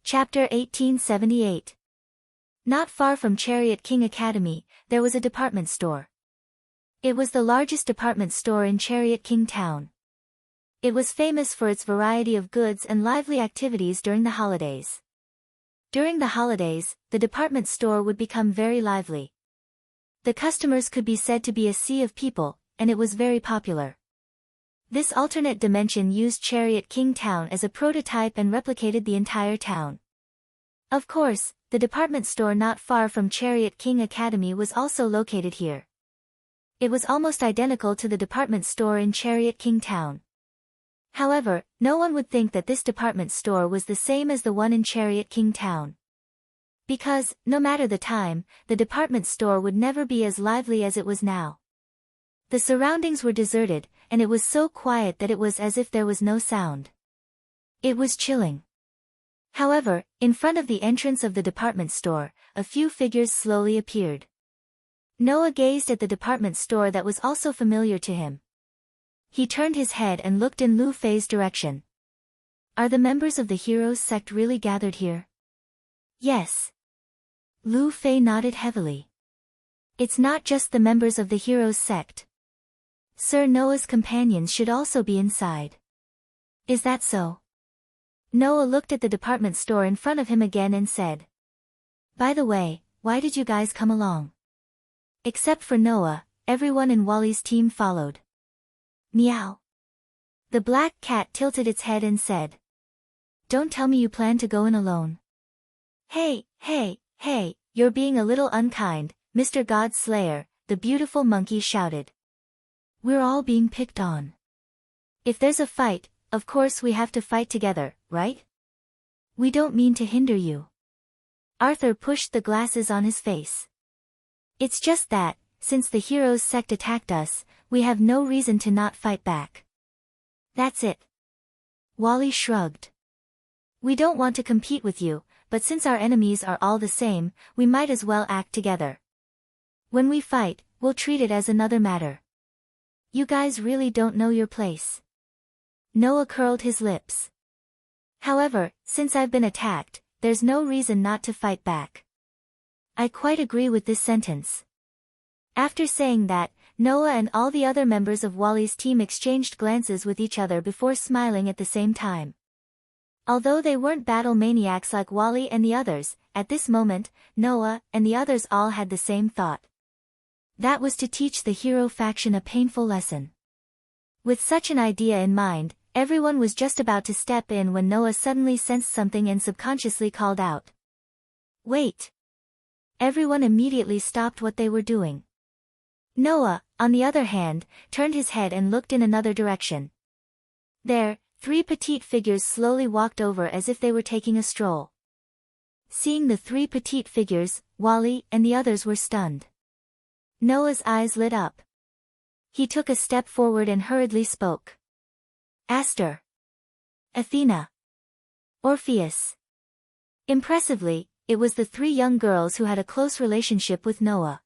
Chapter 1878. Not far from Chariot King Academy, there was a department store. It was the largest department store in Chariot King Town. It was famous for its variety of goods and lively activities during the holidays. During the holidays, the department store would become very lively. The customers could be said to be a sea of people, and it was very popular. This alternate dimension used Chariot King Town as a prototype and replicated the entire town. Of course, the department store not far from Chariot King Academy was also located here. It was almost identical to the department store in Chariot King Town. However, no one would think that this department store was the same as the one in Chariot King Town. Because, no matter the time, the department store would never be as lively as it was now. The surroundings were deserted, and it was so quiet that it was as if there was no sound. It was chilling. However, in front of the entrance of the department store, a few figures slowly appeared. Noah gazed at the department store that was also familiar to him. He turned his head and looked in Lu Fei's direction. Are the members of the Heroes sect really gathered here? Yes. Lu Fei nodded heavily. It's not just the members of the Heroes sect. Sir Noah's companions should also be inside. Is that so? Noah looked at the department store in front of him again and said. By the way, why did you guys come along? Except for Noah, everyone in Wally's team followed. Meow. The black cat tilted its head and said. Don't tell me you plan to go in alone. Hey, you're being a little unkind, Mr. God Slayer, the beautiful monkey shouted. We're all being picked on. If there's a fight, of course we have to fight together, right? We don't mean to hinder you. Arthur pushed the glasses on his face. It's just that, since the Heroes sect attacked us, we have no reason to not fight back. That's it. Wally shrugged. We don't want to compete with you, but since our enemies are all the same, we might as well act together. When we fight, we'll treat it as another matter. You guys really don't know your place. Noah curled his lips. However, since I've been attacked, there's no reason not to fight back. I quite agree with this sentence. After saying that, Noah and all the other members of Wally's team exchanged glances with each other before smiling at the same time. Although they weren't battle maniacs like Wally and the others, at this moment, Noah and the others all had the same thought. That was to teach the hero faction a painful lesson. With such an idea in mind, everyone was just about to step in when Noah suddenly sensed something and subconsciously called out. Wait! Everyone immediately stopped what they were doing. Noah, on the other hand, turned his head and looked in another direction. There, three petite figures slowly walked over as if they were taking a stroll. Seeing the three petite figures, Wally and the others were stunned. Noah's eyes lit up. He took a step forward and hurriedly spoke. Aster. Athena. Orpheus. Impressively, it was the three young girls who had a close relationship with Noah.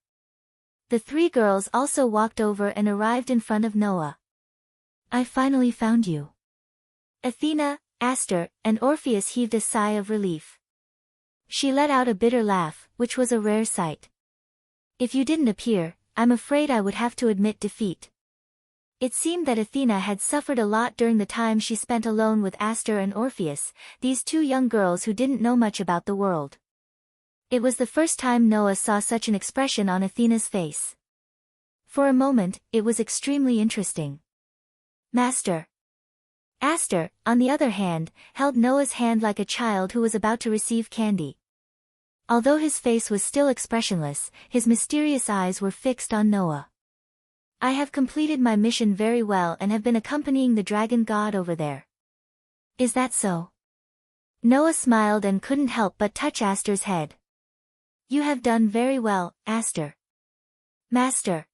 The three girls also walked over and arrived in front of Noah. I finally found you. Athena, Aster, and Orpheus heaved a sigh of relief. She let out a bitter laugh, which was a rare sight. If you didn't appear, I'm afraid I would have to admit defeat. It seemed that Athena had suffered a lot during the time she spent alone with Aster and Orpheus, these two young girls who didn't know much about the world. It was the first time Noah saw such an expression on Athena's face. For a moment, it was extremely interesting. Master. Aster, on the other hand, held Noah's hand like a child who was about to receive candy. Although his face was still expressionless, his mysterious eyes were fixed on Noah. I have completed my mission very well and have been accompanying the dragon god over there. Is that so? Noah smiled and couldn't help but touch Aster's head. You have done very well, Aster. Master.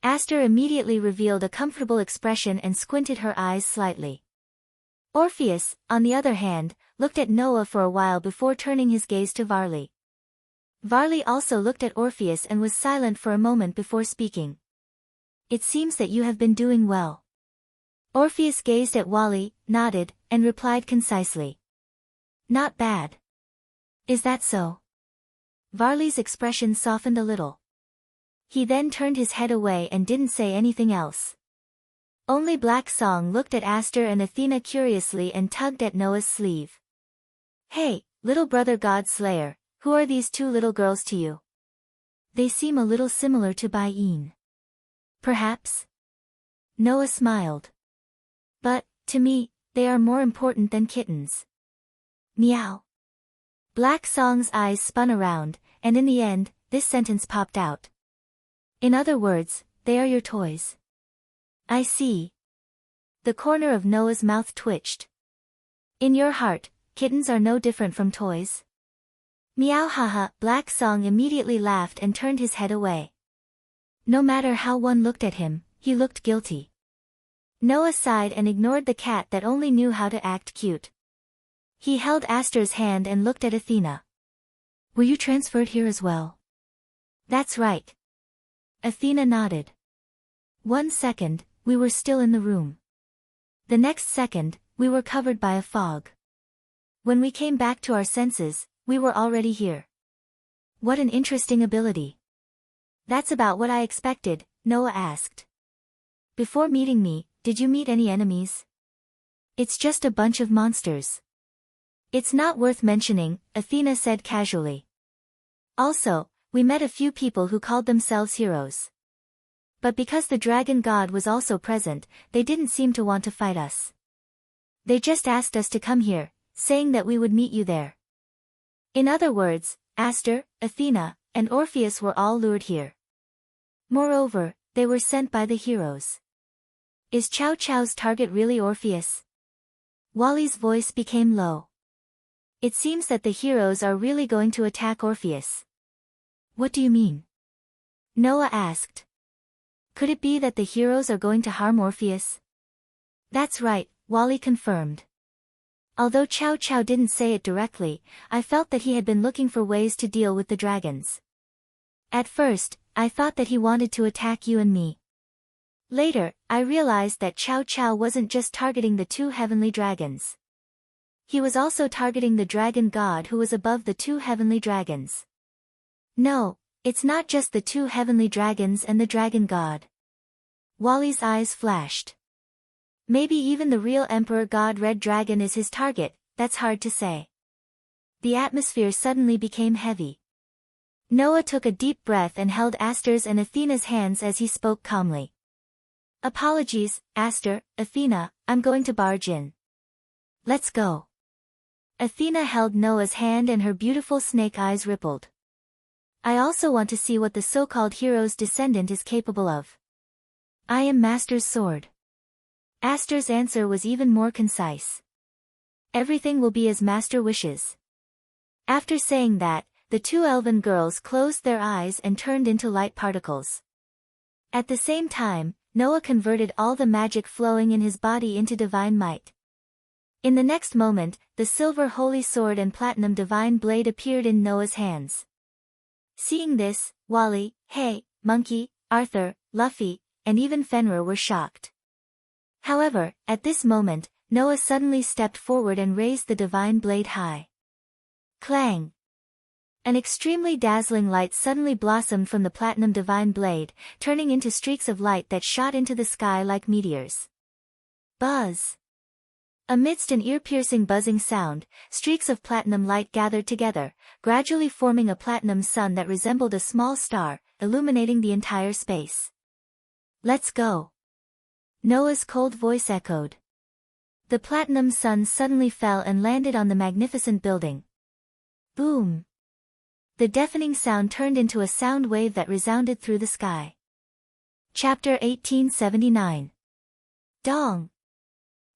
Aster immediately revealed a comfortable expression and squinted her eyes slightly. Orpheus, on the other hand, looked at Noah for a while before turning his gaze to Varley. Varley also looked at Orpheus and was silent for a moment before speaking. It seems that you have been doing well. Orpheus gazed at Wally, nodded, and replied concisely. Not bad. Is that so? Varley's expression softened a little. He then turned his head away and didn't say anything else. Only Black Song looked at Aster and Athena curiously and tugged at Noah's sleeve. Hey, little brother God Slayer, who are these two little girls to you? They seem a little similar to Bain. Perhaps? Noah smiled. But, to me, they are more important than kittens. Meow. Black Song's eyes spun around, and in the end, this sentence popped out. In other words, they are your toys. I see. The corner of Noah's mouth twitched. In your heart, kittens are no different from toys. Meow haha, Black Song immediately laughed and turned his head away. No matter how one looked at him, he looked guilty. Noah sighed and ignored the cat that only knew how to act cute. He held Aster's hand and looked at Athena. Were you transferred here as well? That's right. Athena nodded. 1 second, we were still in the room. The next second, we were covered by a fog. When we came back to our senses, we were already here. What an interesting ability. That's about what I expected, Noah asked. Before meeting me, did you meet any enemies? It's just a bunch of monsters. It's not worth mentioning, Athena said casually. Also, we met a few people who called themselves heroes. But because the dragon god was also present, they didn't seem to want to fight us. They just asked us to come here, saying that we would meet you there. In other words, Aster, Athena, and Orpheus were all lured here. Moreover, they were sent by the heroes. Is Chow Chow's target really Orpheus? Wally's voice became low. It seems that the heroes are really going to attack Orpheus. What do you mean? Noah asked. Could it be that the heroes are going to harm Orpheus? That's right, Wally confirmed. Although Chow Chow didn't say it directly, I felt that he had been looking for ways to deal with the dragons. At first, I thought that he wanted to attack you and me. Later, I realized that Chow Chow wasn't just targeting the 2 heavenly dragons. He was also targeting the dragon god who was above the 2 heavenly dragons. No, it's not just the 2 heavenly dragons and the dragon god. Wally's eyes flashed. Maybe even the real Emperor God Red Dragon is his target, that's hard to say. The atmosphere suddenly became heavy. Noah took a deep breath and held Aster's and Athena's hands as he spoke calmly. Apologies, Aster, Athena, I'm going to barge in. Let's go. Athena held Noah's hand and her beautiful snake eyes rippled. I also want to see what the so-called hero's descendant is capable of. I am Master's sword. Aster's answer was even more concise. Everything will be as Master wishes. After saying that, the 2 elven girls closed their eyes and turned into light particles. At the same time, Noah converted all the magic flowing in his body into divine might. In the next moment, the silver holy sword and platinum divine blade appeared in Noah's hands. Seeing this, Wally, Hay, Monkey, Arthur, Luffy, and even Fenrir were shocked. However, at this moment, Noah suddenly stepped forward and raised the divine blade high. Clang! An extremely dazzling light suddenly blossomed from the platinum divine blade, turning into streaks of light that shot into the sky like meteors. Buzz! Amidst an ear-piercing buzzing sound, streaks of platinum light gathered together, gradually forming a platinum sun that resembled a small star, illuminating the entire space. Let's go! Noah's cold voice echoed. The platinum sun suddenly fell and landed on the magnificent building. Boom! The deafening sound turned into a sound wave that resounded through the sky. Chapter 1879. Dong!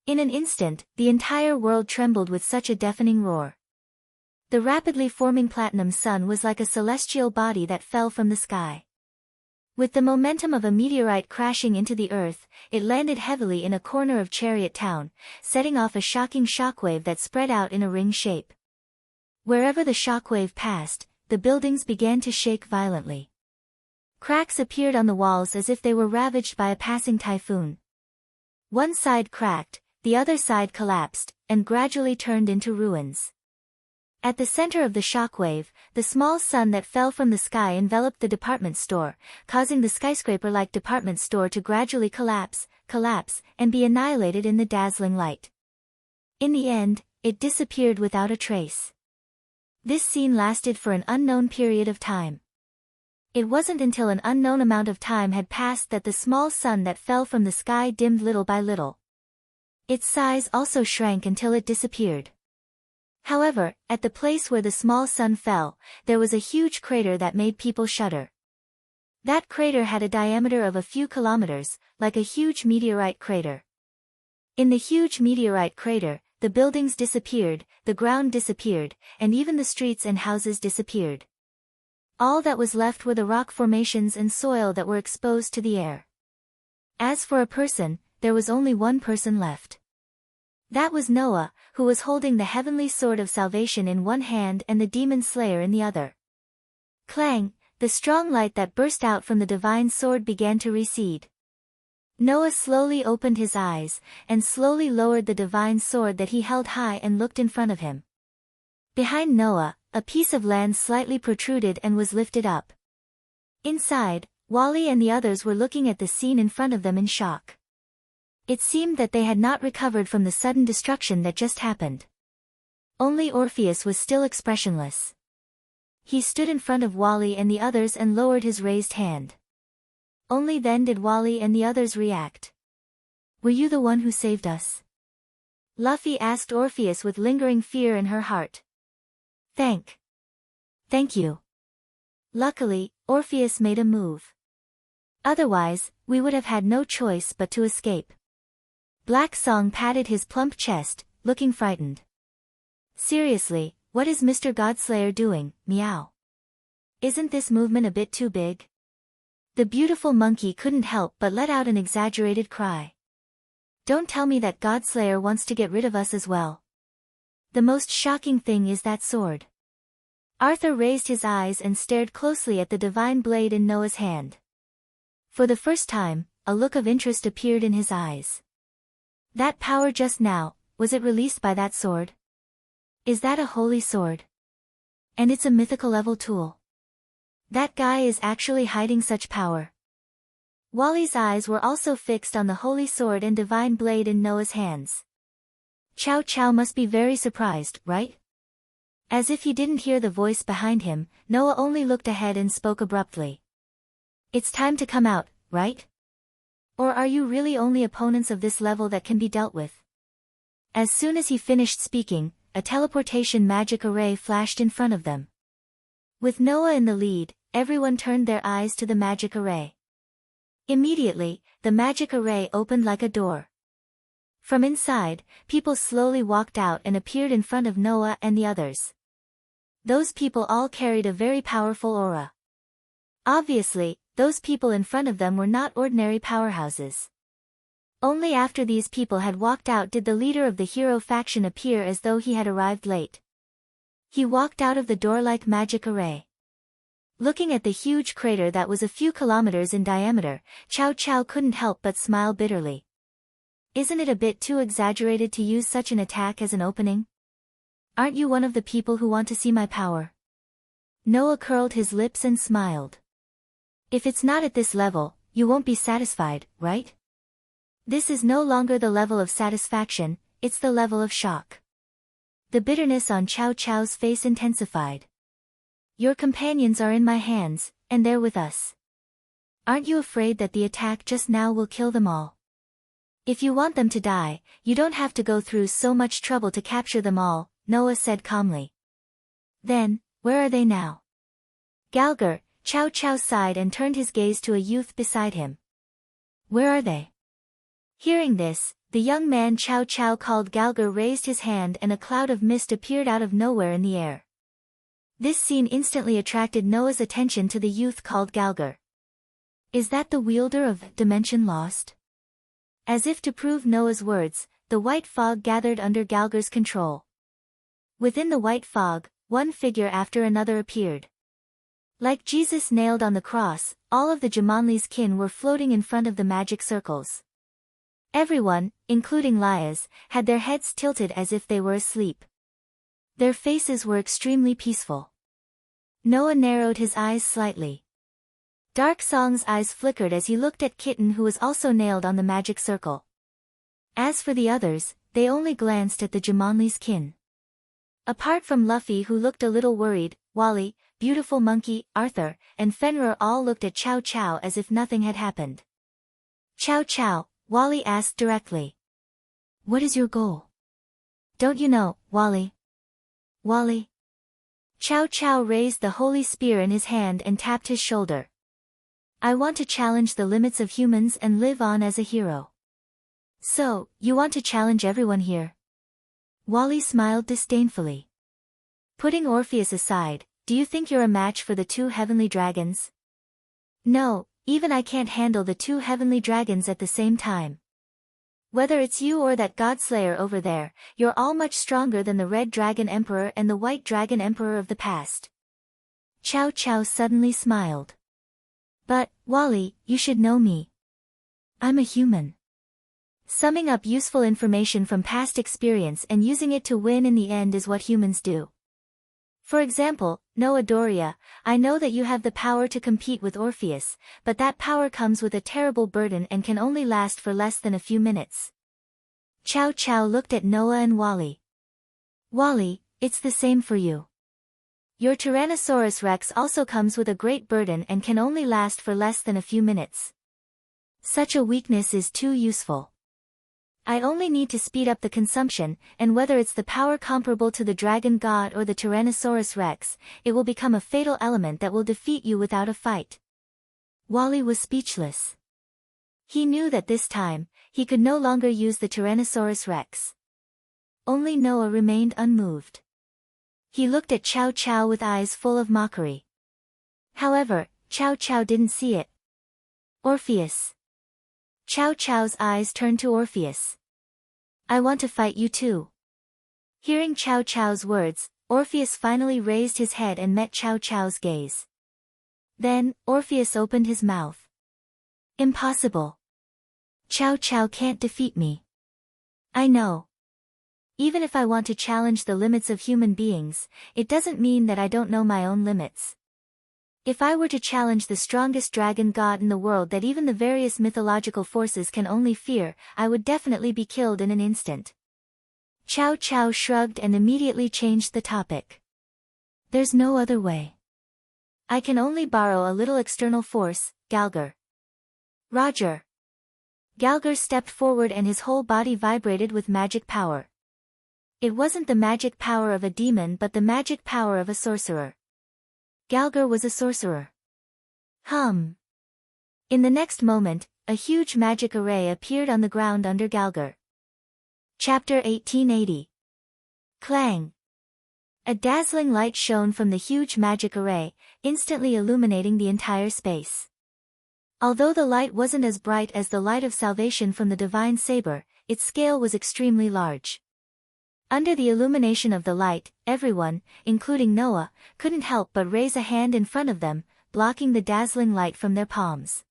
In an instant, the entire world trembled with such a deafening roar. The rapidly forming platinum sun was like a celestial body that fell from the sky. With the momentum of a meteorite crashing into the earth, it landed heavily in a corner of Chariot Town, setting off a shocking shockwave that spread out in a ring shape. Wherever the shockwave passed, the buildings began to shake violently. Cracks appeared on the walls as if they were ravaged by a passing typhoon. One side cracked, the other side collapsed, and gradually turned into ruins. At the center of the shockwave, the small sun that fell from the sky enveloped the department store, causing the skyscraper-like department store to gradually collapse, and be annihilated in the dazzling light. In the end, it disappeared without a trace. This scene lasted for an unknown period of time. It wasn't until an unknown amount of time had passed that the small sun that fell from the sky dimmed little by little. Its size also shrank until it disappeared. However, at the place where the small sun fell, there was a huge crater that made people shudder. That crater had a diameter of a few kilometers, like a huge meteorite crater. In the huge meteorite crater, the buildings disappeared, the ground disappeared, and even the streets and houses disappeared. All that was left were the rock formations and soil that were exposed to the air. As for a person, there was only one person left. That was Noah, who was holding the heavenly sword of salvation in one hand and the demon slayer in the other. Clang! The strong light that burst out from the divine sword began to recede. Noah slowly opened his eyes, and slowly lowered the divine sword that he held high and looked in front of him. Behind Noah, a piece of land slightly protruded and was lifted up. Inside, Wally and the others were looking at the scene in front of them in shock. It seemed that they had not recovered from the sudden destruction that just happened. Only Orpheus was still expressionless. He stood in front of Wally and the others and lowered his raised hand. Only then did Wally and the others react. "Were you the one who saved us?" Luffy asked Orpheus with lingering fear in her heart. Thank you. Luckily, Orpheus made a move. Otherwise, we would have had no choice but to escape. Black Song patted his plump chest, looking frightened. Seriously, what is Mr. Godslayer doing, meow? Isn't this movement a bit too big? The beautiful monkey couldn't help but let out an exaggerated cry. Don't tell me that Godslayer wants to get rid of us as well. The most shocking thing is that sword. Arthur raised his eyes and stared closely at the divine blade in Noah's hand. For the first time, a look of interest appeared in his eyes. That power just now, was it released by that sword? Is that a holy sword? And it's a mythical level tool. That guy is actually hiding such power. Wally's eyes were also fixed on the holy sword and divine blade in Noah's hands. Chow Chow must be very surprised, right? As if he didn't hear the voice behind him, Noah only looked ahead and spoke abruptly. It's time to come out, right? Or are you really only opponents of this level that can be dealt with? As soon as he finished speaking, a teleportation magic array flashed in front of them. With Noah in the lead, everyone turned their eyes to the magic array. Immediately, the magic array opened like a door. From inside, people slowly walked out and appeared in front of Noah and the others. Those people all carried a very powerful aura. Obviously, those people in front of them were not ordinary powerhouses. Only after these people had walked out did the leader of the hero faction appear as though he had arrived late. He walked out of the door-like magic array. Looking at the huge crater that was a few kilometers in diameter, Chow Chow couldn't help but smile bitterly. Isn't it a bit too exaggerated to use such an attack as an opening? Aren't you one of the people who want to see my power? Noah curled his lips and smiled. If it's not at this level, you won't be satisfied, right? This is no longer the level of satisfaction, it's the level of shock. The bitterness on Chow Chow's face intensified. Your companions are in my hands, and they're with us. Aren't you afraid that the attack just now will kill them all? If you want them to die, you don't have to go through so much trouble to capture them all, Noah said calmly. Then, where are they now? Galgar, Chow Chow sighed and turned his gaze to a youth beside him. Where are they? Hearing this, the young man Chow Chow called Galgar raised his hand and a cloud of mist appeared out of nowhere in the air. This scene instantly attracted Noah's attention to the youth called Galgar. Is that the wielder of Dimension Lost? As if to prove Noah's words, the white fog gathered under Galgar's control. Within the white fog, one figure after another appeared. Like Jesus nailed on the cross, all of the Jumanli's kin were floating in front of the magic circles. Everyone, including Lias, had their heads tilted as if they were asleep. Their faces were extremely peaceful. Noah narrowed his eyes slightly. Dark Song's eyes flickered as he looked at Kitten, who was also nailed on the magic circle. As for the others, they only glanced at the Jumanli's kin. Apart from Luffy, who looked a little worried, Wally, Beautiful Monkey, Arthur, and Fenrir all looked at Chow Chow as if nothing had happened. Chow Chow, Wally asked directly. What is your goal? Don't you know, Wally? Wally? Chow Chow raised the holy spear in his hand and tapped his shoulder. I want to challenge the limits of humans and live on as a hero. So, you want to challenge everyone here? Wally smiled disdainfully. Putting Orpheus aside, do you think you're a match for the two heavenly dragons? No, even I can't handle the two heavenly dragons at the same time. Whether it's you or that Godslayer over there, you're all much stronger than the Red Dragon Emperor and the White Dragon Emperor of the past. Chow Chow suddenly smiled. But, Wally, you should know me. I'm a human. Summing up useful information from past experience and using it to win in the end is what humans do. For example, Noah Doria, I know that you have the power to compete with Orpheus, but that power comes with a terrible burden and can only last for less than a few minutes. Chow Chow looked at Noah and Wally. Wally, it's the same for you. Your Tyrannosaurus Rex also comes with a great burden and can only last for less than a few minutes. Such a weakness is too useful. I only need to speed up the consumption, and whether it's the power comparable to the Dragon God or the Tyrannosaurus Rex, it will become a fatal element that will defeat you without a fight. Wally was speechless. He knew that this time, he could no longer use the Tyrannosaurus Rex. Only Noah remained unmoved. He looked at Chow Chow with eyes full of mockery. However, Chow Chow didn't see it. Orpheus. Chow Chow's eyes turned to Orpheus. I want to fight you too. Hearing Chow Chow's words, Orpheus finally raised his head and met Chow Chow's gaze. Then, Orpheus opened his mouth. Impossible. Chow Chow can't defeat me. I know. Even if I want to challenge the limits of human beings, it doesn't mean that I don't know my own limits. If I were to challenge the strongest dragon god in the world that even the various mythological forces can only fear, I would definitely be killed in an instant. Chow Chow shrugged and immediately changed the topic. There's no other way. I can only borrow a little external force, Galgar. Roger. Galgar stepped forward and his whole body vibrated with magic power. It wasn't the magic power of a demon but the magic power of a sorcerer. Galgar was a sorcerer. In the next moment, a huge magic array appeared on the ground under Galgar. Chapter 1880. Clang. A dazzling light shone from the huge magic array, instantly illuminating the entire space. Although the light wasn't as bright as the light of salvation from the divine saber, its scale was extremely large. Under the illumination of the light, everyone, including Noah, couldn't help but raise a hand in front of them, blocking the dazzling light from their palms.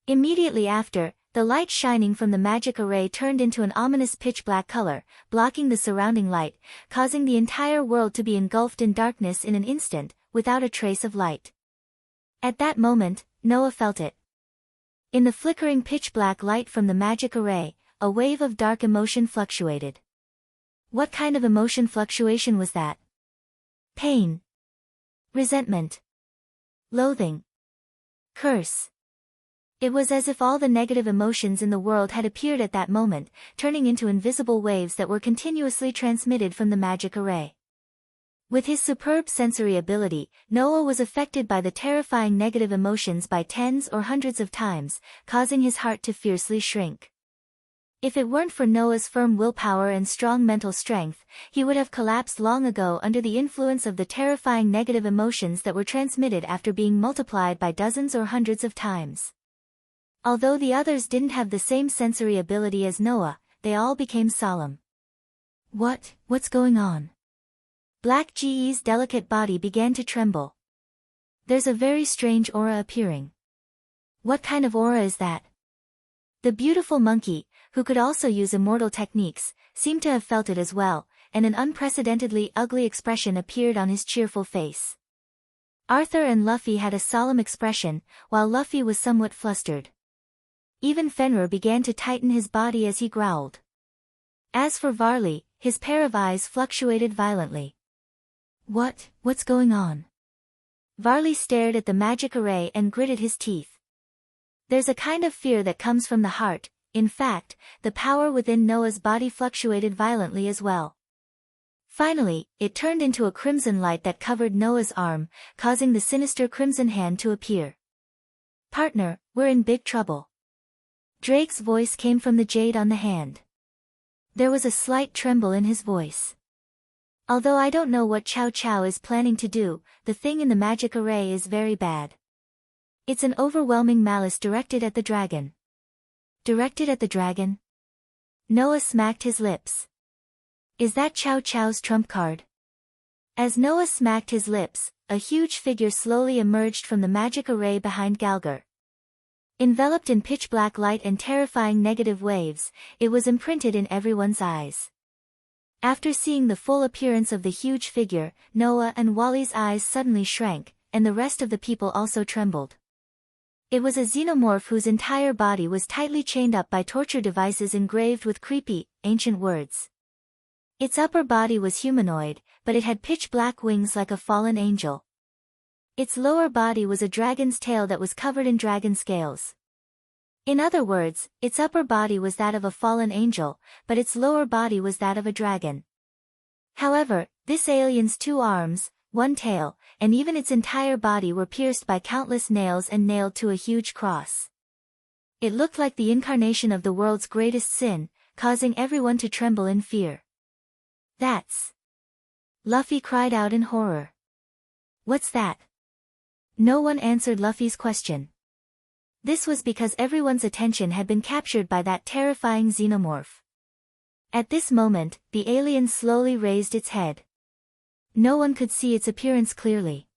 Immediately after, the light shining from the magic array turned into an ominous pitch-black color, blocking the surrounding light, causing the entire world to be engulfed in darkness in an instant, without a trace of light. At that moment, Noah felt it. In the flickering pitch-black light from the magic array, a wave of dark emotion fluctuated. What kind of emotion fluctuation was that? Pain. Resentment. Loathing. Curse. It was as if all the negative emotions in the world had appeared at that moment, turning into invisible waves that were continuously transmitted from the magic array. With his superb sensory ability, Noah was affected by the terrifying negative emotions by tens or hundreds of times, causing his heart to fiercely shrink. If it weren't for Noah's firm willpower and strong mental strength, he would have collapsed long ago under the influence of the terrifying negative emotions that were transmitted after being multiplied by dozens or hundreds of times. Although the others didn't have the same sensory ability as Noah, they all became solemn. What's going on? Black Ge's delicate body began to tremble. There's a very strange aura appearing. What kind of aura is that? The beautiful monkey, who could also use immortal techniques, seemed to have felt it as well, and an unprecedentedly ugly expression appeared on his cheerful face. Arthur and Luffy had a solemn expression, while Luffy was somewhat flustered. Even Fenrir began to tighten his body as he growled. As for Varley, his pair of eyes fluctuated violently. What's going on? Varley stared at the magic array and gritted his teeth. There's a kind of fear that comes from the heart. In fact, the power within Noah's body fluctuated violently as well. Finally, it turned into a crimson light that covered Noah's arm, causing the sinister crimson hand to appear. "Partner, we're in big trouble." Drake's voice came from the jade on the hand. There was a slight tremble in his voice. "Although I don't know what Chow Chow is planning to do, the thing in the magic array is very bad. It's an overwhelming malice directed at the dragon." "Directed at the dragon?" Noah smacked his lips. "Is that Chow Chow's trump card?" As Noah smacked his lips, a huge figure slowly emerged from the magic array behind Galgar. Enveloped in pitch-black light and terrifying negative waves, it was imprinted in everyone's eyes. After seeing the full appearance of the huge figure, Noah and Wally's eyes suddenly shrank, and the rest of the people also trembled. It was a xenomorph whose entire body was tightly chained up by torture devices engraved with creepy, ancient words. Its upper body was humanoid, but it had pitch-black wings like a fallen angel. Its lower body was a dragon's tail that was covered in dragon scales. In other words, its upper body was that of a fallen angel, but its lower body was that of a dragon. However, this alien's 2 arms, 1 tail, and even its entire body were pierced by countless nails and nailed to a huge cross. It looked like the incarnation of the world's greatest sin, causing everyone to tremble in fear. "That's..." Luffy cried out in horror. "What's that?" No one answered Luffy's question. This was because everyone's attention had been captured by that terrifying xenomorph. At this moment, the alien slowly raised its head. No one could see its appearance clearly.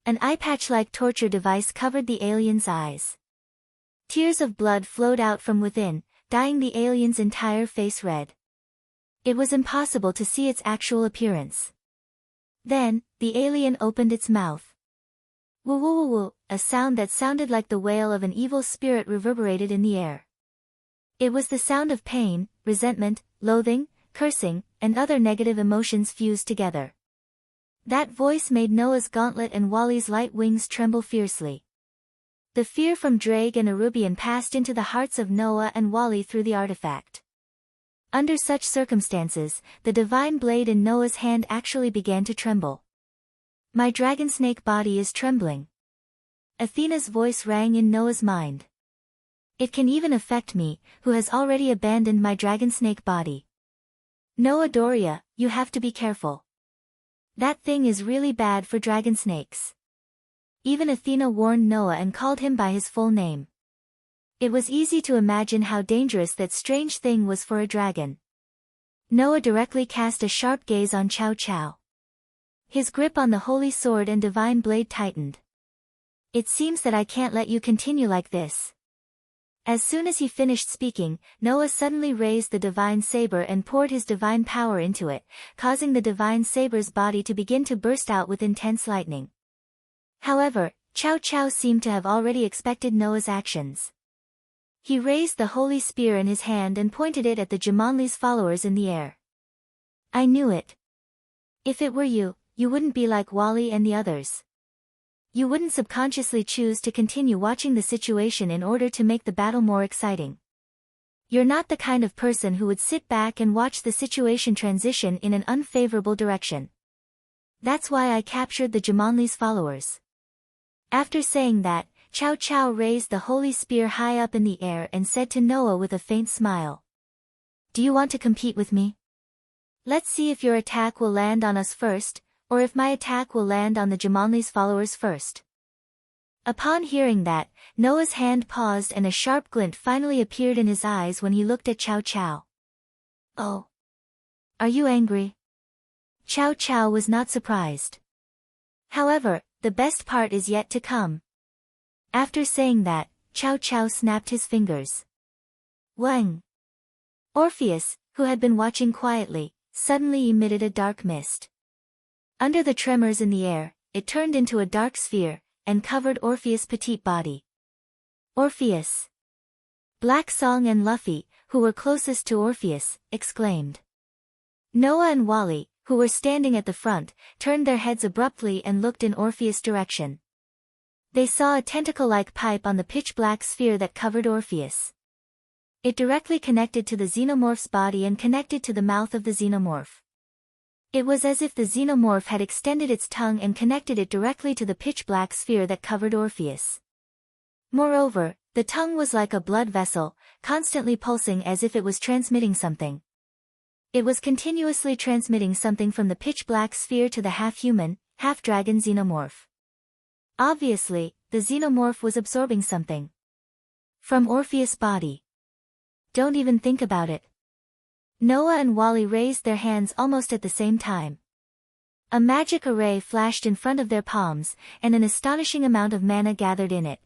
An eye-patch-like torture device covered the alien's eyes. Tears of blood flowed out from within, dyeing the alien's entire face red. It was impossible to see its actual appearance. Then, the alien opened its mouth. Woo-woo-woo-woo, a sound that sounded like the wail of an evil spirit reverberated in the air. It was the sound of pain, resentment, loathing, cursing, and other negative emotions fused together. That voice made Noah's gauntlet and Wally's light wings tremble fiercely. The fear from Drake and Arubian passed into the hearts of Noah and Wally through the artifact. Under such circumstances, the divine blade in Noah's hand actually began to tremble. "My dragon snake body is trembling." Athena's voice rang in Noah's mind. "It can even affect me, who has already abandoned my dragon snake body." "Noah Doria, you have to be careful. That thing is really bad for dragon snakes." Even Athena warned Noah and called him by his full name. It was easy to imagine how dangerous that strange thing was for a dragon. Noah directly cast a sharp gaze on Chow Chow. His grip on the holy sword and divine blade tightened. "It seems that I can't let you continue like this." As soon as he finished speaking, Noah suddenly raised the divine saber and poured his divine power into it, causing the divine saber's body to begin to burst out with intense lightning. However, Chow Chow seemed to have already expected Noah's actions. He raised the holy spear in his hand and pointed it at the Jumanli's followers in the air. "I knew it. If it were you, you wouldn't be like Wally and the others. You wouldn't subconsciously choose to continue watching the situation in order to make the battle more exciting. You're not the kind of person who would sit back and watch the situation transition in an unfavorable direction. That's why I captured the Jumanli's followers." After saying that, Chow Chow raised the holy spear high up in the air and said to Noah with a faint smile, "Do you want to compete with me? Let's see if your attack will land on us first, or if my attack will land on the Jumanli's followers first." Upon hearing that, Noah's hand paused and a sharp glint finally appeared in his eyes when he looked at Chow Chow. "Oh. Are you angry?" Chow Chow was not surprised. However, the best part is yet to come. After saying that, Chow Chow snapped his fingers. Wang! Orpheus, who had been watching quietly, suddenly emitted a dark mist. Under the tremors in the air, it turned into a dark sphere, and covered Orpheus' petite body. Orpheus! Black Song and Luffy, who were closest to Orpheus, exclaimed. Noah and Wally, who were standing at the front, turned their heads abruptly and looked in Orpheus' direction. They saw a tentacle-like pipe on the pitch-black sphere that covered Orpheus. It directly connected to the xenomorph's body and connected to the mouth of the xenomorph. It was as if the xenomorph had extended its tongue and connected it directly to the pitch-black sphere that covered Orpheus. Moreover, the tongue was like a blood vessel, constantly pulsing as if it was transmitting something. It was continuously transmitting something from the pitch-black sphere to the half-human, half-dragon xenomorph. Obviously, the xenomorph was absorbing something from Orpheus' body. Don't even think about it. Noah and Wally raised their hands almost at the same time. A magic array flashed in front of their palms, and an astonishing amount of mana gathered in it.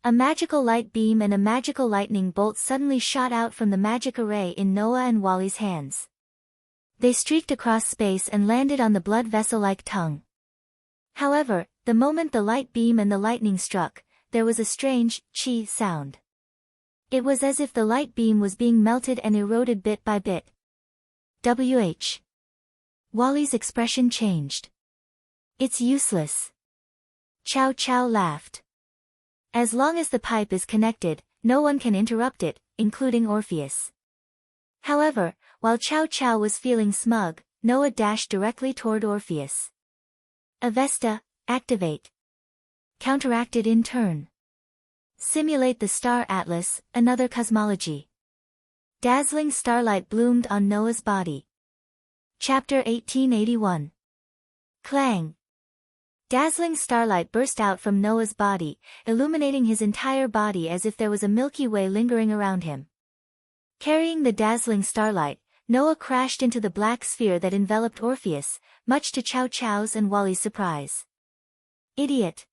A magical light beam and a magical lightning bolt suddenly shot out from the magic array in Noah and Wally's hands. They streaked across space and landed on the blood vessel-like tongue. However, the moment the light beam and the lightning struck, there was a strange, chi sound. It was as if the light beam was being melted and eroded bit by bit. WH. Wally's expression changed. It's useless. Chow Chow laughed. As long as the pipe is connected, no one can interrupt it, including Orpheus. However, while Chow Chow was feeling smug, Noah dashed directly toward Orpheus. Avesta, activate. Counteracted in turn. Simulate the Star Atlas, another cosmology. Dazzling starlight bloomed on Noah's body. Chapter 1881. Clang. Dazzling starlight burst out from Noah's body, illuminating his entire body as if there was a Milky Way lingering around him. Carrying the dazzling starlight, Noah crashed into the black sphere that enveloped Orpheus, much to Chow Chow's and Wally's surprise. Idiot!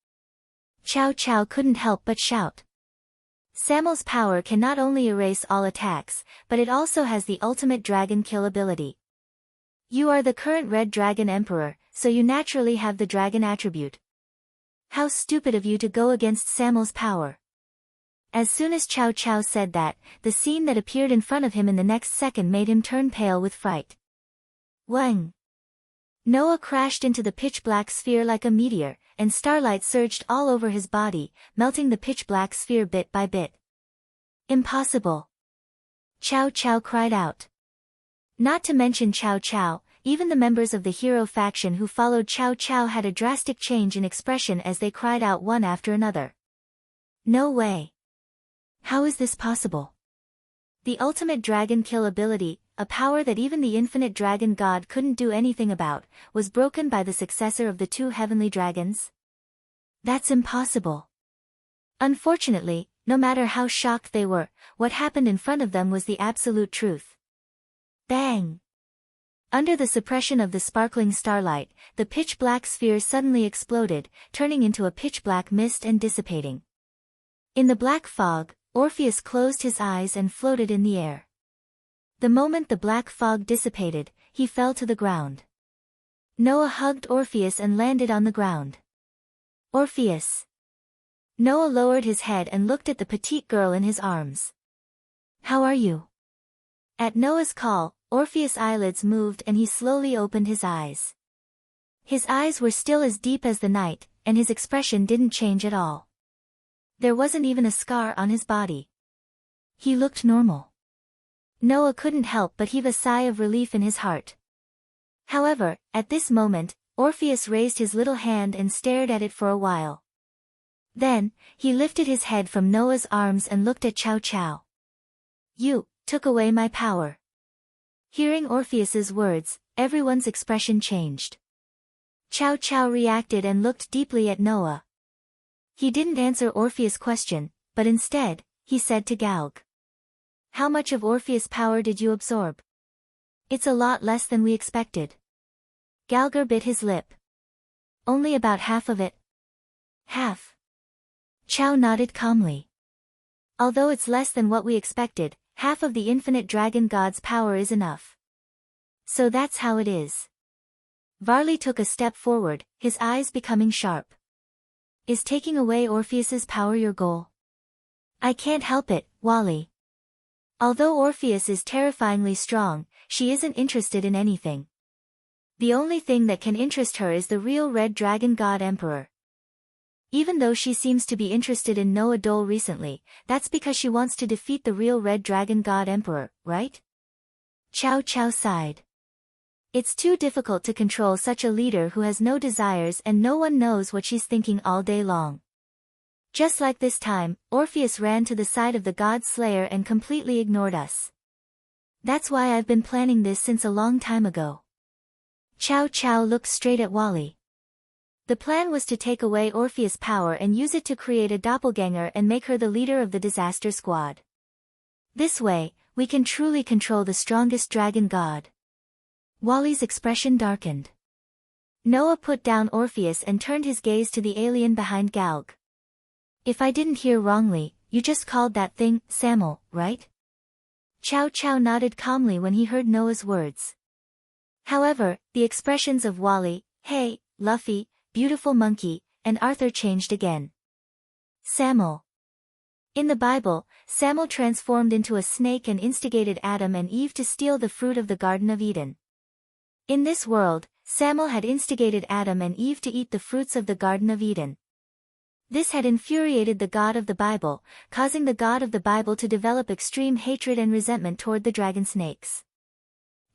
Chow Chow couldn't help but shout. Samuel's power can not only erase all attacks, but it also has the ultimate dragon kill ability. You are the current Red Dragon Emperor, so you naturally have the dragon attribute. How stupid of you to go against Samuel's power. As soon as Chow Chow said that, the scene that appeared in front of him in the next second made him turn pale with fright. Wang! Noah crashed into the pitch-black sphere like a meteor, and starlight surged all over his body, melting the pitch-black sphere bit by bit. Impossible! Chow Chow cried out. Not to mention Chow Chow, even the members of the hero faction who followed Chow Chow had a drastic change in expression as they cried out one after another. No way! How is this possible? The ultimate dragon kill ability, a power that even the infinite dragon god couldn't do anything about, was broken by the successor of the two heavenly dragons? That's impossible. Unfortunately, no matter how shocked they were, what happened in front of them was the absolute truth. Bang! Under the suppression of the sparkling starlight, the pitch-black sphere suddenly exploded, turning into a pitch-black mist and dissipating. In the black fog, Orpheus closed his eyes and floated in the air. The moment the black fog dissipated, he fell to the ground. Noah hugged Orpheus and landed on the ground. Orpheus! Noah lowered his head and looked at the petite girl in his arms. How are you? At Noah's call, Orpheus' eyelids moved and he slowly opened his eyes. His eyes were still as deep as the night, and his expression didn't change at all. There wasn't even a scar on his body. He looked normal. Noah couldn't help but heave a sigh of relief in his heart. However, at this moment, Orpheus raised his little hand and stared at it for a while. Then, he lifted his head from Noah's arms and looked at Chow Chow. You took away my power. Hearing Orpheus's words, everyone's expression changed. Chow Chow reacted and looked deeply at Noah. He didn't answer Orpheus' question, but instead, he said to Galg. How much of Orpheus' power did you absorb? It's a lot less than we expected. Galger bit his lip. Only about half of it. Half. Chow nodded calmly. Although it's less than what we expected, half of the infinite dragon god's power is enough. So that's how it is. Varley took a step forward, his eyes becoming sharp. Is taking away Orpheus's power your goal? I can't help it, Wally. Although Orpheus is terrifyingly strong, she isn't interested in anything. The only thing that can interest her is the real red dragon god emperor. Even though she seems to be interested in Noah Dole recently, that's because she wants to defeat the real red dragon god emperor, right? Chow Chow sighed. It's too difficult to control such a leader who has no desires and no one knows what she's thinking all day long. Just like this time, Orpheus ran to the side of the god slayer and completely ignored us. That's why I've been planning this since a long time ago. Chow Chow looked straight at Wally. The plan was to take away Orpheus' power and use it to create a doppelganger and make her the leader of the disaster squad. This way, we can truly control the strongest dragon god. Wally's expression darkened. Noah put down Orpheus and turned his gaze to the alien behind Galg. If I didn't hear wrongly, you just called that thing, Samuel, right? Chow Chow nodded calmly when he heard Noah's words. However, the expressions of Wally, hey, Luffy, beautiful monkey, and Arthur changed again. Samuel. In the Bible, Samuel transformed into a snake and instigated Adam and Eve to steal the fruit of the Garden of Eden. In this world, Samuel had instigated Adam and Eve to eat the fruits of the Garden of Eden. This had infuriated the God of the Bible, causing the God of the Bible to develop extreme hatred and resentment toward the dragon snakes.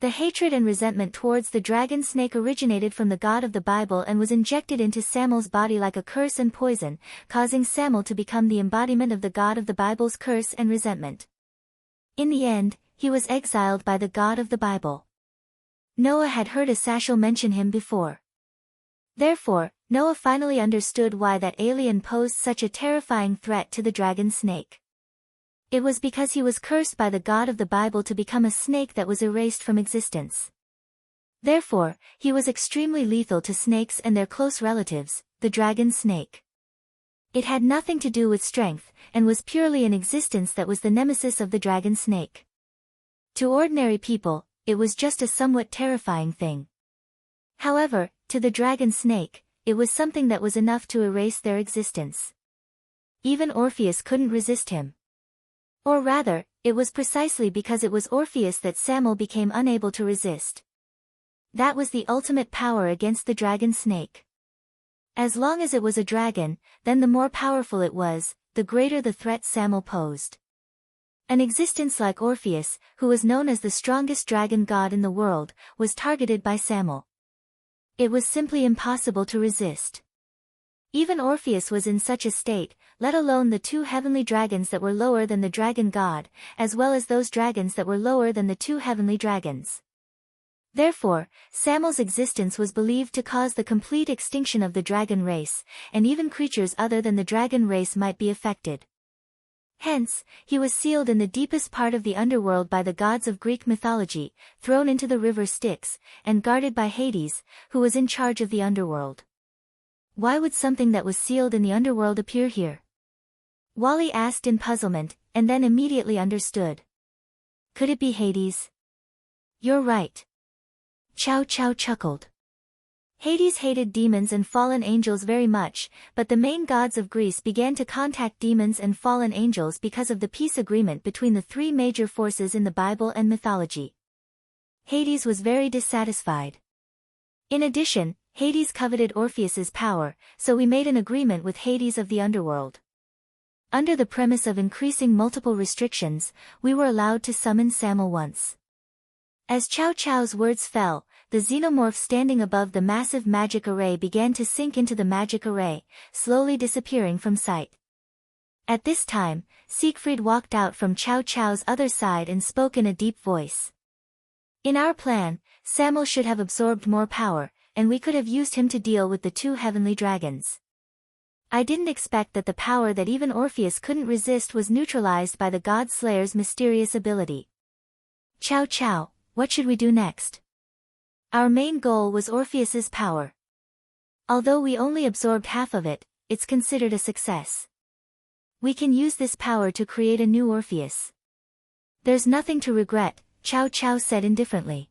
The hatred and resentment towards the dragon snake originated from the God of the Bible and was injected into Samuel's body like a curse and poison, causing Samuel to become the embodiment of the God of the Bible's curse and resentment. In the end, he was exiled by the God of the Bible. Noah had heard Asashel mention him before. Therefore, Noah finally understood why that alien posed such a terrifying threat to the dragon snake. It was because he was cursed by the God of the Bible to become a snake that was erased from existence. Therefore, he was extremely lethal to snakes and their close relatives, the dragon snake. It had nothing to do with strength, and was purely an existence that was the nemesis of the dragon snake. To ordinary people, it was just a somewhat terrifying thing. However, to the dragon snake, it was something that was enough to erase their existence. Even Orpheus couldn't resist him. Or rather, it was precisely because it was Orpheus that Samuel became unable to resist. That was the ultimate power against the dragon snake. As long as it was a dragon, then the more powerful it was, the greater the threat Samuel posed. An existence like Orpheus, who was known as the strongest dragon god in the world, was targeted by Samuel. It was simply impossible to resist. Even Orpheus was in such a state, let alone the two heavenly dragons that were lower than the dragon god, as well as those dragons that were lower than the two heavenly dragons. Therefore, Samuel's existence was believed to cause the complete extinction of the dragon race, and even creatures other than the dragon race might be affected. Hence, he was sealed in the deepest part of the underworld by the gods of Greek mythology, thrown into the river Styx, and guarded by Hades, who was in charge of the underworld. Why would something that was sealed in the underworld appear here? Wally asked in puzzlement, and then immediately understood. Could it be Hades? You're right. Chow Chow chuckled. Hades hated demons and fallen angels very much, but the main gods of Greece began to contact demons and fallen angels because of the peace agreement between the three major forces in the Bible and mythology. Hades was very dissatisfied. In addition, Hades coveted Orpheus's power, so we made an agreement with Hades of the underworld. Under the premise of increasing multiple restrictions, we were allowed to summon Samuel once. As Chow Chow's words fell, the xenomorph standing above the massive magic array began to sink into the magic array, slowly disappearing from sight. At this time, Siegfried walked out from Chow Chow's other side and spoke in a deep voice. In our plan, Samuel should have absorbed more power, and we could have used him to deal with the two heavenly dragons. I didn't expect that the power that even Orpheus couldn't resist was neutralized by the God Slayer's mysterious ability. Chow Chow, what should we do next? Our main goal was Orpheus's power. Although we only absorbed half of it, it's considered a success. We can use this power to create a new Orpheus. There's nothing to regret, Chow Chow said indifferently.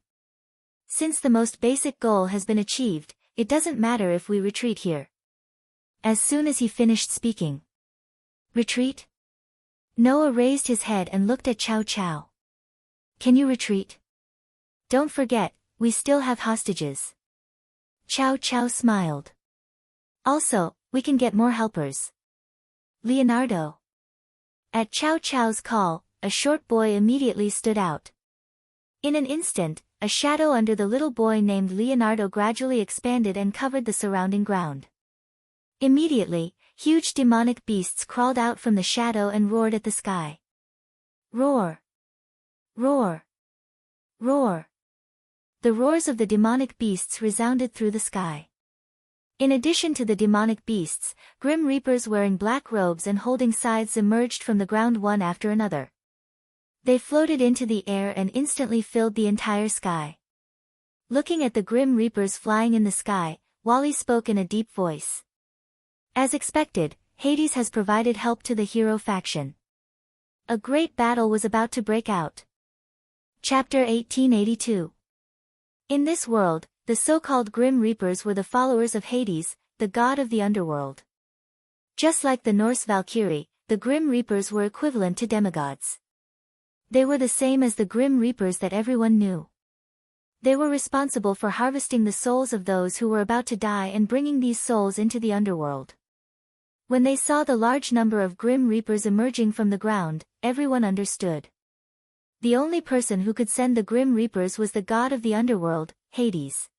Since the most basic goal has been achieved, it doesn't matter if we retreat here. As soon as he finished speaking. Retreat? Noah raised his head and looked at Chow Chow. Can you retreat? Don't forget, we still have hostages. Chow Chow smiled. Also, we can get more helpers. Leonardo. At Chow Chow's call, a short boy immediately stood out. In an instant, a shadow under the little boy named Leonardo gradually expanded and covered the surrounding ground. Immediately, huge demonic beasts crawled out from the shadow and roared at the sky. Roar! Roar! Roar! The roars of the demonic beasts resounded through the sky. In addition to the demonic beasts, grim reapers wearing black robes and holding scythes emerged from the ground one after another. They floated into the air and instantly filled the entire sky. Looking at the grim reapers flying in the sky, Wally spoke in a deep voice. As expected, Hades has provided help to the hero faction. A great battle was about to break out. Chapter 1882. In this world, the so-called Grim Reapers were the followers of Hades, the god of the underworld. Just like the Norse Valkyrie, the Grim Reapers were equivalent to demigods. They were the same as the Grim Reapers that everyone knew. They were responsible for harvesting the souls of those who were about to die and bringing these souls into the underworld. When they saw the large number of Grim Reapers emerging from the ground, everyone understood. The only person who could send the Grim Reapers was the god of the underworld, Hades.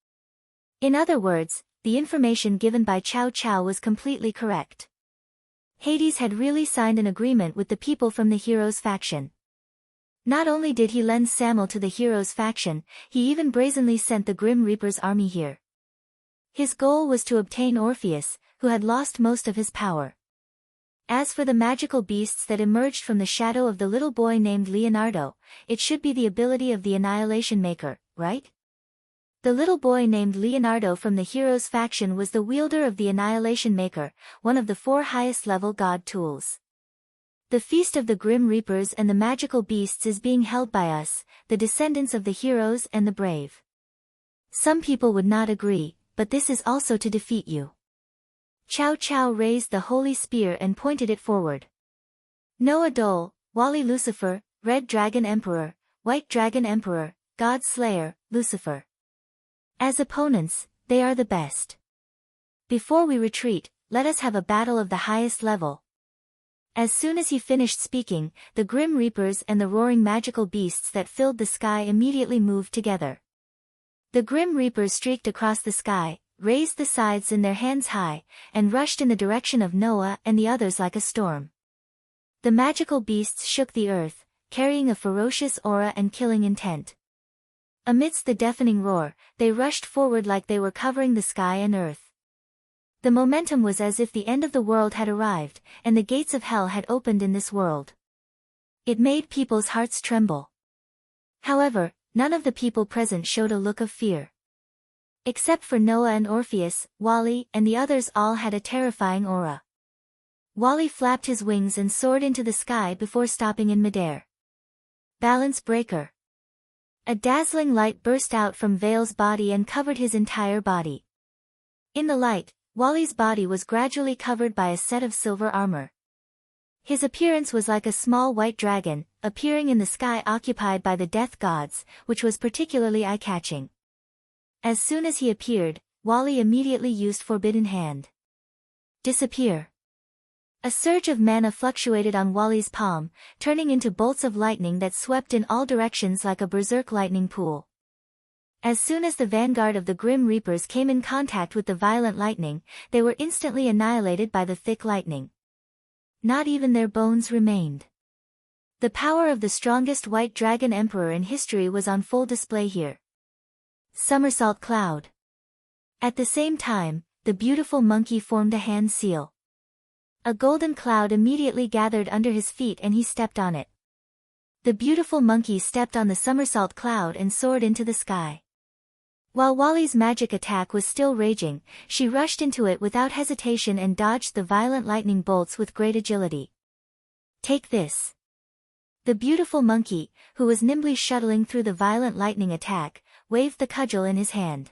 In other words, the information given by Chow Chow was completely correct. Hades had really signed an agreement with the people from the heroes' faction. Not only did he lend Samuel to the heroes' faction, he even brazenly sent the Grim Reapers' army here. His goal was to obtain Orpheus, who had lost most of his power. As for the magical beasts that emerged from the shadow of the little boy named Leonardo, it should be the ability of the Annihilation Maker, right? The little boy named Leonardo from the heroes' faction was the wielder of the Annihilation Maker, one of the 4 highest-level god tools. The Feast of the Grim Reapers and the magical beasts is being held by us, the descendants of the heroes and the brave. Some people would not agree, but this is also to defeat you. Chow Chow raised the holy spear and pointed it forward. Noah Dole, Wally Lucifer, Red Dragon Emperor, White Dragon Emperor, God Slayer, Lucifer. As opponents, they are the best. Before we retreat, let us have a battle of the highest level. As soon as he finished speaking, the Grim Reapers and the roaring magical beasts that filled the sky immediately moved together. The Grim Reapers streaked across the sky, raised the scythes in their hands high, and rushed in the direction of Noah and the others like a storm. The magical beasts shook the earth, carrying a ferocious aura and killing intent. Amidst the deafening roar, they rushed forward like they were covering the sky and earth. The momentum was as if the end of the world had arrived, and the gates of hell had opened in this world. It made people's hearts tremble. However, none of the people present showed a look of fear. Except for Noah and Orpheus, Wally and the others all had a terrifying aura. Wally flapped his wings and soared into the sky before stopping in midair. Balance breaker. A dazzling light burst out from Vale's body and covered his entire body. In the light, Wally's body was gradually covered by a set of silver armor. His appearance was like a small white dragon, appearing in the sky occupied by the death gods, which was particularly eye-catching. As soon as he appeared, Wally immediately used Forbidden Hand. Disappear. A surge of mana fluctuated on Wally's palm, turning into bolts of lightning that swept in all directions like a berserk lightning pool. As soon as the vanguard of the Grim Reapers came in contact with the violent lightning, they were instantly annihilated by the thick lightning. Not even their bones remained. The power of the strongest White Dragon Emperor in history was on full display here. Somersault Cloud. At the same time, the beautiful monkey formed a hand seal. A golden cloud immediately gathered under his feet and he stepped on it. The beautiful monkey stepped on the somersault cloud and soared into the sky. While Wally's magic attack was still raging, she rushed into it without hesitation and dodged the violent lightning bolts with great agility. Take this. The beautiful monkey, who was nimbly shuttling through the violent lightning attack, waved the cudgel in his hand.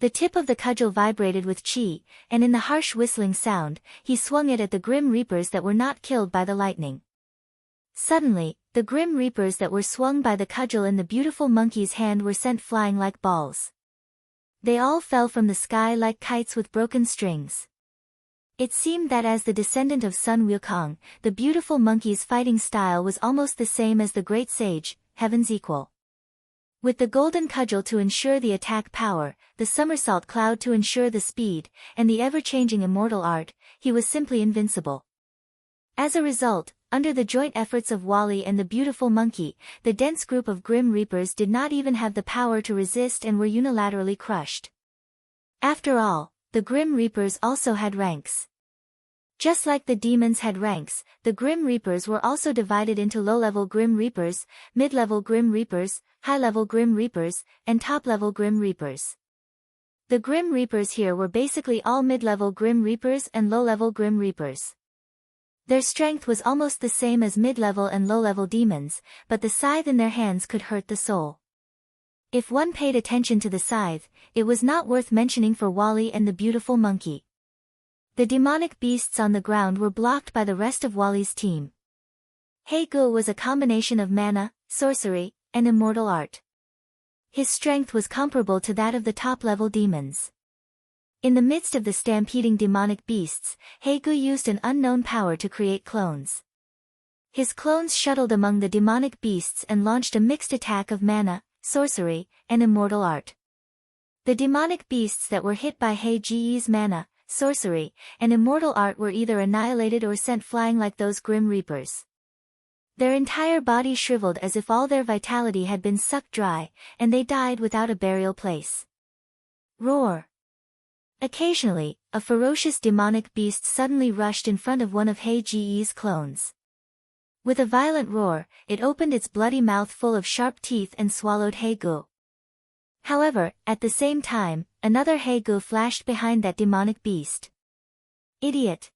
The tip of the cudgel vibrated with chi, and in the harsh whistling sound, he swung it at the grim reapers that were not killed by the lightning. Suddenly, the grim reapers that were swung by the cudgel in the beautiful monkey's hand were sent flying like balls. They all fell from the sky like kites with broken strings. It seemed that as the descendant of Sun Wukong, the beautiful monkey's fighting style was almost the same as the great sage, heaven's equal. With the golden cudgel to ensure the attack power, the somersault cloud to ensure the speed, and the ever-changing immortal art, he was simply invincible. As a result, under the joint efforts of Wally and the beautiful monkey, the dense group of grim reapers did not even have the power to resist and were unilaterally crushed. After all, the grim reapers also had ranks. Just like the demons had ranks, the Grim Reapers were also divided into low-level Grim Reapers, mid-level Grim Reapers, high-level Grim Reapers, and top-level Grim Reapers. The Grim Reapers here were basically all mid-level Grim Reapers and low-level Grim Reapers. Their strength was almost the same as mid-level and low-level demons, but the scythe in their hands could hurt the soul. If one paid attention to the scythe, it was not worth mentioning for Wally and the beautiful monkey. The demonic beasts on the ground were blocked by the rest of Wally's team. Haegu was a combination of mana, sorcery, and immortal art. His strength was comparable to that of the top-level demons. In the midst of the stampeding demonic beasts, Haegu used an unknown power to create clones. His clones shuttled among the demonic beasts and launched a mixed attack of mana, sorcery, and immortal art. The demonic beasts that were hit by Haegu's mana, sorcery, and immortal art were either annihilated or sent flying like those Grim Reapers. Their entire bodies shriveled as if all their vitality had been sucked dry, and they died without a burial place. Roar! Occasionally, a ferocious demonic beast suddenly rushed in front of one of Haegu's clones. With a violent roar, it opened its bloody mouth full of sharp teeth and swallowed Haegu. However, at the same time, another Haegu flashed behind that demonic beast. Idiot!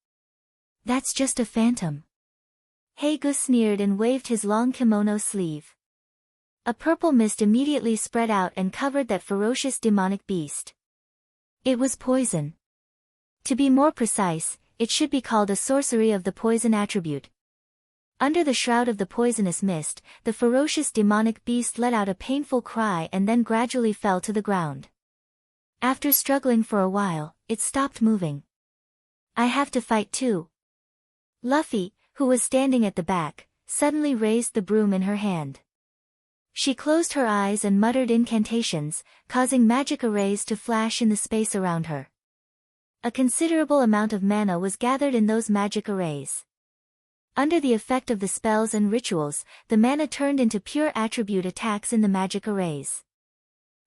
That's just a phantom. Haegu sneered and waved his long kimono sleeve. A purple mist immediately spread out and covered that ferocious demonic beast. It was poison. To be more precise, it should be called a sorcery of the poison attribute. Under the shroud of the poisonous mist, the ferocious demonic beast let out a painful cry and then gradually fell to the ground. After struggling for a while, it stopped moving. I have to fight too. Luffy, who was standing at the back, suddenly raised the broom in her hand. She closed her eyes and muttered incantations, causing magic arrays to flash in the space around her. A considerable amount of mana was gathered in those magic arrays. Under the effect of the spells and rituals, the mana turned into pure attribute attacks in the magic arrays.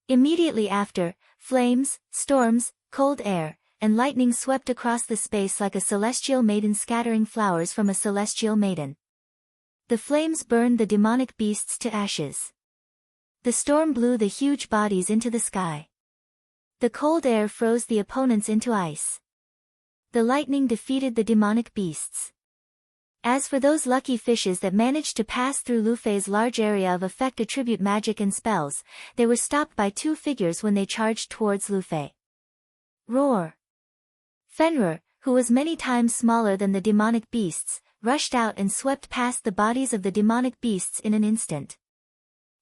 Immediately after, flames, storms, cold air, and lightning swept across the space like a celestial maiden scattering flowers from a celestial maiden. The flames burned the demonic beasts to ashes. The storm blew the huge bodies into the sky. The cold air froze the opponents into ice. The lightning defeated the demonic beasts. As for those lucky fishes that managed to pass through Luffy's large area of effect attribute magic and spells, they were stopped by two figures when they charged towards Luffy. Roar! Fenrir, who was many times smaller than the demonic beasts, rushed out and swept past the bodies of the demonic beasts in an instant.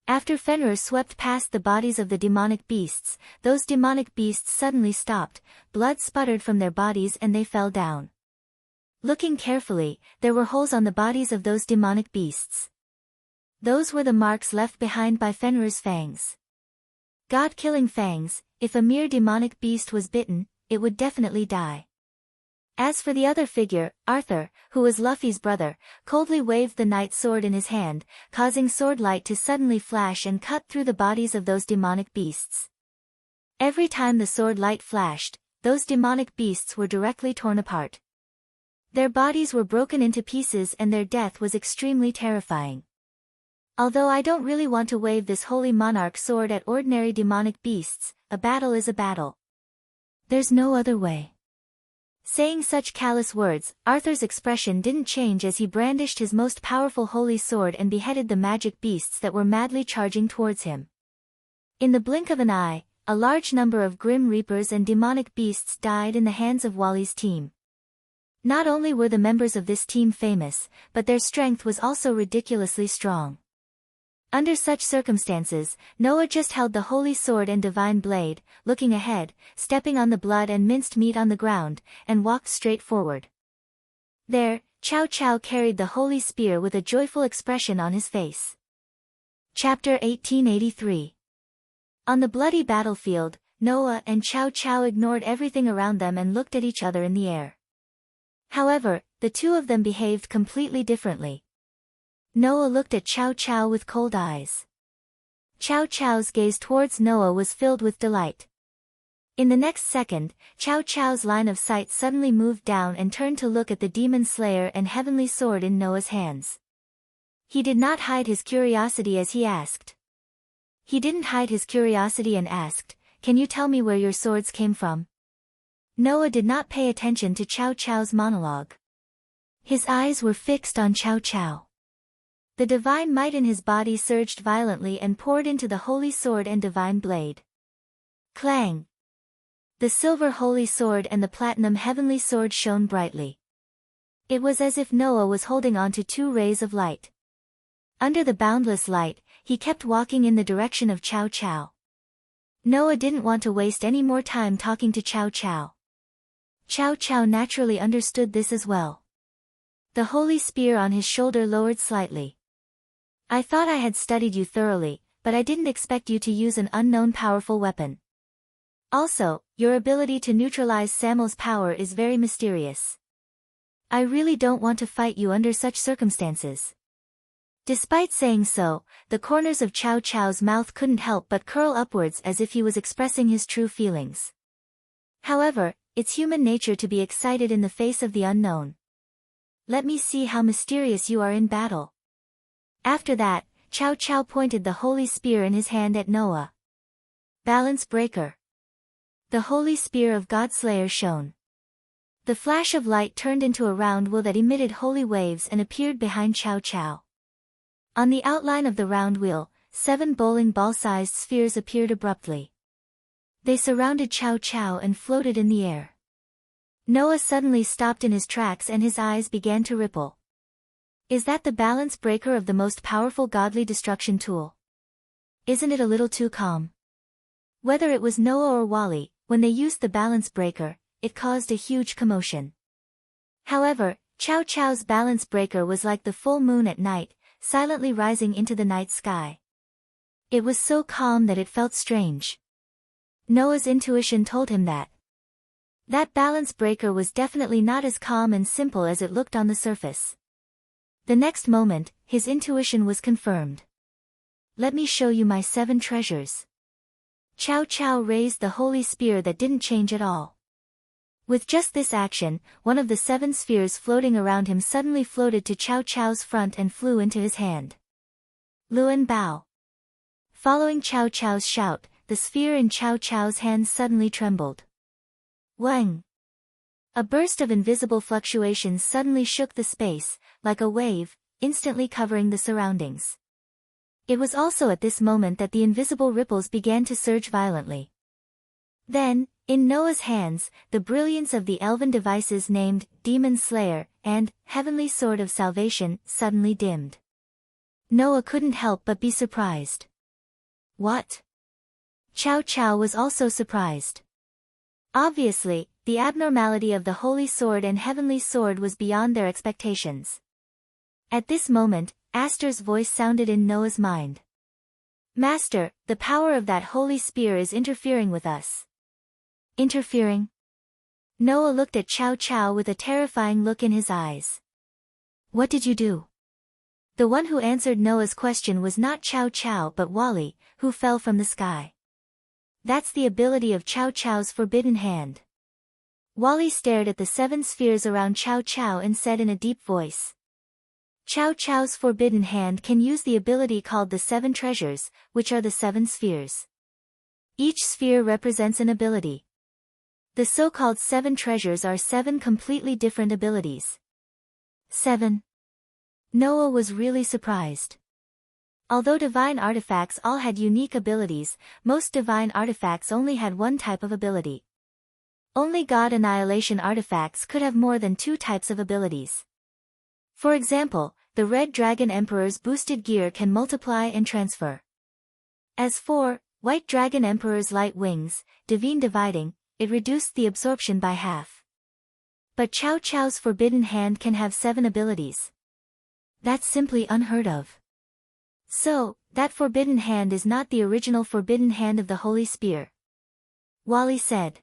After Fenrir swept past the bodies of the demonic beasts, those demonic beasts suddenly stopped, blood sputtered from their bodies and they fell down. Looking carefully, there were holes on the bodies of those demonic beasts. Those were the marks left behind by Fenrir's fangs. God-killing fangs, if a mere demonic beast was bitten, it would definitely die. As for the other figure, Arthur, who was Luffy's brother, coldly waved the night sword in his hand, causing sword light to suddenly flash and cut through the bodies of those demonic beasts. Every time the sword light flashed, those demonic beasts were directly torn apart. Their bodies were broken into pieces and their death was extremely terrifying. Although I don't really want to wave this holy monarch sword at ordinary demonic beasts, a battle is a battle. There's no other way. Saying such callous words, Arthur's expression didn't change as he brandished his most powerful holy sword and beheaded the magic beasts that were madly charging towards him. In the blink of an eye, a large number of grim reapers and demonic beasts died in the hands of Wally's team. Not only were the members of this team famous, but their strength was also ridiculously strong. Under such circumstances, Noah just held the holy sword and divine blade, looking ahead, stepping on the blood and minced meat on the ground, and walked straight forward. There, Chow Chow carried the holy spear with a joyful expression on his face. Chapter 1883. On the bloody battlefield, Noah and Chow Chow ignored everything around them and looked at each other in the air. However, the two of them behaved completely differently. Noah looked at Chow Chow with cold eyes. Chow Chow's gaze towards Noah was filled with delight. In the next second, Chow Chow's line of sight suddenly moved down and turned to look at the demon slayer and heavenly sword in Noah's hands. He did not hide his curiosity as he asked. He didn't hide his curiosity and asked, "Can you tell me where your swords came from?" Noah did not pay attention to Chow Chow's monologue. His eyes were fixed on Chow Chow. The divine might in his body surged violently and poured into the holy sword and divine blade. Clang! The silver holy sword and the platinum heavenly sword shone brightly. It was as if Noah was holding on to two rays of light. Under the boundless light, he kept walking in the direction of Chow Chow. Noah didn't want to waste any more time talking to Chow Chow. Chow Chow naturally understood this as well. The holy spear on his shoulder lowered slightly. "I thought I had studied you thoroughly, but I didn't expect you to use an unknown powerful weapon. Also, your ability to neutralize Samuel's power is very mysterious. I really don't want to fight you under such circumstances." Despite saying so, the corners of Chow Chow's mouth couldn't help but curl upwards as if he was expressing his true feelings. However, it's human nature to be excited in the face of the unknown. "Let me see how mysterious you are in battle." After that, Chow Chow pointed the holy spear in his hand at Noah. Balance breaker. The holy spear of Godslayer shone. The flash of light turned into a round wheel that emitted holy waves and appeared behind Chow Chow. On the outline of the round wheel, 7 bowling ball-sized spheres appeared abruptly. They surrounded Chow Chow and floated in the air. Noah suddenly stopped in his tracks and his eyes began to ripple. Is that the balance breaker of the most powerful godly destruction tool? Isn't it a little too calm? Whether it was Noah or Wally, when they used the balance breaker, it caused a huge commotion. However, Chow Chow's balance breaker was like the full moon at night, silently rising into the night sky. It was so calm that it felt strange. Noah's intuition told him that balance breaker was definitely not as calm and simple as it looked on the surface. The next moment, his intuition was confirmed. "Let me show you my 7 treasures." Chow Chow raised the holy spear that didn't change at all. With just this action, one of the 7 spheres floating around him suddenly floated to Chow Chow's front and flew into his hand. Luan Bao. Following Chow Chow's shout, the sphere in Chow Chow's hand suddenly trembled. Wang! A burst of invisible fluctuations suddenly shook the space, like a wave, instantly covering the surroundings. It was also at this moment that the invisible ripples began to surge violently. Then, in Noah's hands, the brilliance of the elven devices named Demon Slayer and Heavenly Sword of Salvation suddenly dimmed. Noah couldn't help but be surprised. What? Chow Chow was also surprised. Obviously, the abnormality of the Holy Sword and Heavenly Sword was beyond their expectations. At this moment, Aster's voice sounded in Noah's mind. "Master, the power of that holy spear is interfering with us." Interfering? Noah looked at Chow Chow with a terrifying look in his eyes. "What did you do?" The one who answered Noah's question was not Chow Chow but Wally, who fell from the sky. "That's the ability of Chow Chow's forbidden hand." Wally stared at the 7 spheres around Chow Chow and said in a deep voice. "Chow Chow's forbidden hand can use the ability called the 7 treasures, which are the 7 spheres. Each sphere represents an ability. The so-called 7 treasures are 7 completely different abilities." 7. Noah was really surprised. Although divine artifacts all had unique abilities, most divine artifacts only had one type of ability. Only God Annihilation artifacts could have more than two types of abilities. For example, the Red Dragon Emperor's boosted gear can multiply and transfer. As for White Dragon Emperor's light wings, divine dividing, it reduced the absorption by half. But Chow Chow's forbidden hand can have 7 abilities. That's simply unheard of. So, that forbidden hand is not the original forbidden hand of the Holy Spear. Wally said.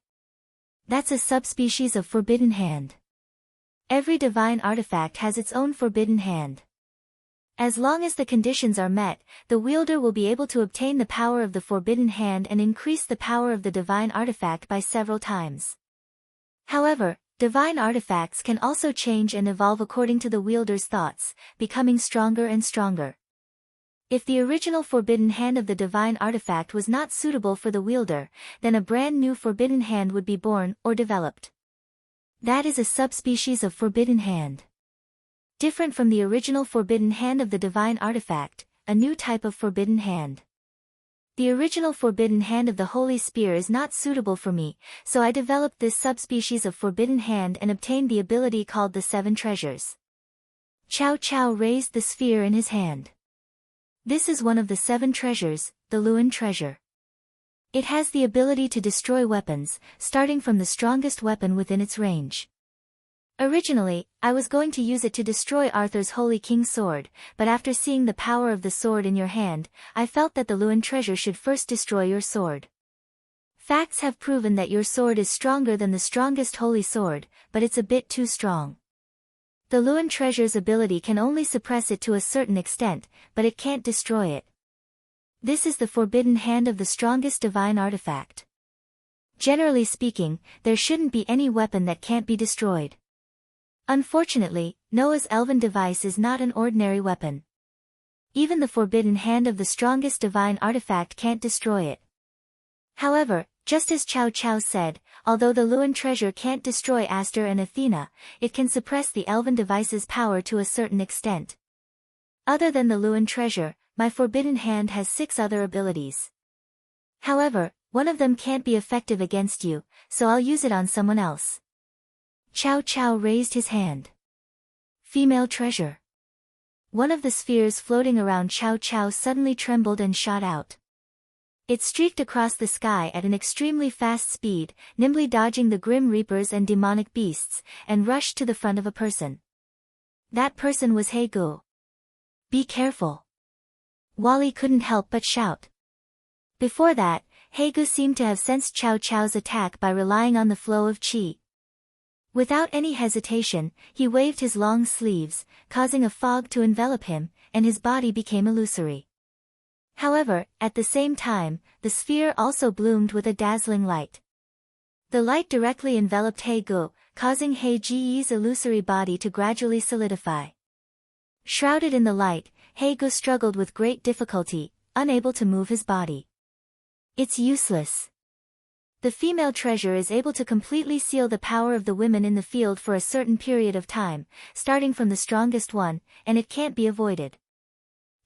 That's a subspecies of forbidden hand. Every divine artifact has its own forbidden hand. As long as the conditions are met, the wielder will be able to obtain the power of the forbidden hand and increase the power of the divine artifact by several times. However, divine artifacts can also change and evolve according to the wielder's thoughts, becoming stronger and stronger. If the original forbidden hand of the divine artifact was not suitable for the wielder, then a brand new forbidden hand would be born or developed. That is a subspecies of forbidden hand. Different from the original forbidden hand of the divine artifact, a new type of forbidden hand. The original forbidden hand of the Holy Spear is not suitable for me, so I developed this subspecies of forbidden hand and obtained the ability called the 7 treasures. Chow Chow raised the sphere in his hand. This is one of the 7 treasures, the Luan treasure. It has the ability to destroy weapons, starting from the strongest weapon within its range. Originally, I was going to use it to destroy Arthur's Holy King's sword, but after seeing the power of the sword in your hand, I felt that the Luan treasure should first destroy your sword. Facts have proven that your sword is stronger than the strongest holy sword, but it's a bit too strong. The Luan treasure's ability can only suppress it to a certain extent, but it can't destroy it. This is the forbidden hand of the strongest divine artifact. Generally speaking, there shouldn't be any weapon that can't be destroyed. Unfortunately, Noah's elven device is not an ordinary weapon. Even the forbidden hand of the strongest divine artifact can't destroy it. However, just as Chow Chow said, although the Luan treasure can't destroy Aster and Athena, it can suppress the elven device's power to a certain extent. Other than the Luan treasure, my forbidden hand has 6 other abilities. However, one of them can't be effective against you, so I'll use it on someone else. Chow Chow raised his hand. Female treasure. One of the spheres floating around Chow Chow suddenly trembled and shot out. It streaked across the sky at an extremely fast speed, nimbly dodging the grim reapers and demonic beasts, and rushed to the front of a person. That person was He Gu. Be careful. Wally couldn't help but shout. Before that, He Gu seemed to have sensed Chow Chow's attack by relying on the flow of qi. Without any hesitation, he waved his long sleeves, causing a fog to envelop him, and his body became illusory. However, at the same time, the sphere also bloomed with a dazzling light. The light directly enveloped He Gu, causing He Ji's illusory body to gradually solidify. Shrouded in the light, He Gu struggled with great difficulty, unable to move his body. It's useless. The female treasure is able to completely seal the power of the women in the field for a certain period of time, starting from the strongest one, and it can't be avoided.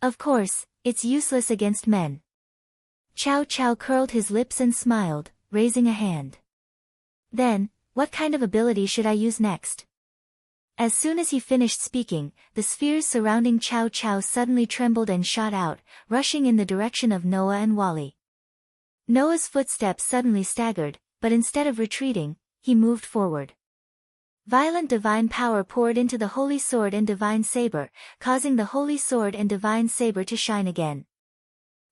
Of course, it's useless against men. Chow Chow curled his lips and smiled, raising a hand. Then, what kind of ability should I use next? As soon as he finished speaking, the spheres surrounding Chow Chow suddenly trembled and shot out, rushing in the direction of Noah and Wally. Noah's footsteps suddenly staggered, but instead of retreating, he moved forward. Violent divine power poured into the holy sword and divine saber, causing the holy sword and divine saber to shine again.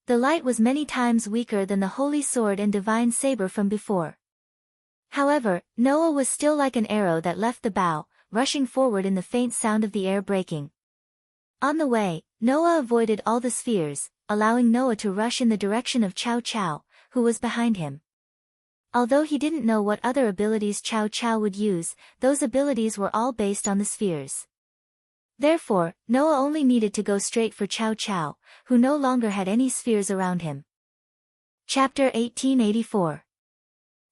The light was many times weaker than the holy sword and divine saber from before. However, Noah was still like an arrow that left the bow, rushing forward in the faint sound of the air breaking. On the way, Noah avoided all the spheres, allowing Noah to rush in the direction of Chow Chow, who was behind him. Although he didn't know what other abilities Chow Chow would use, those abilities were all based on the spheres. Therefore, Noah only needed to go straight for Chow Chow, who no longer had any spheres around him. Chapter 1884.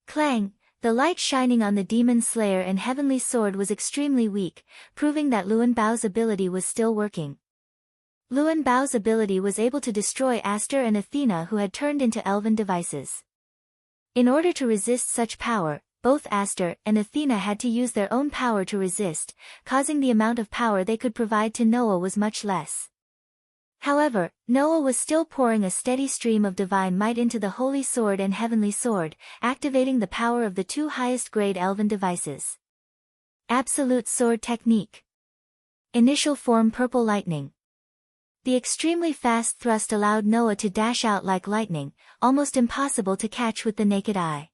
Clang! The light shining on the demon slayer and heavenly sword was extremely weak, proving that Luan Bao's ability was still working. Luan Bao's ability was able to destroy Aster and Athena, who had turned into elven devices. In order to resist such power, both Aster and Athena had to use their own power to resist, causing the amount of power they could provide to Noah was much less. However, Noah was still pouring a steady stream of divine might into the Holy Sword and Heavenly Sword, activating the power of the two highest-grade elven devices. Absolute Sword Technique. Initial form Purple Lightning. The extremely fast thrust allowed Noah to dash out like lightning, almost impossible to catch with the naked eye.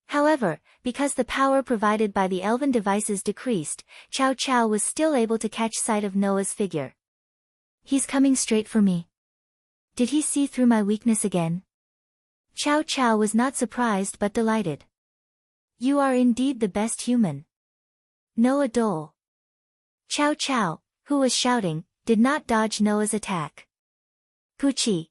However, because the power provided by the elven devices decreased, Cao Cao was still able to catch sight of Noah's figure. He's coming straight for me. Did he see through my weakness again? Cao Cao was not surprised but delighted. You are indeed the best human. Noah Dole. Cao Cao, who was shouting, did not dodge Noah's attack. Puchi.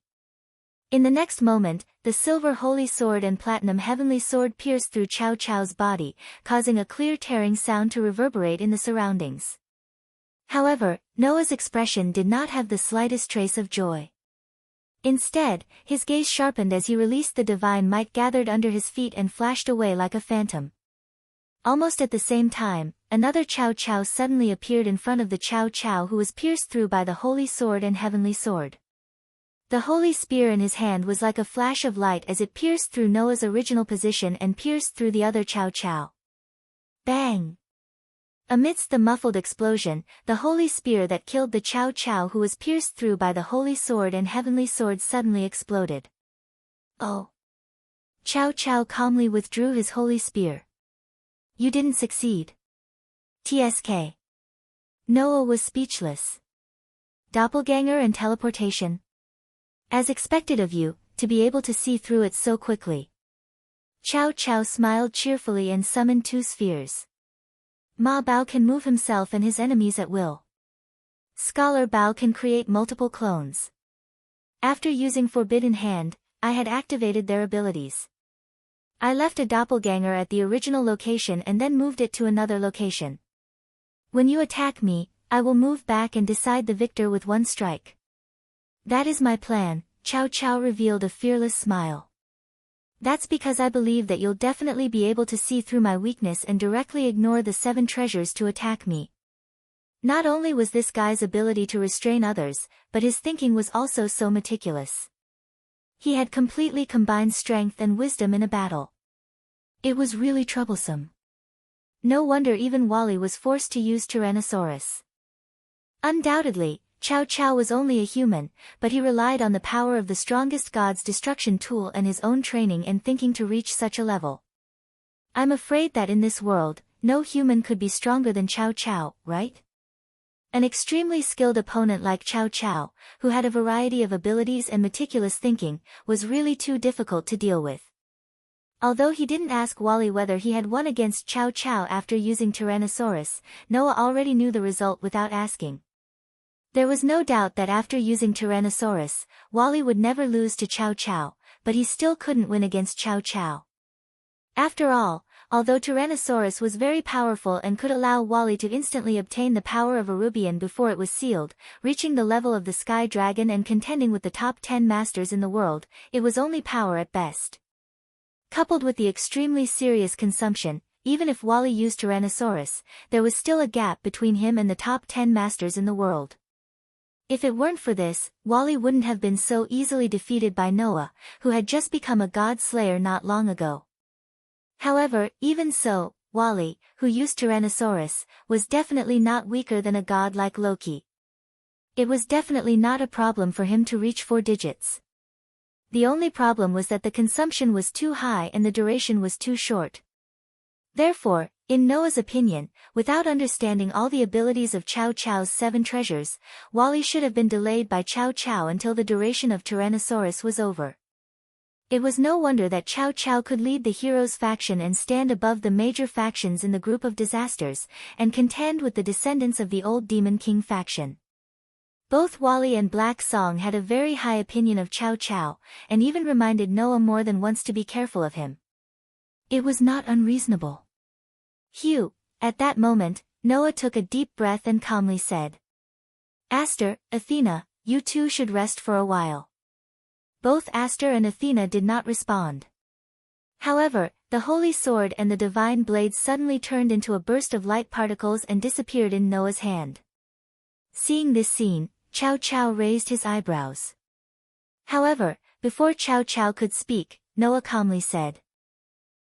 In the next moment, the silver holy sword and platinum heavenly sword pierced through Cao Cao's body, causing a clear tearing sound to reverberate in the surroundings. However, Noah's expression did not have the slightest trace of joy. Instead, his gaze sharpened as he released the divine might gathered under his feet and flashed away like a phantom. Almost at the same time, another Cao Cao suddenly appeared in front of the Cao Cao who was pierced through by the holy sword and heavenly sword. The holy spear in his hand was like a flash of light as it pierced through Noah's original position and pierced through the other Cao Cao. Bang! Amidst the muffled explosion, the holy spear that killed the Cao Cao who was pierced through by the holy sword and heavenly sword suddenly exploded. Oh! Cao Cao calmly withdrew his holy spear. You didn't succeed. TSK. Noah was speechless. Doppelganger and teleportation. As expected of you, to be able to see through it so quickly. Cao Cao smiled cheerfully and summoned two spheres. Ma Bao can move himself and his enemies at will. Scholar Bao can create multiple clones. After using Forbidden Hand, I had activated their abilities. I left a doppelganger at the original location and then moved it to another location. When you attack me, I will move back and decide the victor with one strike. That is my plan, Cao Cao revealed a fearless smile. That's because I believe that you'll definitely be able to see through my weakness and directly ignore the 7 treasures to attack me. Not only was this guy's ability to restrain others, but his thinking was also so meticulous. He had completely combined strength and wisdom in a battle. It was really troublesome. No wonder even Wally was forced to use Tyrannosaurus. Undoubtedly, Cao Cao was only a human, but he relied on the power of the strongest god's destruction tool and his own training and thinking to reach such a level. I'm afraid that in this world, no human could be stronger than Cao Cao, right? An extremely skilled opponent like Cao Cao, who had a variety of abilities and meticulous thinking, was really too difficult to deal with. Although he didn't ask Wally whether he had won against Cao Cao after using Tyrannosaurus, Noah already knew the result without asking. There was no doubt that after using Tyrannosaurus, Wally would never lose to Cao Cao, but he still couldn't win against Cao Cao. After all, although Tyrannosaurus was very powerful and could allow Wally to instantly obtain the power of a Rubian before it was sealed, reaching the level of the Sky Dragon and contending with the top 10 masters in the world, it was only power at best. Coupled with the extremely serious consumption, even if Wally used Tyrannosaurus, there was still a gap between him and the top 10 masters in the world. If it weren't for this, Wally wouldn't have been so easily defeated by Noah, who had just become a god slayer not long ago. However, even so, Wally, who used Tyrannosaurus, was definitely not weaker than a god like Loki. It was definitely not a problem for him to reach 4 digits. The only problem was that the consumption was too high and the duration was too short. Therefore, in Noah's opinion, without understanding all the abilities of Cao Cao's 7 treasures, Wally should have been delayed by Cao Cao until the duration of Tyrannosaurus was over. It was no wonder that Cao Cao could lead the heroes faction and stand above the major factions in the group of disasters, and contend with the descendants of the old Demon King faction. Both Wally and Black Song had a very high opinion of Cao Cao, and even reminded Noah more than once to be careful of him. It was not unreasonable. Phew! At that moment, Noah took a deep breath and calmly said, Aster, Athena, you two should rest for a while. Both Aster and Athena did not respond. However, the holy sword and the divine blade suddenly turned into a burst of light particles and disappeared in Noah's hand. Seeing this scene, Chow Chow raised his eyebrows. However, before Chow Chow could speak, Noah calmly said,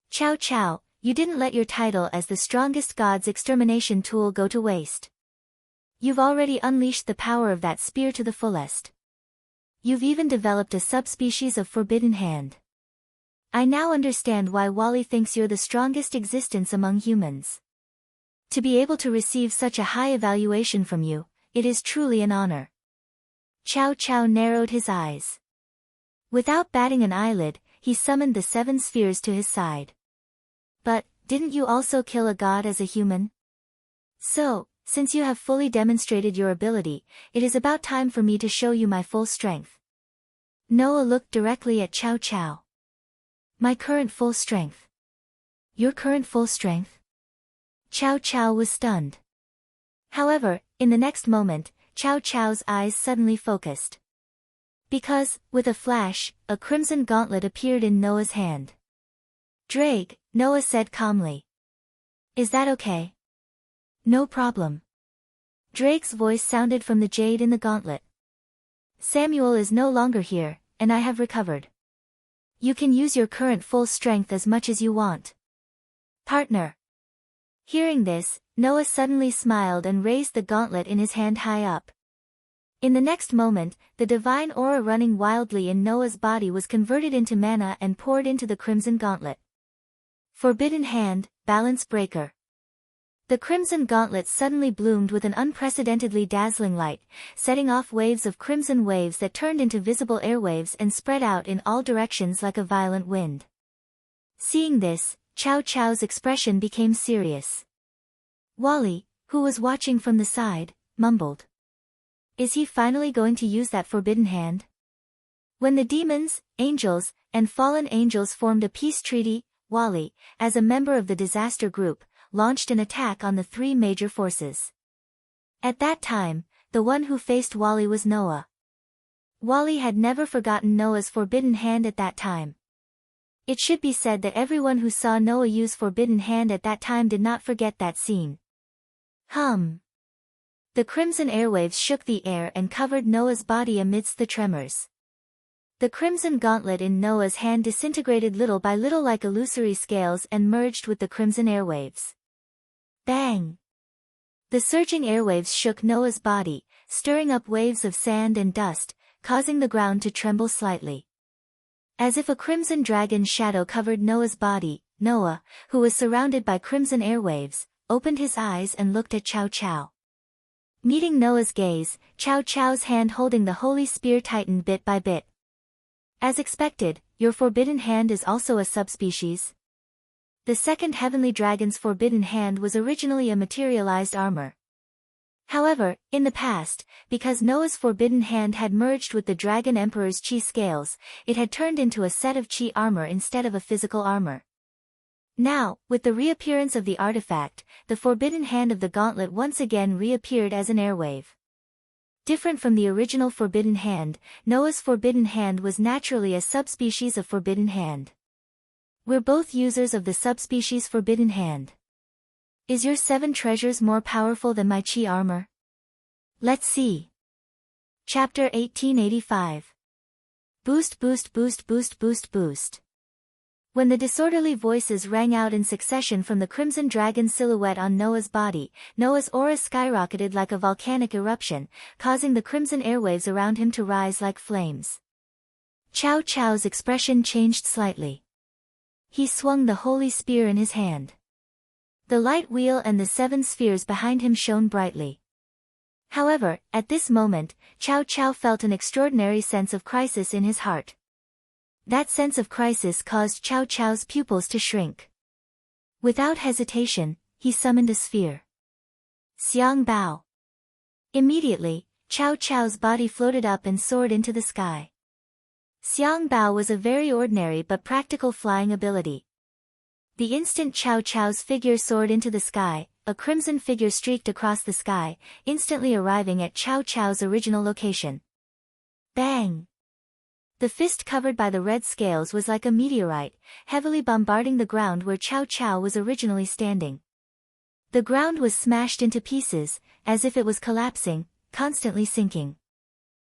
"Chow Chow, you didn't let your title as the strongest god's extermination tool go to waste. You've already unleashed the power of that spear to the fullest. You've even developed a subspecies of forbidden hand. I now understand why Wally thinks you're the strongest existence among humans. To be able to receive such a high evaluation from you, it is truly an honor." Chow Chow narrowed his eyes. Without batting an eyelid, he summoned the 7 spheres to his side. "But, didn't you also kill a god as a human? So, since you have fully demonstrated your ability, it is about time for me to show you my full strength." Noah looked directly at Chow Chow. "My current full strength? Your current full strength?" Chow Chow was stunned. However, in the next moment, Chow Chow's eyes suddenly focused. Because, with a flash, a crimson gauntlet appeared in Noah's hand. "Drake," Noah said calmly. "Is that okay?" "No problem." Drake's voice sounded from the jade in the gauntlet. "Samuel is no longer here, and I have recovered. You can use your current full strength as much as you want. Partner." Hearing this, Noah suddenly smiled and raised the gauntlet in his hand high up. In the next moment, the divine aura running wildly in Noah's body was converted into mana and poured into the crimson gauntlet. Forbidden Hand, Balance Breaker. The crimson gauntlet suddenly bloomed with an unprecedentedly dazzling light, setting off waves of crimson waves that turned into visible airwaves and spread out in all directions like a violent wind. Seeing this, Chow Chow's expression became serious. Wally, who was watching from the side, mumbled, "Is he finally going to use that forbidden hand?" When the demons, angels, and fallen angels formed a peace treaty, Wally, as a member of the disaster group, launched an attack on the 3 major forces. At that time, the one who faced Wally was Noah. Wally had never forgotten Noah's forbidden hand at that time. It should be said that everyone who saw Noah use forbidden hand at that time did not forget that scene. The crimson airwaves shook the air and covered Noah's body amidst the tremors. The crimson gauntlet in Noah's hand disintegrated little by little like illusory scales and merged with the crimson airwaves. Bang! The surging airwaves shook Noah's body, stirring up waves of sand and dust, causing the ground to tremble slightly. As if a crimson dragon's shadow covered Noah's body, Noah, who was surrounded by crimson airwaves, opened his eyes and looked at Chow Chow. Meeting Noah's gaze, Chow Chow's hand holding the holy spear tightened bit by bit. "As expected, your forbidden hand is also a subspecies." The second heavenly dragon's forbidden hand was originally a materialized armor. However, in the past, because Noah's forbidden hand had merged with the Dragon Emperor's chi scales, it had turned into a set of chi armor instead of a physical armor. Now, with the reappearance of the artifact, the forbidden hand of the gauntlet once again reappeared as an airwave. Different from the original forbidden hand, Noah's forbidden hand was naturally a subspecies of forbidden hand. We're both users of the subspecies forbidden hand. Is your 7 treasures more powerful than my chi armor? Let's see. Chapter 1885. Boost boost boost boost boost boost. When the disorderly voices rang out in succession from the crimson dragon silhouette on Noah's body, Noah's aura skyrocketed like a volcanic eruption, causing the crimson airwaves around him to rise like flames. Chow Chow's expression changed slightly. He swung the holy spear in his hand. The light wheel and the 7 spheres behind him shone brightly. However, at this moment, Chow Chow felt an extraordinary sense of crisis in his heart. That sense of crisis caused Chow Chow's pupils to shrink. Without hesitation, he summoned a sphere. Xiang Bao. Immediately, Chow Chow's body floated up and soared into the sky. Xiang Bao was a very ordinary but practical flying ability. The instant Chow Chow's figure soared into the sky, a crimson figure streaked across the sky, instantly arriving at Chow Chow's original location. Bang! The fist covered by the red scales was like a meteorite, heavily bombarding the ground where Chow Chow was originally standing. The ground was smashed into pieces, as if it was collapsing, constantly sinking.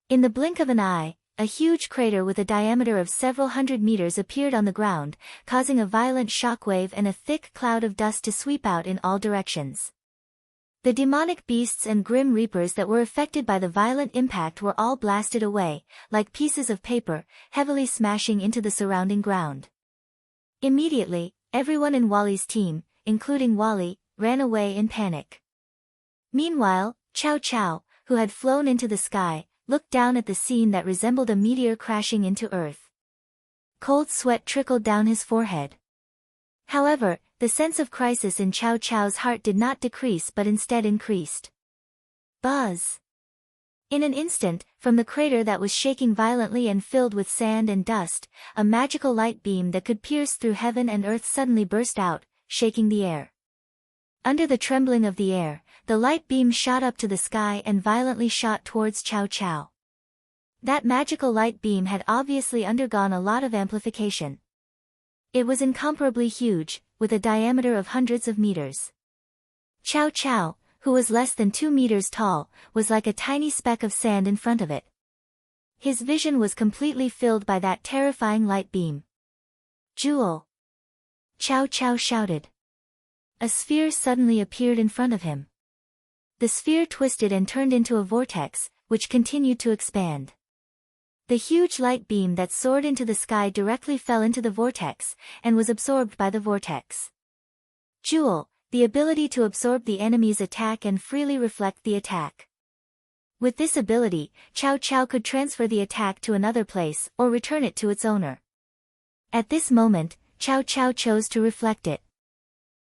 In the blink of an eye, a huge crater with a diameter of several hundred meters appeared on the ground, causing a violent shockwave and a thick cloud of dust to sweep out in all directions. The demonic beasts and grim reapers that were affected by the violent impact were all blasted away, like pieces of paper, heavily smashing into the surrounding ground. Immediately, everyone in Wally's team, including Wally, ran away in panic. Meanwhile, Chow Chow, who had flown into the sky, looked down at the scene that resembled a meteor crashing into Earth. Cold sweat trickled down his forehead. However, the sense of crisis in Chow Chow's heart did not decrease but instead increased. Buzz! In an instant, from the crater that was shaking violently and filled with sand and dust, a magical light beam that could pierce through heaven and earth suddenly burst out, shaking the air. Under the trembling of the air, the light beam shot up to the sky and violently shot towards Chow Chow. That magical light beam had obviously undergone a lot of amplification. It was incomparably huge, with a diameter of hundreds of meters. Chow Chow, who was less than 2 meters tall, was like a tiny speck of sand in front of it. His vision was completely filled by that terrifying light beam. Jewel! Chow Chow shouted. A sphere suddenly appeared in front of him. The sphere twisted and turned into a vortex, which continued to expand. The huge light beam that soared into the sky directly fell into the vortex, and was absorbed by the vortex. Jewel, the ability to absorb the enemy's attack and freely reflect the attack. With this ability, Chow Chow could transfer the attack to another place or return it to its owner. At this moment, Chow Chow chose to reflect it.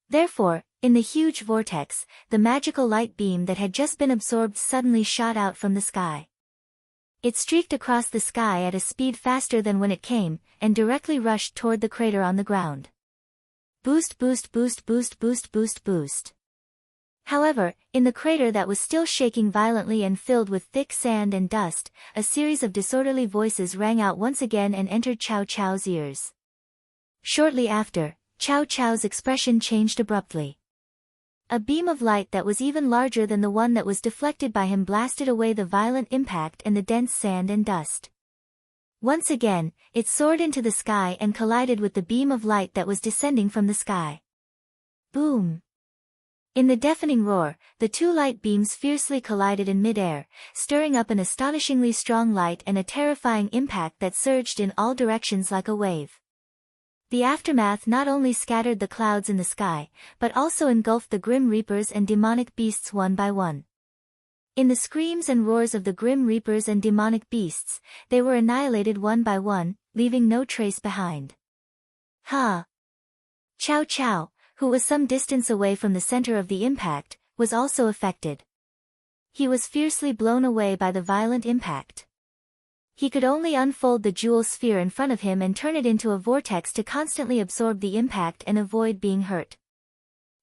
Therefore, in the huge vortex, the magical light beam that had just been absorbed suddenly shot out from the sky. It streaked across the sky at a speed faster than when it came, and directly rushed toward the crater on the ground. Boost, boost, boost, boost, boost, boost, boost. However, in the crater that was still shaking violently and filled with thick sand and dust, a series of disorderly voices rang out once again and entered Chow Chow's ears. Shortly after, Chow Chow's expression changed abruptly. A beam of light that was even larger than the one that was deflected by him blasted away the violent impact and the dense sand and dust. Once again, it soared into the sky and collided with the beam of light that was descending from the sky. Boom! In the deafening roar, the two light beams fiercely collided in mid-air, stirring up an astonishingly strong light and a terrifying impact that surged in all directions like a wave. The aftermath not only scattered the clouds in the sky, but also engulfed the grim reapers and demonic beasts one by one. In the screams and roars of the grim reapers and demonic beasts, they were annihilated one by one, leaving no trace behind. Ha! Chow Chow, who was some distance away from the center of the impact, was also affected. He was fiercely blown away by the violent impact. He could only unfold the jewel sphere in front of him and turn it into a vortex to constantly absorb the impact and avoid being hurt.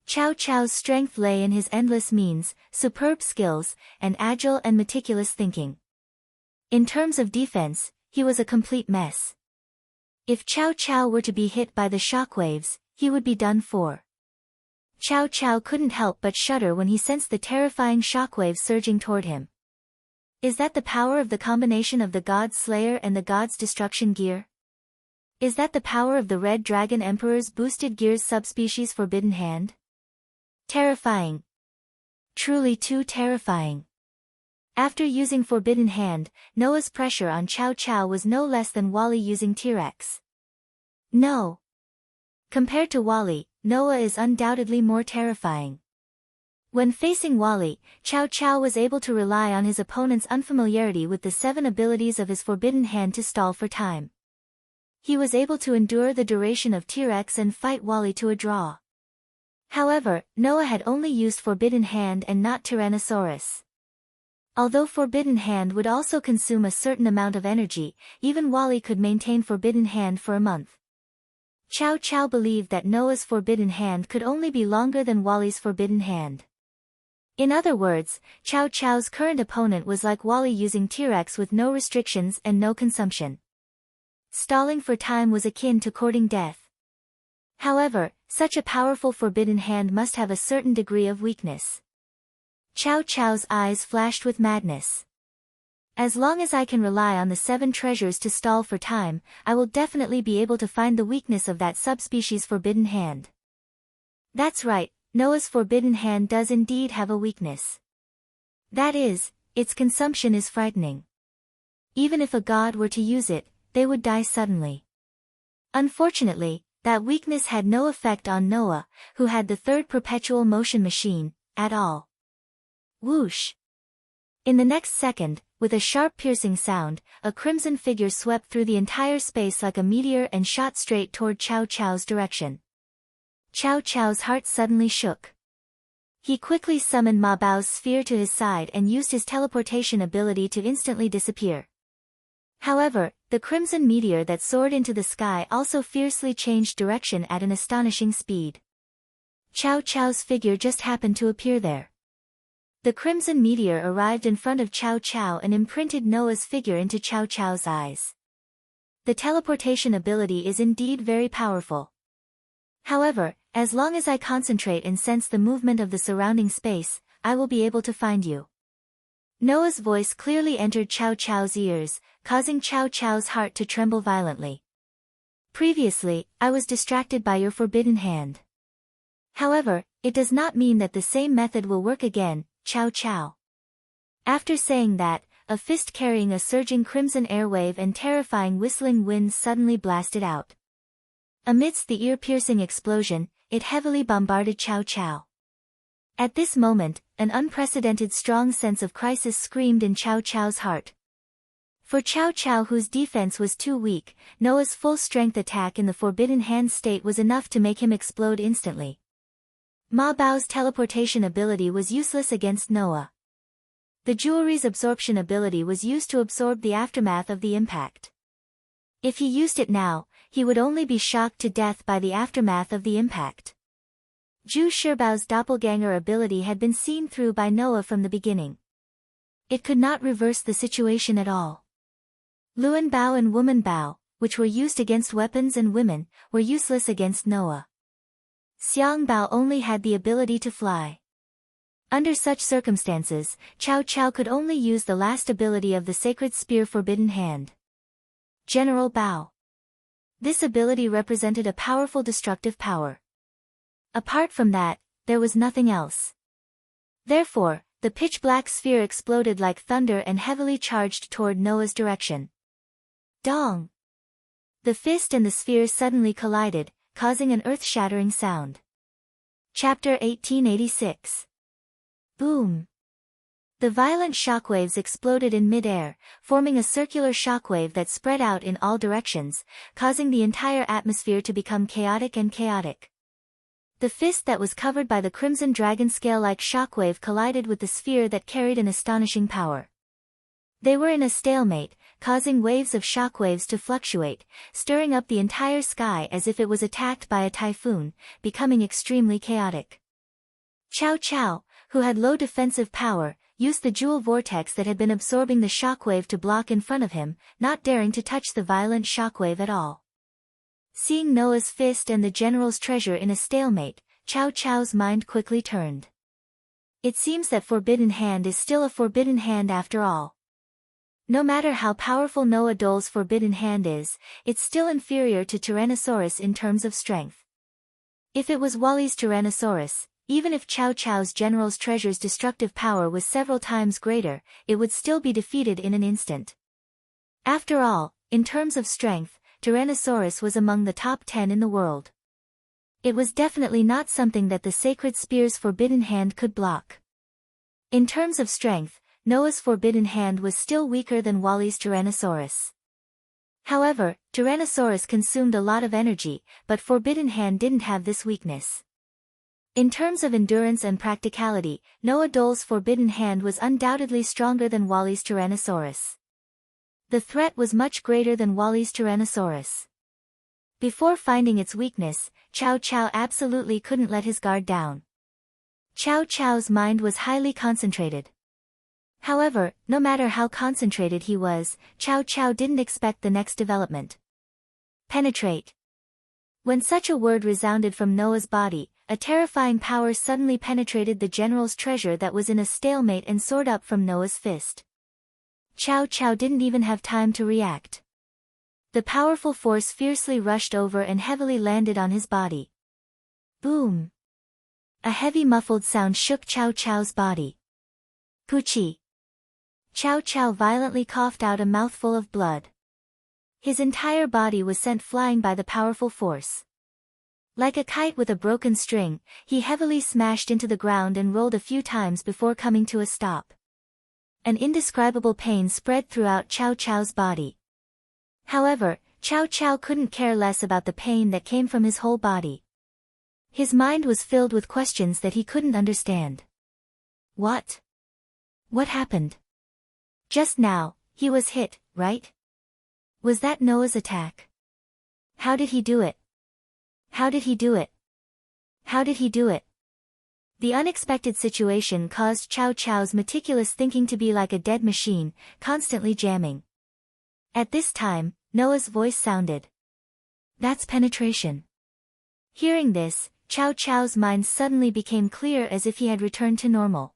Chow Chow's strength lay in his endless means, superb skills, and agile and meticulous thinking. In terms of defense, he was a complete mess. If Chow Chow were to be hit by the shockwaves, he would be done for. Chow Chow couldn't help but shudder when he sensed the terrifying shockwaves surging toward him. Is that the power of the combination of the God's Slayer and the God's Destruction gear? Is that the power of the Red Dragon Emperor's boosted gear's subspecies Forbidden Hand? Terrifying. Truly too terrifying. After using Forbidden Hand, Noah's pressure on Chow Chow was no less than Wally using T-Rex. No. Compared to Wally, Noah is undoubtedly more terrifying. When facing Wally, Chow Chow was able to rely on his opponent's unfamiliarity with the 7 abilities of his Forbidden Hand to stall for time. He was able to endure the duration of T-Rex and fight Wally to a draw. However, Noah had only used Forbidden Hand and not Tyrannosaurus. Although Forbidden Hand would also consume a certain amount of energy, even Wally could maintain Forbidden Hand for a month. Chow Chow believed that Noah's Forbidden Hand could only be longer than Wally's Forbidden Hand. In other words, Chow Chow's current opponent was like Wally using T-Rex with no restrictions and no consumption. Stalling for time was akin to courting death. However, such a powerful forbidden hand must have a certain degree of weakness. Chow Chow's eyes flashed with madness. As long as I can rely on the 7 treasures to stall for time, I will definitely be able to find the weakness of that subspecies forbidden hand. That's right, Noah's forbidden hand does indeed have a weakness. That is, its consumption is frightening. Even if a god were to use it, they would die suddenly. Unfortunately, that weakness had no effect on Noah, who had the 3rd perpetual motion machine, at all. Whoosh! In the next second, with a sharp piercing sound, a crimson figure swept through the entire space like a meteor and shot straight toward Chow Chow's direction. Chow Chow's heart suddenly shook. He quickly summoned Ma Bao's sphere to his side and used his teleportation ability to instantly disappear. However, the crimson meteor that soared into the sky also fiercely changed direction at an astonishing speed. Chow Chow's figure just happened to appear there. The crimson meteor arrived in front of Chow Chow and imprinted Noah's figure into Chow Chow's eyes. The teleportation ability is indeed very powerful. However, as long as I concentrate and sense the movement of the surrounding space, I will be able to find you. Noah's voice clearly entered Chow Chow's ears, causing Chow Chow's heart to tremble violently. Previously, I was distracted by your forbidden hand. However, it does not mean that the same method will work again, Chow Chow. After saying that, a fist carrying a surging crimson airwave and terrifying whistling winds suddenly blasted out. Amidst the ear-piercing explosion, it heavily bombarded Chow Chow. At this moment, an unprecedented strong sense of crisis screamed in Chow Chow's heart. For Chow Chow, whose defense was too weak, Noah's full-strength attack in the forbidden hand state was enough to make him explode instantly. Ma Bao's teleportation ability was useless against Noah. The jewelry's absorption ability was used to absorb the aftermath of the impact. If he used it now, he would only be shocked to death by the aftermath of the impact. Zhu Shibao's doppelganger ability had been seen through by Noah from the beginning. It could not reverse the situation at all. Luan Bao and Woman Bao, which were used against weapons and women, were useless against Noah. Xiang Bao only had the ability to fly. Under such circumstances, Chow Chow could only use the last ability of the Sacred Spear Forbidden Hand. General Bao. This ability represented a powerful destructive power. Apart from that, there was nothing else. Therefore, the pitch-black sphere exploded like thunder and heavily charged toward Noah's direction. Dong! The fist and the sphere suddenly collided, causing an earth-shattering sound. Chapter 1886. Boom! The violent shockwaves exploded in mid-air, forming a circular shockwave that spread out in all directions, causing the entire atmosphere to become chaotic and chaotic. The fist that was covered by the crimson dragon scale-like shockwave collided with the sphere that carried an astonishing power. They were in a stalemate, causing waves of shockwaves to fluctuate, stirring up the entire sky as if it was attacked by a typhoon, becoming extremely chaotic. Chow Chow, who had low defensive power, used the jewel vortex that had been absorbing the shockwave to block in front of him, not daring to touch the violent shockwave at all. Seeing Noah's fist and the general's treasure in a stalemate, Chow Chow's mind quickly turned. It seems that Forbidden Hand is still a forbidden hand after all. No matter how powerful Noah Dole's forbidden hand is, it's still inferior to Tyrannosaurus in terms of strength. If it was Wally's Tyrannosaurus, even if Chow Chow's general's treasure's destructive power was several times greater, it would still be defeated in an instant. After all, in terms of strength, Tyrannosaurus was among the top 10 in the world. It was definitely not something that the Sacred Spear's forbidden hand could block. In terms of strength, Noah's forbidden hand was still weaker than Wally's Tyrannosaurus. However, Tyrannosaurus consumed a lot of energy, but Forbidden Hand didn't have this weakness. In terms of endurance and practicality, Noah Dole's Forbidden Hand was undoubtedly stronger than Wally's Tyrannosaurus. The threat was much greater than Wally's Tyrannosaurus. Before finding its weakness, Chow Chow absolutely couldn't let his guard down. Chow Chow's mind was highly concentrated. However, no matter how concentrated he was, Chow Chow didn't expect the next development. Penetrate. When such a word resounded from Noah's body, a terrifying power suddenly penetrated the general's treasure that was in a stalemate and soared up from Noah's fist. Chow Chow didn't even have time to react. The powerful force fiercely rushed over and heavily landed on his body. Boom! A heavy muffled sound shook Chow Chow's body. Poochie! Chow Chow violently coughed out a mouthful of blood. His entire body was sent flying by the powerful force. Like a kite with a broken string, he heavily smashed into the ground and rolled a few times before coming to a stop. An indescribable pain spread throughout Chow Chow's body. However, Chow Chow couldn't care less about the pain that came from his whole body. His mind was filled with questions that he couldn't understand. What? What happened? Just now, he was hit, right? Was that Noah's attack? How did he do it? How did he do it? How did he do it? The unexpected situation caused Chow Chow's meticulous thinking to be like a dead machine, constantly jamming. At this time, Noah's voice sounded. That's penetration. Hearing this, Chow Chow's mind suddenly became clear as if he had returned to normal.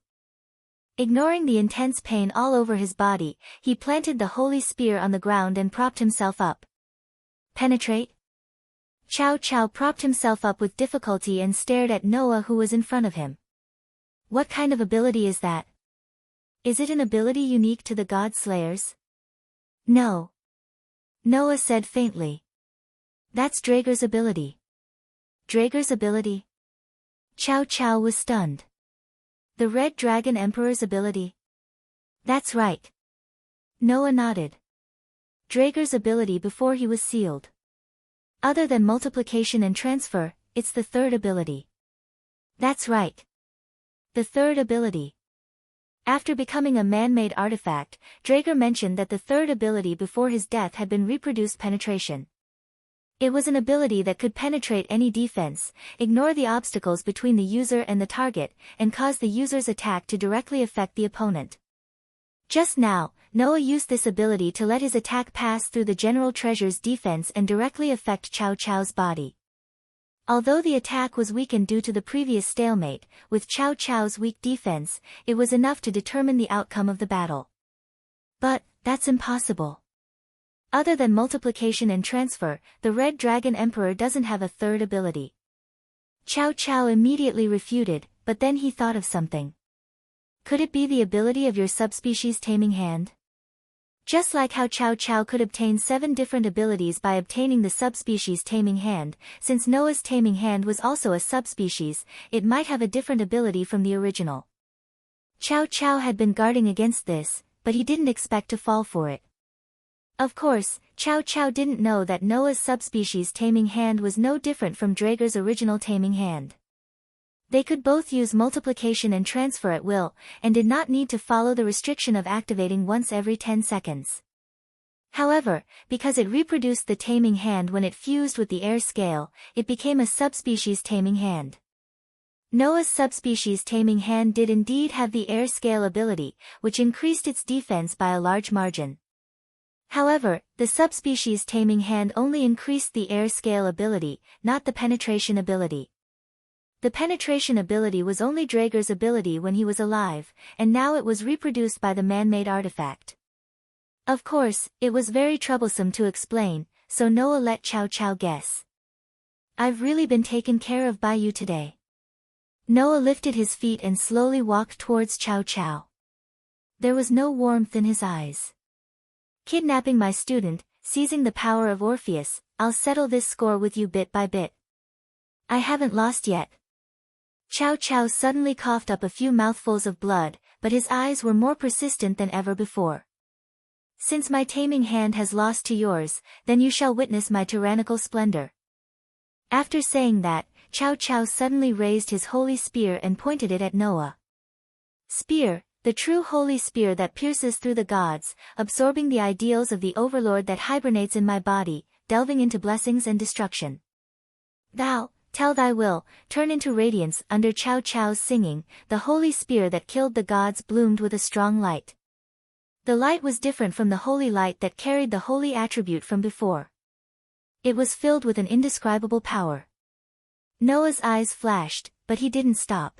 Ignoring the intense pain all over his body, he planted the holy spear on the ground and propped himself up. Penetrate? Chow Chow propped himself up with difficulty and stared at Noah, who was in front of him. What kind of ability is that? Is it an ability unique to the God Slayers? No. Noah said faintly. That's Draeger's ability. Draeger's ability? Chow Chow was stunned. The Red Dragon Emperor's ability? That's right. Noah nodded. Draeger's ability before he was sealed. Other than multiplication and transfer, it's the third ability. That's right. The third ability. After becoming a man-made artifact, Draeger mentioned that the third ability before his death had been reproduced penetration. It was an ability that could penetrate any defense, ignore the obstacles between the user and the target, and cause the user's attack to directly affect the opponent. Just now, Noah used this ability to let his attack pass through the General Treasure's defense and directly affect Chow Chow's body. Although the attack was weakened due to the previous stalemate, with Chow Chow's weak defense, it was enough to determine the outcome of the battle. But, that's impossible. Other than multiplication and transfer, the Red Dragon Emperor doesn't have a third ability. Chow Chow immediately refuted, but then he thought of something. Could it be the ability of your subspecies Taming Hand? Just like how Chow Chow could obtain 7 different abilities by obtaining the subspecies Taming Hand, since Noah's Taming Hand was also a subspecies, it might have a different ability from the original. Chow Chow had been guarding against this, but he didn't expect to fall for it. Of course, Chow Chow didn't know that Noah's subspecies Taming Hand was no different from Draeger's original Taming Hand. They could both use multiplication and transfer at will, and did not need to follow the restriction of activating once every 10 seconds. However, because it reproduced the Taming Hand when it fused with the air scale, it became a subspecies Taming Hand. Noah's subspecies Taming Hand did indeed have the air scale ability, which increased its defense by a large margin. However, the subspecies Taming Hand only increased the air scale ability, not the penetration ability. The penetration ability was only Draeger's ability when he was alive, and now it was reproduced by the man-made artifact. Of course, it was very troublesome to explain, so Noah let Chow Chow guess. I've really been taken care of by you today. Noah lifted his feet and slowly walked towards Chow Chow. There was no warmth in his eyes. Kidnapping my student, seizing the power of Orpheus, I'll settle this score with you bit by bit. I haven't lost yet. Chow Chow suddenly coughed up a few mouthfuls of blood, but his eyes were more persistent than ever before. Since my Taming Hand has lost to yours, then you shall witness my tyrannical splendor. After saying that, Chow Chow suddenly raised his holy spear and pointed it at Noah. Spear, the true holy spear that pierces through the gods, absorbing the ideals of the overlord that hibernates in my body, delving into blessings and destruction. Thou Tell thy will, turn into radiance. Under Chow Chow's singing, the holy spear that killed the gods bloomed with a strong light. The light was different from the holy light that carried the holy attribute from before. It was filled with an indescribable power. Noah's eyes flashed, but he didn't stop.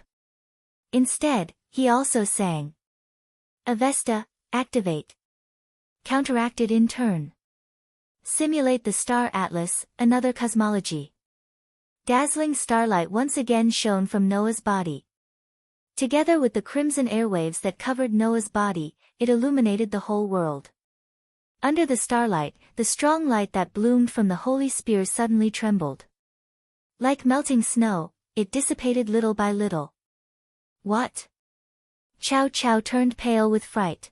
Instead, he also sang. Avesta, activate. Counteracted in turn. Simulate the star atlas, another cosmology. Dazzling starlight once again shone from Noah's body. Together with the crimson airwaves that covered Noah's body, it illuminated the whole world. Under the starlight, the strong light that bloomed from the holy spear suddenly trembled. Like melting snow, it dissipated little by little. What? Chow Chow turned pale with fright.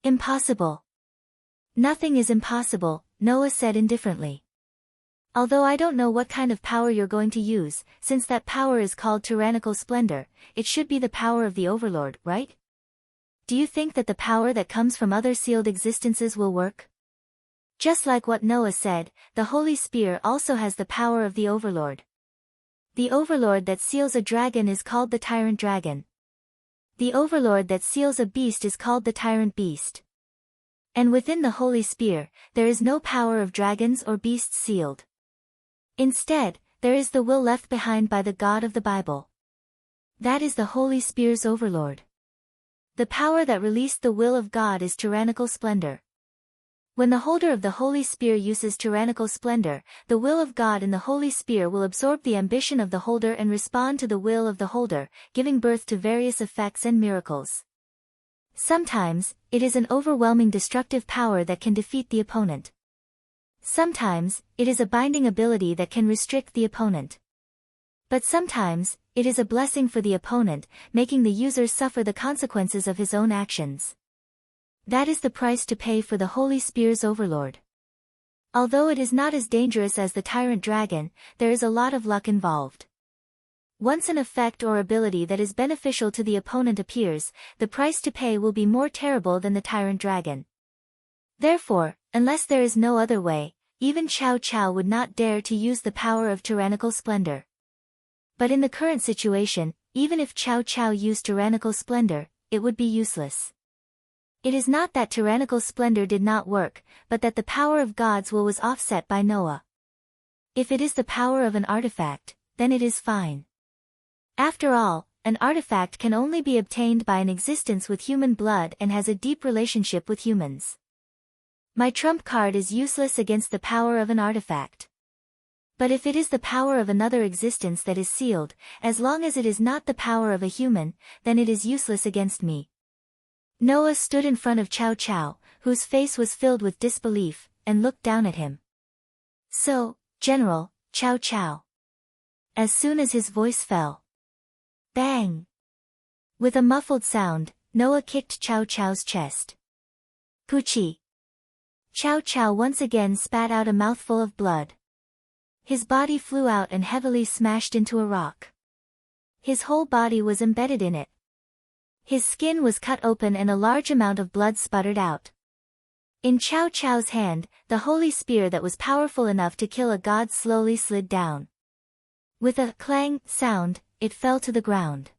Impossible. Nothing is impossible, Noah said indifferently. Although I don't know what kind of power you're going to use, since that power is called tyrannical splendor, it should be the power of the Overlord, right? Do you think that the power that comes from other sealed existences will work? Just like what Noah said, the Holy Spear also has the power of the Overlord. The Overlord that seals a dragon is called the Tyrant Dragon. The Overlord that seals a beast is called the Tyrant Beast. And within the Holy Spear, there is no power of dragons or beasts sealed. Instead, there is the will left behind by the God of the Bible. That is the Holy Spear's Overlord. The power that released the will of God is tyrannical splendor. When the holder of the Holy Spear uses tyrannical splendor, the will of God in the Holy Spear will absorb the ambition of the holder and respond to the will of the holder, giving birth to various effects and miracles. Sometimes, it is an overwhelming destructive power that can defeat the opponent. Sometimes, it is a binding ability that can restrict the opponent. But sometimes, it is a blessing for the opponent, making the user suffer the consequences of his own actions. That is the price to pay for the Holy Spear's Overlord. Although it is not as dangerous as the Tyrant Dragon, there is a lot of luck involved. Once an effect or ability that is beneficial to the opponent appears, the price to pay will be more terrible than the Tyrant Dragon. Therefore, unless there is no other way, even Chow Chow would not dare to use the power of tyrannical splendor. But in the current situation, even if Chow Chow used tyrannical splendor, it would be useless. It is not that tyrannical splendor did not work, but that the power of God's will was offset by Noah. If it is the power of an artifact, then it is fine. After all, an artifact can only be obtained by an existence with human blood and has a deep relationship with humans. My trump card is useless against the power of an artifact. But if it is the power of another existence that is sealed, as long as it is not the power of a human, then it is useless against me. Noah stood in front of Chow Chow, whose face was filled with disbelief, and looked down at him. So, General, Chow Chow. As soon as his voice fell. Bang! With a muffled sound, Noah kicked Chow Chow's chest. Poochie! Chow Chow once again spat out a mouthful of blood. His body flew out and heavily smashed into a rock. His whole body was embedded in it. His skin was cut open and a large amount of blood sputtered out. In Chow Chow's hand, the holy spear that was powerful enough to kill a god slowly slid down. With a clang sound, it fell to the ground.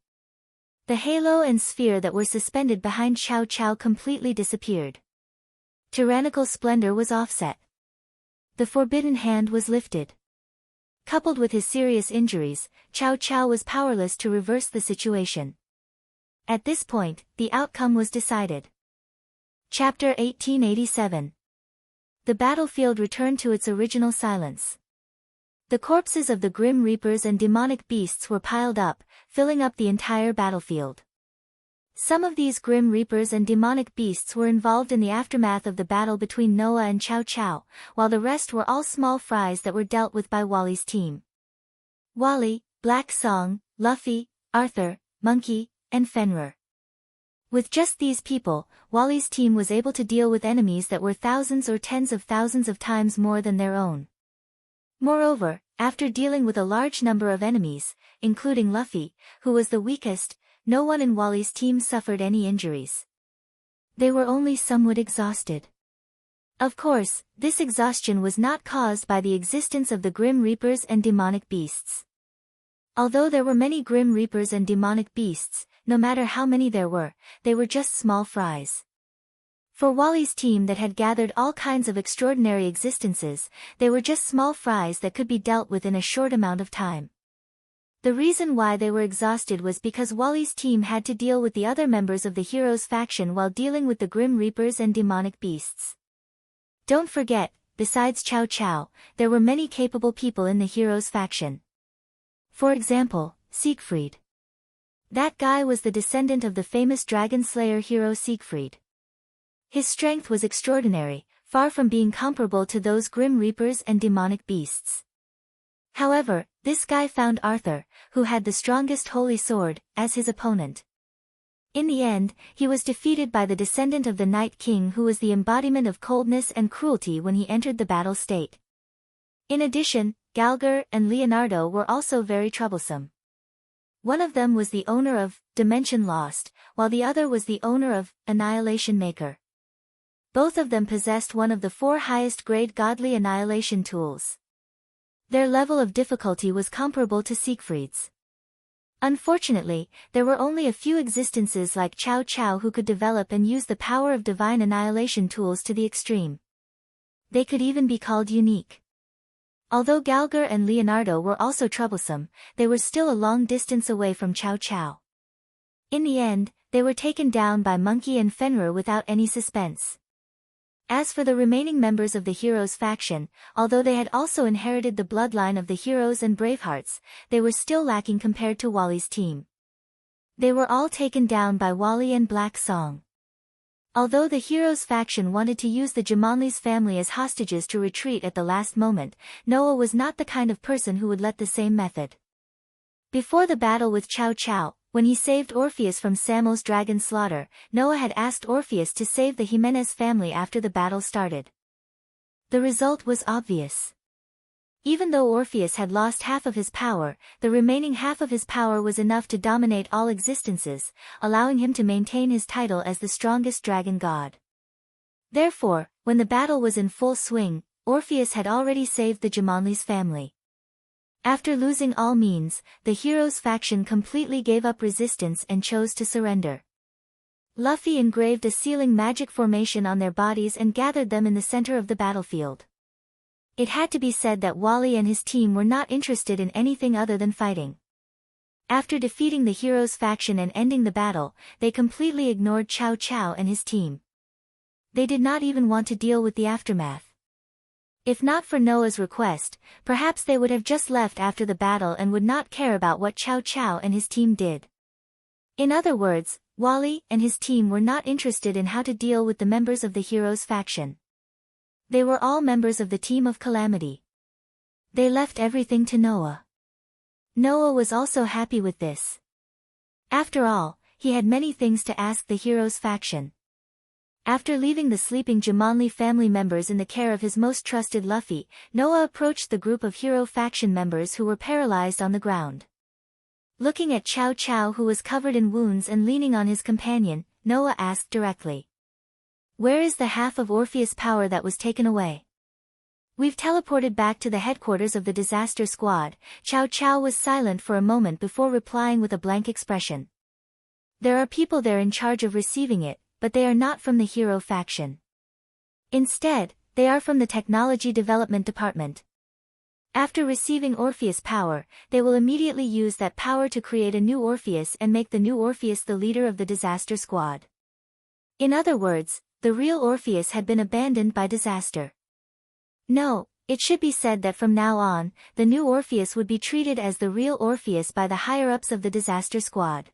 The halo and sphere that were suspended behind Chow Chow completely disappeared. Tyrannical splendor was offset. The forbidden hand was lifted. Coupled with his serious injuries, Chow Chow was powerless to reverse the situation. At this point, the outcome was decided. Chapter 1887. The battlefield returned to its original silence. The corpses of the Grim Reapers and demonic beasts were piled up, filling up the entire battlefield. Some of these Grim Reapers and demonic beasts were involved in the aftermath of the battle between Noah and Chow Chow, while the rest were all small fries that were dealt with by Wally's team. Wally, Black Song, Luffy, Arthur, Monkey, and Fenrir. With just these people, Wally's team was able to deal with enemies that were thousands or tens of thousands of times more than their own. Moreover, after dealing with a large number of enemies, including Luffy, who was the weakest, no one in Wally's team suffered any injuries. They were only somewhat exhausted. Of course, this exhaustion was not caused by the existence of the Grim Reapers and demonic beasts. Although there were many grim reapers and demonic beasts, no matter how many there were, they were just small fries. For Wally's team that had gathered all kinds of extraordinary existences, they were just small fries that could be dealt with in a short amount of time. The reason why they were exhausted was because Wally's team had to deal with the other members of the heroes faction while dealing with the grim reapers and demonic beasts. Don't forget, besides Chow Chow, there were many capable people in the heroes faction. For example, Siegfried. That guy was the descendant of the famous dragon slayer hero Siegfried. His strength was extraordinary, far from being comparable to those grim reapers and demonic beasts. However, this guy found Arthur, who had the strongest holy sword, as his opponent. In the end, he was defeated by the descendant of the Night King who was the embodiment of coldness and cruelty when he entered the battle state. In addition, Galger and Leonardo were also very troublesome. One of them was the owner of Dimension Lost, while the other was the owner of Annihilation Maker. Both of them possessed one of the 4 highest grade godly annihilation tools. Their level of difficulty was comparable to Siegfried's. Unfortunately, there were only a few existences like Chow Chow who could develop and use the power of divine annihilation tools to the extreme. They could even be called unique. Although Galger and Leonardo were also troublesome, they were still a long distance away from Chow Chow. In the end, they were taken down by Monkey and Fenrir without any suspense. As for the remaining members of the heroes faction, although they had also inherited the bloodline of the heroes and bravehearts, they were still lacking compared to Wally's team. They were all taken down by Wally and Black Song. Although the heroes faction wanted to use the Jumanli's family as hostages to retreat at the last moment, Noah was not the kind of person who would let the same method. Before the battle with Chow Chow, when he saved Orpheus from Samo's dragon slaughter, Noah had asked Orpheus to save the Jimenez family after the battle started. The result was obvious. Even though Orpheus had lost half of his power, the remaining half of his power was enough to dominate all existences, allowing him to maintain his title as the strongest dragon god. Therefore, when the battle was in full swing, Orpheus had already saved the Jumanli's family. After losing all means, the heroes faction completely gave up resistance and chose to surrender. Luffy engraved a sealing magic formation on their bodies and gathered them in the center of the battlefield. It had to be said that Wally and his team were not interested in anything other than fighting. After defeating the heroes faction and ending the battle, they completely ignored Chow Chow and his team. They did not even want to deal with the aftermath. If not for Noah's request, perhaps they would have just left after the battle and would not care about what Chow Chow and his team did. In other words, Wally and his team were not interested in how to deal with the members of the heroes faction. They were all members of the team of Calamity. They left everything to Noah. Noah was also happy with this. After all, he had many things to ask the heroes faction. After leaving the sleeping Jumanli family members in the care of his most trusted Luffy, Noah approached the group of hero faction members who were paralyzed on the ground. Looking at Chow Chow who was covered in wounds and leaning on his companion, Noah asked directly. "Where is the half of Orpheus' power that was taken away?" "We've teleported back to the headquarters of the disaster squad." Chow Chow was silent for a moment before replying with a blank expression. "There are people there in charge of receiving it, but they are not from the hero faction. Instead, they are from the Technology Development Department. After receiving Orpheus' power, they will immediately use that power to create a new Orpheus and make the new Orpheus the leader of the disaster squad." In other words, the real Orpheus had been abandoned by disaster. No, it should be said that from now on, the new Orpheus would be treated as the real Orpheus by the higher-ups of the disaster squad.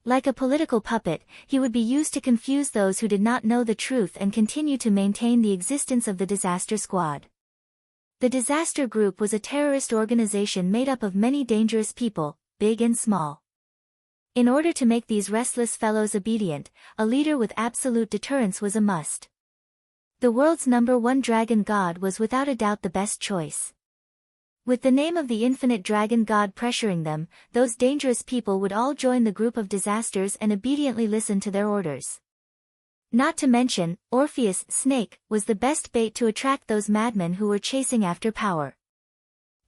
Like a political puppet, he would be used to confuse those who did not know the truth and continue to maintain the existence of the disaster squad. The disaster group was a terrorist organization made up of many dangerous people, big and small. In order to make these restless fellows obedient, a leader with absolute deterrence was a must. The world's #1 dragon god was without a doubt the best choice. With the name of the infinite dragon god pressuring them, those dangerous people would all join the group of disasters and obediently listen to their orders. Not to mention, Orpheus, Snake, was the best bait to attract those madmen who were chasing after power.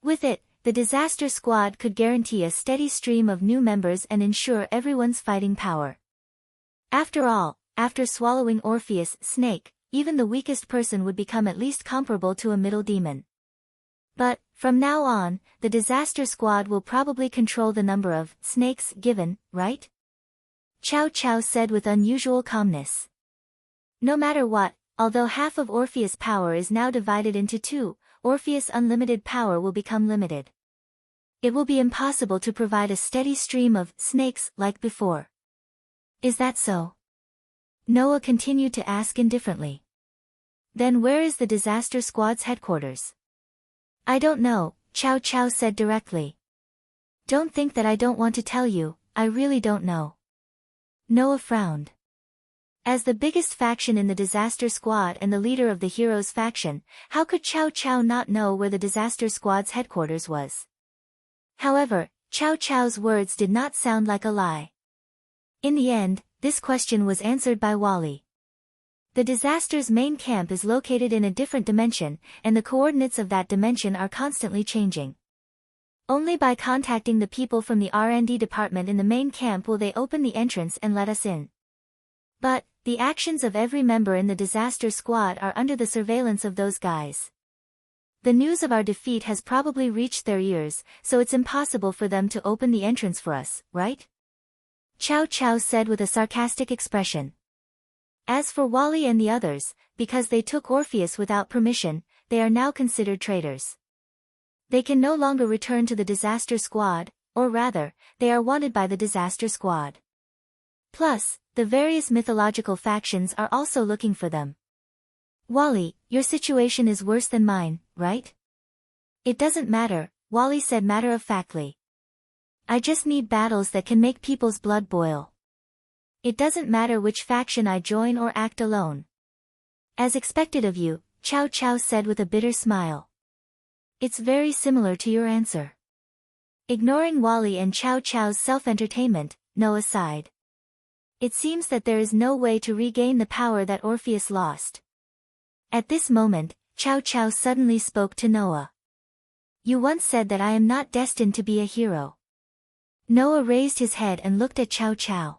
With it, the disaster squad could guarantee a steady stream of new members and ensure everyone's fighting power. After all, after swallowing Orpheus' snake, even the weakest person would become at least comparable to a middle demon. But, from now on, the disaster squad will probably control the number of snakes given, right? Chow Chow said with unusual calmness. No matter what, although half of Orpheus' power is now divided into two, Orpheus' unlimited power will become limited. It will be impossible to provide a steady stream of snakes like before. Is that so? Noah continued to ask indifferently. Then where is the disaster squad's headquarters? I don't know, Chow Chow said directly. Don't think that I don't want to tell you, I really don't know. Noah frowned. As the biggest faction in the disaster squad and the leader of the heroes faction, how could Chow Chow not know where the disaster squad's headquarters was? However, Chow Chow's words did not sound like a lie. In the end, this question was answered by Wally. The disaster's main camp is located in a different dimension, and the coordinates of that dimension are constantly changing. Only by contacting the people from the R&D department in the main camp will they open the entrance and let us in. But, the actions of every member in the disaster squad are under the surveillance of those guys. The news of our defeat has probably reached their ears, so it's impossible for them to open the entrance for us, right? Chow Chow said with a sarcastic expression. As for Wally and the others, because they took Orpheus without permission, they are now considered traitors. They can no longer return to the disaster squad, or rather, they are wanted by the disaster squad. Plus, the various mythological factions are also looking for them. Wally, your situation is worse than mine, right? It doesn't matter, Wally said matter-of-factly. I just need battles that can make people's blood boil. It doesn't matter which faction I join or act alone. As expected of you, Chow Chow said with a bitter smile. It's very similar to your answer. Ignoring Wally and Chow Chow's self-entertainment, Noah sighed. It seems that there is no way to regain the power that Orpheus lost. At this moment, Chow Chow suddenly spoke to Noah. You once said that I am not destined to be a hero. Noah raised his head and looked at Chow Chow.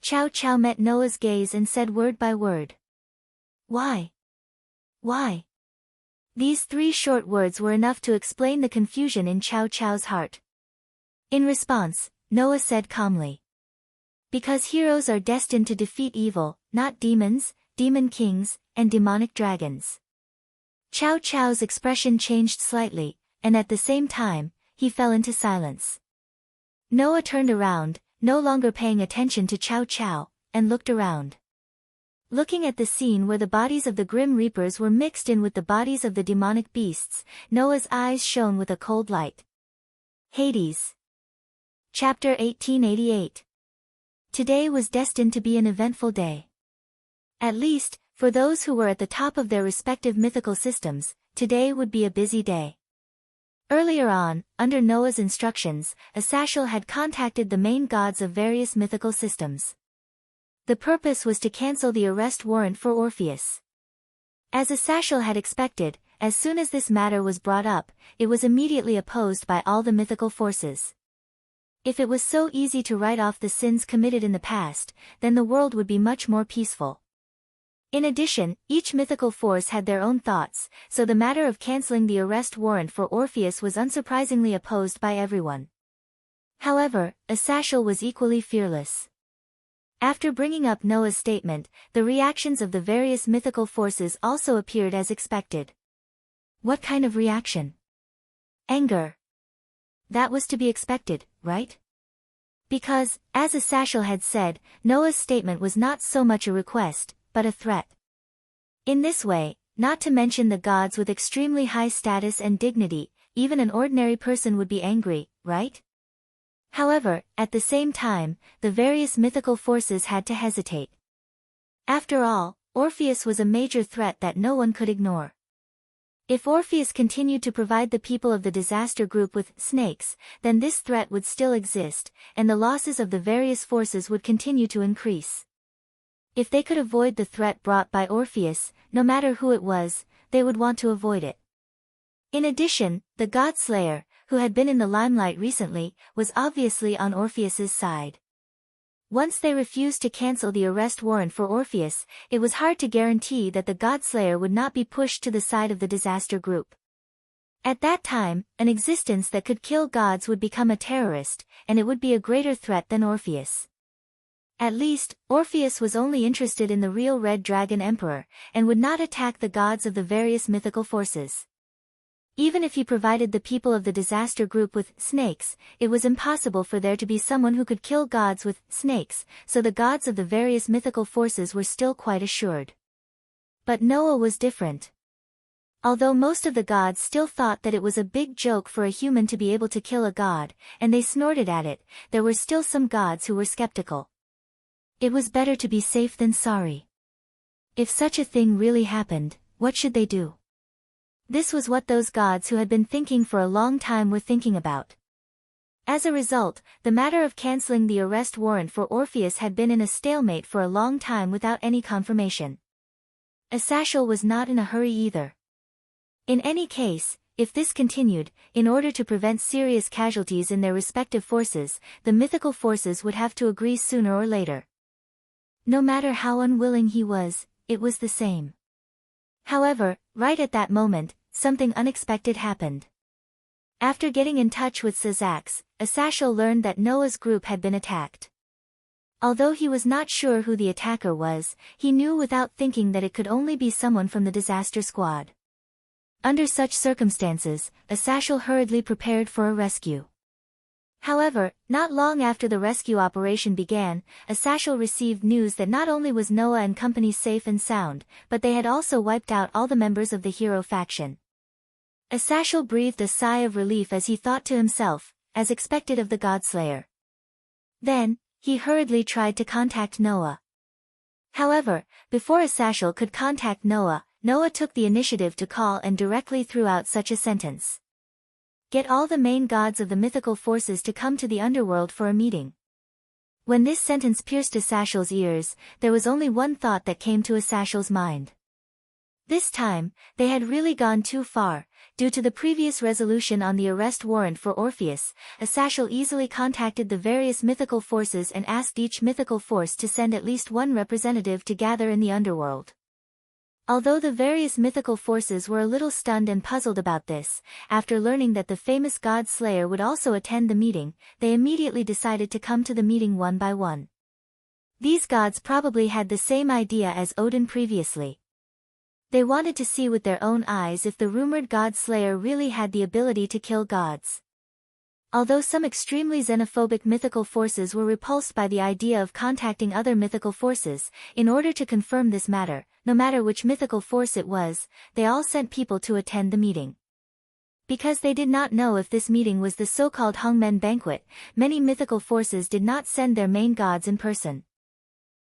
Chow Chow met Noah's gaze and said word by word. Why? Why? These three short words were enough to explain the confusion in Chow Chow's heart. In response, Noah said calmly. Because heroes are destined to defeat evil, not demons, demon kings, and demonic dragons. Chow Chow's expression changed slightly, and at the same time, he fell into silence. Noah turned around, no longer paying attention to Chow Chow, and looked around. Looking at the scene where the bodies of the Grim Reapers were mixed in with the bodies of the demonic beasts, Noah's eyes shone with a cold light. Hades. Chapter 1888. Today was destined to be an eventful day. At least, for those who were at the top of their respective mythical systems, today would be a busy day. Earlier on, under Noah's instructions, Asashel had contacted the main gods of various mythical systems. The purpose was to cancel the arrest warrant for Orpheus. As Asashel had expected, as soon as this matter was brought up, it was immediately opposed by all the mythical forces. If it was so easy to write off the sins committed in the past, then the world would be much more peaceful. In addition, each mythical force had their own thoughts, so the matter of canceling the arrest warrant for Orpheus was unsurprisingly opposed by everyone. However, Asashel was equally fearless. After bringing up Noah's statement, the reactions of the various mythical forces also appeared as expected. What kind of reaction? Anger. That was to be expected, right? Because, as Asashel had said, Noah's statement was not so much a request, but a threat. In this way, not to mention the gods with extremely high status and dignity, even an ordinary person would be angry, right? However, at the same time, the various mythical forces had to hesitate. After all, Orpheus was a major threat that no one could ignore. If Orpheus continued to provide the people of the disaster group with snakes, then this threat would still exist, and the losses of the various forces would continue to increase. If they could avoid the threat brought by Orpheus, no matter who it was, they would want to avoid it. In addition, the God Slayer, who had been in the limelight recently, was obviously on Orpheus's side. Once they refused to cancel the arrest warrant for Orpheus, it was hard to guarantee that the Godslayer would not be pushed to the side of the disaster group. At that time, an existence that could kill gods would become a terrorist, and it would be a greater threat than Orpheus. At least, Orpheus was only interested in the real Red Dragon Emperor, and would not attack the gods of the various mythical forces. Even if he provided the people of the disaster group with snakes, it was impossible for there to be someone who could kill gods with snakes, so the gods of the various mythical forces were still quite assured. But Noah was different. Although most of the gods still thought that it was a big joke for a human to be able to kill a god, and they snorted at it, there were still some gods who were skeptical. It was better to be safe than sorry. If such a thing really happened, what should they do? This was what those gods who had been thinking for a long time were thinking about. As a result, the matter of canceling the arrest warrant for Orpheus had been in a stalemate for a long time without any confirmation. Asashel was not in a hurry either. In any case, if this continued, in order to prevent serious casualties in their respective forces, the mythical forces would have to agree sooner or later. No matter how unwilling he was, it was the same. However, right at that moment, something unexpected happened. After getting in touch with Sazax, Asashel learned that Noah's group had been attacked. Although he was not sure who the attacker was, he knew without thinking that it could only be someone from the disaster squad. Under such circumstances, Asashel hurriedly prepared for a rescue. However, not long after the rescue operation began, Asashel received news that not only was Noah and company safe and sound, but they had also wiped out all the members of the hero faction. Asashel breathed a sigh of relief as he thought to himself, as expected of the Godslayer. Then, he hurriedly tried to contact Noah. However, before Asashel could contact Noah, Noah took the initiative to call and directly threw out such a sentence. Get all the main gods of the mythical forces to come to the underworld for a meeting. When this sentence pierced Asashel's ears, there was only one thought that came to Asashel's mind. This time, they had really gone too far. Due to the previous resolution on the arrest warrant for Orpheus, Asashel easily contacted the various mythical forces and asked each mythical force to send at least one representative to gather in the underworld. Although the various mythical forces were a little stunned and puzzled about this, after learning that the famous God Slayer would also attend the meeting, they immediately decided to come to the meeting one by one. These gods probably had the same idea as Odin previously. They wanted to see with their own eyes if the rumored God Slayer really had the ability to kill gods. Although some extremely xenophobic mythical forces were repulsed by the idea of contacting other mythical forces, in order to confirm this matter, no matter which mythical force it was, they all sent people to attend the meeting. Because they did not know if this meeting was the so-called Hongmen banquet, many mythical forces did not send their main gods in person.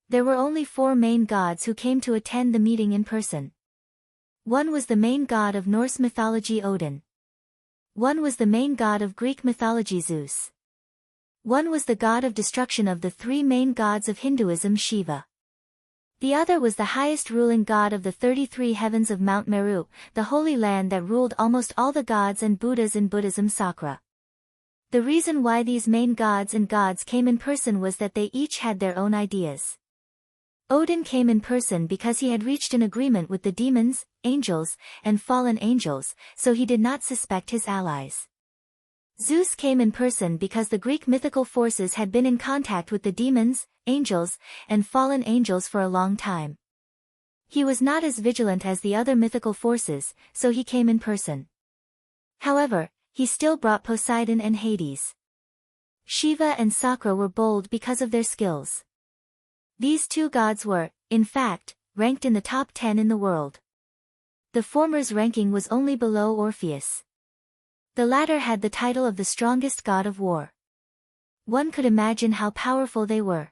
There were only 4 main gods who came to attend the meeting in person. One was the main god of Norse mythology Odin. One was the main god of Greek mythology Zeus. One was the god of destruction of the 3 main gods of Hinduism Shiva. The other was the highest ruling god of the 33 heavens of Mount Meru, the holy land that ruled almost all the gods and Buddhas in Buddhism Sakra. The reason why these main gods and gods came in person was that they each had their own ideas. Odin came in person because he had reached an agreement with the demons, angels, and fallen angels, so he did not suspect his allies. Zeus came in person because the Greek mythical forces had been in contact with the demons, angels, and fallen angels for a long time. He was not as vigilant as the other mythical forces, so he came in person. However, he still brought Poseidon and Hades. Shiva and Sakra were bold because of their skills. These 2 gods were, in fact, ranked in the top 10 in the world. The former's ranking was only below Orpheus. The latter had the title of the strongest god of war. One could imagine how powerful they were.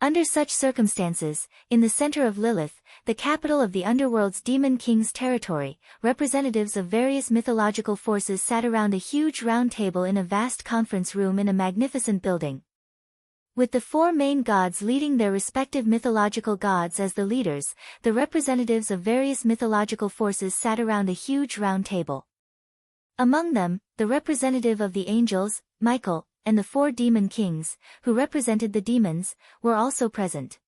Under such circumstances, in the center of Lilith, the capital of the underworld's demon king's territory, representatives of various mythological forces sat around a huge round table in a vast conference room in a magnificent building. With the 4 main gods leading their respective mythological gods as the leaders, the representatives of various mythological forces sat around a huge round table. Among them, the representative of the angels, Michael, and the 4 demon kings, who represented the demons, were also present.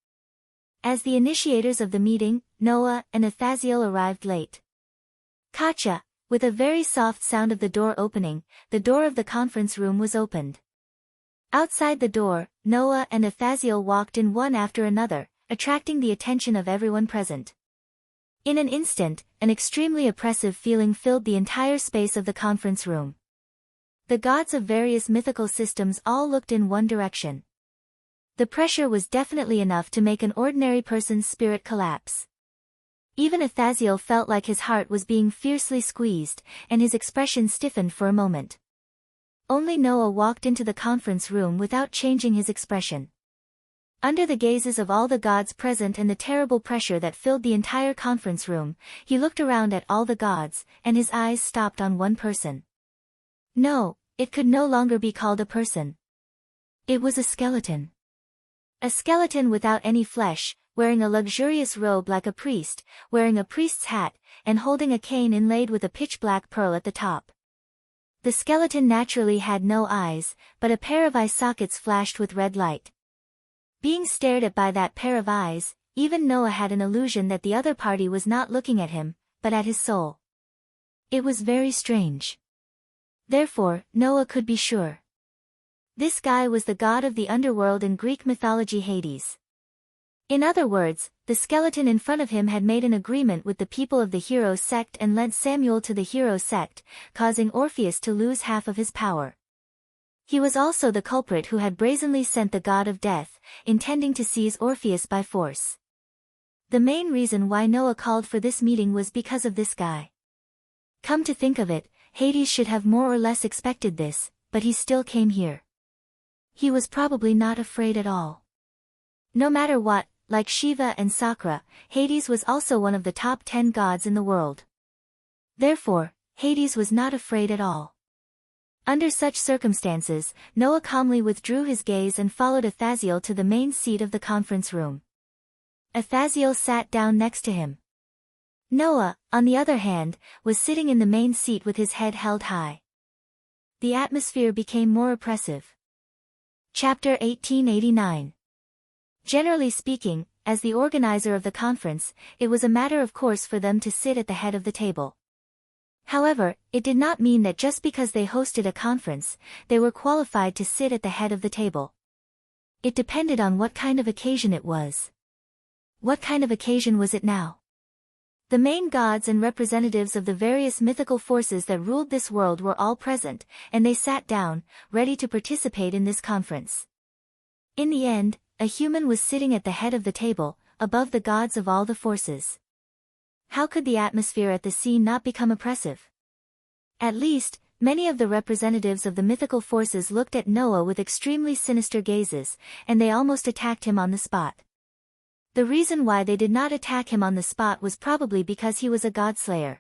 As the initiators of the meeting, Noah and Athaziel arrived late. Kacha, with a very soft sound of the door opening, the door of the conference room was opened. Outside the door, Noah and Athaziel walked in one after another, attracting the attention of everyone present. In an instant, an extremely oppressive feeling filled the entire space of the conference room. The gods of various mythical systems all looked in one direction. The pressure was definitely enough to make an ordinary person's spirit collapse. Even Athaziel felt like his heart was being fiercely squeezed, and his expression stiffened for a moment. Only Noah walked into the conference room without changing his expression. Under the gazes of all the gods present and the terrible pressure that filled the entire conference room, he looked around at all the gods, and his eyes stopped on one person. No, it could no longer be called a person. It was a skeleton. A skeleton without any flesh, wearing a luxurious robe like a priest, wearing a priest's hat, and holding a cane inlaid with a pitch-black pearl at the top. The skeleton naturally had no eyes, but a pair of eye sockets flashed with red light. Being stared at by that pair of eyes, even Noah had an illusion that the other party was not looking at him, but at his soul. It was very strange. Therefore, Noah could be sure. This guy was the god of the underworld in Greek mythology, Hades. In other words, the skeleton in front of him had made an agreement with the people of the hero sect and lent Samuel to the hero sect, causing Orpheus to lose half of his power. He was also the culprit who had brazenly sent the god of death, intending to seize Orpheus by force. The main reason why Noah called for this meeting was because of this guy. Come to think of it, Hades should have more or less expected this, but he still came here. He was probably not afraid at all. No matter what, like Shiva and Sakra, Hades was also one of the top 10 gods in the world. Therefore, Hades was not afraid at all. Under such circumstances, Noah calmly withdrew his gaze and followed Athaziel to the main seat of the conference room. Athaziel sat down next to him. Noah, on the other hand, was sitting in the main seat with his head held high. The atmosphere became more oppressive. Chapter 1889. Generally speaking, as the organizer of the conference, it was a matter of course for them to sit at the head of the table. However, it did not mean that just because they hosted a conference, they were qualified to sit at the head of the table. It depended on what kind of occasion it was. What kind of occasion was it now? The main gods and representatives of the various mythical forces that ruled this world were all present, and they sat down, ready to participate in this conference. In the end, a human was sitting at the head of the table, above the gods of all the forces. How could the atmosphere at the scene not become oppressive? At least, many of the representatives of the mythical forces looked at Noah with extremely sinister gazes, and they almost attacked him on the spot. The reason why they did not attack him on the spot was probably because he was a godslayer.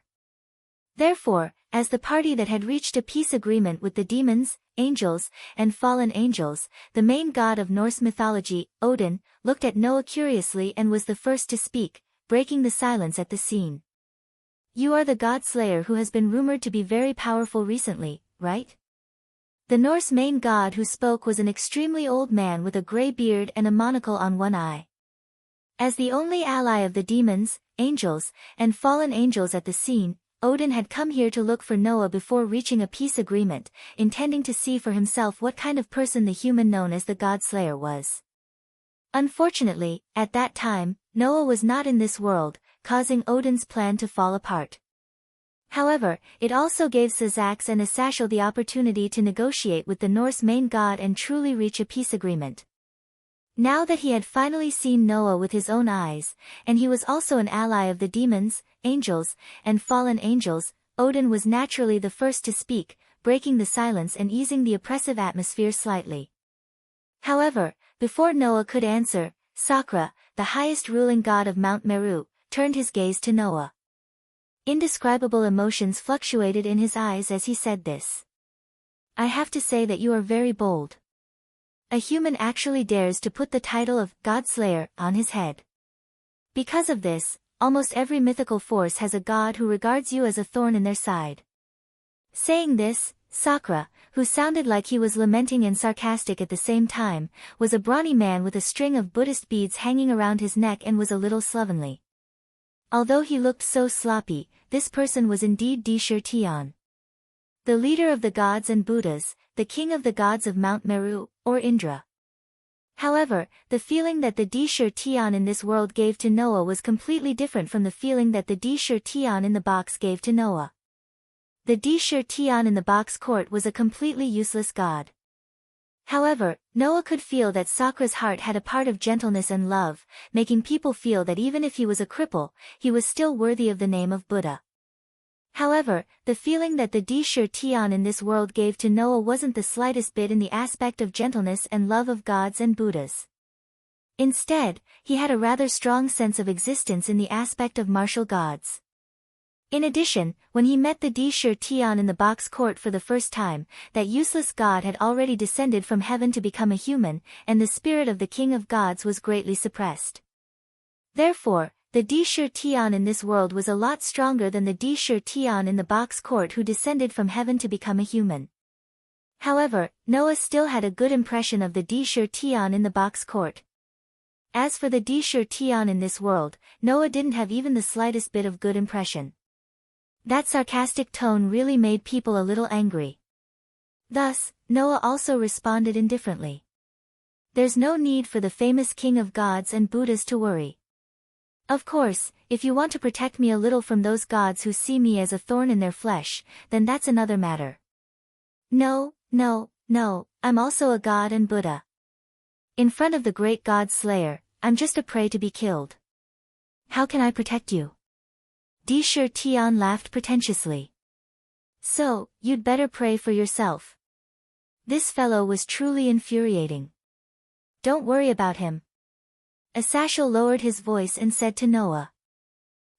Therefore, as the party that had reached a peace agreement with the demons, angels, and fallen angels, the main god of Norse mythology, Odin, looked at Noah curiously and was the first to speak, breaking the silence at the scene. You are the god slayer who has been rumored to be very powerful recently, right? The Norse main god who spoke was an extremely old man with a gray beard and a monocle on one eye. As the only ally of the demons, angels, and fallen angels at the scene, Odin had come here to look for Noah before reaching a peace agreement, intending to see for himself what kind of person the human known as the God Slayer was. Unfortunately, at that time, Noah was not in this world, causing Odin's plan to fall apart. However, it also gave Sazax and Asashel the opportunity to negotiate with the Norse main god and truly reach a peace agreement. Now that he had finally seen Noah with his own eyes, and he was also an ally of the demons, angels, and fallen angels, Odin was naturally the first to speak, breaking the silence and easing the oppressive atmosphere slightly. However, before Noah could answer, Sakra, the highest ruling god of Mount Meru, turned his gaze to Noah. Indescribable emotions fluctuated in his eyes as he said this. I have to say that you are very bold. A human actually dares to put the title of God Slayer on his head. Because of this, almost every mythical force has a god who regards you as a thorn in their side. Saying this, Sakra, who sounded like he was lamenting and sarcastic at the same time, was a brawny man with a string of Buddhist beads hanging around his neck and was a little slovenly. Although he looked so sloppy, this person was indeed Dishur Tian, the leader of the gods and Buddhas, the king of the gods of Mount Meru, or Indra. However, the feeling that the Dishur Tian in this world gave to Noah was completely different from the feeling that the Dishur Tian in the box gave to Noah. The Dishur Tian in the box court was a completely useless god. However, Noah could feel that Sakra's heart had a part of gentleness and love, making people feel that even if he was a cripple, he was still worthy of the name of Buddha. However, the feeling that the Dishur Tian in this world gave to Noah wasn't the slightest bit in the aspect of gentleness and love of gods and Buddhas. Instead, he had a rather strong sense of existence in the aspect of martial gods. In addition, when he met the Dishur Tian in the box court for the first time, that useless god had already descended from heaven to become a human, and the spirit of the king of gods was greatly suppressed. Therefore, the Dishur Tian in this world was a lot stronger than the Dishur Tian in the box court who descended from heaven to become a human. However, Noah still had a good impression of the Dishur Tian in the box court. As for the Dishur Tian in this world, Noah didn't have even the slightest bit of good impression. That sarcastic tone really made people a little angry. Thus, Noah also responded indifferently. There's no need for the famous king of gods and Buddhas to worry. Of course, if you want to protect me a little from those gods who see me as a thorn in their flesh, then that's another matter. No, I'm also a god and Buddha. In front of the great god Slayer, I'm just a prey to be killed. How can I protect you? Dishur Tian laughed pretentiously. So, you'd better pray for yourself. This fellow was truly infuriating. Don't worry about him. Asashel lowered his voice and said to Noah.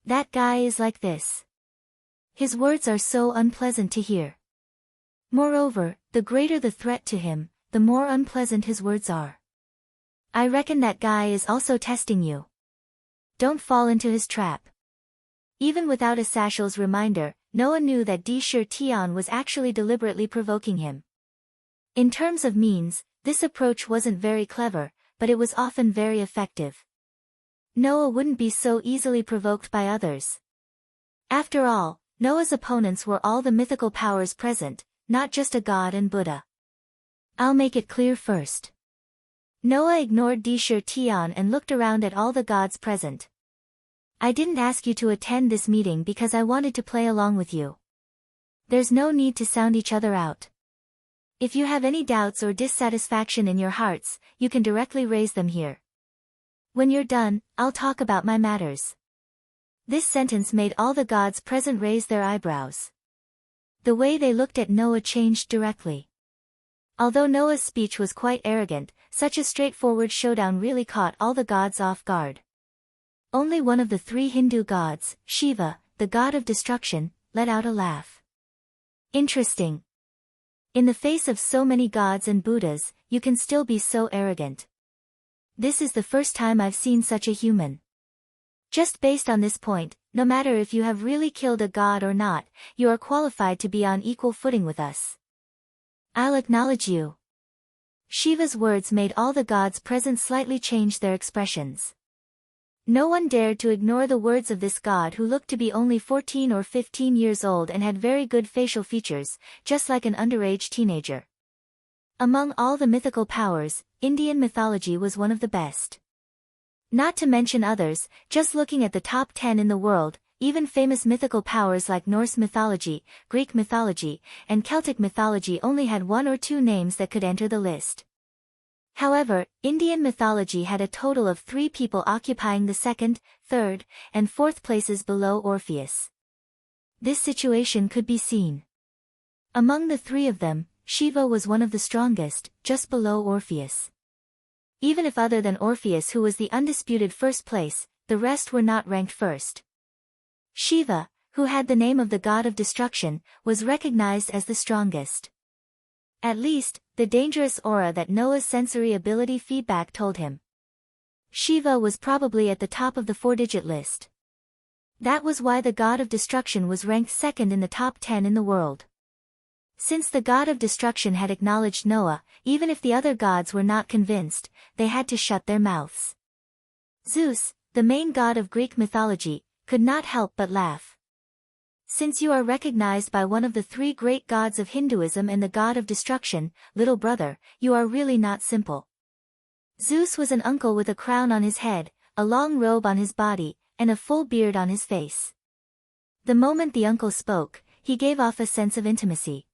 That guy is like this. His words are so unpleasant to hear. Moreover, the greater the threat to him, the more unpleasant his words are. I reckon that guy is also testing you. Don't fall into his trap. Even without Asashel's reminder, Noah knew that Dishur Tian was actually deliberately provoking him. In terms of means, this approach wasn't very clever, but it was often very effective. Noah wouldn't be so easily provoked by others. After all, Noah's opponents were all the mythical powers present, not just a god and Buddha. I'll make it clear first. Noah ignored Dishur Tian and looked around at all the gods present. I didn't ask you to attend this meeting because I wanted to play along with you. There's no need to sound each other out. If you have any doubts or dissatisfaction in your hearts, you can directly raise them here. When you're done, I'll talk about my matters. This sentence made all the gods present raise their eyebrows. The way they looked at Noah changed directly. Although Noah's speech was quite arrogant, such a straightforward showdown really caught all the gods off guard. Only one of the three Hindu gods, Shiva, the god of destruction, let out a laugh. Interesting. In the face of so many gods and Buddhas, you can still be so arrogant. This is the first time I've seen such a human. Just based on this point, no matter if you have really killed a god or not, you are qualified to be on equal footing with us. I'll acknowledge you. Shiva's words made all the gods present slightly change their expressions. No one dared to ignore the words of this god who looked to be only 14 or 15 years old and had very good facial features, just like an underage teenager. Among all the mythical powers, Indian mythology was one of the best. Not to mention others, just looking at the top 10 in the world, even famous mythical powers like Norse mythology, Greek mythology, and Celtic mythology only had one or two names that could enter the list. However, Indian mythology had a total of 3 people occupying the second, third, and fourth places below Orpheus. This situation could be seen. Among the 3 of them, Shiva was one of the strongest, just below Orpheus. Even if other than Orpheus, who was the undisputed first place, the rest were not ranked first. Shiva, who had the name of the god of destruction, was recognized as the strongest. At least, the dangerous aura that Noah's sensory ability feedback told him. Shiva was probably at the top of the 4-digit list. That was why the god of destruction was ranked second in the top 10 in the world. Since the god of destruction had acknowledged Noah, even if the other gods were not convinced, they had to shut their mouths. Zeus, the main god of Greek mythology, could not help but laugh. Since you are recognized by one of the three great gods of Hinduism and the god of destruction, little brother, you are really not simple. Zeus was an uncle with a crown on his head, a long robe on his body, and a full beard on his face. The moment the uncle spoke, he gave off a sense of intimacy.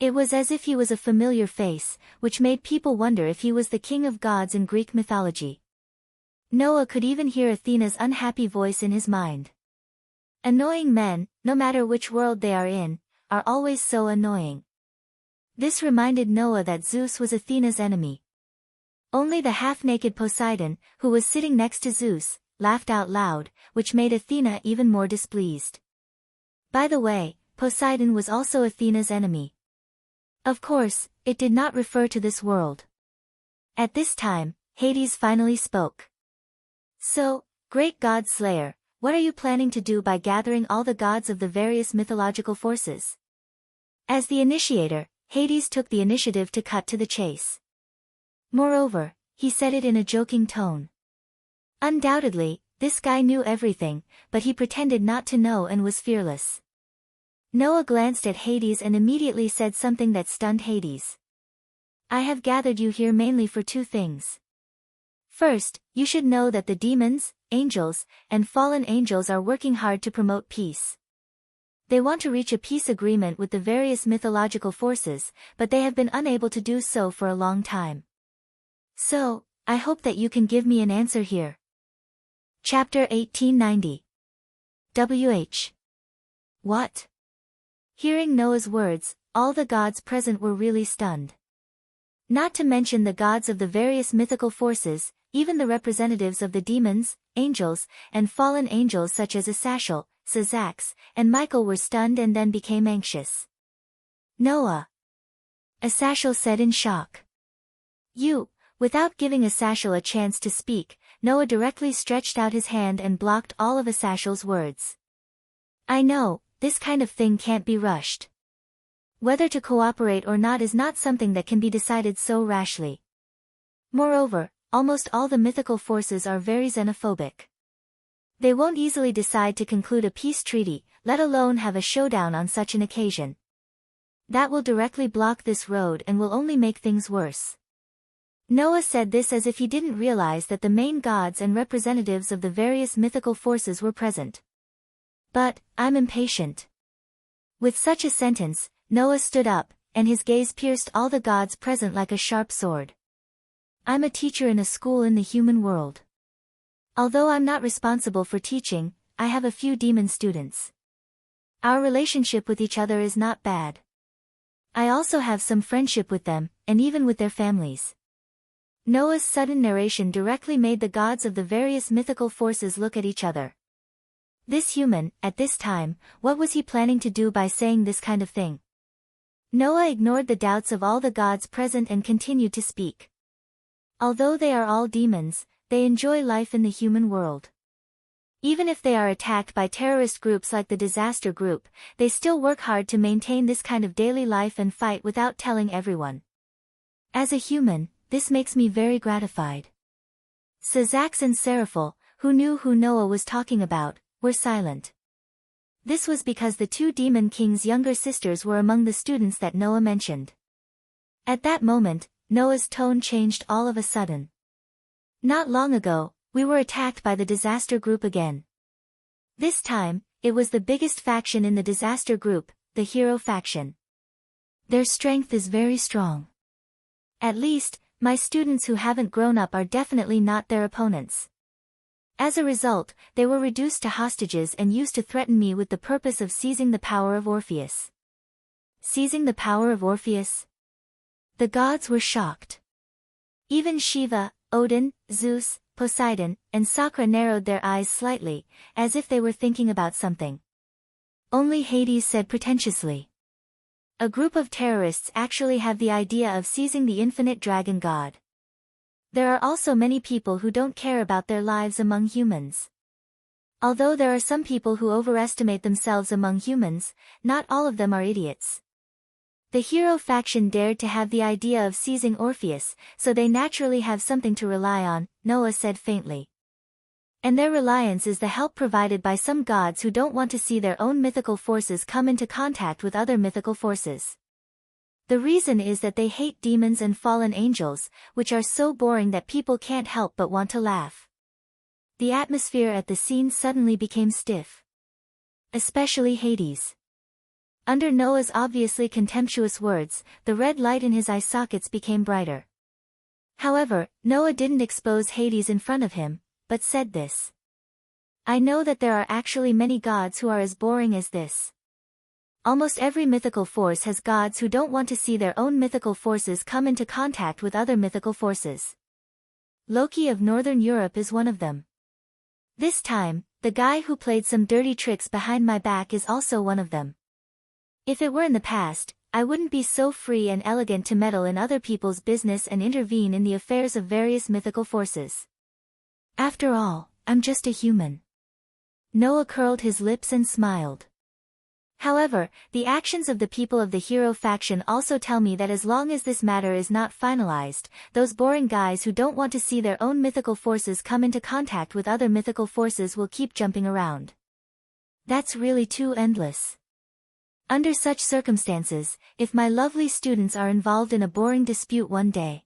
It was as if he was a familiar face, which made people wonder if he was the king of gods in Greek mythology. Noah could even hear Athena's unhappy voice in his mind. Annoying men, no matter which world they are in, are always so annoying. This reminded Noah that Zeus was Athena's enemy. Only the half-naked Poseidon, who was sitting next to Zeus, laughed out loud, which made Athena even more displeased. By the way, Poseidon was also Athena's enemy. Of course, it did not refer to this world. At this time, Hades finally spoke. So, great god slayer, what are you planning to do by gathering all the gods of the various mythological forces? As the initiator, Hades took the initiative to cut to the chase. Moreover, he said it in a joking tone. Undoubtedly, this guy knew everything, but he pretended not to know and was fearless. Noah glanced at Hades and immediately said something that stunned Hades. I have gathered you here mainly for two things. First, you should know that the demons, angels, and fallen angels are working hard to promote peace. They want to reach a peace agreement with the various mythological forces, but they have been unable to do so for a long time. So, I hope that you can give me an answer here. Chapter 1890. WH. What? Hearing Noah's words, all the gods present were really stunned. Not to mention the gods of the various mythical forces, even the representatives of the demons, angels, and fallen angels such as Asashel, Sazax, and Michael were stunned and then became anxious. Noah. Asashel said in shock. You. Without giving Asashel a chance to speak, Noah directly stretched out his hand and blocked all of Asashel's words. I know, this kind of thing can't be rushed. Whether to cooperate or not is not something that can be decided so rashly. Moreover, almost all the mythical forces are very xenophobic. They won't easily decide to conclude a peace treaty, let alone have a showdown on such an occasion. That will directly block this road and will only make things worse. Noah said this as if he didn't realize that the main gods and representatives of the various mythical forces were present. But, I'm impatient. With such a sentence, Noah stood up, and his gaze pierced all the gods present like a sharp sword. I'm a teacher in a school in the human world. Although I'm not responsible for teaching, I have a few demon students. Our relationship with each other is not bad. I also have some friendship with them, and even with their families. Noah's sudden narration directly made the gods of the various mythical forces look at each other. This human, at this time, what was he planning to do by saying this kind of thing? Noah ignored the doubts of all the gods present and continued to speak. Although they are all demons, they enjoy life in the human world. Even if they are attacked by terrorist groups like the Disaster Group, they still work hard to maintain this kind of daily life and fight without telling everyone. As a human, this makes me very gratified. Sazax and Seraphil, who knew who Noah was talking about, were silent. This was because the two demon kings' younger sisters were among the students that Noah mentioned. At that moment, Noah's tone changed all of a sudden. Not long ago, we were attacked by the Disaster Group again. This time, it was the biggest faction in the Disaster Group, the Hero faction. Their strength is very strong. At least, my students who haven't grown up are definitely not their opponents. As a result, they were reduced to hostages and used to threaten me with the purpose of seizing the power of Orpheus. Seizing the power of Orpheus? The gods were shocked. Even Shiva, Odin, Zeus, Poseidon, and Sakra narrowed their eyes slightly, as if they were thinking about something. Only Hades said pretentiously. A group of terrorists actually have the idea of seizing the infinite dragon god. There are also many people who don't care about their lives among humans. Although there are some people who overestimate themselves among humans, not all of them are idiots. The hero faction dared to have the idea of seizing Orpheus, so they naturally have something to rely on, Noah said faintly. And their reliance is the help provided by some gods who don't want to see their own mythical forces come into contact with other mythical forces. The reason is that they hate demons and fallen angels, which are so boring that people can't help but want to laugh. The atmosphere at the scene suddenly became stiff. Especially Hades. Under Noah's obviously contemptuous words, the red light in his eye sockets became brighter. However, Noah didn't expose Hades in front of him, but said this. I know that there are actually many gods who are as boring as this. Almost every mythical force has gods who don't want to see their own mythical forces come into contact with other mythical forces. Loki of Northern Europe is one of them. This time, the guy who played some dirty tricks behind my back is also one of them. If it were in the past, I wouldn't be so free and elegant to meddle in other people's business and intervene in the affairs of various mythical forces. After all, I'm just a human. Noah curled his lips and smiled. However, the actions of the people of the hero faction also tell me that as long as this matter is not finalized, those boring guys who don't want to see their own mythical forces come into contact with other mythical forces will keep jumping around. That's really too endless. Under such circumstances, if my lovely students are involved in a boring dispute one day.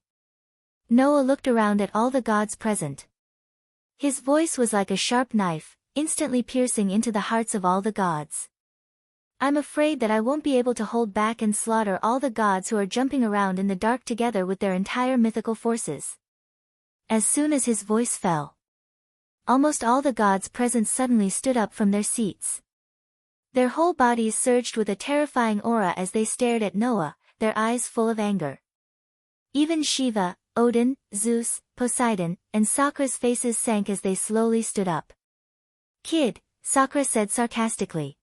Noah looked around at all the gods present. His voice was like a sharp knife, instantly piercing into the hearts of all the gods. I'm afraid that I won't be able to hold back and slaughter all the gods who are jumping around in the dark together with their entire mythical forces. As soon as his voice fell, almost all the gods present suddenly stood up from their seats. Their whole bodies surged with a terrifying aura as they stared at Noah, their eyes full of anger. Even Shiva, Odin, Zeus, Poseidon, and Sakra's faces sank as they slowly stood up. Kid, Sakra said sarcastically.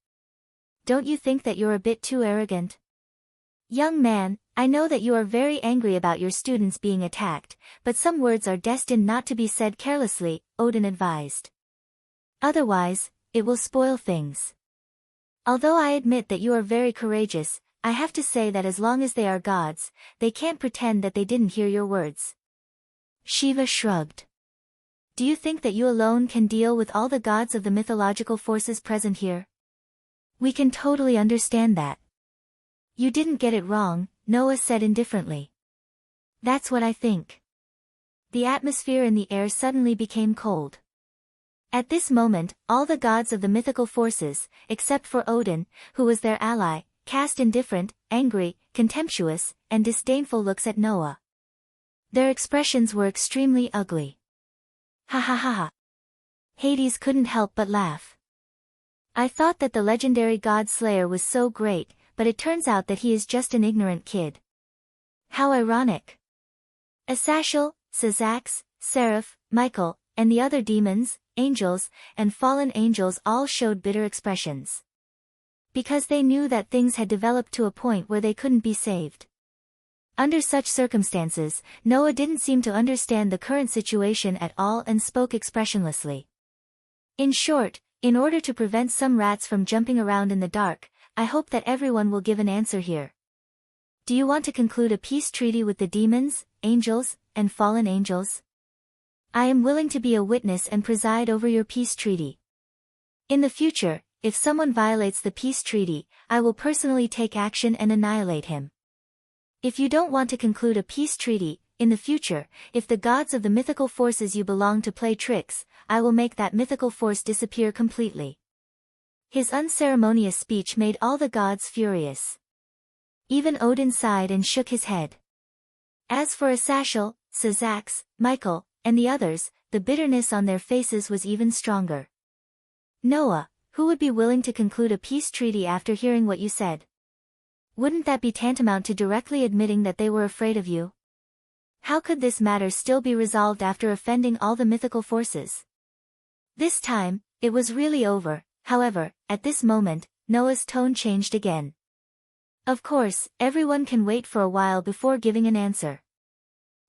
Don't you think that you're a bit too arrogant? Young man, I know that you are very angry about your students being attacked, but some words are destined not to be said carelessly, Odin advised. Otherwise, it will spoil things. Although I admit that you are very courageous, I have to say that as long as they are gods, they can't pretend that they didn't hear your words. Shiva shrugged. Do you think that you alone can deal with all the gods of the mythological forces present here? We can totally understand that. You didn't get it wrong, Noah said indifferently. That's what I think. The atmosphere in the air suddenly became cold. At this moment, all the gods of the mythical forces, except for Odin, who was their ally, cast indifferent, angry, contemptuous, and disdainful looks at Noah. Their expressions were extremely ugly. Ha ha ha ha. Hades couldn't help but laugh. I thought that the legendary god Slayer was so great, but it turns out that he is just an ignorant kid. How ironic. Asashel, Sazax, Seraph, Michael, and the other demons, angels, and fallen angels all showed bitter expressions. Because they knew that things had developed to a point where they couldn't be saved. Under such circumstances, Noah didn't seem to understand the current situation at all and spoke expressionlessly. In short, in order to prevent some rats from jumping around in the dark, I hope that everyone will give an answer here. Do you want to conclude a peace treaty with the demons, angels, and fallen angels? I am willing to be a witness and preside over your peace treaty. In the future, if someone violates the peace treaty, I will personally take action and annihilate him. If you don't want to conclude a peace treaty, in the future, if the gods of the mythical forces you belong to play tricks, I will make that mythical force disappear completely. His unceremonious speech made all the gods furious. Even Odin sighed and shook his head. As for Asashel, Sazax, Michael, and the others, the bitterness on their faces was even stronger. Noah, who would be willing to conclude a peace treaty after hearing what you said? Wouldn't that be tantamount to directly admitting that they were afraid of you? How could this matter still be resolved after offending all the mythical forces? This time, it was really over. However, at this moment, Noah's tone changed again. Of course, everyone can wait for a while before giving an answer.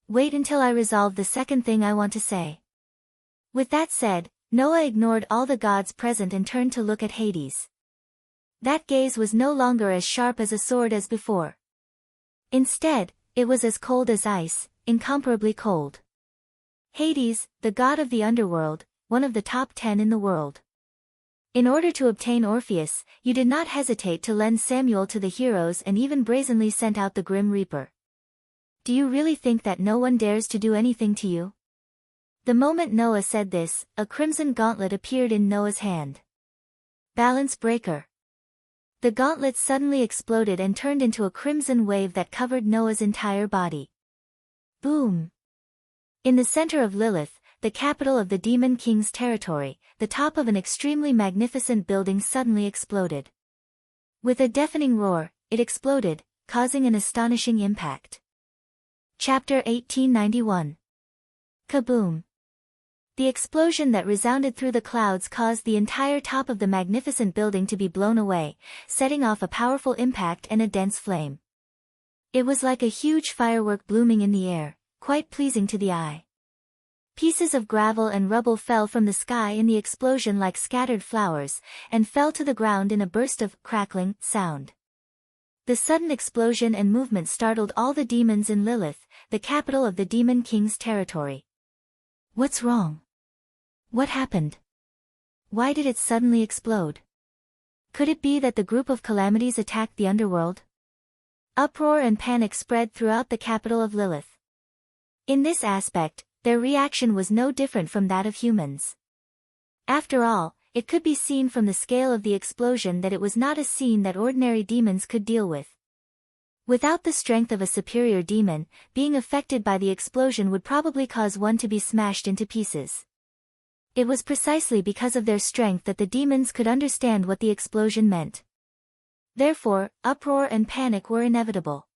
Wait until I resolve the second thing I want to say. With that said, Noah ignored all the gods present and turned to look at Hades. That gaze was no longer as sharp as a sword as before. Instead, it was as cold as ice, incomparably cold. Hades, the god of the underworld, one of the top 10 in the world. In order to obtain Orpheus, you did not hesitate to lend Samuel to the heroes and even brazenly sent out the Grim Reaper. Do you really think that no one dares to do anything to you? The moment Noah said this, a crimson gauntlet appeared in Noah's hand. Balance breaker. The gauntlet suddenly exploded and turned into a crimson wave that covered Noah's entire body. Boom! In the center of Lilith, the capital of the Demon King's territory, the top of an extremely magnificent building suddenly exploded. With a deafening roar, it exploded, causing an astonishing impact. Chapter 1891. Kaboom! The explosion that resounded through the clouds caused the entire top of the magnificent building to be blown away, setting off a powerful impact and a dense flame. It was like a huge firework blooming in the air, quite pleasing to the eye. Pieces of gravel and rubble fell from the sky in the explosion like scattered flowers, and fell to the ground in a burst of crackling sound. The sudden explosion and movement startled all the demons in Lilith, the capital of the Demon King's territory. What's wrong? What happened? Why did it suddenly explode? Could it be that the group of calamities attacked the underworld? Uproar and panic spread throughout the capital of Lilith. In this aspect, their reaction was no different from that of humans. After all, it could be seen from the scale of the explosion that it was not a scene that ordinary demons could deal with. Without the strength of a superior demon, being affected by the explosion would probably cause one to be smashed into pieces. It was precisely because of their strength that the demons could understand what the explosion meant. Therefore, uproar and panic were inevitable.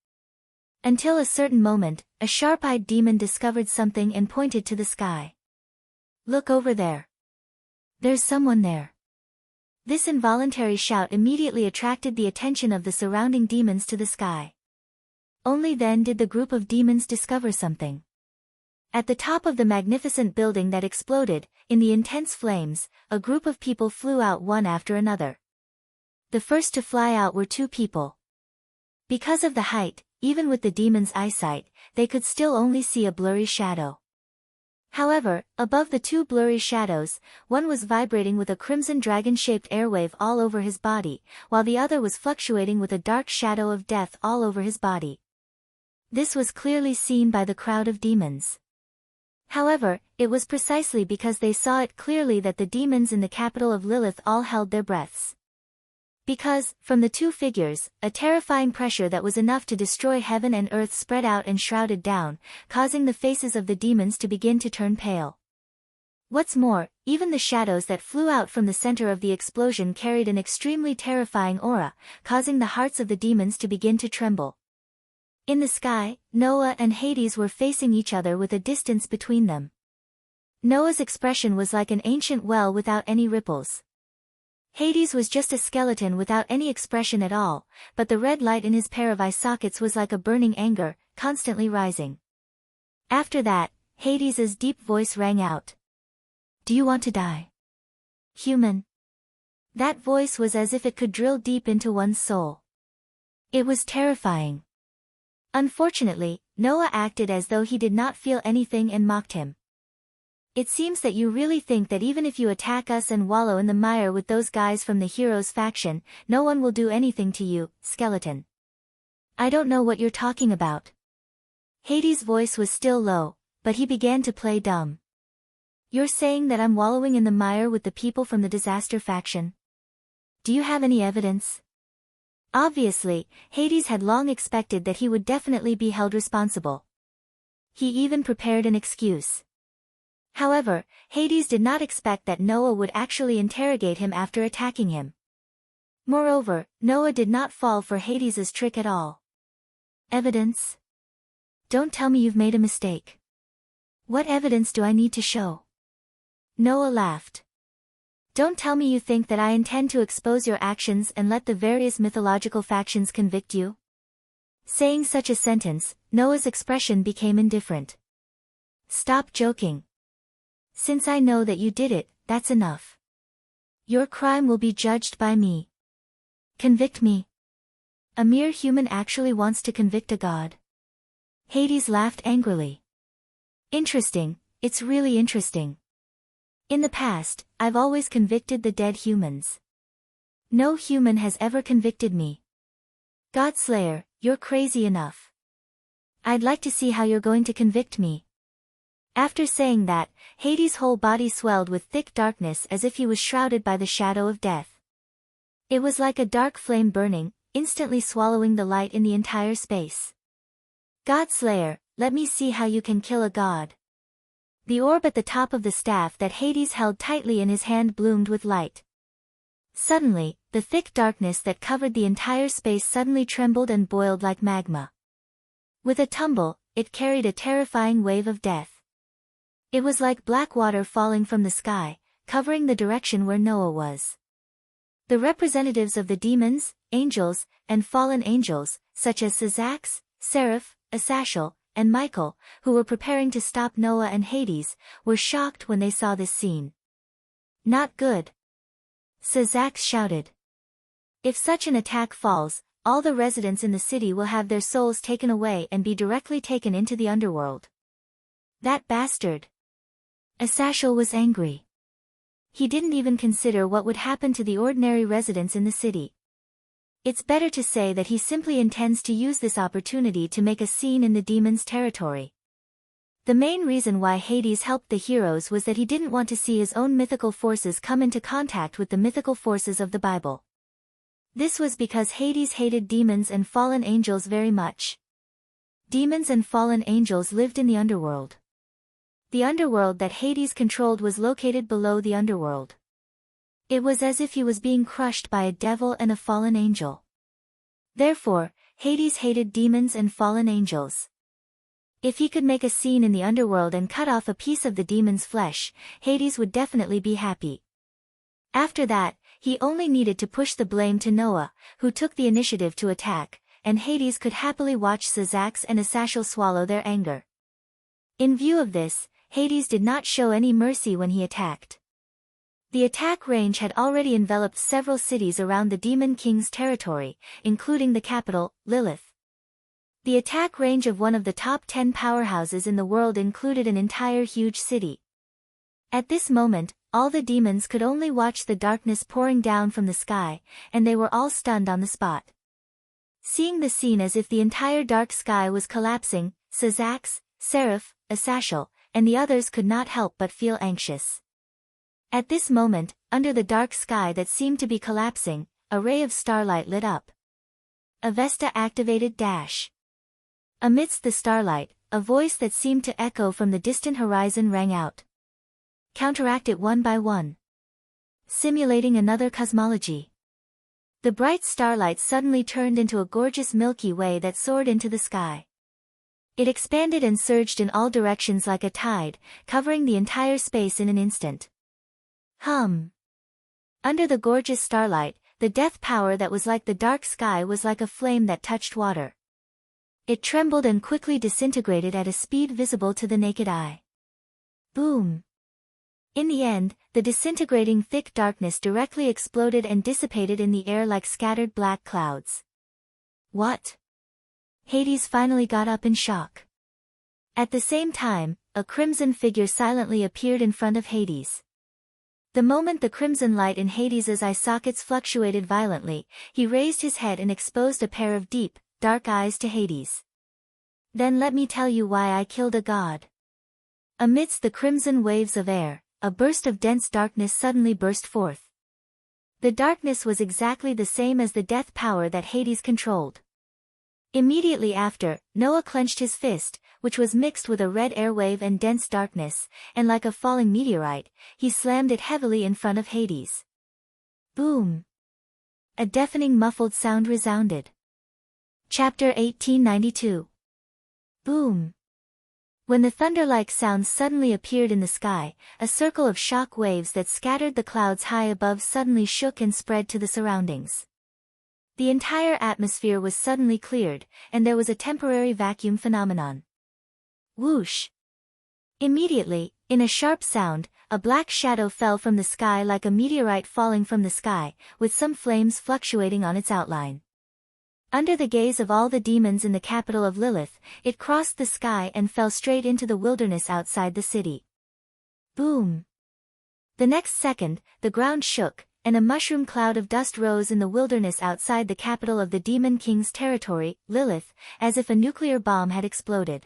Until a certain moment, a sharp-eyed demon discovered something and pointed to the sky. Look over there. There's someone there. This involuntary shout immediately attracted the attention of the surrounding demons to the sky. Only then did the group of demons discover something. At the top of the magnificent building that exploded, in the intense flames, a group of people flew out one after another. The first to fly out were two people. Because of the height, even with the demons' eyesight, they could still only see a blurry shadow. However, above the two blurry shadows, one was vibrating with a crimson dragon-shaped airwave all over his body, while the other was fluctuating with a dark shadow of death all over his body. This was clearly seen by the crowd of demons. However, it was precisely because they saw it clearly that the demons in the capital of Lilith all held their breaths. Because, from the two figures, a terrifying pressure that was enough to destroy heaven and earth spread out and shrouded down, causing the faces of the demons to begin to turn pale. What's more, even the shadows that flew out from the center of the explosion carried an extremely terrifying aura, causing the hearts of the demons to begin to tremble. In the sky, Noah and Hades were facing each other with a distance between them. Noah's expression was like an ancient well without any ripples. Hades was just a skeleton without any expression at all, but the red light in his pair of eye sockets was like a burning anger, constantly rising. After that, Hades's deep voice rang out. Do you want to die? Human. That voice was as if it could drill deep into one's soul. It was terrifying. Unfortunately, Noah acted as though he did not feel anything and mocked him. It seems that you really think that even if you attack us and wallow in the mire with those guys from the heroes faction, no one will do anything to you, skeleton. I don't know what you're talking about. Hades' voice was still low, but he began to play dumb. You're saying that I'm wallowing in the mire with the people from the disaster faction? Do you have any evidence? Obviously, Hades had long expected that he would definitely be held responsible. He even prepared an excuse. However, Hades did not expect that Noah would actually interrogate him after attacking him. Moreover, Noah did not fall for Hades's trick at all. Evidence? Don't tell me you've made a mistake. What evidence do I need to show? Noah laughed. Don't tell me you think that I intend to expose your actions and let the various mythological factions convict you? Saying such a sentence, Noah's expression became indifferent. Stop joking. Since I know that you did it, that's enough. Your crime will be judged by me. Convict me. A mere human actually wants to convict a god? Hades laughed angrily. Interesting, it's really interesting. In the past, I've always convicted the dead humans. No human has ever convicted me. God Slayer, you're crazy enough. I'd like to see how you're going to convict me. After saying that, Hades' whole body swelled with thick darkness as if he was shrouded by the shadow of death. It was like a dark flame burning, instantly swallowing the light in the entire space. God Slayer, let me see how you can kill a god. The orb at the top of the staff that Hades held tightly in his hand bloomed with light. Suddenly, the thick darkness that covered the entire space suddenly trembled and boiled like magma. With a tumble, it carried a terrifying wave of death. It was like black water falling from the sky, covering the direction where Noah was. The representatives of the demons, angels, and fallen angels, such as Syzax, Seraph, Asashel, and Michael, who were preparing to stop Noah and Hades, were shocked when they saw this scene. Not good. Syzax shouted. If such an attack falls, all the residents in the city will have their souls taken away and be directly taken into the underworld. That bastard. Asashel was angry. He didn't even consider what would happen to the ordinary residents in the city. It's better to say that he simply intends to use this opportunity to make a scene in the demons' territory. The main reason why Hades helped the heroes was that he didn't want to see his own mythical forces come into contact with the mythical forces of the Bible. This was because Hades hated demons and fallen angels very much. Demons and fallen angels lived in the underworld. The underworld that Hades controlled was located below the underworld. It was as if he was being crushed by a devil and a fallen angel. Therefore, Hades hated demons and fallen angels. If he could make a scene in the underworld and cut off a piece of the demon's flesh, Hades would definitely be happy. After that, he only needed to push the blame to Noah, who took the initiative to attack, and Hades could happily watch Syzax and Asashel swallow their anger. In view of this, Hades did not show any mercy when he attacked. The attack range had already enveloped several cities around the Demon King's territory, including the capital, Lilith. The attack range of one of the top 10 powerhouses in the world included an entire huge city. At this moment, all the demons could only watch the darkness pouring down from the sky, and they were all stunned on the spot. Seeing the scene as if the entire dark sky was collapsing, Syzax, Seraph, Asashel, and the others could not help but feel anxious. At this moment, under the dark sky that seemed to be collapsing, a ray of starlight lit up. Avesta activated Dash. Amidst the starlight, a voice that seemed to echo from the distant horizon rang out. Counteract it one by one. Simulating another cosmology. The bright starlight suddenly turned into a gorgeous Milky Way that soared into the sky. It expanded and surged in all directions like a tide, covering the entire space in an instant. Under the gorgeous starlight, the death power that was like the dark sky was like a flame that touched water. It trembled and quickly disintegrated at a speed visible to the naked eye. Boom! In the end, the disintegrating thick darkness directly exploded and dissipated in the air like scattered black clouds. What? Hades finally got up in shock. At the same time, a crimson figure silently appeared in front of Hades. The moment the crimson light in Hades's eye sockets fluctuated violently, he raised his head and exposed a pair of deep, dark eyes to Hades. Then let me tell you why I killed a god. Amidst the crimson waves of air, a burst of dense darkness suddenly burst forth. The darkness was exactly the same as the death power that Hades controlled. Immediately after, Noah clenched his fist, which was mixed with a red airwave and dense darkness, and like a falling meteorite, he slammed it heavily in front of Hades. Boom! A deafening muffled sound resounded. Chapter 1892. Boom! When the thunder-like sound suddenly appeared in the sky, a circle of shock waves that scattered the clouds high above suddenly shook and spread to the surroundings. The entire atmosphere was suddenly cleared, and there was a temporary vacuum phenomenon. Whoosh! Immediately, in a sharp sound, a black shadow fell from the sky like a meteorite falling from the sky, with some flames fluctuating on its outline. Under the gaze of all the demons in the capital of Lilith, it crossed the sky and fell straight into the wilderness outside the city. Boom! The next second, the ground shook, and a mushroom cloud of dust rose in the wilderness outside the capital of the Demon King's territory, Lilith, as if a nuclear bomb had exploded.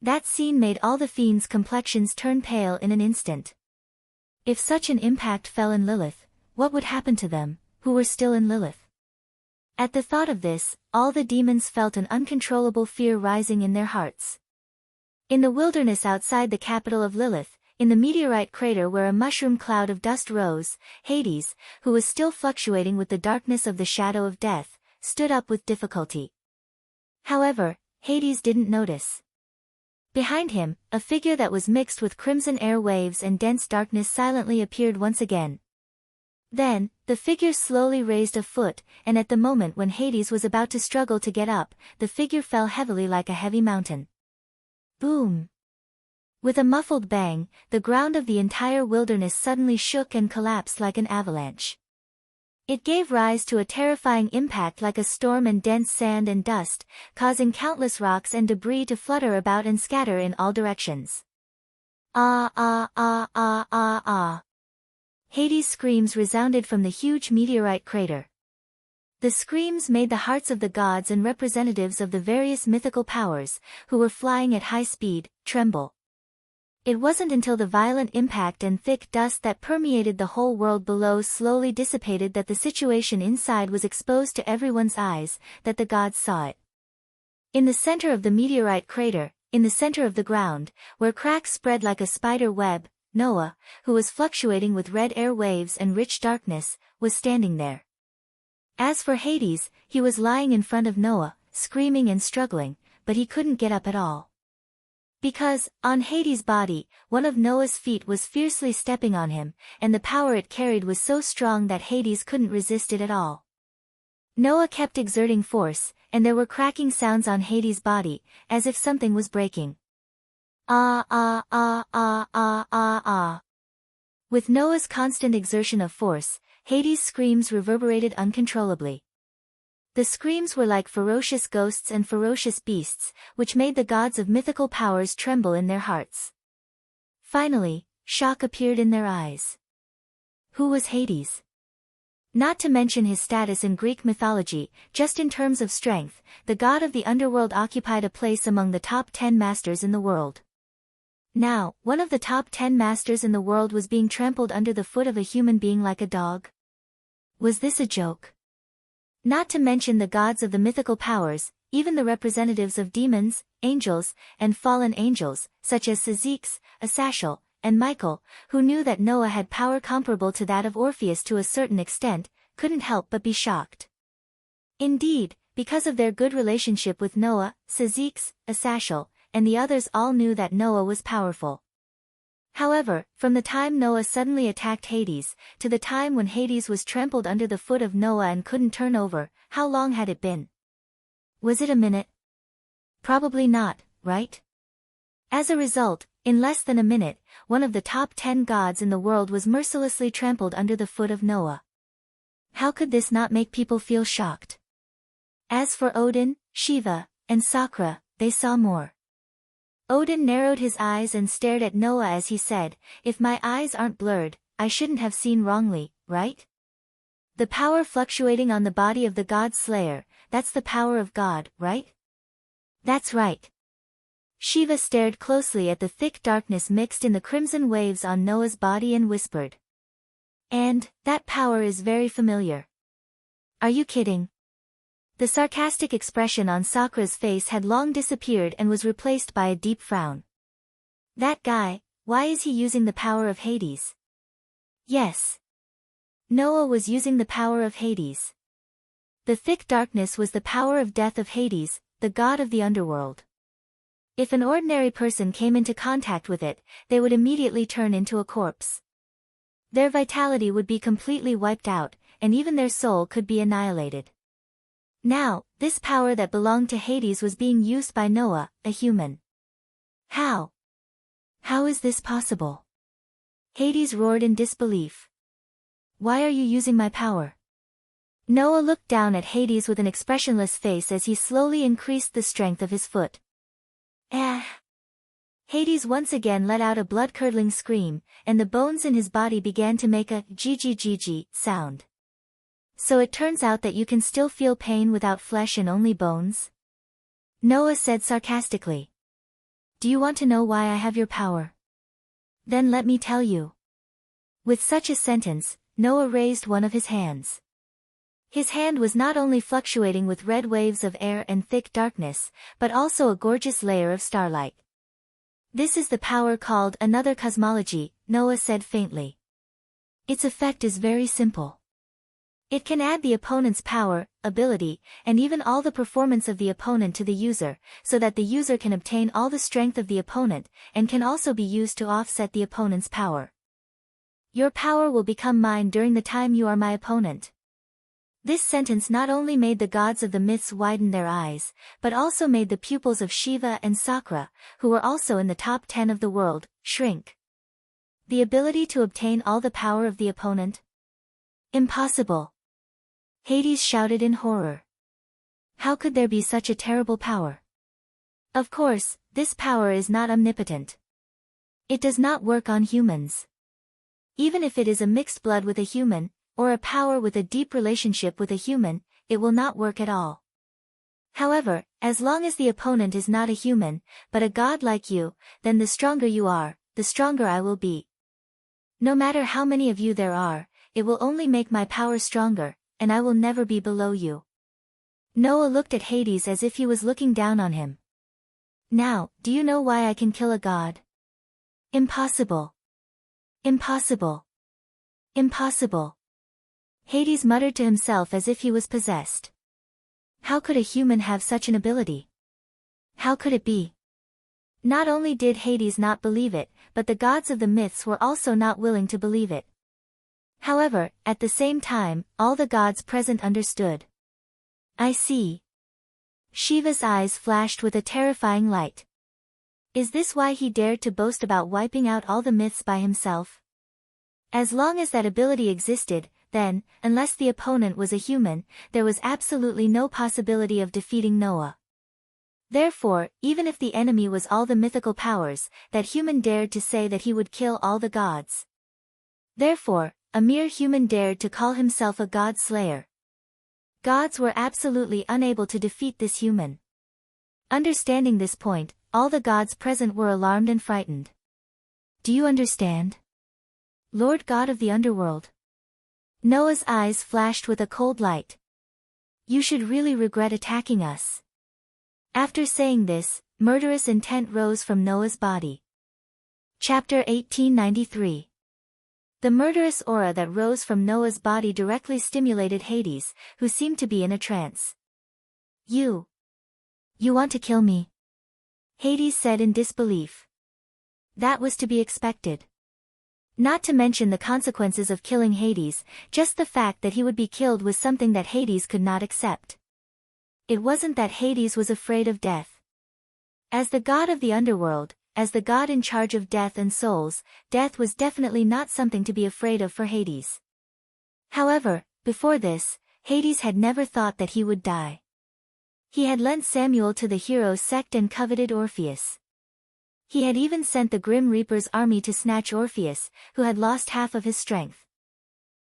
That scene made all the fiends' complexions turn pale in an instant. If such an impact fell in Lilith, what would happen to them, who were still in Lilith? At the thought of this, all the demons felt an uncontrollable fear rising in their hearts. In the wilderness outside the capital of Lilith, in the meteorite crater where a mushroom cloud of dust rose, Hades, who was still fluctuating with the darkness of the shadow of death, stood up with difficulty. However, Hades didn't notice. Behind him, a figure that was mixed with crimson air waves and dense darkness silently appeared once again. Then, the figure slowly raised a foot, and at the moment when Hades was about to struggle to get up, the figure fell heavily like a heavy mountain. Boom! With a muffled bang, the ground of the entire wilderness suddenly shook and collapsed like an avalanche. It gave rise to a terrifying impact like a storm and dense sand and dust, causing countless rocks and debris to flutter about and scatter in all directions. Ah ah ah ah ah ah! Hades' screams resounded from the huge meteorite crater. The screams made the hearts of the gods and representatives of the various mythical powers, who were flying at high speed, tremble. It wasn't until the violent impact and thick dust that permeated the whole world below slowly dissipated that the situation inside was exposed to everyone's eyes, that the gods saw it. In the center of the meteorite crater, in the center of the ground, where cracks spread like a spider web, Noah, who was fluctuating with red air waves and rich darkness, was standing there. As for Hades, he was lying in front of Noah, screaming and struggling, but he couldn't get up at all. Because, on Hades' body, one of Noah's feet was fiercely stepping on him, and the power it carried was so strong that Hades couldn't resist it at all. Noah kept exerting force, and there were cracking sounds on Hades' body, as if something was breaking. Ah ah ah ah ah ah ah. With Noah's constant exertion of force, Hades' screams reverberated uncontrollably. The screams were like ferocious ghosts and ferocious beasts, which made the gods of mythical powers tremble in their hearts. Finally, shock appeared in their eyes. Who was Hades? Not to mention his status in Greek mythology, just in terms of strength, the god of the underworld occupied a place among the top 10 masters in the world. Now, one of the top 10 masters in the world was being trampled under the foot of a human being like a dog. Was this a joke? Not to mention the gods of the mythical powers, even the representatives of demons, angels, and fallen angels, such as Syzyx, Asashel, and Michael, who knew that Noah had power comparable to that of Orpheus to a certain extent, couldn't help but be shocked. Indeed, because of their good relationship with Noah, Syzyx, Asashel, and the others all knew that Noah was powerful. However, from the time Noah suddenly attacked Hades, to the time when Hades was trampled under the foot of Noah and couldn't turn over, how long had it been? Was it a minute? Probably not, right? As a result, in less than a minute, one of the top 10 gods in the world was mercilessly trampled under the foot of Noah. How could this not make people feel shocked? As for Odin, Shiva, and Sakra, they saw more. Odin narrowed his eyes and stared at Noah as he said, "If my eyes aren't blurred, I shouldn't have seen wrongly, right? The power fluctuating on the body of the god Slayer, that's the power of God, right?" "That's right." Shiva stared closely at the thick darkness mixed in the crimson waves on Noah's body and whispered, "And, that power is very familiar." "Are you kidding?" The sarcastic expression on Sakra's face had long disappeared and was replaced by a deep frown. "That guy, why is he using the power of Hades?" Yes. Noah was using the power of Hades. The thick darkness was the power of death of Hades, the god of the underworld. If an ordinary person came into contact with it, they would immediately turn into a corpse. Their vitality would be completely wiped out, and even their soul could be annihilated. Now, this power that belonged to Hades was being used by Noah, a human. How? How is this possible? Hades roared in disbelief. "Why are you using my power?" Noah looked down at Hades with an expressionless face as he slowly increased the strength of his foot. Ah! Hades once again let out a blood-curdling scream, and the bones in his body began to make a gg sound. So it turns out that you can still feel pain without flesh and only bones? Noah said sarcastically. Do you want to know why I have your power? Then let me tell you. With such a sentence, Noah raised one of his hands. His hand was not only fluctuating with red waves of air and thick darkness, but also a gorgeous layer of starlight. This is the power called another cosmology, Noah said faintly. Its effect is very simple. It can add the opponent's power, ability, and even all the performance of the opponent to the user, so that the user can obtain all the strength of the opponent, and can also be used to offset the opponent's power. Your power will become mine during the time you are my opponent. This sentence not only made the gods of the myths widen their eyes, but also made the pupils of Shiva and Sakra, who were also in the top 10 of the world, shrink. The ability to obtain all the power of the opponent? Impossible! Hades shouted in horror. How could there be such a terrible power? Of course, this power is not omnipotent. It does not work on humans. Even if it is a mixed blood with a human, or a power with a deep relationship with a human, it will not work at all. However, as long as the opponent is not a human, but a god like you, then the stronger you are, the stronger I will be. No matter how many of you there are, it will only make my power stronger, and I will never be below you. Noah looked at Hades as if he was looking down on him. Now, do you know why I can kill a god? Impossible. Impossible. Impossible. Hades muttered to himself as if he was possessed. How could a human have such an ability? How could it be? Not only did Hades not believe it, but the gods of the myths were also not willing to believe it. However, at the same time, all the gods present understood. I see. Shiva's eyes flashed with a terrifying light. Is this why he dared to boast about wiping out all the myths by himself? As long as that ability existed, then, unless the opponent was a human, there was absolutely no possibility of defeating Noah. Therefore, even if the enemy was all the mythical powers, that human dared to say that he would kill all the gods. Therefore, a mere human dared to call himself a god slayer. Gods were absolutely unable to defeat this human. Understanding this point, all the gods present were alarmed and frightened. Do you understand? Lord God of the underworld. Noah's eyes flashed with a cold light. You should really regret attacking us. After saying this, murderous intent rose from Noah's body. Chapter 1893. The murderous aura that rose from Noah's body directly stimulated Hades, who seemed to be in a trance. You want to kill me? Hades said in disbelief. That was to be expected. Not to mention the consequences of killing Hades, just the fact that he would be killed was something that Hades could not accept. It wasn't that Hades was afraid of death. As the god of the underworld, as the god in charge of death and souls, death was definitely not something to be afraid of for Hades. However, before this, Hades had never thought that he would die. He had lent Samuel to the hero sect and coveted Orpheus. He had even sent the Grim Reaper's army to snatch Orpheus, who had lost half of his strength.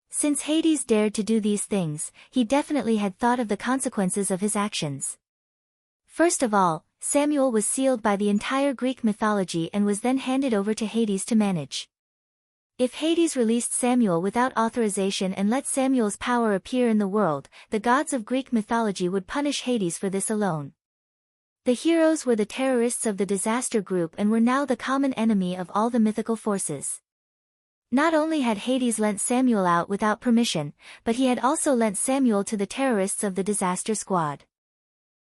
Since Hades dared to do these things, he definitely had thought of the consequences of his actions. First of all, Samuel was sealed by the entire Greek mythology and was then handed over to Hades to manage. If Hades released Samuel without authorization and let Samuel's power appear in the world, the gods of Greek mythology would punish Hades for this alone. The heroes were the terrorists of the disaster group and were now the common enemy of all the mythical forces. Not only had Hades lent Samuel out without permission, but he had also lent Samuel to the terrorists of the disaster squad.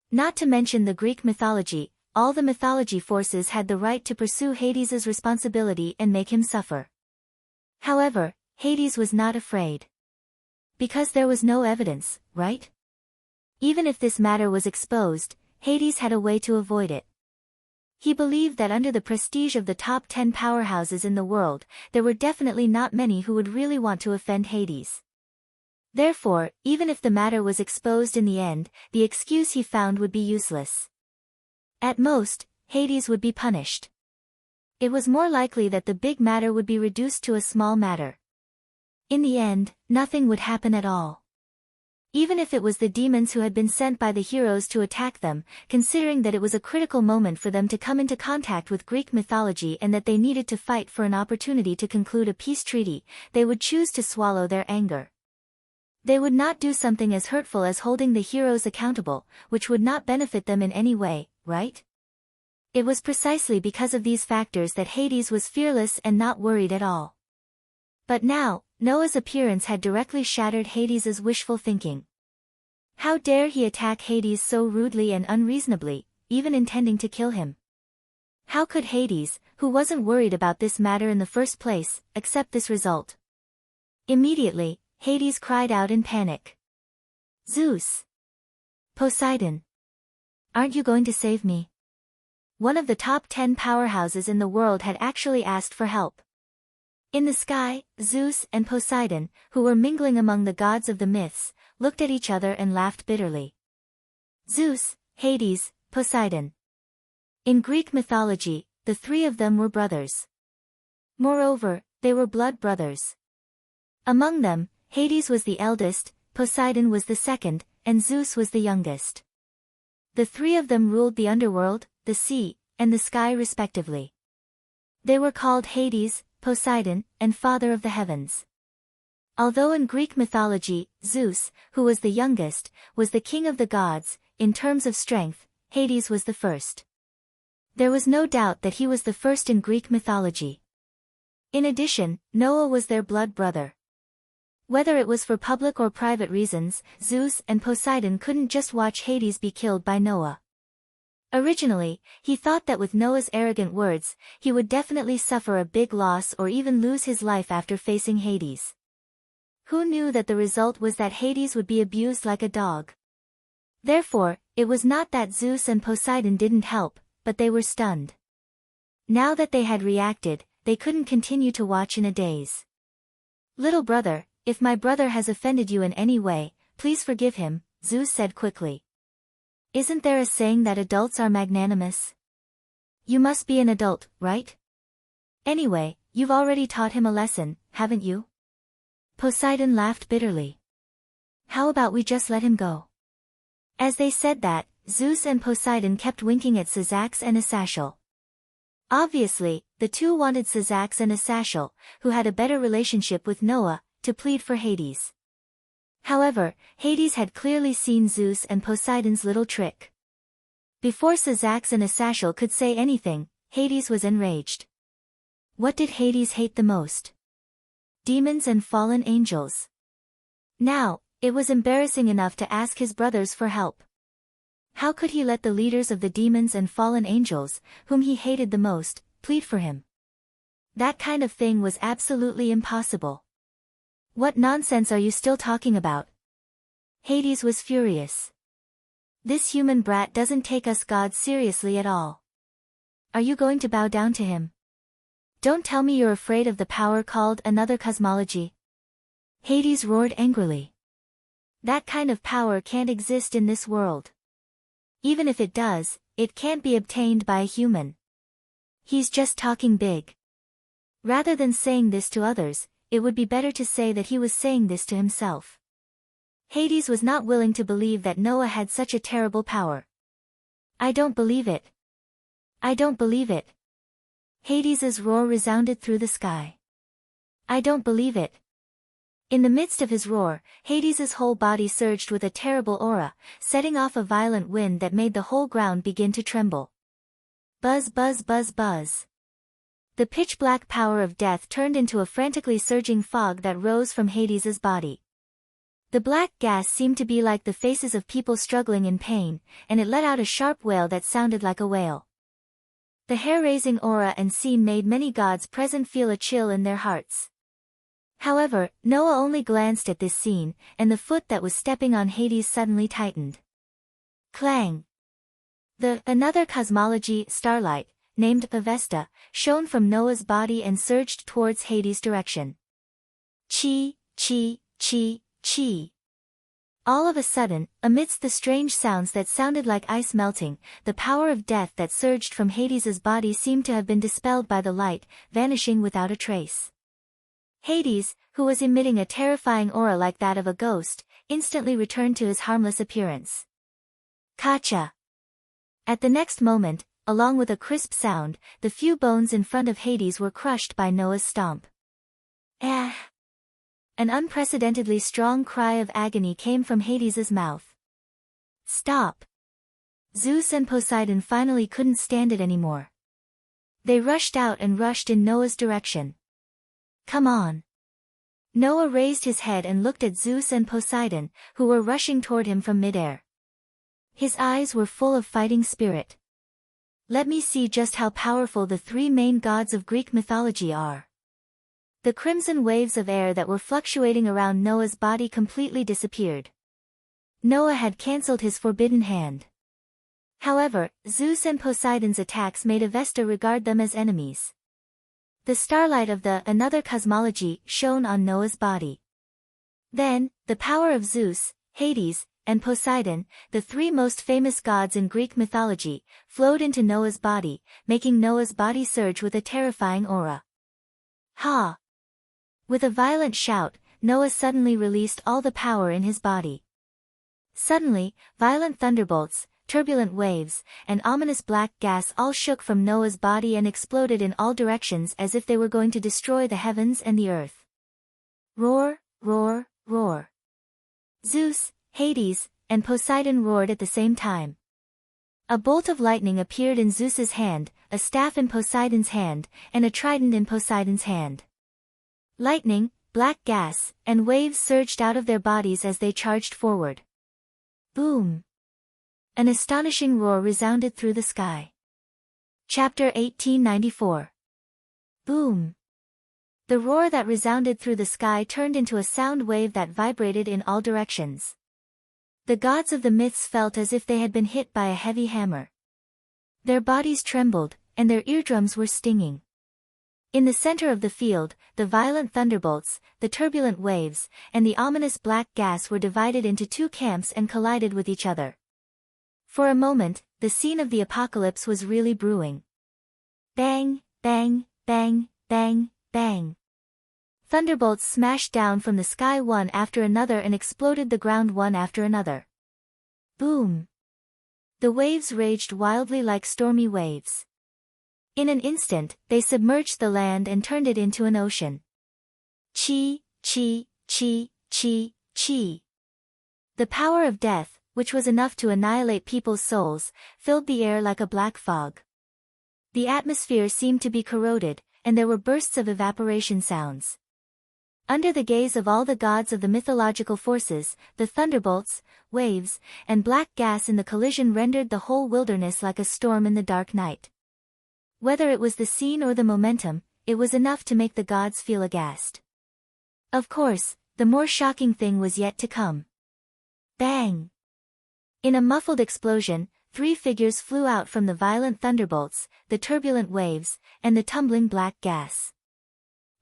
Not to mention the Greek mythology, all the mythology forces had the right to pursue Hades's responsibility and make him suffer. However, Hades was not afraid. Because there was no evidence, right? Even if this matter was exposed, Hades had a way to avoid it. He believed that under the prestige of the top 10 powerhouses in the world, there were definitely not many who would really want to offend Hades. Therefore, even if the matter was exposed in the end, the excuse he found would be useless. At most, Hades would be punished. It was more likely that the big matter would be reduced to a small matter. In the end, nothing would happen at all. Even if it was the demons who had been sent by the heroes to attack them, considering that it was a critical moment for them to come into contact with Greek mythology and that they needed to fight for an opportunity to conclude a peace treaty, they would choose to swallow their anger. They would not do something as hurtful as holding the heroes accountable, which would not benefit them in any way, right? It was precisely because of these factors that Hades was fearless and not worried at all. But now, Noah's appearance had directly shattered Hades's wishful thinking. How dare he attack Hades so rudely and unreasonably, even intending to kill him? How could Hades, who wasn't worried about this matter in the first place, accept this result? Immediately, Hades cried out in panic. Zeus! Poseidon! Aren't you going to save me? One of the top 10 powerhouses in the world had actually asked for help. In the sky, Zeus and Poseidon, who were mingling among the gods of the myths, looked at each other and laughed bitterly. Zeus, Hades, Poseidon. In Greek mythology, the three of them were brothers. Moreover, they were blood brothers. Among them, Hades was the eldest, Poseidon was the second, and Zeus was the youngest. The three of them ruled the underworld, the sea, and the sky respectively. They were called Hades, Poseidon, and Father of the Heavens. Although in Greek mythology, Zeus, who was the youngest, was the king of the gods, in terms of strength, Hades was the first. There was no doubt that he was the first in Greek mythology. In addition, Noah was their blood brother. Whether it was for public or private reasons, Zeus and Poseidon couldn't just watch Hades be killed by Noah. Originally, he thought that with Noah's arrogant words, he would definitely suffer a big loss or even lose his life after facing Hades. Who knew that the result was that Hades would be abused like a dog? Therefore, it was not that Zeus and Poseidon didn't help, but they were stunned. Now that they had reacted, they couldn't continue to watch in a daze. Little brother, if my brother has offended you in any way, please forgive him, Zeus said quickly. Isn't there a saying that adults are magnanimous? You must be an adult, right? Anyway, you've already taught him a lesson, haven't you? Poseidon laughed bitterly. How about we just let him go? As they said that, Zeus and Poseidon kept winking at Syzax and Asashel. Obviously, the two wanted Syzax and Asashel, who had a better relationship with Noah, to plead for Hades. However, Hades had clearly seen Zeus and Poseidon's little trick. Before Syzax and Asashel could say anything, Hades was enraged. What did Hades hate the most? Demons and fallen angels. Now, it was embarrassing enough to ask his brothers for help. How could he let the leaders of the demons and fallen angels, whom he hated the most, plead for him? That kind of thing was absolutely impossible. What nonsense are you still talking about? Hades was furious. This human brat doesn't take us gods seriously at all. Are you going to bow down to him? Don't tell me you're afraid of the power called another cosmology. Hades roared angrily. That kind of power can't exist in this world. Even if it does, it can't be obtained by a human. He's just talking big. Rather than saying this to others, it would be better to say that he was saying this to himself. Hades was not willing to believe that Noah had such a terrible power. I don't believe it. I don't believe it. Hades's roar resounded through the sky. I don't believe it. In the midst of his roar, Hades's whole body surged with a terrible aura, setting off a violent wind that made the whole ground begin to tremble. Buzz buzz buzz buzz. The pitch-black power of death turned into a frantically surging fog that rose from Hades's body. The black gas seemed to be like the faces of people struggling in pain, and it let out a sharp wail that sounded like a wail. The hair-raising aura and scene made many gods present feel a chill in their hearts. However, Noah only glanced at this scene, and the foot that was stepping on Hades suddenly tightened. Clang! Another cosmology, starlight, named Avesta, shone from Noah's body and surged towards Hades' direction. Chi, chi, chi, Chi. All of a sudden, amidst the strange sounds that sounded like ice melting, the power of death that surged from Hades's body seemed to have been dispelled by the light, vanishing without a trace. Hades, who was emitting a terrifying aura like that of a ghost, instantly returned to his harmless appearance. Kacha! At the next moment, along with a crisp sound, the few bones in front of Hades were crushed by Noah's stomp. Ah! An unprecedentedly strong cry of agony came from Hades's mouth. Stop! Zeus and Poseidon finally couldn't stand it anymore. They rushed out and rushed in Noah's direction. Come on! Noah raised his head and looked at Zeus and Poseidon, who were rushing toward him from midair. His eyes were full of fighting spirit. Let me see just how powerful the three main gods of Greek mythology are. The crimson waves of air that were fluctuating around Noah's body completely disappeared. Noah had cancelled his forbidden hand. However, Zeus and Poseidon's attacks made Avesta regard them as enemies. The starlight of the another cosmology shone on Noah's body. Then, the power of Zeus, Hades, and Poseidon, the three most famous gods in Greek mythology, flowed into Noah's body, making Noah's body surge with a terrifying aura. Ha! With a violent shout, Noah suddenly released all the power in his body. Suddenly, violent thunderbolts, turbulent waves, and ominous black gas all shook from Noah's body and exploded in all directions as if they were going to destroy the heavens and the earth. Roar, roar, roar. Zeus, Hades, and Poseidon roared at the same time. A bolt of lightning appeared in Zeus's hand, a staff in Poseidon's hand, and a trident in Poseidon's hand. Lightning, black gas, and waves surged out of their bodies as they charged forward. Boom! An astonishing roar resounded through the sky. Chapter 1894. Boom! The roar that resounded through the sky turned into a sound wave that vibrated in all directions. The gods of the myths felt as if they had been hit by a heavy hammer. Their bodies trembled, and their eardrums were stinging. In the center of the field, the violent thunderbolts, the turbulent waves, and the ominous black gas were divided into two camps and collided with each other. For a moment, the scene of the apocalypse was really brewing. Bang, bang, bang, bang, bang. Thunderbolts smashed down from the sky one after another and exploded the ground one after another. Boom! The waves raged wildly like stormy waves. In an instant, they submerged the land and turned it into an ocean. Chi, chi, chi, chi, chi. The power of death, which was enough to annihilate people's souls, filled the air like a black fog. The atmosphere seemed to be corroded, and there were bursts of evaporation sounds. Under the gaze of all the gods of the mythological forces, the thunderbolts, waves, and black gas in the collision rendered the whole wilderness like a storm in the dark night. Whether it was the scene or the momentum, it was enough to make the gods feel aghast. Of course, the more shocking thing was yet to come. Bang! In a muffled explosion, three figures flew out from the violent thunderbolts, the turbulent waves, and the tumbling black gas.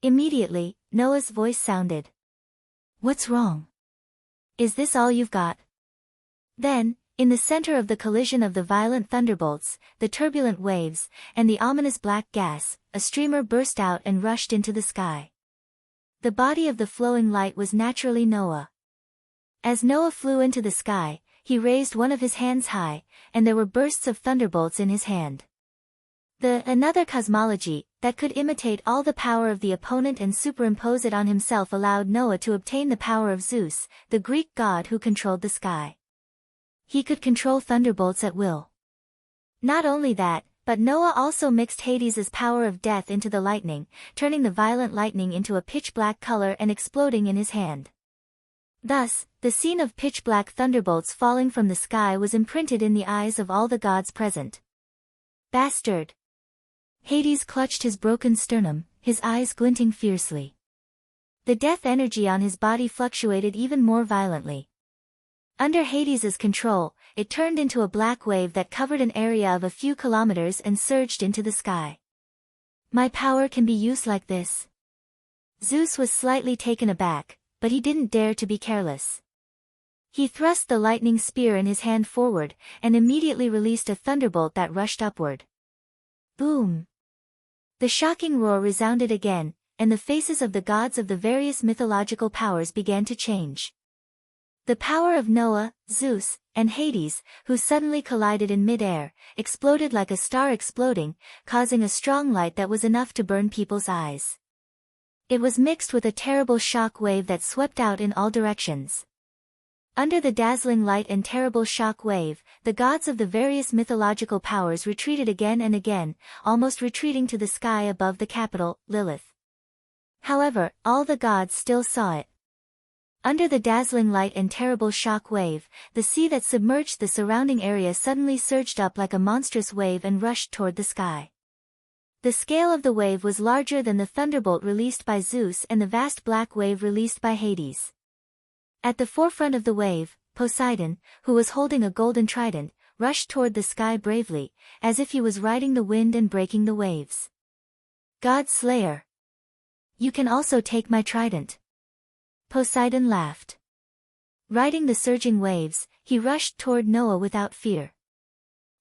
Immediately, Noah's voice sounded. What's wrong? Is this all you've got? Then, in the center of the collision of the violent thunderbolts, the turbulent waves, and the ominous black gas, a streamer burst out and rushed into the sky. The body of the flowing light was naturally Noah. As Noah flew into the sky, he raised one of his hands high, and there were bursts of thunderbolts in his hand. The another cosmology, that could imitate all the power of the opponent and superimpose it on himself, allowed Noah to obtain the power of Zeus, the Greek god who controlled the sky. He could control thunderbolts at will. Not only that, but Noah also mixed Hades's power of death into the lightning, turning the violent lightning into a pitch-black color and exploding in his hand. Thus, the scene of pitch-black thunderbolts falling from the sky was imprinted in the eyes of all the gods present. Bastard! Hades clutched his broken sternum, his eyes glinting fiercely. The death energy on his body fluctuated even more violently. Under Hades's control, it turned into a black wave that covered an area of a few kilometers and surged into the sky. My power can be used like this? Zeus was slightly taken aback, but he didn't dare to be careless. He thrust the lightning spear in his hand forward, and immediately released a thunderbolt that rushed upward. Boom! The shocking roar resounded again, and the faces of the gods of the various mythological powers began to change. The power of Noah, Zeus, and Hades, who suddenly collided in mid-air, exploded like a star exploding, causing a strong light that was enough to burn people's eyes. It was mixed with a terrible shock wave that swept out in all directions. Under the dazzling light and terrible shock wave, the gods of the various mythological powers retreated again and again, almost retreating to the sky above the capital, Lilith. However, all the gods still saw it. Under the dazzling light and terrible shock wave, the sea that submerged the surrounding area suddenly surged up like a monstrous wave and rushed toward the sky. The scale of the wave was larger than the thunderbolt released by Zeus and the vast black wave released by Hades. At the forefront of the wave, Poseidon, who was holding a golden trident, rushed toward the sky bravely, as if he was riding the wind and breaking the waves. God Slayer! You can also take my trident. Poseidon laughed. Riding the surging waves, he rushed toward Noah without fear.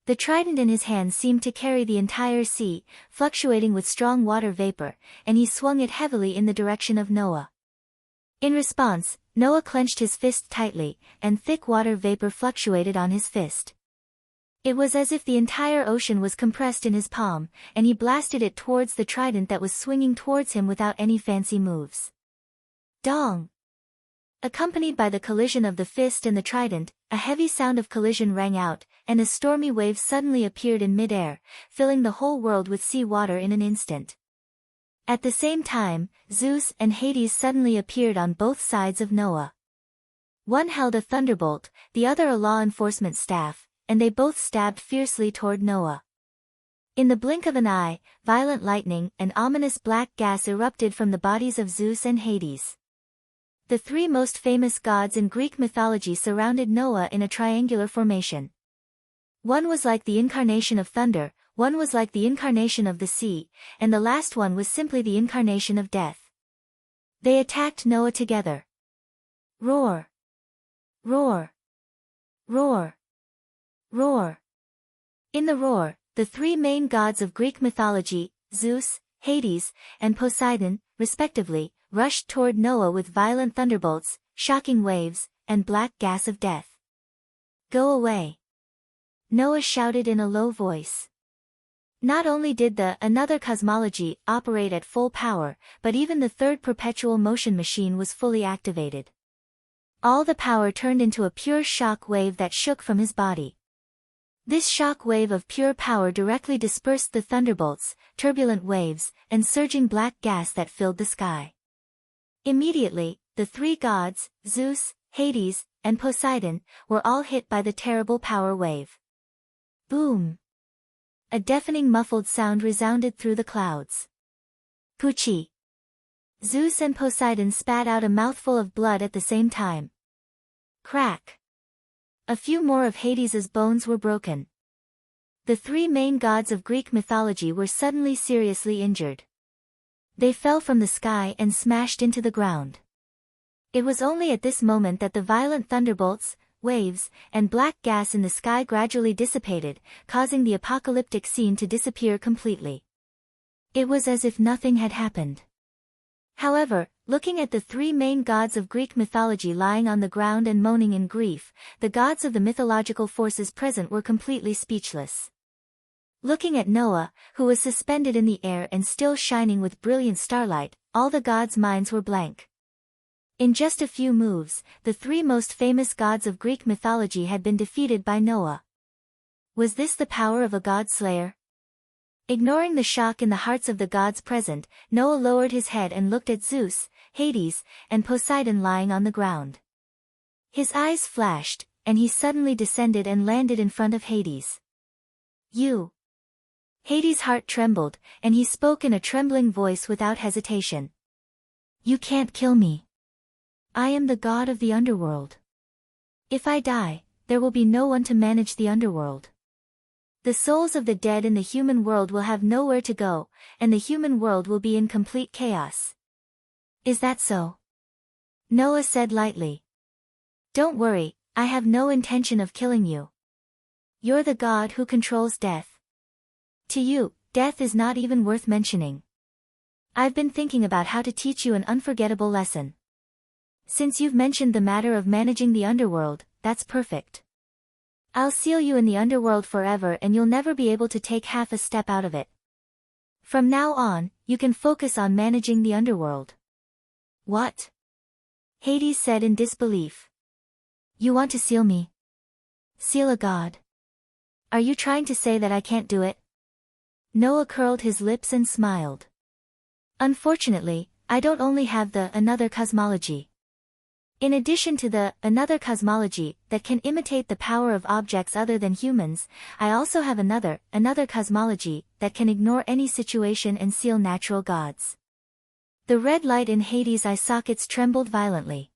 The trident in his hand seemed to carry the entire sea, fluctuating with strong water vapor, and he swung it heavily in the direction of Noah. In response, Noah clenched his fist tightly, and thick water vapor fluctuated on his fist. It was as if the entire ocean was compressed in his palm, and he blasted it towards the trident that was swinging towards him without any fancy moves. Dong! Accompanied by the collision of the fist and the trident, a heavy sound of collision rang out, and a stormy wave suddenly appeared in mid-air, filling the whole world with sea water in an instant. At the same time, Zeus and Hades suddenly appeared on both sides of Noah. One held a thunderbolt, the other a law enforcement staff, and they both stabbed fiercely toward Noah. In the blink of an eye, violent lightning and ominous black gas erupted from the bodies of Zeus and Hades. The three most famous gods in Greek mythology surrounded Noah in a triangular formation. One was like the incarnation of thunder, one was like the incarnation of the sea, and the last one was simply the incarnation of death. They attacked Noah together. Roar! Roar! Roar! Roar! In the roar, the three main gods of Greek mythology, Zeus, Hades, and Poseidon, respectively, rushed toward Noah with violent thunderbolts, shocking waves, and black gas of death. Go away! Noah shouted in a low voice. Not only did the another cosmology operate at full power, but even the third perpetual motion machine was fully activated. All the power turned into a pure shock wave that shook from his body. This shock wave of pure power directly dispersed the thunderbolts, turbulent waves, and surging black gas that filled the sky. Immediately, the three gods, Zeus, Hades, and Poseidon, were all hit by the terrible power wave. Boom! A deafening muffled sound resounded through the clouds. Pucci! Zeus and Poseidon spat out a mouthful of blood at the same time. Crack! A few more of Hades's bones were broken. The three main gods of Greek mythology were suddenly seriously injured. They fell from the sky and smashed into the ground. It was only at this moment that the violent thunderbolts, waves, and black gas in the sky gradually dissipated, causing the apocalyptic scene to disappear completely. It was as if nothing had happened. However, looking at the three main gods of Greek mythology lying on the ground and moaning in grief, the gods of the mythological forces present were completely speechless. Looking at Noah, who was suspended in the air and still shining with brilliant starlight, all the gods' minds were blank. In just a few moves, the three most famous gods of Greek mythology had been defeated by Noah. Was this the power of a god-slayer? Ignoring the shock in the hearts of the gods present, Noah lowered his head and looked at Zeus, Hades, and Poseidon lying on the ground. His eyes flashed, and he suddenly descended and landed in front of Hades. You! Hades' heart trembled, and he spoke in a trembling voice without hesitation. You can't kill me. I am the god of the underworld. If I die, there will be no one to manage the underworld. The souls of the dead in the human world will have nowhere to go, and the human world will be in complete chaos. Is that so? Noah said lightly. Don't worry, I have no intention of killing you. You're the god who controls death. To you, death is not even worth mentioning. I've been thinking about how to teach you an unforgettable lesson. Since you've mentioned the matter of managing the underworld, that's perfect. I'll seal you in the underworld forever and you'll never be able to take half a step out of it. From now on, you can focus on managing the underworld. What? Hades said in disbelief. You want to seal me? Seal a god? Are you trying to say that I can't do it? Noah curled his lips and smiled. Unfortunately, I don't only have the another cosmology. In addition to the another cosmology that can imitate the power of objects other than humans, I also have another cosmology that can ignore any situation and seal natural gods. The red light in Hades' eye sockets trembled violently.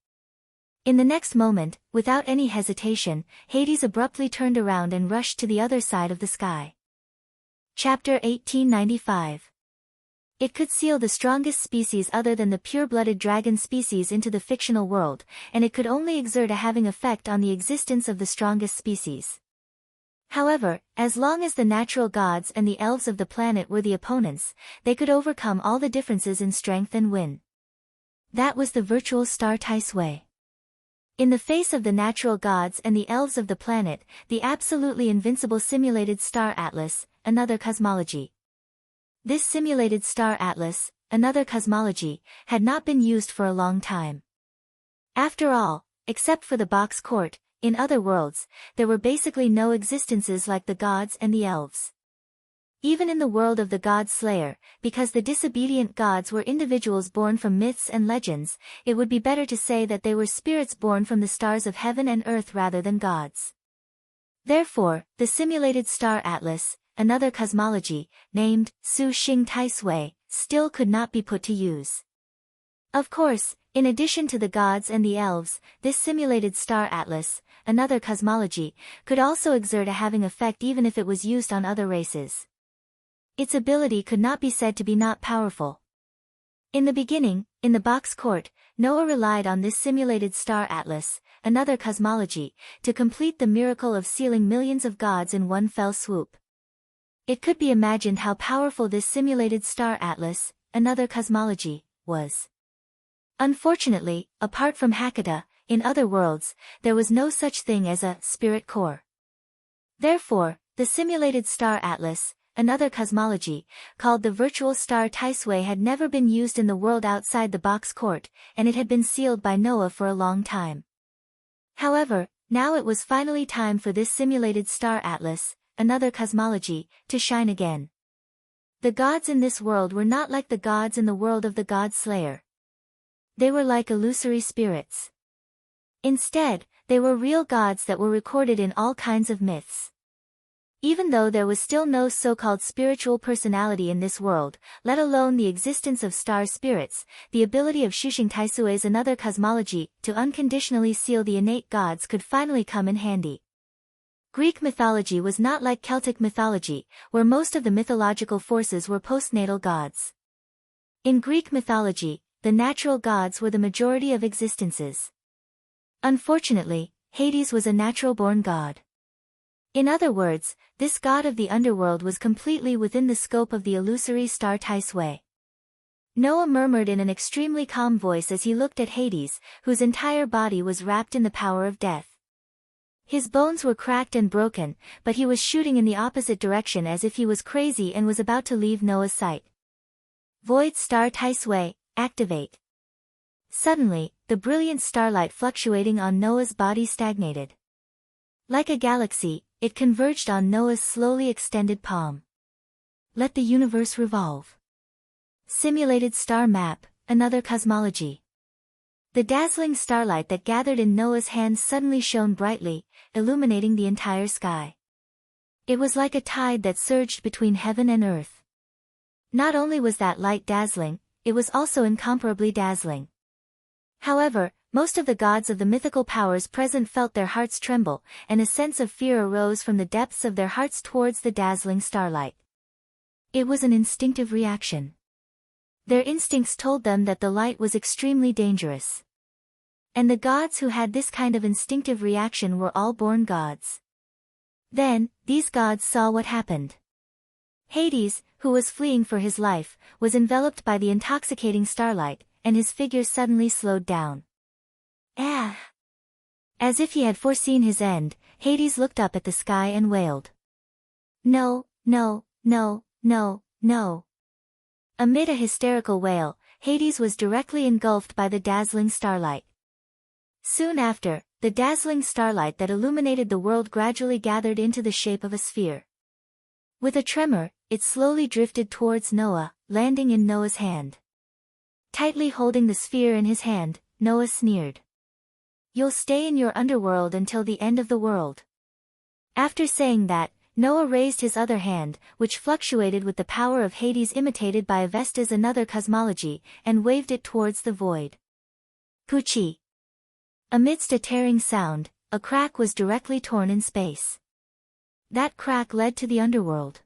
In the next moment, without any hesitation, Hades abruptly turned around and rushed to the other side of the sky. Chapter 1895. It could seal the strongest species other than the pure-blooded dragon species into the fictional world, and it could only exert a having effect on the existence of the strongest species. However, as long as the natural gods and the elves of the planet were the opponents, they could overcome all the differences in strength and win. That was the virtual star Taisui. In the face of the natural gods and the elves of the planet, the absolutely invincible simulated star atlas, another cosmology. This simulated star atlas, another cosmology, had not been used for a long time. After all, except for the box court, in other worlds, there were basically no existences like the gods and the elves. Even in the world of the god Slayer, because the disobedient gods were individuals born from myths and legends, it would be better to say that they were spirits born from the stars of heaven and earth rather than gods. Therefore, the simulated star atlas, another cosmology, named Su Xing Taisui, still could not be put to use. Of course, in addition to the gods and the elves, this simulated star atlas, another cosmology, could also exert a having effect even if it was used on other races. Its ability could not be said to be not powerful. In the beginning, in the box court, Noah relied on this simulated star atlas, another cosmology, to complete the miracle of sealing millions of gods in one fell swoop. It could be imagined how powerful this simulated star atlas, another cosmology, was. Unfortunately, apart from Hakata, in other worlds, there was no such thing as a spirit core. Therefore, the simulated star atlas, another cosmology, called the virtual star Taisui had never been used in the world outside the box court, and it had been sealed by Noah for a long time. However, now it was finally time for this simulated star atlas, another cosmology, to shine again. The gods in this world were not like the gods in the world of the god Slayer. They were like illusory spirits. Instead, they were real gods that were recorded in all kinds of myths. Even though there was still no so-called spiritual personality in this world, let alone the existence of star spirits, the ability of Shushing Taisui's another cosmology to unconditionally seal the innate gods could finally come in handy. Greek mythology was not like Celtic mythology, where most of the mythological forces were postnatal gods. In Greek mythology, the natural gods were the majority of existences. Unfortunately, Hades was a natural-born god. In other words, this god of the underworld was completely within the scope of the illusory star Taisui. Noah murmured in an extremely calm voice as he looked at Hades, whose entire body was wrapped in the power of death. His bones were cracked and broken, but he was shooting in the opposite direction as if he was crazy and was about to leave Noah's sight. Void Star Taisui, activate. Suddenly, the brilliant starlight fluctuating on Noah's body stagnated. Like a galaxy, it converged on Noah's slowly extended palm. Let the universe revolve. Simulated star map, another cosmology. The dazzling starlight that gathered in Noah's hands suddenly shone brightly, illuminating the entire sky. It was like a tide that surged between heaven and earth. Not only was that light dazzling, it was also incomparably dazzling. However, most of the gods of the mythical powers present felt their hearts tremble, and a sense of fear arose from the depths of their hearts towards the dazzling starlight. It was an instinctive reaction. Their instincts told them that the light was extremely dangerous. And the gods who had this kind of instinctive reaction were all born gods. Then, these gods saw what happened. Hades, who was fleeing for his life, was enveloped by the intoxicating starlight, and his figure suddenly slowed down. Ah! As if he had foreseen his end, Hades looked up at the sky and wailed. No, no, no, no, no. Amid a hysterical wail, Hades was directly engulfed by the dazzling starlight. Soon after, the dazzling starlight that illuminated the world gradually gathered into the shape of a sphere. With a tremor, it slowly drifted towards Noah, landing in Noah's hand. Tightly holding the sphere in his hand, Noah sneered. You'll stay in your underworld until the end of the world. After saying that, Noah raised his other hand, which fluctuated with the power of Hades imitated by Avesta's another cosmology, and waved it towards the void. Poochie! Amidst a tearing sound, a crack was directly torn in space. That crack led to the underworld.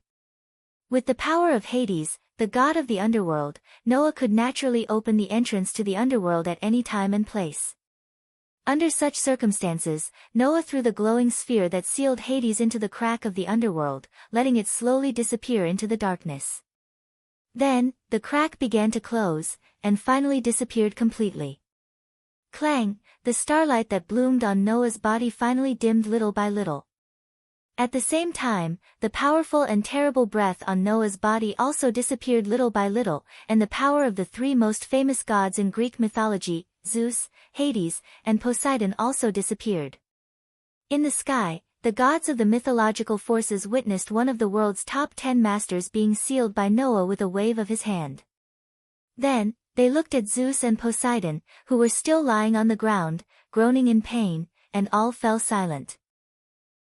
With the power of Hades, the god of the underworld, Noah could naturally open the entrance to the underworld at any time and place. Under such circumstances, Noah threw the glowing sphere that sealed Hades into the crack of the underworld, letting it slowly disappear into the darkness. Then, the crack began to close, and finally disappeared completely. Clang! The starlight that bloomed on Noah's body finally dimmed little by little. At the same time, the powerful and terrible breath on Noah's body also disappeared little by little, and the power of the three most famous gods in Greek mythology, Zeus, Hades, and Poseidon also disappeared. In the sky, the gods of the mythological forces witnessed one of the world's top 10 masters being sealed by Noah with a wave of his hand. Then, they looked at Zeus and Poseidon, who were still lying on the ground, groaning in pain, and all fell silent.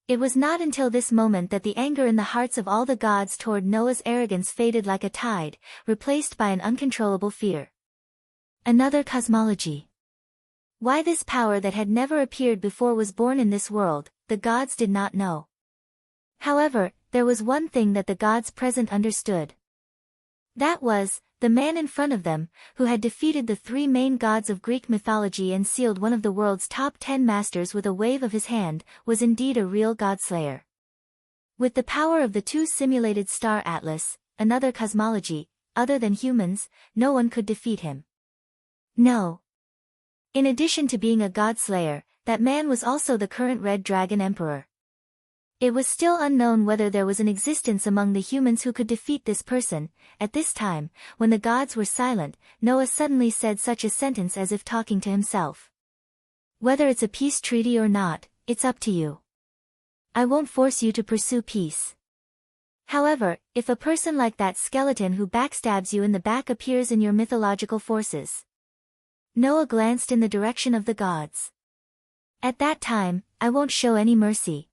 It was not until this moment that the anger in the hearts of all the gods toward Noah's arrogance faded like a tide, replaced by an uncontrollable fear. Another cosmology. Why this power that had never appeared before was born in this world, the gods did not know. However, there was one thing that the gods present understood. That was, the man in front of them, who had defeated the three main gods of Greek mythology and sealed one of the world's top 10 masters with a wave of his hand, was indeed a real godslayer. With the power of the two simulated star atlas, another cosmology, other than humans, no one could defeat him. No. In addition to being a godslayer, that man was also the current Red Dragon Emperor. It was still unknown whether there was an existence among the humans who could defeat this person. At this time, when the gods were silent, Noah suddenly said such a sentence as if talking to himself. Whether it's a peace treaty or not, it's up to you. I won't force you to pursue peace. However, if a person like that skeleton who backstabs you in the back appears in your mythological forces. Noah glanced in the direction of the gods. At that time, I won't show any mercy.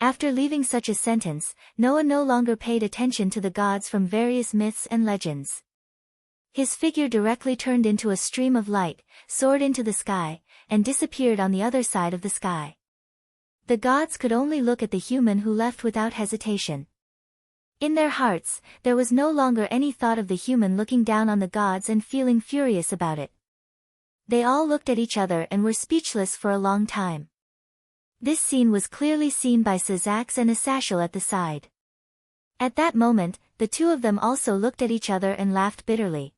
After leaving such a sentence, Noah no longer paid attention to the gods from various myths and legends. His figure directly turned into a stream of light, soared into the sky, and disappeared on the other side of the sky. The gods could only look at the human who left without hesitation. In their hearts, there was no longer any thought of the human looking down on the gods and feeling furious about it. They all looked at each other and were speechless for a long time. This scene was clearly seen by Sazax and Asashel at the side. At that moment, the two of them also looked at each other and laughed bitterly.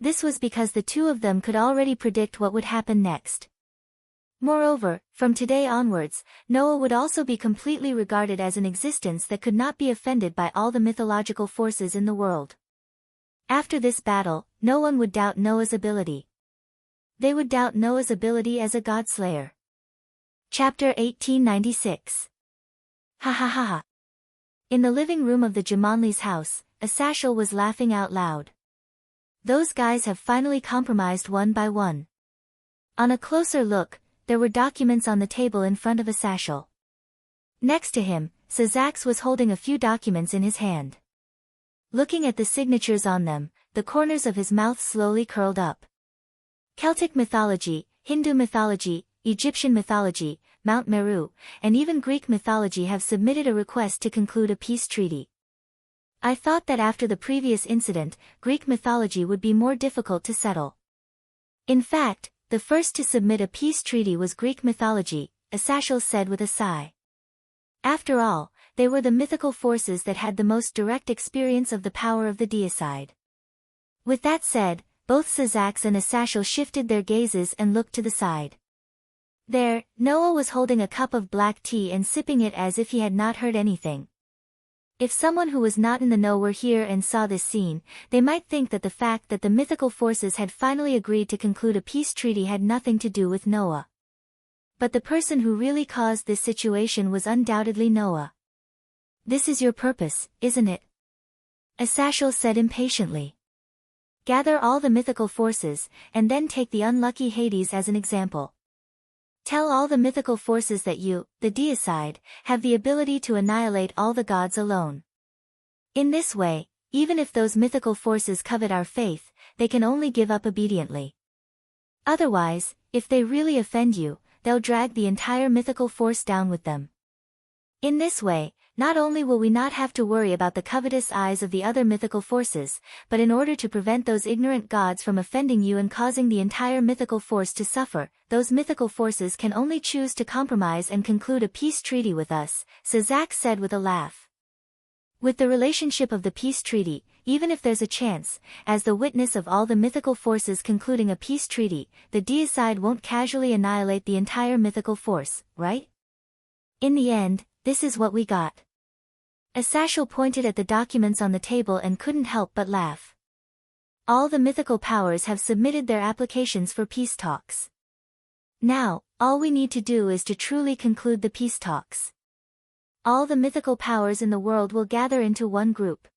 This was because the two of them could already predict what would happen next. Moreover, from today onwards, Noah would also be completely regarded as an existence that could not be offended by all the mythological forces in the world. After this battle, no one would doubt Noah's ability. They would doubt Noah's ability as a godslayer. Chapter 1896. Ha ha ha ha. In the living room of the Jumanli's house, Asashel was laughing out loud. Those guys have finally compromised one by one. On a closer look, there were documents on the table in front of Asashel. Next to him, Sazax was holding a few documents in his hand. Looking at the signatures on them, the corners of his mouth slowly curled up. Celtic mythology, Hindu mythology, Egyptian mythology, Mount Meru, and even Greek mythology have submitted a request to conclude a peace treaty. I thought that after the previous incident, Greek mythology would be more difficult to settle. In fact, the first to submit a peace treaty was Greek mythology, Asashel said with a sigh. After all, they were the mythical forces that had the most direct experience of the power of the deicide. With that said, both Sazax and Asashel shifted their gazes and looked to the side. There, Noah was holding a cup of black tea and sipping it as if he had not heard anything. If someone who was not in the know were here and saw this scene, they might think that the fact that the mythical forces had finally agreed to conclude a peace treaty had nothing to do with Noah. But the person who really caused this situation was undoubtedly Noah. "This is your purpose, isn't it?" Asashel said impatiently. "Gather all the mythical forces, and then take the unlucky Hades as an example. Tell all the mythical forces that you, the deicide, have the ability to annihilate all the gods alone. In this way, even if those mythical forces covet our faith, they can only give up obediently. Otherwise, if they really offend you, they'll drag the entire mythical force down with them. In this way, not only will we not have to worry about the covetous eyes of the other mythical forces, but in order to prevent those ignorant gods from offending you and causing the entire mythical force to suffer, those mythical forces can only choose to compromise and conclude a peace treaty with us," Sazax said with a laugh. "With the relationship of the peace treaty, even if there's a chance, as the witness of all the mythical forces concluding a peace treaty, the deicide won't casually annihilate the entire mythical force, right? In the end, this is what we got." Asashel pointed at the documents on the table and couldn't help but laugh. "All the mythical powers have submitted their applications for peace talks. Now, all we need to do is to truly conclude the peace talks. All the mythical powers in the world will gather into one group.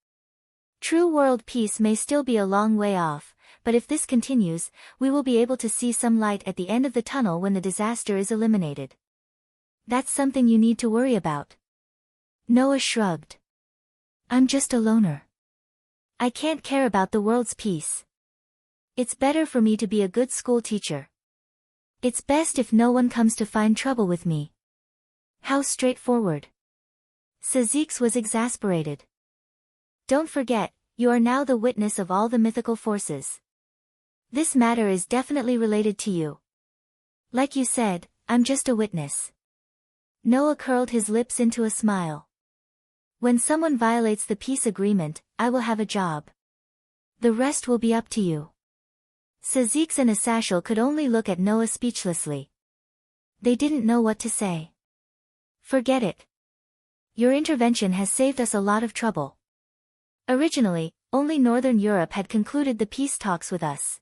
True world peace may still be a long way off, but if this continues, we will be able to see some light at the end of the tunnel when the disaster is eliminated. That's something you need to worry about." Noah shrugged. "I'm just a loner. I can't care about the world's peace. It's better for me to be a good school teacher. It's best if no one comes to find trouble with me." "How straightforward." Sazax was exasperated. "Don't forget, you are now the witness of all the mythical forces. This matter is definitely related to you. Like you said, I'm just a witness." Noah curled his lips into a smile. "When someone violates the peace agreement, I will have a job. The rest will be up to you." Sazax and Asashel could only look at Noah speechlessly. They didn't know what to say. "Forget it. Your intervention has saved us a lot of trouble. Originally, only Northern Europe had concluded the peace talks with us.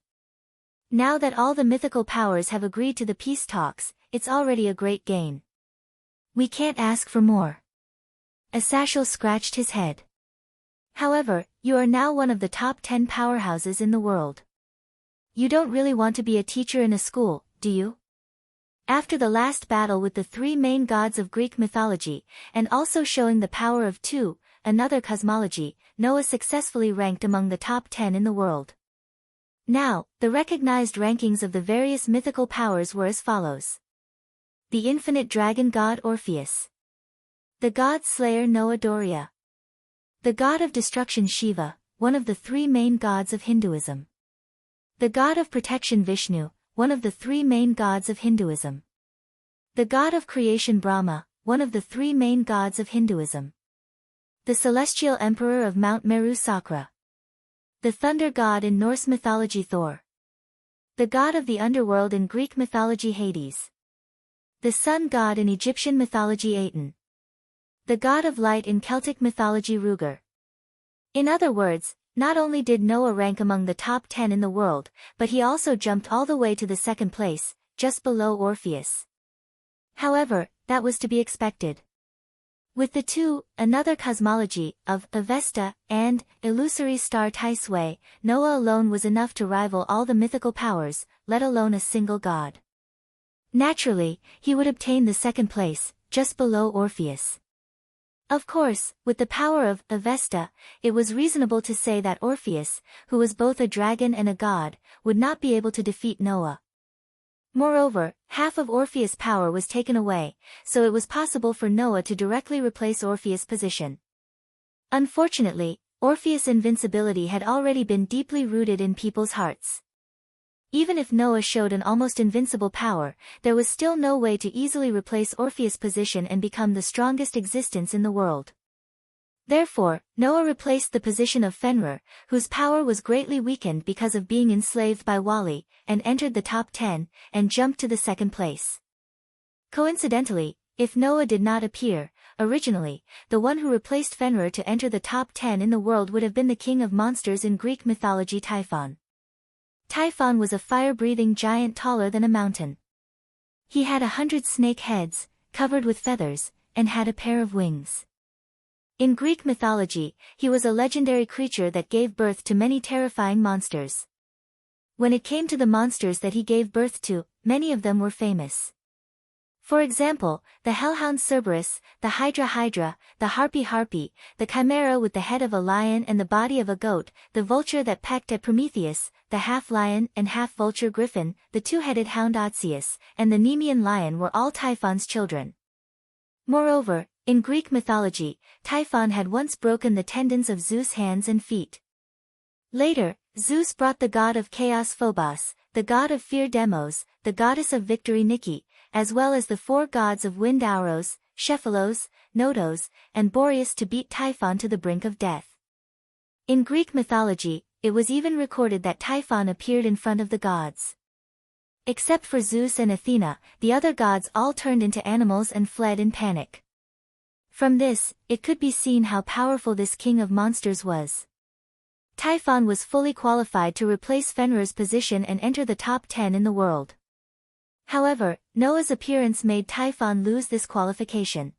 Now that all the mythical powers have agreed to the peace talks, it's already a great gain. We can't ask for more." Asashel scratched his head. "However, you are now one of the top 10 powerhouses in the world. You don't really want to be a teacher in a school, do you? After the last battle with the three main gods of Greek mythology, and also showing the power of Tu, another cosmology, Noah successfully ranked among the top 10 in the world. Now, the recognized rankings of the various mythical powers were as follows. The infinite dragon god Orpheus. The god slayer Noah Doria. The god of destruction Shiva, one of the three main gods of Hinduism. The god of protection Vishnu, one of the three main gods of Hinduism. The god of creation Brahma, one of the three main gods of Hinduism. The celestial emperor of Mount Meru Sakra. The thunder god in Norse mythology Thor. The god of the underworld in Greek mythology Hades. The sun god in Egyptian mythology Aten. The god of light in Celtic mythology Ruger. In other words, not only did Noah rank among the top 10 in the world, but he also jumped all the way to the second place, just below Orpheus. However, that was to be expected. With the two, another cosmology, of Avesta, and illusory star Taisway, Noah alone was enough to rival all the mythical powers, let alone a single god. Naturally, he would obtain the second place, just below Orpheus. Of course, with the power of Avesta, it was reasonable to say that Orpheus, who was both a dragon and a god, would not be able to defeat Noah. Moreover, half of Orpheus' power was taken away, so it was possible for Noah to directly replace Orpheus' position. Unfortunately, Orpheus' invincibility had already been deeply rooted in people's hearts. Even if Noah showed an almost invincible power, there was still no way to easily replace Orpheus' position and become the strongest existence in the world. Therefore, Noah replaced the position of Fenrir, whose power was greatly weakened because of being enslaved by Wali, and entered the top 10, and jumped to the second place. Coincidentally, if Noah did not appear, originally, the one who replaced Fenrir to enter the top 10 in the world would have been the king of monsters in Greek mythology, Typhon. Typhon was a fire-breathing giant taller than a mountain. He had 100 snake heads, covered with feathers, and had a pair of wings. In Greek mythology, he was a legendary creature that gave birth to many terrifying monsters. When it came to the monsters that he gave birth to, many of them were famous. For example, the hellhound Cerberus, the Hydra, the Harpy, the Chimera with the head of a lion and the body of a goat, the vulture that pecked at Prometheus, the half-lion and half-vulture Griffin, the two-headed hound Otseus, and the Nemean lion were all Typhon's children. Moreover, in Greek mythology, Typhon had once broken the tendons of Zeus' hands and feet. Later, Zeus brought the god of chaos Phobos, the god of fear Demos, the goddess of victory Nike, as well as the 4 gods of wind Auros, Shephalos, Notos, and Boreas to beat Typhon to the brink of death. In Greek mythology, it was even recorded that Typhon appeared in front of the gods. Except for Zeus and Athena, the other gods all turned into animals and fled in panic. From this, it could be seen how powerful this king of monsters was. Typhon was fully qualified to replace Fenrir's position and enter the top 10 in the world. However, Noah's appearance made Typhon lose this qualification.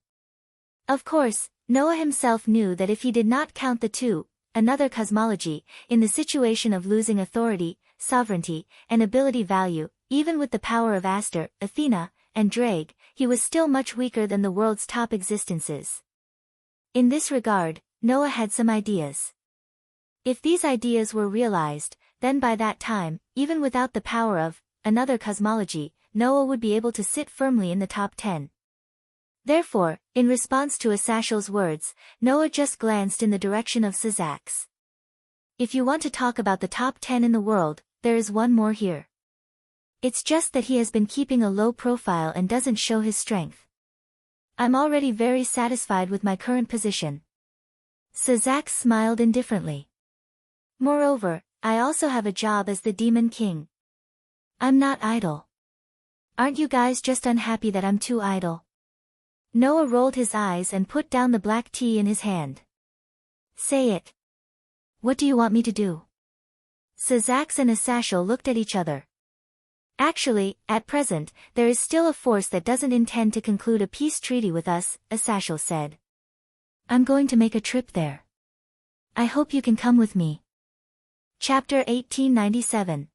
Of course, Noah himself knew that if he did not count the two, another cosmology, in the situation of losing authority, sovereignty, and ability value, even with the power of Aster, Athena, and Drake, he was still much weaker than the world's top existences. In this regard, Noah had some ideas. If these ideas were realized, then by that time, even without the power of another cosmology, Noah would be able to sit firmly in the top 10. Therefore, in response to Asashel's words, Noah just glanced in the direction of Sazax. If you want to talk about the top 10 in the world, there is one more here. It's just that he has been keeping a low profile and doesn't show his strength. I'm already very satisfied with my current position. Sazax smiled indifferently. Moreover, I also have a job as the Demon King. I'm not idle. Aren't you guys just unhappy that I'm too idle? Noah rolled his eyes and put down the black tea in his hand. Say it. What do you want me to do? Sazax and Asashel looked at each other. Actually, at present, there is still a force that doesn't intend to conclude a peace treaty with us, Asashel said. I'm going to make a trip there. I hope you can come with me. Chapter 1897.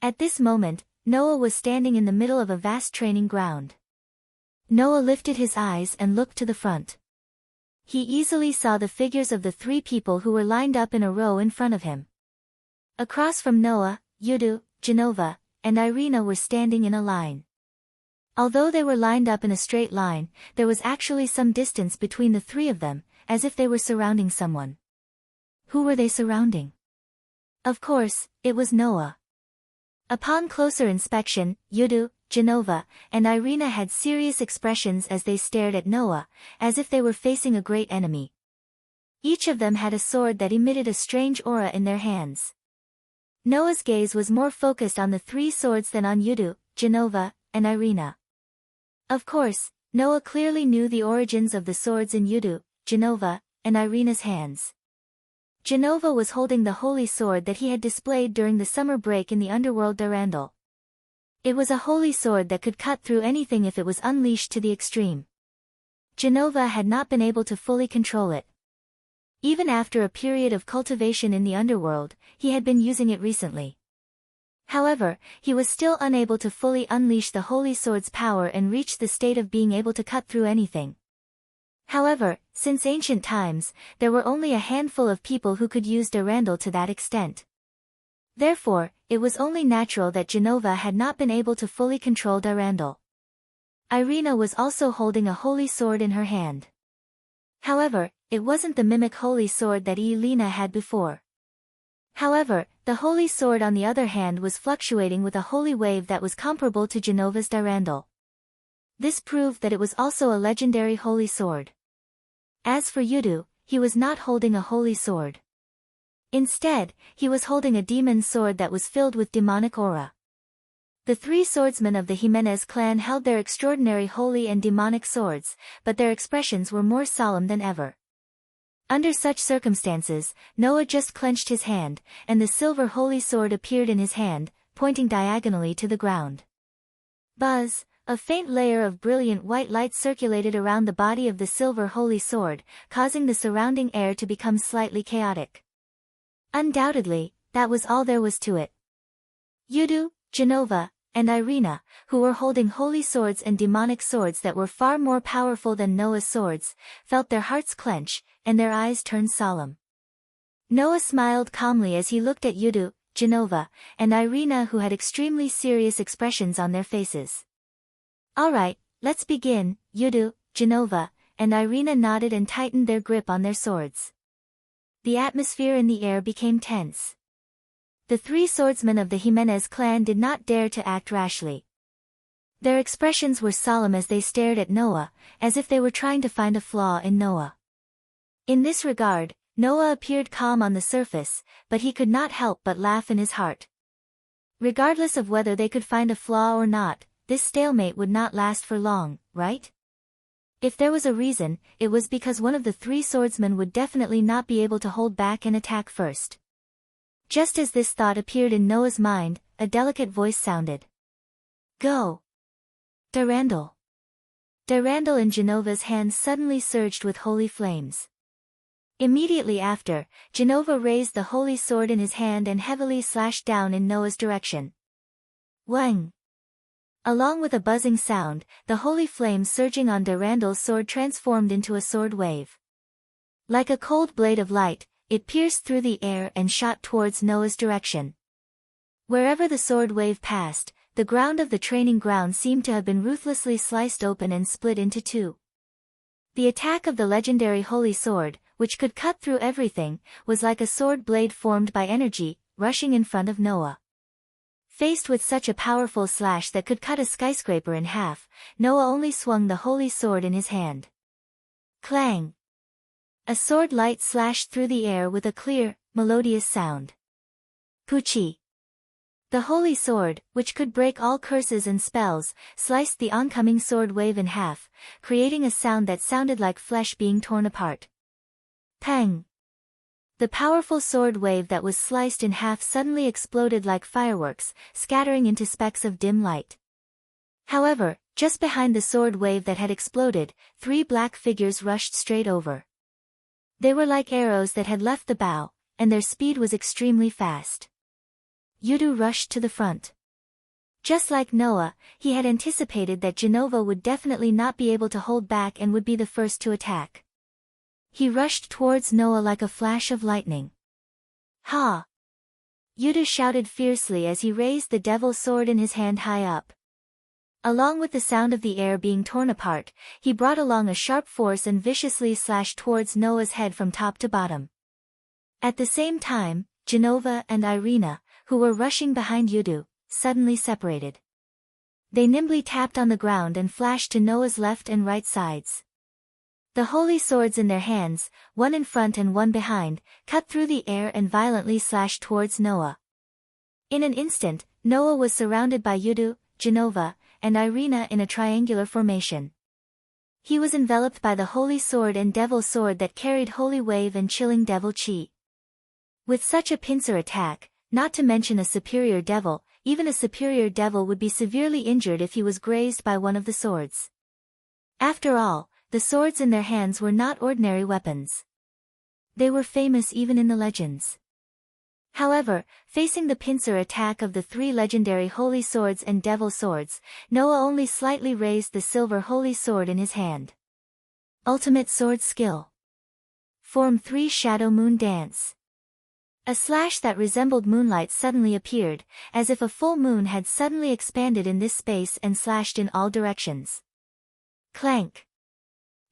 At this moment, Noah was standing in the middle of a vast training ground. Noah lifted his eyes and looked to the front. He easily saw the figures of the 3 people who were lined up in a row in front of him. Across from Noah, Yudu, Genova, and Irina were standing in a line. Although they were lined up in a straight line, there was actually some distance between the 3 of them, as if they were surrounding someone. Who were they surrounding? Of course, it was Noah. Upon closer inspection, Yudu, Genova, and Irina had serious expressions as they stared at Noah, as if they were facing a great enemy. Each of them had a sword that emitted a strange aura in their hands. Noah's gaze was more focused on the 3 swords than on Yudu, Genova, and Irina. Of course, Noah clearly knew the origins of the swords in Yudu, Genova, and Irina's hands. Genova was holding the holy sword that he had displayed during the summer break in the underworld Durandal. It was a holy sword that could cut through anything if it was unleashed to the extreme. Genova had not been able to fully control it. Even after a period of cultivation in the underworld, he had been using it recently. However, he was still unable to fully unleash the holy sword's power and reach the state of being able to cut through anything. However, since ancient times, there were only a handful of people who could use Durandal to that extent. Therefore, it was only natural that Genova had not been able to fully control Durandal. Irina was also holding a holy sword in her hand. However, it wasn't the mimic holy sword that Elena had before. However, The holy sword on the other hand was fluctuating with a holy wave that was comparable to Genova's Durandal. This proved that it was also a legendary holy sword. As for Yudu, he was not holding a holy sword. Instead, he was holding a demon's sword that was filled with demonic aura. The three swordsmen of the Jimenez clan held their extraordinary holy and demonic swords, but their expressions were more solemn than ever. Under such circumstances, Noah just clenched his hand, and the silver holy sword appeared in his hand, pointing diagonally to the ground. Buzz! A faint layer of brilliant white light circulated around the body of the silver holy sword, causing the surrounding air to become slightly chaotic. Undoubtedly, that was all there was to it. Yudu, Genova, and Irina, who were holding holy swords and demonic swords that were far more powerful than Noah's swords, felt their hearts clench, and their eyes turned solemn. Noah smiled calmly as he looked at Yudu, Genova, and Irina, who had extremely serious expressions on their faces. "Alright, let's begin." Yudu, Genova, and Irina nodded and tightened their grip on their swords. The atmosphere in the air became tense. The three swordsmen of the Jimenez clan did not dare to act rashly. Their expressions were solemn as they stared at Noah, as if they were trying to find a flaw in Noah. In this regard, Noah appeared calm on the surface, but he could not help but laugh in his heart. Regardless of whether they could find a flaw or not, this stalemate would not last for long, right? If there was a reason, it was because one of the three swordsmen would definitely not be able to hold back and attack first. Just as this thought appeared in Noah's mind, a delicate voice sounded. "Go!" Durandal. Durandal in Genova's hands suddenly surged with holy flames. Immediately after, Genova raised the holy sword in his hand and heavily slashed down in Noah's direction. Wang! Along with a buzzing sound, the holy flame surging on Durandal's sword transformed into a sword wave. Like a cold blade of light, it pierced through the air and shot towards Noah's direction. Wherever the sword wave passed, the ground of the training ground seemed to have been ruthlessly sliced open and split into two. The attack of the legendary holy sword, which could cut through everything, was like a sword blade formed by energy, rushing in front of Noah. Faced with such a powerful slash that could cut a skyscraper in half, Noah only swung the holy sword in his hand. Clang! A sword light slashed through the air with a clear, melodious sound. Puchi! The holy sword, which could break all curses and spells, sliced the oncoming sword wave in half, creating a sound that sounded like flesh being torn apart. Pang! The powerful sword wave that was sliced in half suddenly exploded like fireworks, scattering into specks of dim light. However, just behind the sword wave that had exploded, three black figures rushed straight over. They were like arrows that had left the bow, and their speed was extremely fast. Yudu rushed to the front. Just like Noah, he had anticipated that Genova would definitely not be able to hold back and would be the first to attack. He rushed towards Noah like a flash of lightning. Ha! Yudu shouted fiercely as he raised the devil's sword in his hand high up. Along with the sound of the air being torn apart, he brought along a sharp force and viciously slashed towards Noah's head from top to bottom. At the same time, Genova and Irina, who were rushing behind Yudu, suddenly separated. They nimbly tapped on the ground and flashed to Noah's left and right sides. The holy swords in their hands, one in front and one behind, cut through the air and violently slashed towards Noah. In an instant, Noah was surrounded by Yudu, Genova, and Irina in a triangular formation. He was enveloped by the holy sword and devil sword that carried holy wave and chilling devil chi. With such a pincer attack, not to mention a superior devil, even a superior devil would be severely injured if he was grazed by one of the swords. After all, the swords in their hands were not ordinary weapons. They were famous even in the legends. However, facing the pincer attack of the three legendary holy swords and devil swords, Noah only slightly raised the silver holy sword in his hand. Ultimate sword skill. Form 3 Shadow Moon Dance. A slash that resembled moonlight suddenly appeared, as if a full moon had suddenly expanded in this space and slashed in all directions. Clank!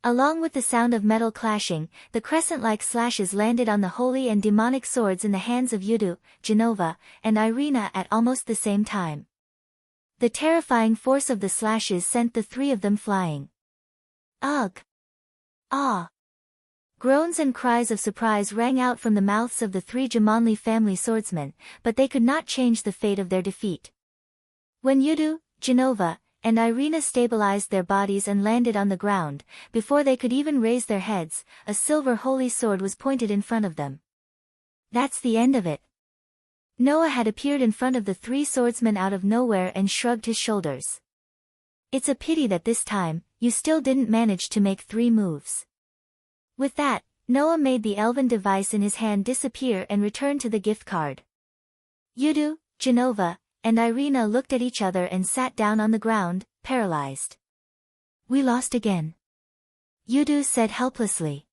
Along with the sound of metal clashing, the crescent-like slashes landed on the holy and demonic swords in the hands of Yudu, Genova, and Irina at almost the same time. The terrifying force of the slashes sent the three of them flying. Ugh! Ah! Groans and cries of surprise rang out from the mouths of the three Jamanli family swordsmen, but they could not change the fate of their defeat. When Yudu, Genova, and Irina stabilized their bodies and landed on the ground, before they could even raise their heads, a silver holy sword was pointed in front of them. That's the end of it. Noah had appeared in front of the three swordsmen out of nowhere and shrugged his shoulders. It's a pity that this time, you still didn't manage to make 3 moves. With that, Noah made the elven device in his hand disappear and returned to the gift card. Yudu, Genova, and Irina looked at each other and sat down on the ground, paralyzed. We lost again. Yudu said helplessly.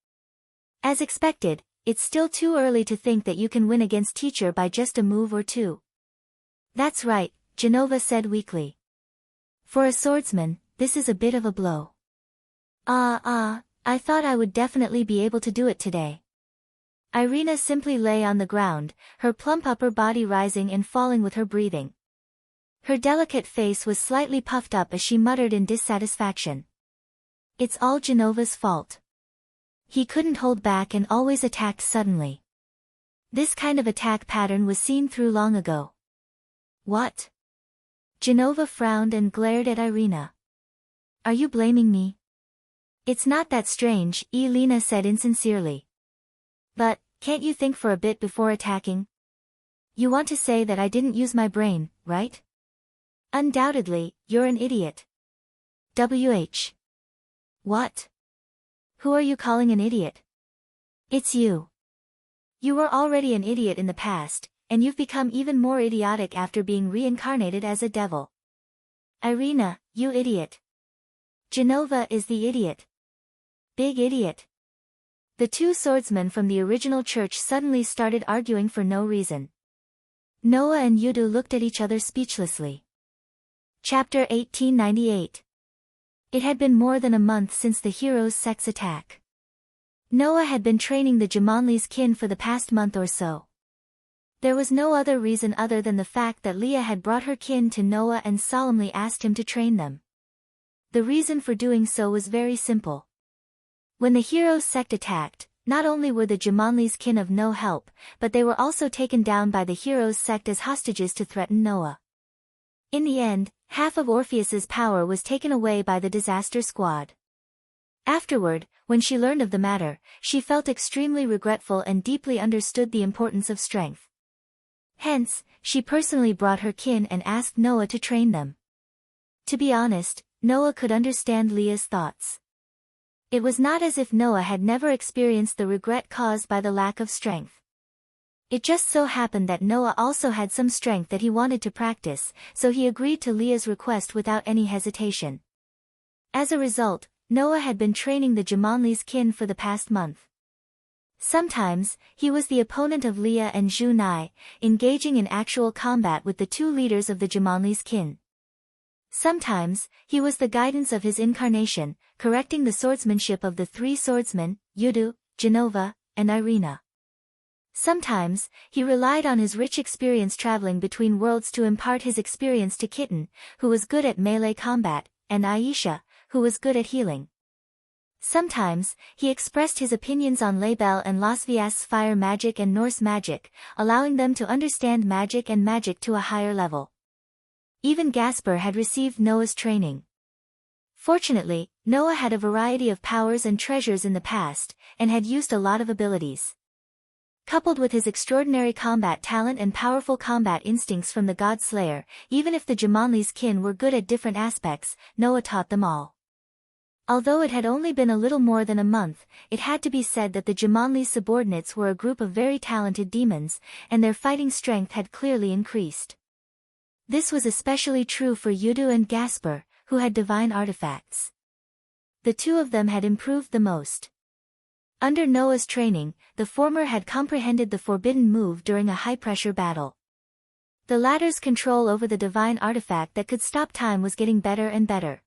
As expected, it's still too early to think that you can win against teacher by just a move or 2. That's right, Genova said weakly. For a swordsman, this is a bit of a blow. I thought I would definitely be able to do it today. Irina simply lay on the ground, her plump upper body rising and falling with her breathing. Her delicate face was slightly puffed up as she muttered in dissatisfaction. It's all Genova's fault. He couldn't hold back and always attacked suddenly. This kind of attack pattern was seen through long ago. What? Genova frowned and glared at Irina. Are you blaming me? It's not that strange, Elena said insincerely. But, can't you think for a bit before attacking? You want to say that I didn't use my brain, right? Undoubtedly, you're an idiot. WH. What? Who are you calling an idiot? It's you. You were already an idiot in the past, and you've become even more idiotic after being reincarnated as a devil. Irina, you idiot. Genova is the idiot. Big idiot. The 2 swordsmen from the original church suddenly started arguing for no reason. Noah and Yudu looked at each other speechlessly. Chapter 1898. It had been more than a month since the hero's sex attack. Noah had been training the Jamanli's kin for the past month or so. There was no other reason other than the fact that Leah had brought her kin to Noah and solemnly asked him to train them. The reason for doing so was very simple. When the hero's sect attacked, not only were the Jamanli's kin of no help, but they were also taken down by the hero's sect as hostages to threaten Noah. In the end, half of Orpheus's power was taken away by the disaster squad. Afterward, when she learned of the matter, she felt extremely regretful and deeply understood the importance of strength. Hence, she personally brought her kin and asked Noah to train them. To be honest, Noah could understand Leah's thoughts. It was not as if Noah had never experienced the regret caused by the lack of strength. It just so happened that Noah also had some strength that he wanted to practice, so he agreed to Leah's request without any hesitation. As a result, Noah had been training the Jamanli's kin for the past month. Sometimes, he was the opponent of Leah and Zhu Nai, engaging in actual combat with the 2 leaders of the Jamanli's kin. Sometimes, he was the guidance of his incarnation, correcting the swordsmanship of the 3 swordsmen, Yudu, Genova, and Irina. Sometimes, he relied on his rich experience traveling between worlds to impart his experience to Kitten, who was good at melee combat, and Aisha, who was good at healing. Sometimes, he expressed his opinions on Label and Lasvias's fire magic and Norse magic, allowing them to understand magic and magic to a higher level. Even Gasper had received Noah's training. Fortunately, Noah had a variety of powers and treasures in the past, and had used a lot of abilities. Coupled with his extraordinary combat talent and powerful combat instincts from the God Slayer, even if the Jamanli's kin were good at different aspects, Noah taught them all. Although it had only been a little more than a month, it had to be said that the Jamanli's subordinates were a group of very talented demons, and their fighting strength had clearly increased. This was especially true for Yudu and Gasper, who had divine artifacts. The 2 of them had improved the most. Under Noah's training, the former had comprehended the forbidden move during a high-pressure battle. The latter's control over the divine artifact that could stop time was getting better and better.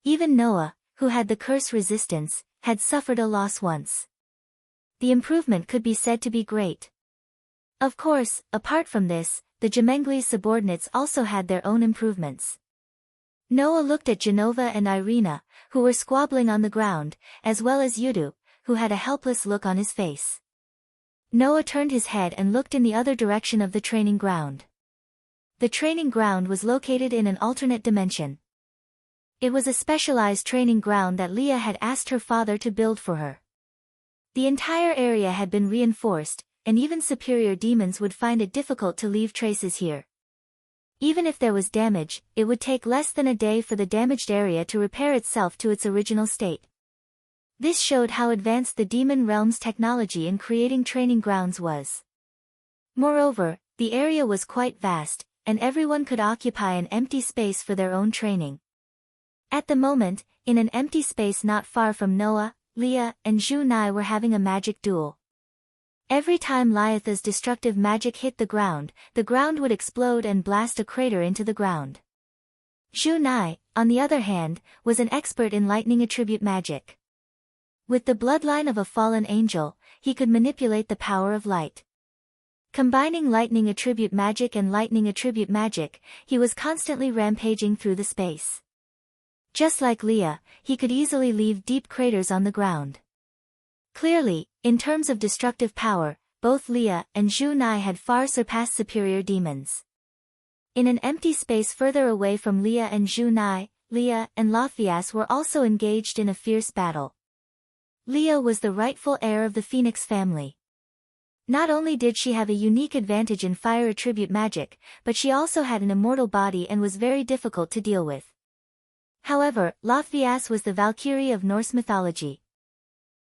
Even Noah, who had the curse resistance, had suffered a loss once. The improvement could be said to be great. Of course, apart from this, the Gemengli's subordinates also had their own improvements. Noah looked at Genova and Irina, who were squabbling on the ground, as well as Yudu, who had a helpless look on his face. Noah turned his head and looked in the other direction of the training ground. The training ground was located in an alternate dimension. It was a specialized training ground that Leah had asked her father to build for her. The entire area had been reinforced, and even superior demons would find it difficult to leave traces here. Even if there was damage, it would take less than a day for the damaged area to repair itself to its original state. This showed how advanced the demon realm's technology in creating training grounds was. Moreover, the area was quite vast, and everyone could occupy an empty space for their own training. At the moment, in an empty space not far from Noah, Leah and Zhu Nai were having a magic duel. Every time Liatha's destructive magic hit the ground would explode and blast a crater into the ground. Zhu Nai, on the other hand, was an expert in lightning attribute magic. With the bloodline of a fallen angel, he could manipulate the power of light. Combining lightning attribute magic and lightning attribute magic, he was constantly rampaging through the space. Just like Leah, he could easily leave deep craters on the ground. Clearly, in terms of destructive power, both Leah and Zhu Nai had far surpassed superior demons. In an empty space further away from Leah and Zhu Nai, Leah and Lothias were also engaged in a fierce battle. Leah was the rightful heir of the Phoenix family. Not only did she have a unique advantage in fire attribute magic, but she also had an immortal body and was very difficult to deal with. However, Lothias was the Valkyrie of Norse mythology.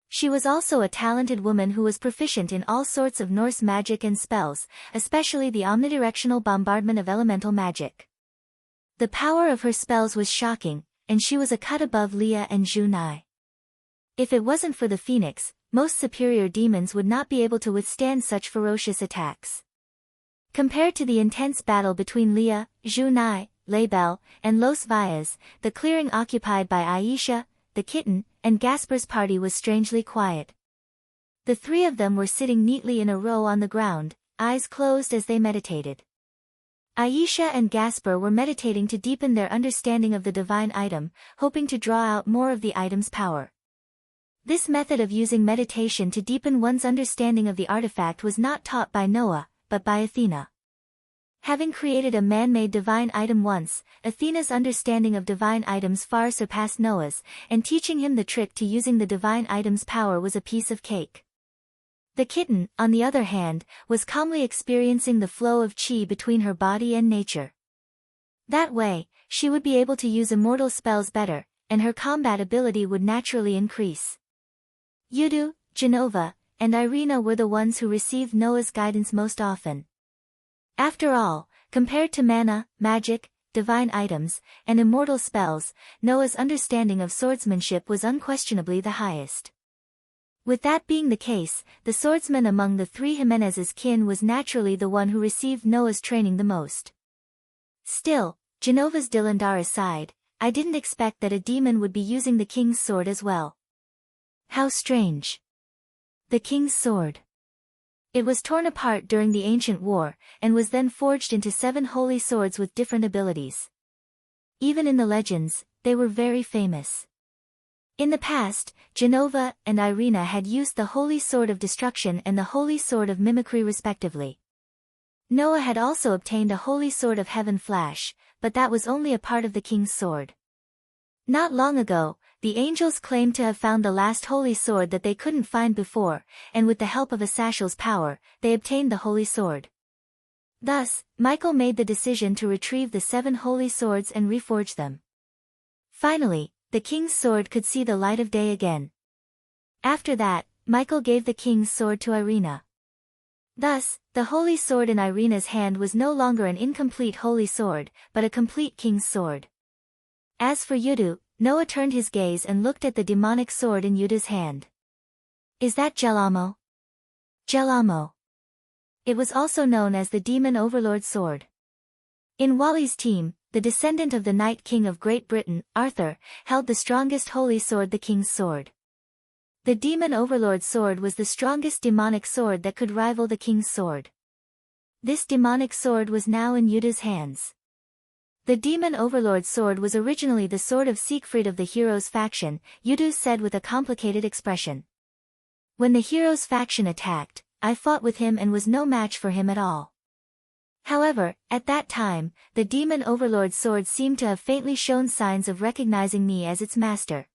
She was also a talented woman who was proficient in all sorts of Norse magic and spells, especially the omnidirectional bombardment of elemental magic. The power of her spells was shocking, and she was a cut above Leah and Zhu Nai. If it wasn't for the Phoenix, most superior demons would not be able to withstand such ferocious attacks. Compared to the intense battle between Leah, Zhu Nai, Label, and Los Valles, the clearing occupied by Aisha, the kitten, and Gasper's party was strangely quiet. The three of them were sitting neatly in a row on the ground, eyes closed as they meditated. Aisha and Gasper were meditating to deepen their understanding of the divine item, hoping to draw out more of the item's power. This method of using meditation to deepen one's understanding of the artifact was not taught by Noah, but by Athena. Having created a man-made divine item once, Athena's understanding of divine items far surpassed Noah's, and teaching him the trick to using the divine item's power was a piece of cake. The kitten, on the other hand, was calmly experiencing the flow of chi between her body and nature. That way, she would be able to use immortal spells better, and her combat ability would naturally increase. Yudu, Genova, and Irina were the ones who received Noah's guidance most often. After all, compared to mana, magic, divine items, and immortal spells, Noah's understanding of swordsmanship was unquestionably the highest. With that being the case, the swordsman among the three Jimenez's kin was naturally the one who received Noah's training the most. Still, Genova's Dilandar aside, I didn't expect that a demon would be using the king's sword as well. How strange. The king's sword. It was torn apart during the ancient war, and was then forged into 7 holy swords with different abilities. Even in the legends, they were very famous. In the past, Genova and Irina had used the Holy Sword of Destruction and the Holy Sword of Mimicry respectively. Noah had also obtained a Holy Sword of Heaven Flash, but that was only a part of the king's sword. Not long ago, the angels claimed to have found the last holy sword that they couldn't find before, and with the help of Asashal's power, they obtained the holy sword. Thus, Michael made the decision to retrieve the 7 holy swords and reforge them. Finally, the king's sword could see the light of day again. After that, Michael gave the king's sword to Irina. Thus, the holy sword in Irina's hand was no longer an incomplete holy sword, but a complete king's sword. As for Yudu, Noah turned his gaze and looked at the demonic sword in Yudu's hand. Is that Gelamo? Gelamo. It was also known as the Demon Overlord's sword. In Wally's team, the descendant of the Night King of Great Britain, Arthur, held the strongest holy sword, the King's Sword. The Demon Overlord's sword was the strongest demonic sword that could rival the King's Sword. This demonic sword was now in Yudu's hands. The Demon Overlord's sword was originally the sword of Siegfried of the heroes' faction, Yudu said with a complicated expression. When the heroes' faction attacked, I fought with him and was no match for him at all. However, at that time, the Demon Overlord's sword seemed to have faintly shown signs of recognizing me as its master.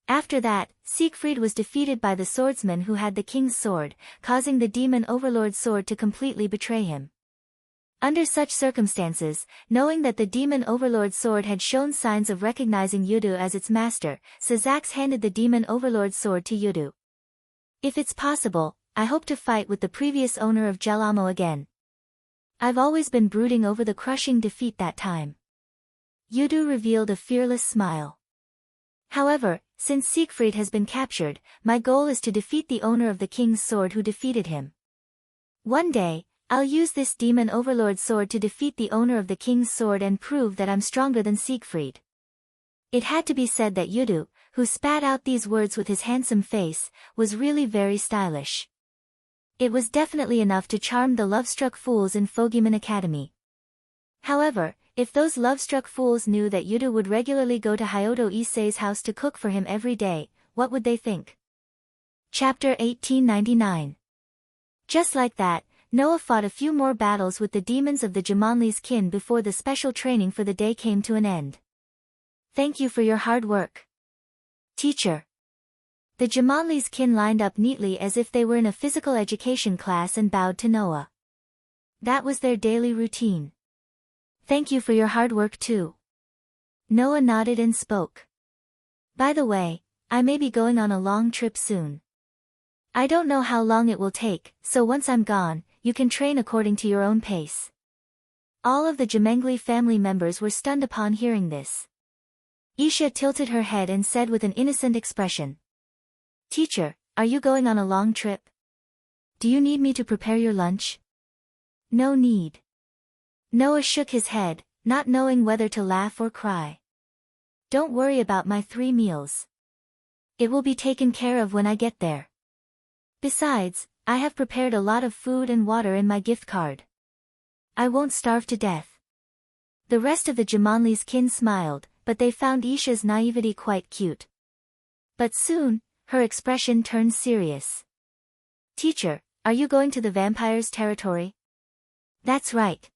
After that, Siegfried was defeated by the swordsman who had the King's Sword, causing the Demon Overlord's sword to completely betray him. Under such circumstances, knowing that the Demon Overlord's sword had shown signs of recognizing Yudu as its master, Sazax handed the Demon Overlord's sword to Yudu. If it's possible, I hope to fight with the previous owner of Gelamo again. I've always been brooding over the crushing defeat that time. Yudu revealed a fearless smile. However, since Siegfried has been captured, my goal is to defeat the owner of the King's Sword who defeated him. One day, I'll use this Demon Overlord's sword to defeat the owner of the King's Sword and prove that I'm stronger than Siegfried. It had to be said that Yudu, who spat out these words with his handsome face, was really very stylish. It was definitely enough to charm the love-struck fools in Fogeyman Academy. However, if those love-struck fools knew that Yudu would regularly go to Hyoto Issei's house to cook for him every day, what would they think? Chapter 1899. Just like that, Noah fought a few more battles with the demons of the Jumanli's kin before the special training for the day came to an end. Thank you for your hard work, teacher. The Jumanli's kin lined up neatly as if they were in a physical education class and bowed to Noah. That was their daily routine. Thank you for your hard work too. Noah nodded and spoke. By the way, I may be going on a long trip soon. I don't know how long it will take, so once I'm gone, you can train according to your own pace. All of the Jumengli family members were stunned upon hearing this. Isha tilted her head and said with an innocent expression. Teacher, are you going on a long trip? Do you need me to prepare your lunch? No need. Noah shook his head, not knowing whether to laugh or cry. Don't worry about my 3 meals. It will be taken care of when I get there. Besides, I have prepared a lot of food and water in my gift card. I won't starve to death. The rest of the Jumanli's kin smiled, but they found Isha's naivety quite cute. But soon, her expression turned serious. Teacher, are you going to the vampire's territory? That's right.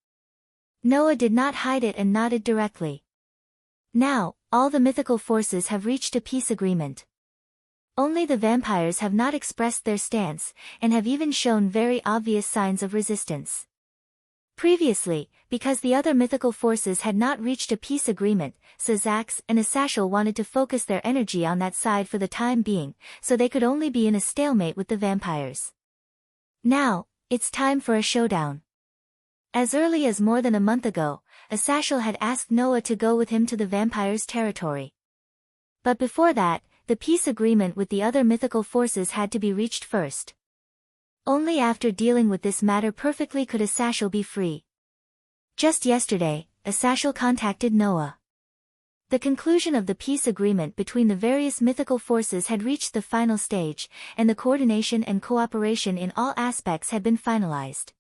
Noah did not hide it and nodded directly. Now, all the mythical forces have reached a peace agreement. Only the vampires have not expressed their stance, and have even shown very obvious signs of resistance. Previously, because the other mythical forces had not reached a peace agreement, Sazax and Asashel wanted to focus their energy on that side for the time being, so they could only be in a stalemate with the vampires. Now, it's time for a showdown. As early as more than a month ago, Asashel had asked Noah to go with him to the vampire's territory. But before that, the peace agreement with the other mythical forces had to be reached first. Only after dealing with this matter perfectly could Asashel be free. Just yesterday, Asashel contacted Noah. The conclusion of the peace agreement between the various mythical forces had reached the final stage, and the coordination and cooperation in all aspects had been finalized.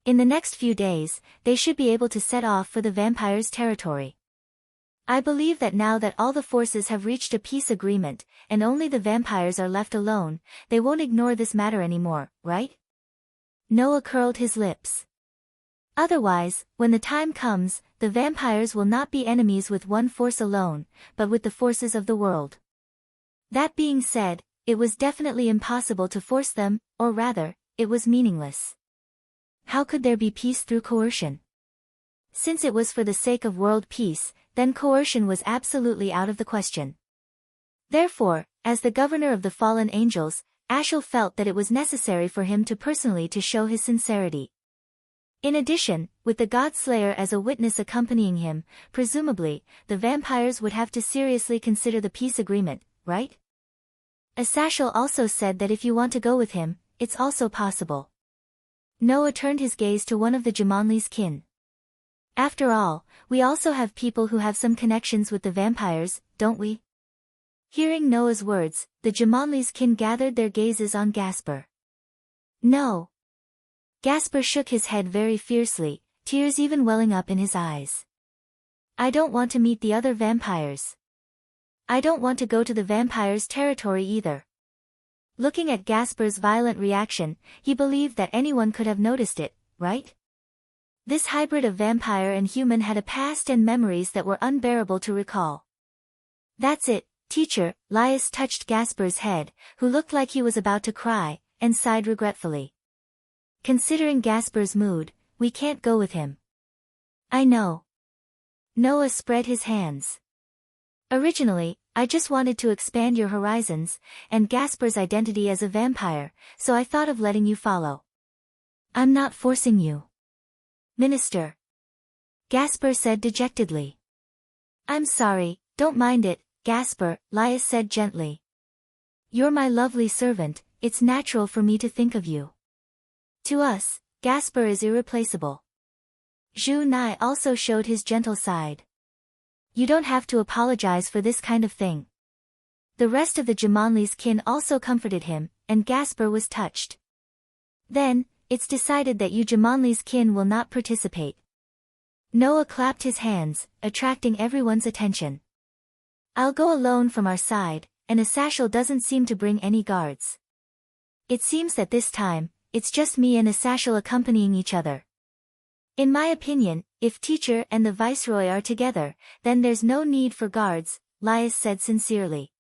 In the next few days, they should be able to set off for the vampire's territory. I believe that now that all the forces have reached a peace agreement, and only the vampires are left alone, they won't ignore this matter anymore, right? Noah curled his lips. Otherwise, when the time comes, the vampires will not be enemies with one force alone, but with the forces of the world. That being said, it was definitely impossible to force them, or rather, it was meaningless. How could there be peace through coercion? Since it was for the sake of world peace, then coercion was absolutely out of the question. Therefore, as the governor of the fallen angels, Ashel felt that it was necessary for him to personally to show his sincerity. In addition, with the God-Slayer as a witness accompanying him, presumably, the vampires would have to seriously consider the peace agreement, right? Asashel also said that if you want to go with him, it's also possible. Noah turned his gaze to one of the Jumanli's kin. After all, we also have people who have some connections with the vampires, don't we? Hearing Noah's words, the Jumanli's kin gathered their gazes on Gasper. No. Gasper shook his head very fiercely, tears even welling up in his eyes. I don't want to meet the other vampires. I don't want to go to the vampires' territory either. Looking at Gasper's violent reaction, he believed that anyone could have noticed it, right? This hybrid of vampire and human had a past and memories that were unbearable to recall. That's it, teacher, Laius touched Gasper's head, who looked like he was about to cry, and sighed regretfully. Considering Gasper's mood, we can't go with him. I know. Noah spread his hands. Originally, I just wanted to expand your horizons, and Gasper's identity as a vampire, so I thought of letting you follow. I'm not forcing you. Minister. Gasper said dejectedly. I'm sorry, don't mind it, Gasper, Laius said gently. You're my lovely servant, it's natural for me to think of you. To us, Gasper is irreplaceable. Zhu Nai also showed his gentle side. You don't have to apologize for this kind of thing. The rest of the Jumanli's kin also comforted him, and Gasper was touched. Then, it's decided that you Jumanli's kin will not participate. Noah clapped his hands, attracting everyone's attention. I'll go alone from our side, and Asashel doesn't seem to bring any guards. It seems that this time, it's just me and Asashel accompanying each other. In my opinion, if teacher and the viceroy are together, then there's no need for guards, Laius said sincerely.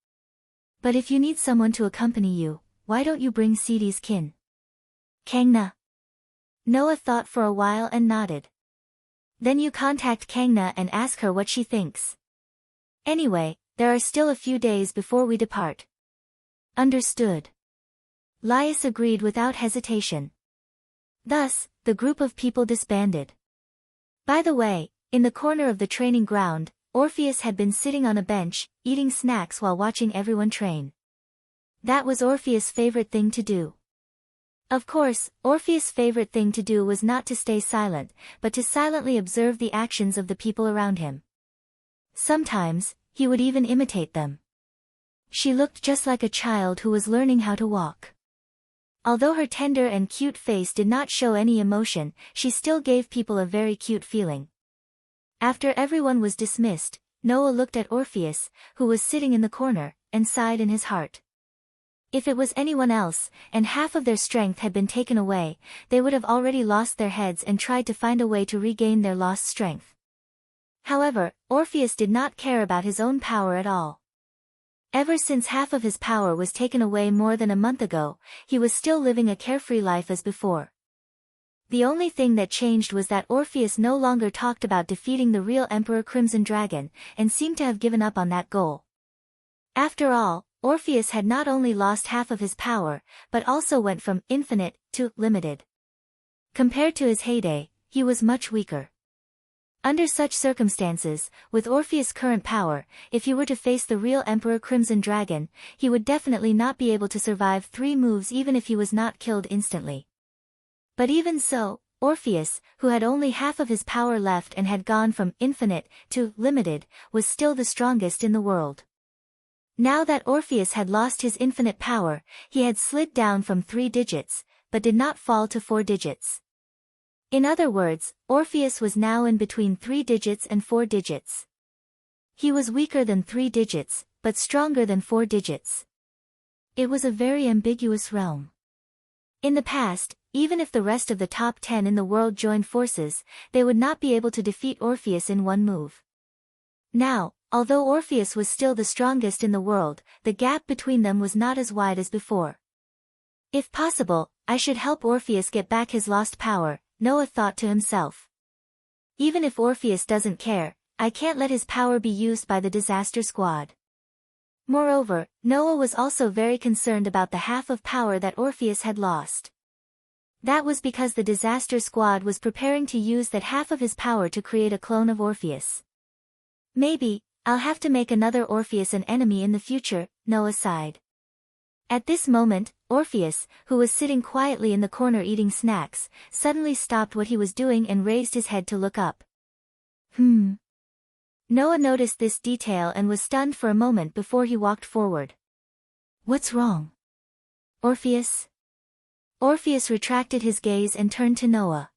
But if you need someone to accompany you, why don't you bring Sidi's kin? Kangna. Noah thought for a while and nodded. Then you contact Kangna and ask her what she thinks. Anyway, there are still a few days before we depart. Understood. Laius agreed without hesitation. Thus, the group of people disbanded. By the way, in the corner of the training ground, Orpheus had been sitting on a bench, eating snacks while watching everyone train. That was Orpheus' favorite thing to do. Of course, Orpheus' favorite thing to do was not to stay silent, but to silently observe the actions of the people around him. Sometimes, he would even imitate them. She looked just like a child who was learning how to walk. Although her tender and cute face did not show any emotion, she still gave people a very cute feeling. After everyone was dismissed, Noah looked at Orpheus, who was sitting in the corner, and sighed in his heart. If it was anyone else, and half of their strength had been taken away, they would have already lost their heads and tried to find a way to regain their lost strength. However, Orpheus did not care about his own power at all. Ever since half of his power was taken away more than a month ago, he was still living a carefree life as before. The only thing that changed was that Orpheus no longer talked about defeating the real Emperor Crimson Dragon, and seemed to have given up on that goal. After all, Orpheus had not only lost half of his power, but also went from infinite to limited. Compared to his heyday, he was much weaker. Under such circumstances, with Orpheus' current power, if he were to face the real Emperor Crimson Dragon, he would definitely not be able to survive 3 moves even if he was not killed instantly. But even so, Orpheus, who had only half of his power left and had gone from infinite to limited, was still the strongest in the world. Now that Orpheus had lost his infinite power, he had slid down from 3 digits, but did not fall to 4 digits. In other words, Orpheus was now in between 3 digits and 4 digits. He was weaker than 3 digits, but stronger than 4 digits. It was a very ambiguous realm. In the past, even if the rest of the top 10 in the world joined forces, they would not be able to defeat Orpheus in one move. Now, although Orpheus was still the strongest in the world, the gap between them was not as wide as before. If possible, I should help Orpheus get back his lost power, Noah thought to himself. Even if Orpheus doesn't care, I can't let his power be used by the disaster squad. Moreover, Noah was also very concerned about the half of power that Orpheus had lost. That was because the disaster squad was preparing to use that half of his power to create a clone of Orpheus. Maybe, I'll have to make another Orpheus an enemy in the future, Noah sighed. At this moment, Orpheus, who was sitting quietly in the corner eating snacks, suddenly stopped what he was doing and raised his head to look up. Noah noticed this detail and was stunned for a moment before he walked forward. What's wrong? Orpheus? Orpheus retracted his gaze and turned to Noah.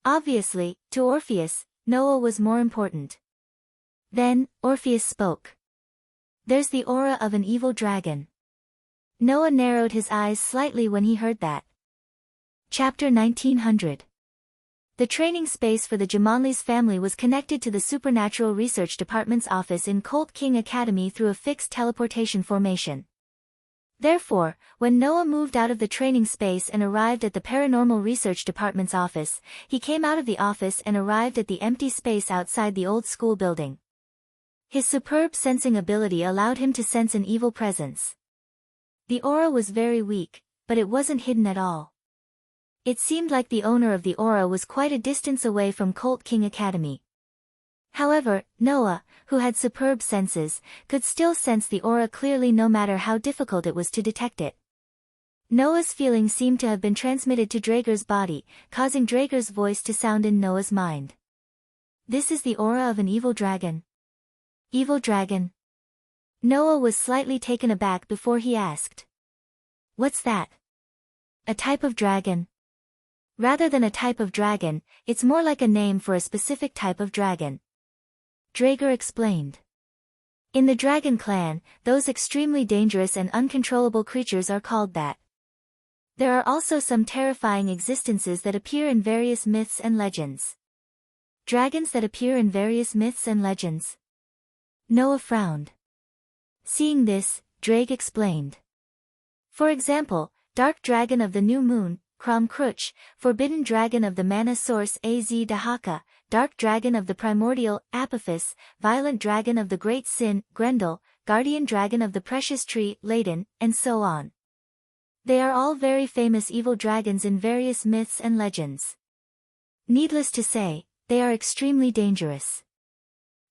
Obviously, to Orpheus, Noah was more important. Then, Orpheus spoke. There's the aura of an evil dragon. Noah narrowed his eyes slightly when he heard that. Chapter 1900. The training space for the Jumanli's family was connected to the Supernatural Research Department's office in Colt King Academy through a fixed teleportation formation. Therefore, when Noah moved out of the training space and arrived at the Paranormal Research Department's office, he came out of the office and arrived at the empty space outside the old school building. His superb sensing ability allowed him to sense an evil presence. The aura was very weak, but it wasn't hidden at all. It seemed like the owner of the aura was quite a distance away from Colt King Academy. However, Noah, who had superb senses, could still sense the aura clearly no matter how difficult it was to detect it. Noah's feeling seemed to have been transmitted to Draeger's body, causing Draeger's voice to sound in Noah's mind. This is the aura of an evil dragon. Evil dragon? Noah was slightly taken aback before he asked. What's that? A type of dragon? Rather than a type of dragon, it's more like a name for a specific type of dragon. Draeger explained. In the dragon clan, those extremely dangerous and uncontrollable creatures are called that. There are also some terrifying existences that appear in various myths and legends. Dragons that appear in various myths and legends? Noah frowned. Seeing this, Draeg explained. For example, Dark Dragon of the New Moon, Kram Kruch, Forbidden Dragon of the Mana Source Az Dahaka, Dark Dragon of the Primordial, Apophis, Violent Dragon of the Great Sin, Grendel, Guardian Dragon of the Precious Tree, Ladin, and so on. They are all very famous evil dragons in various myths and legends. Needless to say, they are extremely dangerous.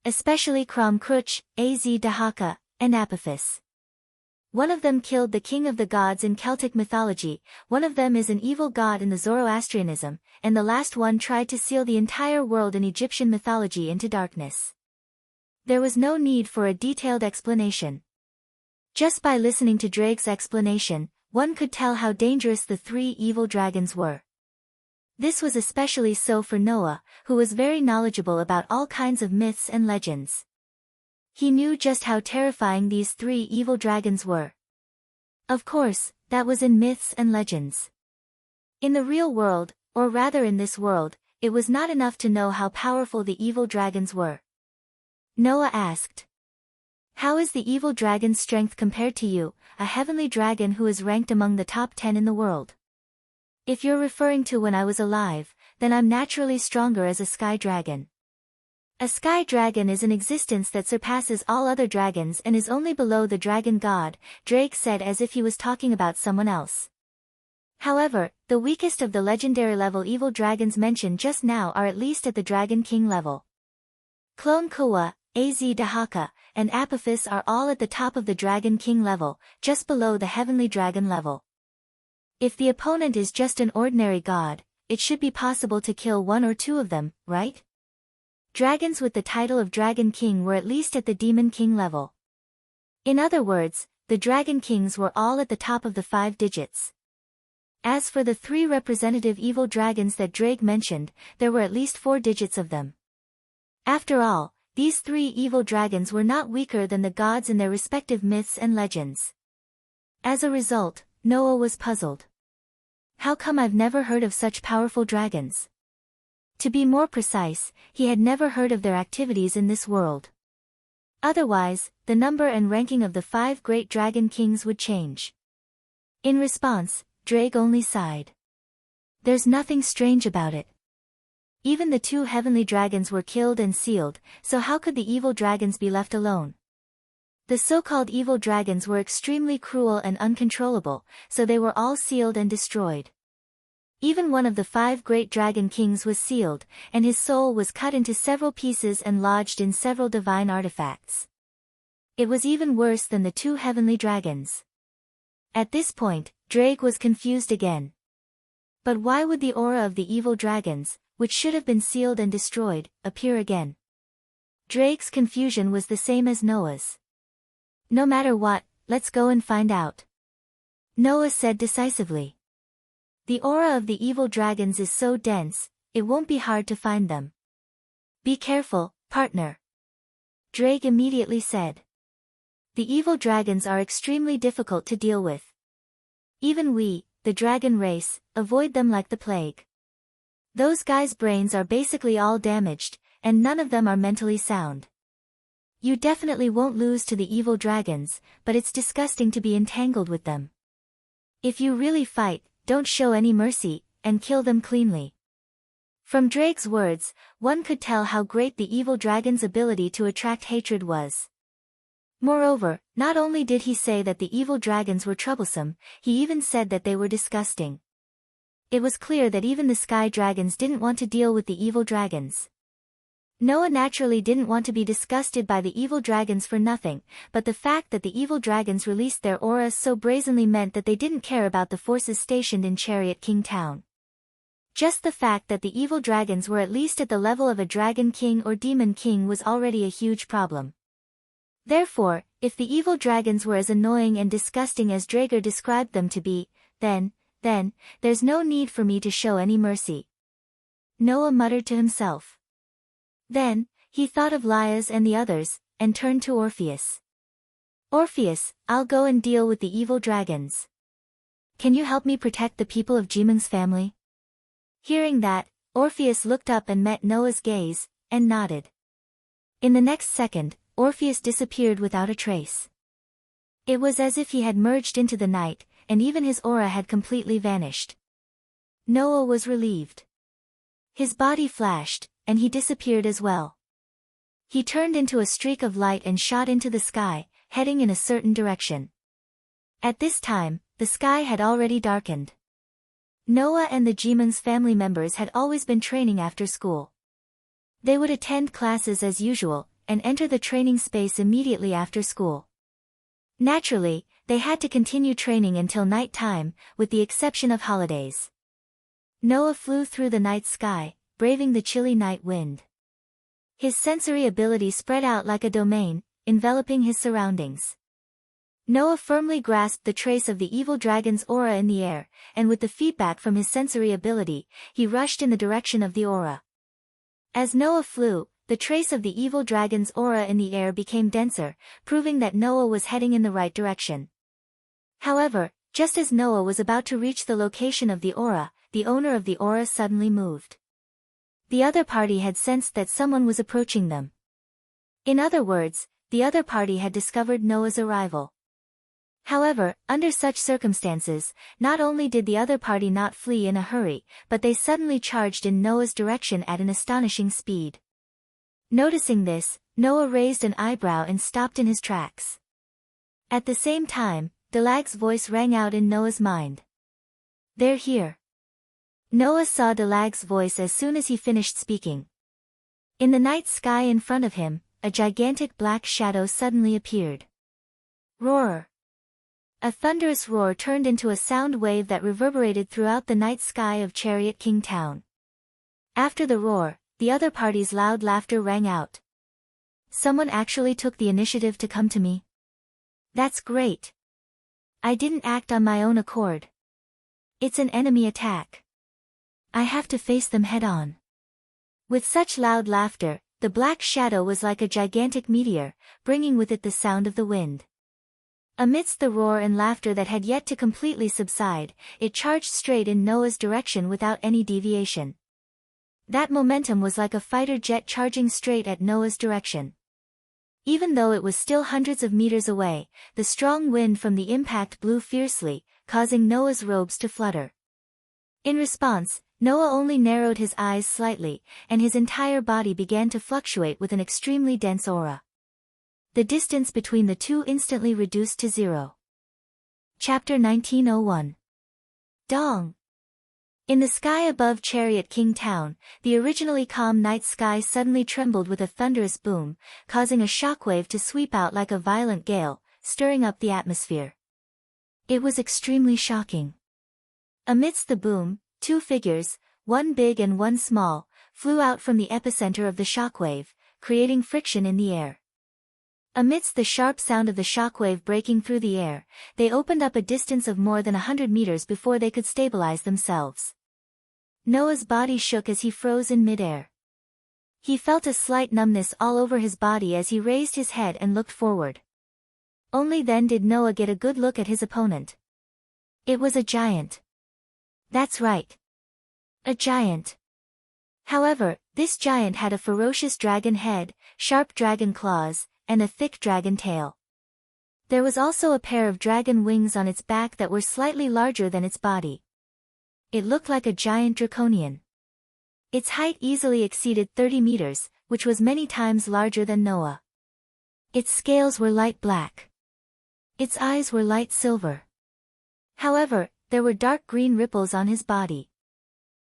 Especially Kram Kruch, Az Dahaka, and Apophis. One of them killed the king of the gods in Celtic mythology, one of them is an evil god in the Zoroastrianism, and the last one tried to seal the entire world in Egyptian mythology into darkness. There was no need for a detailed explanation. Just by listening to Draeg's explanation, one could tell how dangerous the three evil dragons were. This was especially so for Noah, who was very knowledgeable about all kinds of myths and legends. He knew just how terrifying these three evil dragons were. Of course, that was in myths and legends. In the real world, or rather in this world, it was not enough to know how powerful the evil dragons were. Noah asked. How is the evil dragon's strength compared to you, a heavenly dragon who is ranked among the top 10 in the world? If you're referring to when I was alive, then I'm naturally stronger as a sky dragon. A sky dragon is an existence that surpasses all other dragons and is only below the dragon god, Draeg said as if he was talking about someone else. However, the weakest of the legendary level evil dragons mentioned just now are at least at the Dragon King level. Clone Kuwa, Az Dahaka, and Apophis are all at the top of the Dragon King level, just below the Heavenly Dragon level. If the opponent is just an ordinary god, it should be possible to kill one or two of them, right? Dragons with the title of Dragon King were at least at the Demon King level. In other words, the Dragon Kings were all at the top of the 5 digits. As for the 3 representative evil dragons that Draeg mentioned, there were at least 4 digits of them. After all, these 3 evil dragons were not weaker than the gods in their respective myths and legends. As a result, Noah was puzzled. How come I've never heard of such powerful dragons? To be more precise, he had never heard of their activities in this world. Otherwise, the number and ranking of the 5 great dragon kings would change. In response, Draeg only sighed. There's nothing strange about it. Even the 2 heavenly dragons were killed and sealed, so how could the evil dragons be left alone? The so-called evil dragons were extremely cruel and uncontrollable, so they were all sealed and destroyed. Even one of the 5 great dragon kings was sealed, and his soul was cut into several pieces and lodged in several divine artifacts. It was even worse than the 2 heavenly dragons. At this point, Draeg was confused again. But why would the aura of the evil dragons, which should have been sealed and destroyed, appear again. Drake's confusion was the same as Noah's. No matter what, let's go and find out. Noah said decisively. The aura of the evil dragons is so dense, it won't be hard to find them. Be careful, partner. Drake immediately said. The evil dragons are extremely difficult to deal with. Even we, the dragon race, avoid them like the plague. Those guys' brains are basically all damaged, and none of them are mentally sound. You definitely won't lose to the evil dragons, but it's disgusting to be entangled with them. If you really fight, don't show any mercy, and kill them cleanly. From Drake's words, one could tell how great the evil dragon's ability to attract hatred was. Moreover, not only did he say that the evil dragons were troublesome, he even said that they were disgusting. It was clear that even the sky dragons didn't want to deal with the evil dragons. Noah naturally didn't want to be disgusted by the evil dragons for nothing, but the fact that the evil dragons released their auras so brazenly meant that they didn't care about the forces stationed in Chariot King Town. Just the fact that the evil dragons were at least at the level of a dragon king or demon king was already a huge problem. Therefore, if the evil dragons were as annoying and disgusting as Drager described them to be, then, there's no need for me to show any mercy. Noah muttered to himself. Then, he thought of Laius and the others, and turned to Orpheus. Orpheus, I'll go and deal with the evil dragons. Can you help me protect the people of Jimin's family? Hearing that, Orpheus looked up and met Noah's gaze, and nodded. In the next second, Orpheus disappeared without a trace. It was as if he had merged into the night, and even his aura had completely vanished. Noah was relieved. His body flashed, and he disappeared as well. He turned into a streak of light and shot into the sky, heading in a certain direction. At this time, the sky had already darkened. Noah and the Jimin's family members had always been training after school. They would attend classes as usual, and enter the training space immediately after school. Naturally, they had to continue training until night time, with the exception of holidays. Noah flew through the night sky, braving the chilly night wind. His sensory ability spread out like a domain, enveloping his surroundings. Noah firmly grasped the trace of the evil dragon's aura in the air, and with the feedback from his sensory ability, he rushed in the direction of the aura. As Noah flew, the trace of the evil dragon's aura in the air became denser, proving that Noah was heading in the right direction. However, just as Noah was about to reach the location of the aura, the owner of the aura suddenly moved. The other party had sensed that someone was approaching them. In other words, the other party had discovered Noah's arrival. However, under such circumstances, not only did the other party not flee in a hurry, but they suddenly charged in Noah's direction at an astonishing speed. Noticing this, Noah raised an eyebrow and stopped in his tracks. At the same time, Dalag's voice rang out in Noah's mind. They're here. Noah saw Dalag's voice as soon as he finished speaking. In the night sky in front of him, a gigantic black shadow suddenly appeared. Roar! A thunderous roar turned into a sound wave that reverberated throughout the night sky of Chariot King Town. After the roar, the other party's loud laughter rang out. Someone actually took the initiative to come to me. That's great. I didn't act on my own accord. It's an enemy attack. I have to face them head-on. With such loud laughter, the black shadow was like a gigantic meteor, bringing with it the sound of the wind. Amidst the roar and laughter that had yet to completely subside, it charged straight in Noah's direction without any deviation. That momentum was like a fighter jet charging straight at Noah's direction. Even though it was still hundreds of meters away, the strong wind from the impact blew fiercely, causing Noah's robes to flutter. In response, Noah only narrowed his eyes slightly, and his entire body began to fluctuate with an extremely dense aura. The distance between the two instantly reduced to 0. Chapter 1901. Dong! In the sky above Chariot King Town, the originally calm night sky suddenly trembled with a thunderous boom, causing a shockwave to sweep out like a violent gale, stirring up the atmosphere. It was extremely shocking. Amidst the boom, two figures, one big and one small, flew out from the epicenter of the shockwave, creating friction in the air. Amidst the sharp sound of the shockwave breaking through the air, they opened up a distance of more than 100 meters before they could stabilize themselves. Noah's body shook as he froze in midair. He felt a slight numbness all over his body as he raised his head and looked forward. Only then did Noah get a good look at his opponent. It was a giant. That's right. A giant. However, this giant had a ferocious dragon head, sharp dragon claws, and a thick dragon tail. There was also a pair of dragon wings on its back that were slightly larger than its body. It looked like a giant draconian. Its height easily exceeded 30 meters, which was many times larger than Noah. Its scales were light black. Its eyes were light silver. However, there were dark green ripples on his body.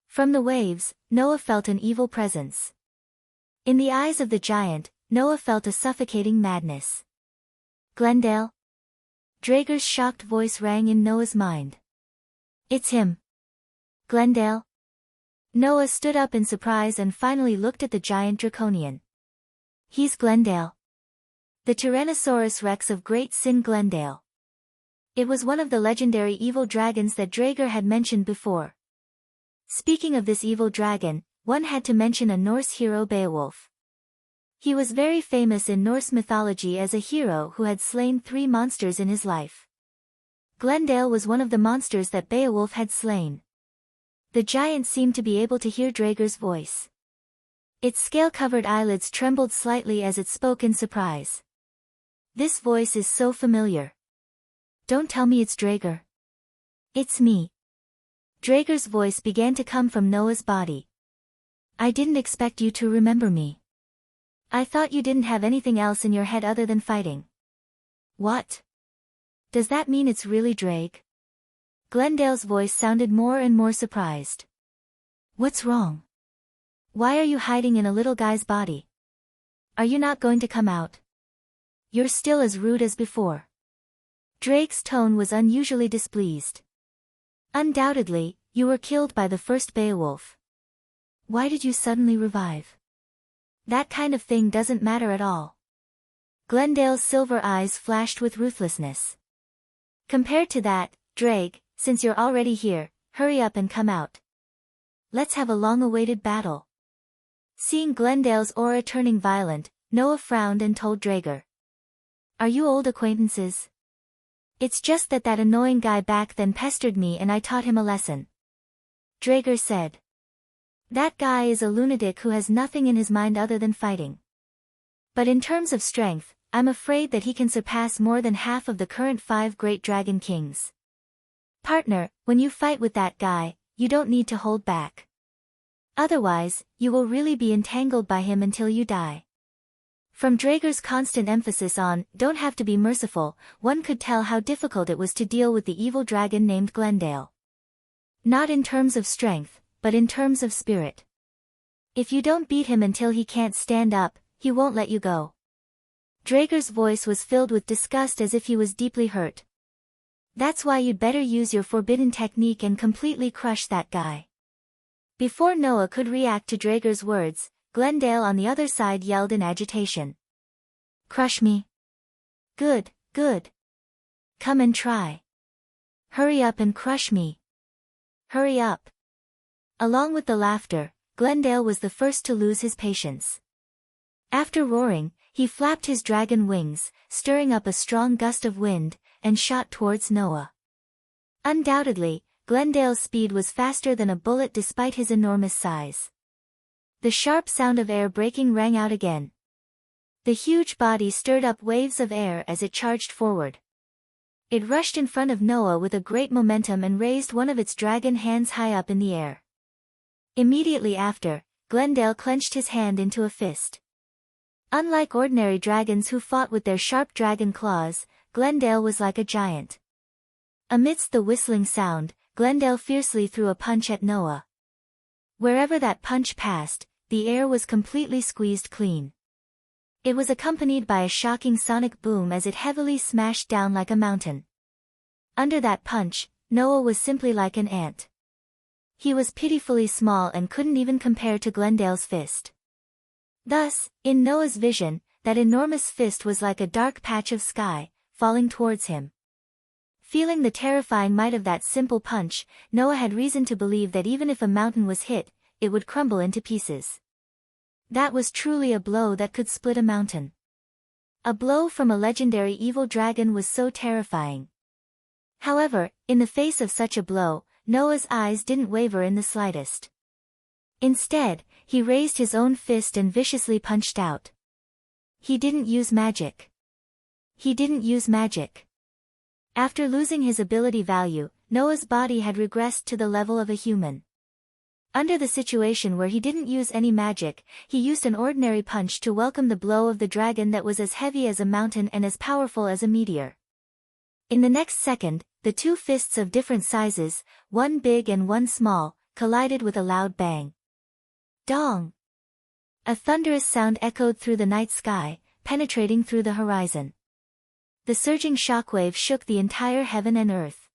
From the waves, Noah felt an evil presence. In the eyes of the giant, Noah felt a suffocating madness. Glendale? Draeger's shocked voice rang in Noah's mind. It's him. Glendale? Noah stood up in surprise and finally looked at the giant draconian. He's Glendale. The Tyrannosaurus Rex of Great Sin Glendale. It was one of the legendary evil dragons that Draeger had mentioned before. Speaking of this evil dragon, one had to mention a Norse hero, Beowulf. He was very famous in Norse mythology as a hero who had slain 3 monsters in his life. Glendale was one of the monsters that Beowulf had slain. The giant seemed to be able to hear Draeger's voice. Its scale-covered eyelids trembled slightly as it spoke in surprise. This voice is so familiar. Don't tell me it's Draeger. It's me. Draeger's voice began to come from Noah's body. I didn't expect you to remember me. I thought you didn't have anything else in your head other than fighting. What? Does that mean it's really Draeg? Glendale's voice sounded more and more surprised. What's wrong? Why are you hiding in a little guy's body? Are you not going to come out? You're still as rude as before. Draeg's tone was unusually displeased. Undoubtedly, you were killed by the first Beowulf. Why did you suddenly revive? That kind of thing doesn't matter at all. Glendale's silver eyes flashed with ruthlessness. Compared to that, Draeg, since you're already here, hurry up and come out. Let's have a long-awaited battle. Seeing Glendale's aura turning violent, Noah frowned and told Draeger. Are you old acquaintances? It's just that annoying guy back then pestered me and I taught him a lesson. Draeger said. That guy is a lunatic who has nothing in his mind other than fighting. But in terms of strength, I'm afraid that he can surpass more than half of the current 5 great dragon kings. Partner, when you fight with that guy, you don't need to hold back. Otherwise, you will really be entangled by him until you die. From Draeger's constant emphasis on, don't have to be merciful, one could tell how difficult it was to deal with the evil dragon named Glendale. Not in terms of strength, but in terms of spirit. If you don't beat him until he can't stand up, he won't let you go. Draeger's voice was filled with disgust as if he was deeply hurt. That's why you'd better use your forbidden technique and completely crush that guy. Before Noah could react to Draeger's words, Glendale on the other side yelled in agitation. Crush me? Good, good. Come and try. Hurry up and crush me. Hurry up. Along with the laughter, Glendale was the first to lose his patience. After roaring, he flapped his dragon wings, stirring up a strong gust of wind, and shot towards Noah. Undoubtedly, Glendale's speed was faster than a bullet despite his enormous size. The sharp sound of air breaking rang out again. The huge body stirred up waves of air as it charged forward. It rushed in front of Noah with a great momentum and raised one of its dragon hands high up in the air. Immediately after, Glendale clenched his hand into a fist. Unlike ordinary dragons who fought with their sharp dragon claws, Glendale was like a giant. Amidst the whistling sound, Glendale fiercely threw a punch at Noah. Wherever that punch passed, the air was completely squeezed clean. It was accompanied by a shocking sonic boom as it heavily smashed down like a mountain. Under that punch, Noah was simply like an ant. He was pitifully small and couldn't even compare to Glendale's fist. Thus, in Noah's vision, that enormous fist was like a dark patch of sky, falling towards him. Feeling the terrifying might of that simple punch, Noah had reason to believe that even if a mountain was hit, it would crumble into pieces. That was truly a blow that could split a mountain. A blow from a legendary evil dragon was so terrifying. However, in the face of such a blow, Noah's eyes didn't waver in the slightest. Instead, he raised his own fist and viciously punched out. He didn't use magic. He didn't use magic. After losing his ability value, Noah's body had regressed to the level of a human. Under the situation where he didn't use any magic, he used an ordinary punch to welcome the blow of the dragon that was as heavy as a mountain and as powerful as a meteor. In the next second, the two fists of different sizes, one big and one small, collided with a loud bang. Dong! A thunderous sound echoed through the night sky, penetrating through the horizon. The surging shockwave shook the entire heaven and earth.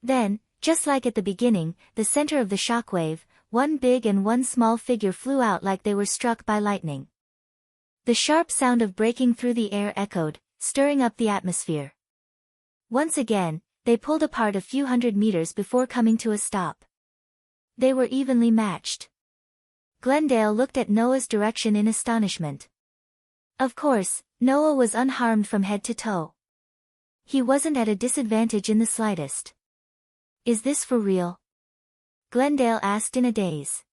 Then, just like at the beginning, the center of the shockwave, one big and one small figure flew out like they were struck by lightning. The sharp sound of breaking through the air echoed, stirring up the atmosphere. Once again, they pulled apart a few hundred meters before coming to a stop. They were evenly matched. Glendale looked at Noah's direction in astonishment. Of course, Noah was unharmed from head to toe. He wasn't at a disadvantage in the slightest. Is this for real? Glendale asked in a daze.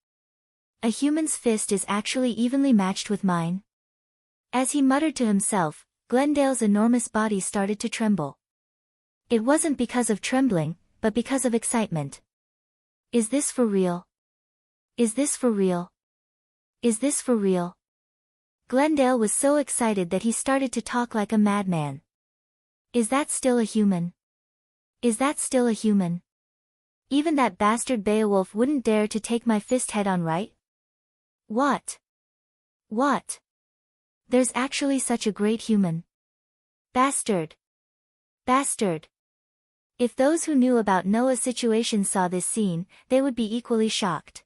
A human's fist is actually evenly matched with mine? As he muttered to himself, Glendale's enormous body started to tremble. It wasn't because of trembling, but because of excitement. Is this for real? Is this for real? Is this for real? Glendale was so excited that he started to talk like a madman. Is that still a human? Is that still a human? Even that bastard Beowulf wouldn't dare to take my fist head on, right? What? What? There's actually such a great human. Bastard. Bastard. If those who knew about Noah's situation saw this scene, they would be equally shocked.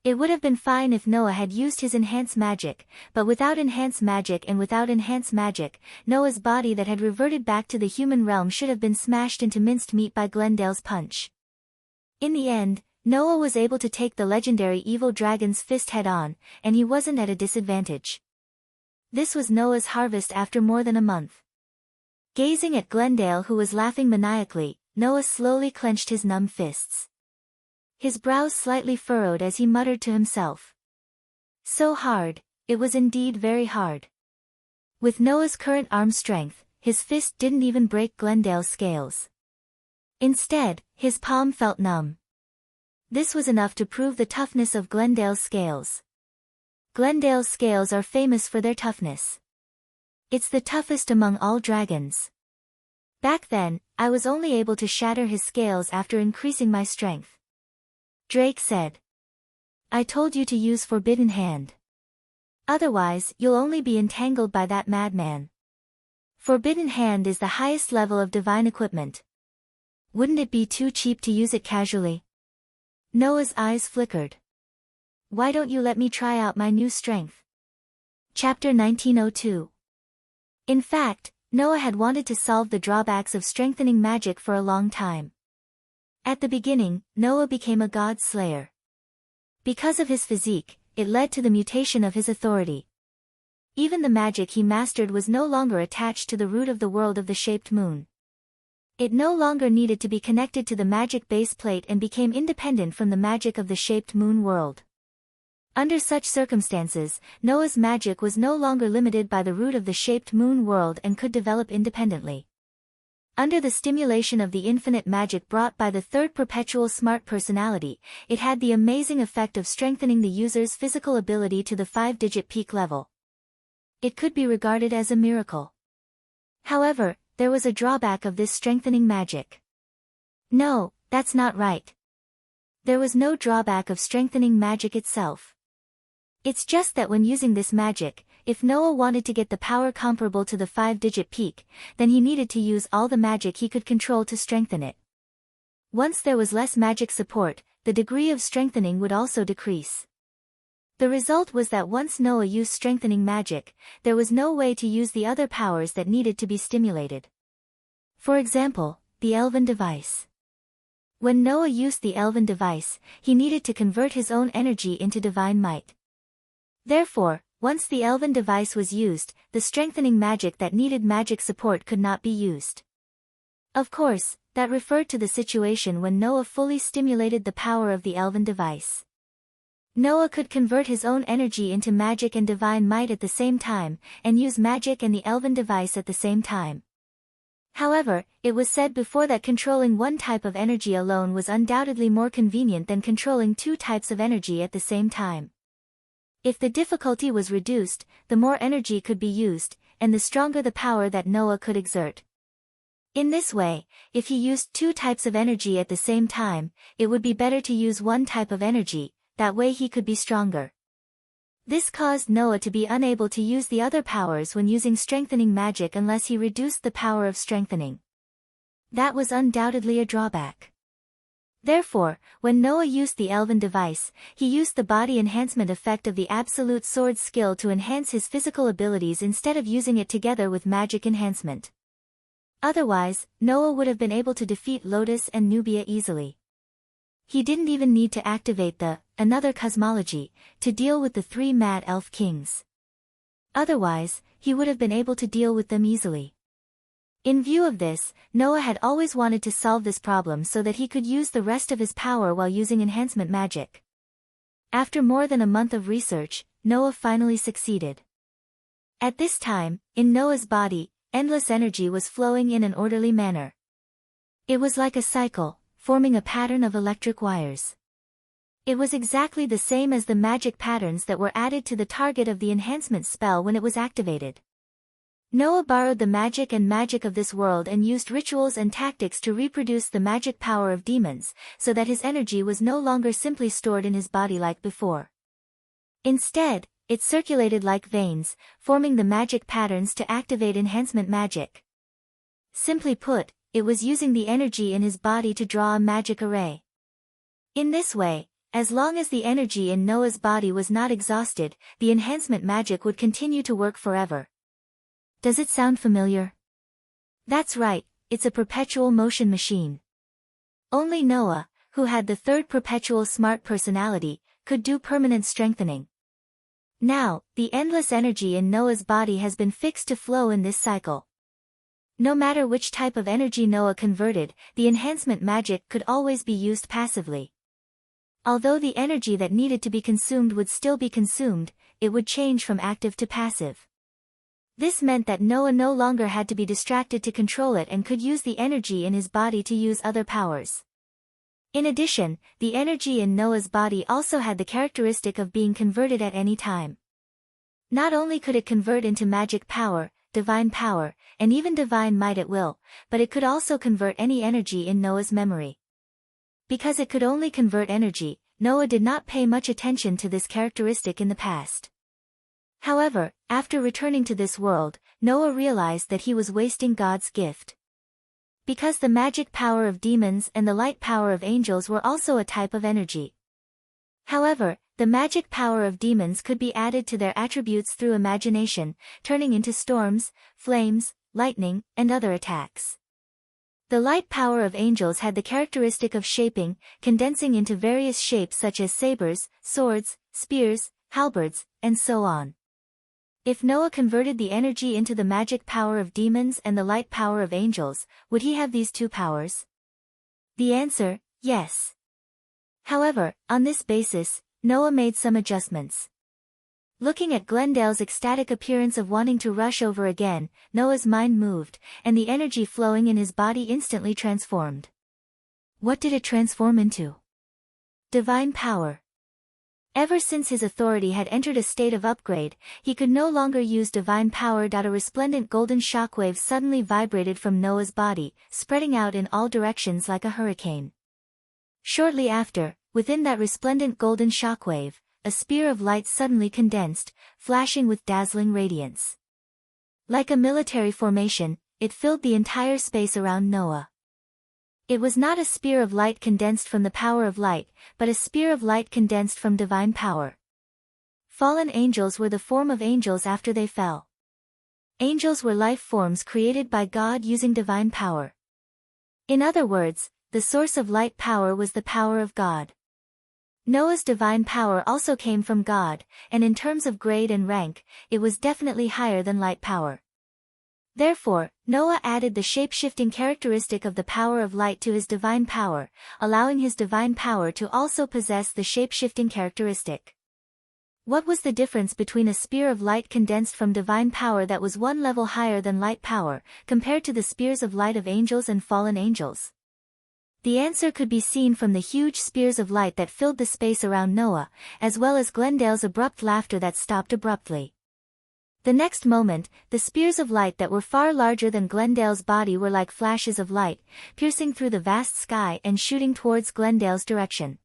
It would have been fine if Noah had used his enhanced magic, but without enhanced magic and without enhanced magic, Noah's body that had reverted back to the human realm should have been smashed into minced meat by Glendale's punch. In the end, Noah was able to take the legendary evil dragon's fist head on, and he wasn't at a disadvantage. This was Noah's harvest after more than a month. Gazing at Glendale, who was laughing maniacally, Noah slowly clenched his numb fists. His brows slightly furrowed as he muttered to himself. So hard, it was indeed very hard. With Noah's current arm strength, his fist didn't even break Glendale's scales. Instead, his palm felt numb. This was enough to prove the toughness of Glendale's scales. Glendale's scales are famous for their toughness. It's the toughest among all dragons. Back then, I was only able to shatter his scales after increasing my strength. Drake said. I told you to use Forbidden Hand. Otherwise, you'll only be entangled by that madman. Forbidden Hand is the highest level of divine equipment. Wouldn't it be too cheap to use it casually? Noah's eyes flickered. Why don't you let me try out my new strength? Chapter 1902. In fact, Noah had wanted to solve the drawbacks of strengthening magic for a long time. At the beginning, Noah became a god slayer. Because of his physique, it led to the mutation of his authority. Even the magic he mastered was no longer attached to the root of the world of the shaped moon. It no longer needed to be connected to the magic base plate and became independent from the magic of the shaped moon world. Under such circumstances, Noah's magic was no longer limited by the root of the shaped moon world and could develop independently. Under the stimulation of the infinite magic brought by the third perpetual smart personality, it had the amazing effect of strengthening the user's physical ability to the 5-digit peak level. It could be regarded as a miracle. However, there was a drawback of this strengthening magic. No, that's not right. There was no drawback of strengthening magic itself. It's just that when using this magic, if Noah wanted to get the power comparable to the 5-digit peak, then he needed to use all the magic he could control to strengthen it. Once there was less magic support, the degree of strengthening would also decrease. The result was that once Noah used strengthening magic, there was no way to use the other powers that needed to be stimulated. For example, the elven device. When Noah used the elven device, he needed to convert his own energy into divine might. Therefore, once the elven device was used, the strengthening magic that needed magic support could not be used. Of course, that referred to the situation when Noah fully stimulated the power of the elven device. Noah could convert his own energy into magic and divine might at the same time, and use magic and the elven device at the same time. However, it was said before that controlling one type of energy alone was undoubtedly more convenient than controlling two types of energy at the same time. If the difficulty was reduced, the more energy could be used, and the stronger the power that Noah could exert. In this way, if he used two types of energy at the same time, it would be better to use one type of energy, that way he could be stronger. This caused Noah to be unable to use the other powers when using strengthening magic unless he reduced the power of strengthening. That was undoubtedly a drawback. Therefore, when Noah used the elven device, he used the body enhancement effect of the absolute sword skill to enhance his physical abilities instead of using it together with magic enhancement. Otherwise, Noah would have been able to defeat Lotus and Nubia easily. He didn't even need to activate the another cosmology to deal with the three mad elf kings. Otherwise, he would have been able to deal with them easily. In view of this, Noah had always wanted to solve this problem so that he could use the rest of his power while using enhancement magic. After more than a month of research, Noah finally succeeded. At this time, in Noah's body, endless energy was flowing in an orderly manner. It was like a cycle, forming a pattern of electric wires. It was exactly the same as the magic patterns that were added to the target of the enhancement spell when it was activated. Noah borrowed the magic of this world and used rituals and tactics to reproduce the magic power of demons, so that his energy was no longer simply stored in his body like before. Instead, it circulated like veins, forming the magic patterns to activate enhancement magic. Simply put, it was using the energy in his body to draw a magic array. In this way, as long as the energy in Noah's body was not exhausted, the enhancement magic would continue to work forever. Does it sound familiar? That's right, it's a perpetual motion machine. Only Noah, who had the third perpetual smart personality, could do permanent strengthening. Now, the endless energy in Noah's body has been fixed to flow in this cycle. No matter which type of energy Noah converted, the enhancement magic could always be used passively. Although the energy that needed to be consumed would still be consumed, it would change from active to passive. This meant that Noah no longer had to be distracted to control it and could use the energy in his body to use other powers. In addition, the energy in Noah's body also had the characteristic of being converted at any time. Not only could it convert into magic power, divine power, and even divine might at will, but it could also convert any energy in Noah's memory. Because it could only convert energy, Noah did not pay much attention to this characteristic in the past. However, after returning to this world, Noah realized that he was wasting God's gift. Because the magic power of demons and the light power of angels were also a type of energy. However, the magic power of demons could be added to their attributes through imagination, turning into storms, flames, lightning, and other attacks. The light power of angels had the characteristic of shaping, condensing into various shapes such as sabers, swords, spears, halberds, and so on. If Noah converted the energy into the magic power of demons and the light power of angels, would he have these two powers? The answer, yes. However, on this basis, Noah made some adjustments. Looking at Glendale's ecstatic appearance of wanting to rush over again, Noah's mind moved, and the energy flowing in his body instantly transformed. What did it transform into? Divine power. Ever since his authority had entered a state of upgrade, he could no longer use divine power. A resplendent golden shockwave suddenly vibrated from Noah's body, spreading out in all directions like a hurricane. Shortly after, within that resplendent golden shockwave, a spear of light suddenly condensed, flashing with dazzling radiance. Like a military formation, it filled the entire space around Noah. It was not a spear of light condensed from the power of light, but a spear of light condensed from divine power. Fallen angels were the form of angels after they fell. Angels were life forms created by God using divine power. In other words, the source of light power was the power of God. Noah's divine power also came from God, and in terms of grade and rank, it was definitely higher than light power. Therefore, Noah added the shape-shifting characteristic of the power of light to his divine power, allowing his divine power to also possess the shape-shifting characteristic. What was the difference between a spear of light condensed from divine power that was one level higher than light power, compared to the spears of light of angels and fallen angels? The answer could be seen from the huge spears of light that filled the space around Noah, as well as Glendale's abrupt laughter that stopped abruptly. The next moment, the spears of light that were far larger than Glendale's body were like flashes of light, piercing through the vast sky and shooting towards Glendale's direction.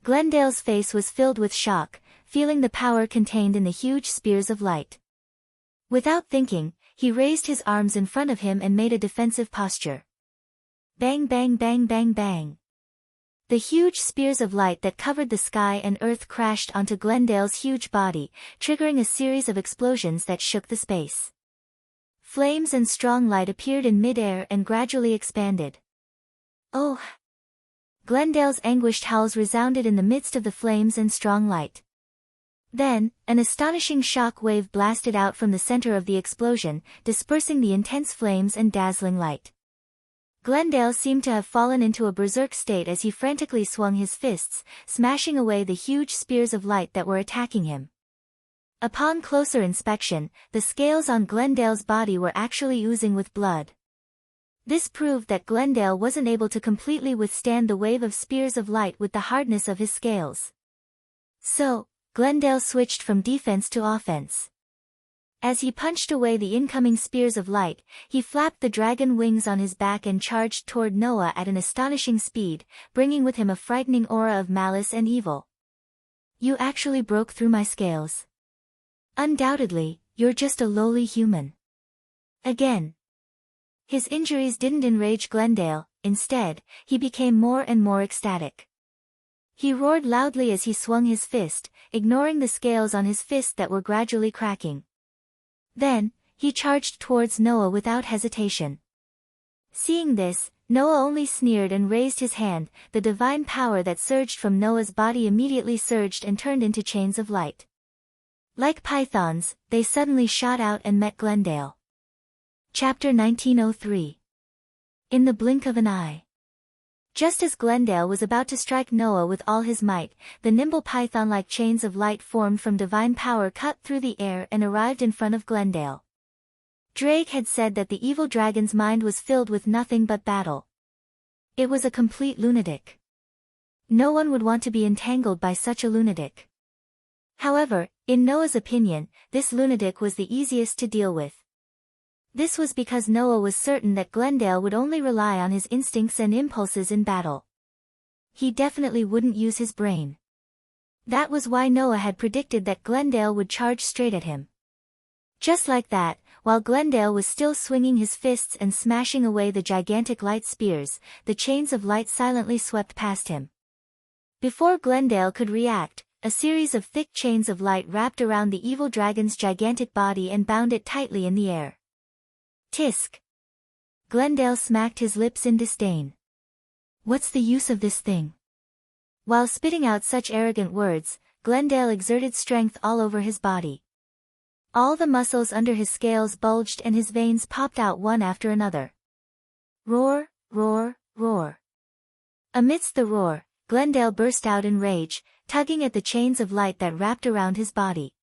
Glendale's face was filled with shock, feeling the power contained in the huge spears of light. Without thinking, he raised his arms in front of him and made a defensive posture. Bang bang bang bang bang. The huge spears of light that covered the sky and earth crashed onto Glendale's huge body, triggering a series of explosions that shook the space. Flames and strong light appeared in mid-air and gradually expanded. Oh! Glendale's anguished howls resounded in the midst of the flames and strong light. Then, an astonishing shock wave blasted out from the center of the explosion, dispersing the intense flames and dazzling light. Glendale seemed to have fallen into a berserk state as he frantically swung his fists, smashing away the huge spears of light that were attacking him. Upon closer inspection, the scales on Glendale's body were actually oozing with blood. This proved that Glendale wasn't able to completely withstand the wave of spears of light with the hardness of his scales. So, Glendale switched from defense to offense. As he punched away the incoming spears of light, he flapped the dragon wings on his back and charged toward Noah at an astonishing speed, bringing with him a frightening aura of malice and evil. You actually broke through my scales. Undoubtedly, you're just a lowly human. Again. His injuries didn't enrage Glendale, instead, he became more and more ecstatic. He roared loudly as he swung his fist, ignoring the scales on his fist that were gradually cracking. Then, he charged towards Noah without hesitation. Seeing this, Noah only sneered and raised his hand. The divine power that surged from Noah's body immediately surged and turned into chains of light. Like pythons, they suddenly shot out and met Glendale. Chapter 1903. In the blink of an eye. Just as Glendale was about to strike Noah with all his might, the nimble python-like chains of light formed from divine power cut through the air and arrived in front of Glendale. Drake had said that the evil dragon's mind was filled with nothing but battle. It was a complete lunatic. No one would want to be entangled by such a lunatic. However, in Noah's opinion, this lunatic was the easiest to deal with. This was because Noah was certain that Glendale would only rely on his instincts and impulses in battle. He definitely wouldn't use his brain. That was why Noah had predicted that Glendale would charge straight at him. Just like that, while Glendale was still swinging his fists and smashing away the gigantic light spears, the chains of light silently swept past him. Before Glendale could react, a series of thick chains of light wrapped around the evil dragon's gigantic body and bound it tightly in the air. Tisk! Glendale smacked his lips in disdain. What's the use of this thing? While spitting out such arrogant words, Glendale exerted strength all over his body. All the muscles under his scales bulged and his veins popped out one after another. Roar, roar, roar. Amidst the roar, Glendale burst out in rage, tugging at the chains of light that wrapped around his body.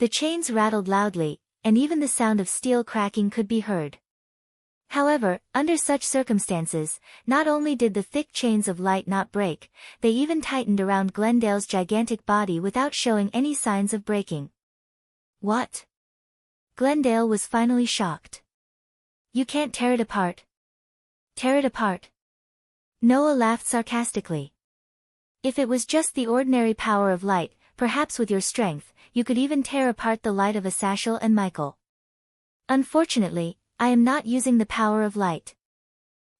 The chains rattled loudly, and even the sound of steel cracking could be heard. However, under such circumstances, not only did the thick chains of light not break, they even tightened around Glendale's gigantic body without showing any signs of breaking. What? Glendale was finally shocked. You can't tear it apart. Tear it apart. Noah laughed sarcastically. If it was just the ordinary power of light, perhaps with your strength, you could even tear apart the light of Asashel and Michael. Unfortunately, I am not using the power of light.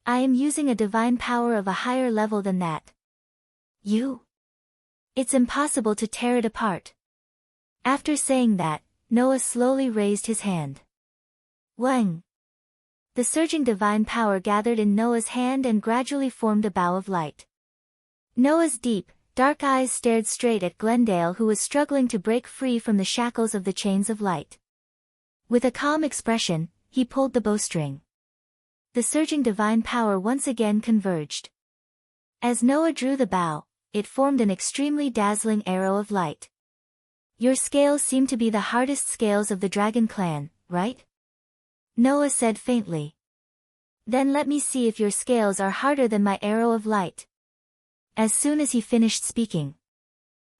I am using a divine power of a higher level than that. You? It's impossible to tear it apart. After saying that, Noah slowly raised his hand. Wang! The surging divine power gathered in Noah's hand and gradually formed a bow of light. Noah's deep, dark eyes stared straight at Glendale, who was struggling to break free from the shackles of the chains of light. With a calm expression, he pulled the bowstring. The surging divine power once again converged. As Noah drew the bow, it formed an extremely dazzling arrow of light. Your scales seem to be the hardest scales of the dragon clan, right? Noah said faintly. Then let me see if your scales are harder than my arrow of light. As soon as he finished speaking.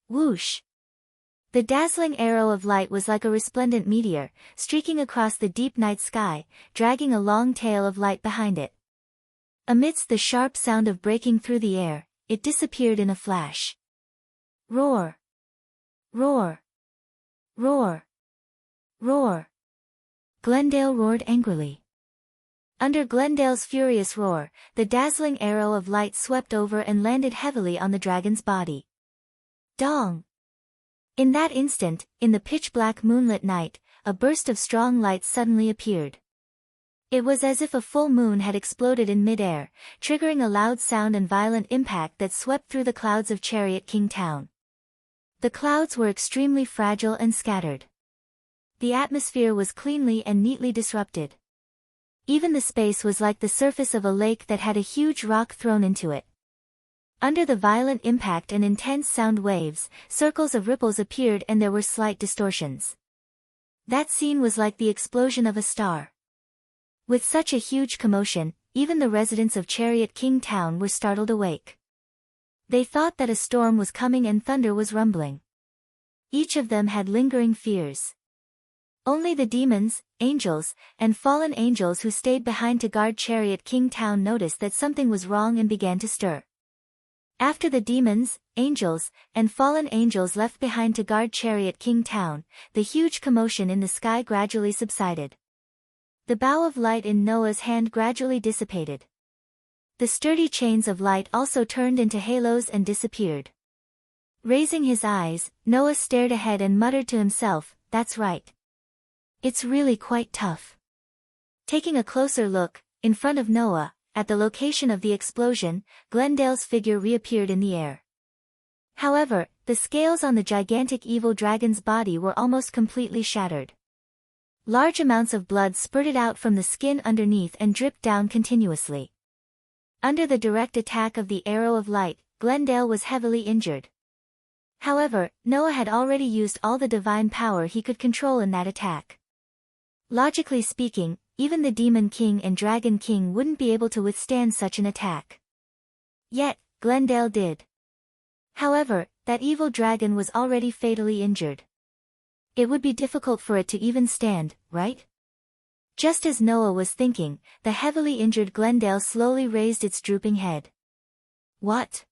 Whoosh! The dazzling arrow of light was like a resplendent meteor, streaking across the deep night sky, dragging a long tail of light behind it. Amidst the sharp sound of breaking through the air, it disappeared in a flash. Roar! Roar! Roar! Roar! Glendale roared angrily. Under Glendale's furious roar, the dazzling arrow of light swept over and landed heavily on the dragon's body. Dong! In that instant, in the pitch-black moonlit night, a burst of strong light suddenly appeared. It was as if a full moon had exploded in mid-air, triggering a loud sound and violent impact that swept through the clouds of Chariot King Town. The clouds were extremely fragile and scattered. The atmosphere was cleanly and neatly disrupted. Even the space was like the surface of a lake that had a huge rock thrown into it. Under the violent impact and intense sound waves, circles of ripples appeared and there were slight distortions. That scene was like the explosion of a star. With such a huge commotion, even the residents of Chariot King Town were startled awake. They thought that a storm was coming and thunder was rumbling. Each of them had lingering fears. Only the demons, angels, and fallen angels who stayed behind to guard Chariot King Town noticed that something was wrong and began to stir. After the demons, angels, and fallen angels left behind to guard Chariot King Town, the huge commotion in the sky gradually subsided. The bow of light in Noah's hand gradually dissipated. The sturdy chains of light also turned into halos and disappeared. Raising his eyes, Noah stared ahead and muttered to himself, "That's right. It's really quite tough." Taking a closer look, in front of Noah, at the location of the explosion, Glendale's figure reappeared in the air. However, the scales on the gigantic evil dragon's body were almost completely shattered. Large amounts of blood spurted out from the skin underneath and dripped down continuously. Under the direct attack of the arrow of light, Glendale was heavily injured. However, Noah had already used all the divine power he could control in that attack. Logically speaking, even the Demon King and Dragon King wouldn't be able to withstand such an attack. Yet, Glendale did. However, that evil dragon was already fatally injured. It would be difficult for it to even stand, right? Just as Noah was thinking, the heavily injured Glendale slowly raised its drooping head. What?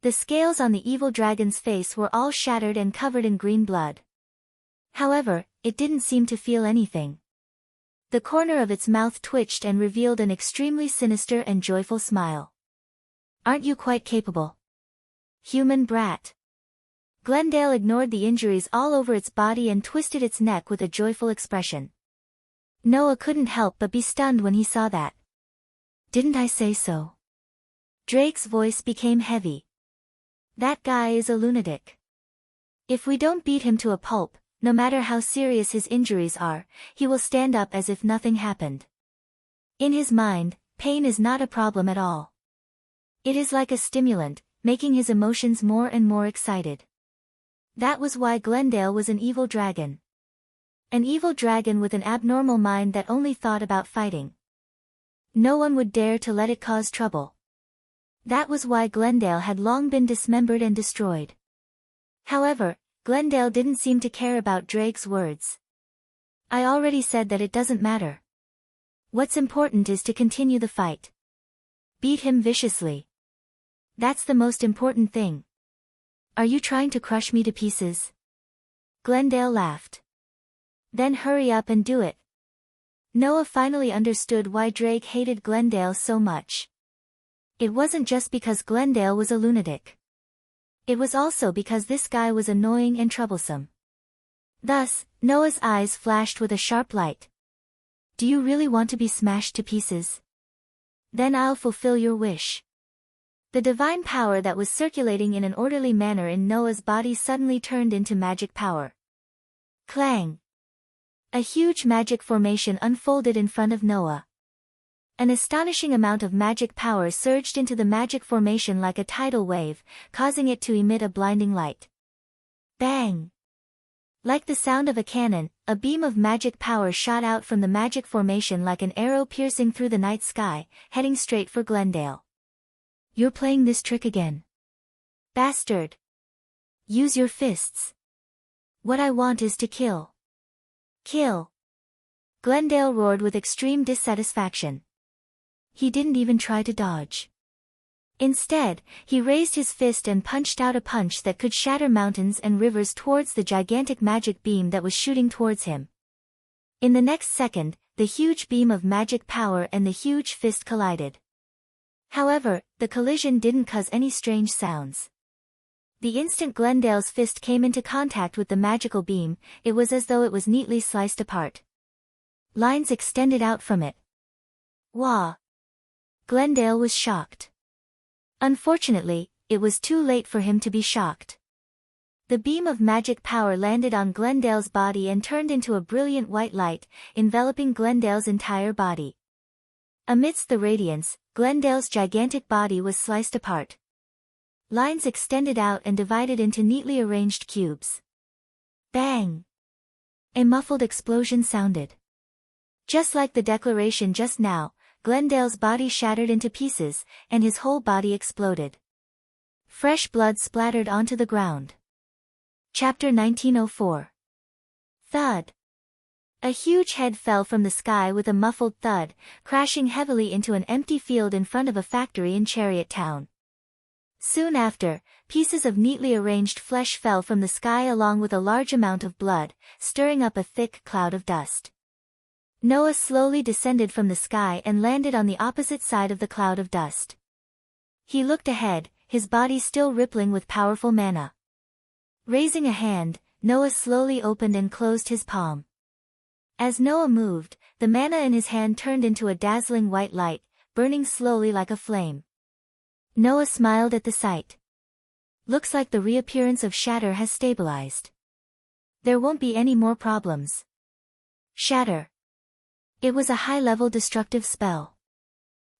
The scales on the evil dragon's face were all shattered and covered in green blood. However, it didn't seem to feel anything. The corner of its mouth twitched and revealed an extremely sinister and joyful smile. "Aren't you quite capable? Human brat." Glendale ignored the injuries all over its body and twisted its neck with a joyful expression. Noah couldn't help but be stunned when he saw that. "Didn't I say so?" Drake's voice became heavy. "That guy is a lunatic. If we don't beat him to a pulp, no matter how serious his injuries are, he will stand up as if nothing happened. In his mind, pain is not a problem at all. It is like a stimulant, making his emotions more and more excited." That was why Glendale was an evil dragon. An evil dragon with an abnormal mind that only thought about fighting. No one would dare to let it cause trouble. That was why Glendale had long been dismembered and destroyed. However, Glendale didn't seem to care about Drake's words. "I already said that it doesn't matter. What's important is to continue the fight. Beat him viciously. That's the most important thing. Are you trying to crush me to pieces?" Glendale laughed. "Then hurry up and do it." Noah finally understood why Drake hated Glendale so much. It wasn't just because Glendale was a lunatic. It was also because this guy was annoying and troublesome. Thus, Noah's eyes flashed with a sharp light. Do you really want to be smashed to pieces? Then I'll fulfill your wish. The divine power that was circulating in an orderly manner in Noah's body suddenly turned into magic power. Clang! A huge magic formation unfolded in front of Noah. An astonishing amount of magic power surged into the magic formation like a tidal wave, causing it to emit a blinding light. Bang! Like the sound of a cannon, a beam of magic power shot out from the magic formation like an arrow piercing through the night sky, heading straight for Glendale. You're playing this trick again. Bastard! Use your fists. What I want is to kill. Kill! Glendale roared with extreme dissatisfaction. He didn't even try to dodge. Instead, he raised his fist and punched out a punch that could shatter mountains and rivers towards the gigantic magic beam that was shooting towards him. In the next second, the huge beam of magic power and the huge fist collided. However, the collision didn't cause any strange sounds. The instant Glendale's fist came into contact with the magical beam, it was as though it was neatly sliced apart. Lines extended out from it. Wah! Glendale was shocked. Unfortunately, it was too late for him to be shocked. The beam of magic power landed on Glendale's body and turned into a brilliant white light, enveloping Glendale's entire body. Amidst the radiance, Glendale's gigantic body was sliced apart. Lines extended out and divided into neatly arranged cubes. Bang! A muffled explosion sounded. Just like the declaration just now, Glendale's body shattered into pieces, and his whole body exploded. Fresh blood splattered onto the ground. Chapter 1904. Thud. A huge head fell from the sky with a muffled thud, crashing heavily into an empty field in front of a factory in Chariot Town. Soon after, pieces of neatly arranged flesh fell from the sky along with a large amount of blood, stirring up a thick cloud of dust. Noah slowly descended from the sky and landed on the opposite side of the cloud of dust. He looked ahead, his body still rippling with powerful mana. Raising a hand, Noah slowly opened and closed his palm. As Noah moved, the mana in his hand turned into a dazzling white light, burning slowly like a flame. Noah smiled at the sight. Looks like the reappearance of Shatter has stabilized. There won't be any more problems. Shatter. It was a high-level destructive spell.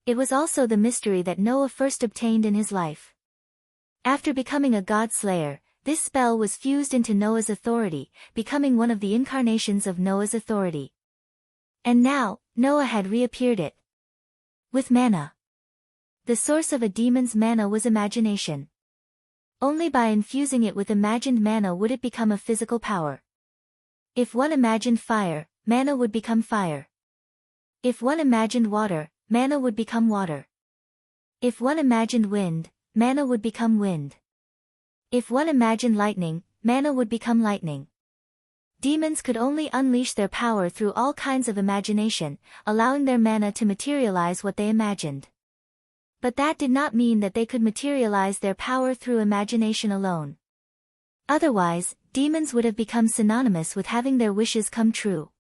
It was also the mystery that Noah first obtained in his life. After becoming a god slayer, this spell was fused into Noah's authority, becoming one of the incarnations of Noah's authority. And now, Noah had reappeared it. With mana. The source of a demon's mana was imagination. Only by infusing it with imagined mana would it become a physical power. If one imagined fire, mana would become fire. If one imagined water, mana would become water. If one imagined wind, mana would become wind. If one imagined lightning, mana would become lightning. Demons could only unleash their power through all kinds of imagination, allowing their mana to materialize what they imagined. But that did not mean that they could materialize their power through imagination alone. Otherwise, demons would have become synonymous with having their wishes come true.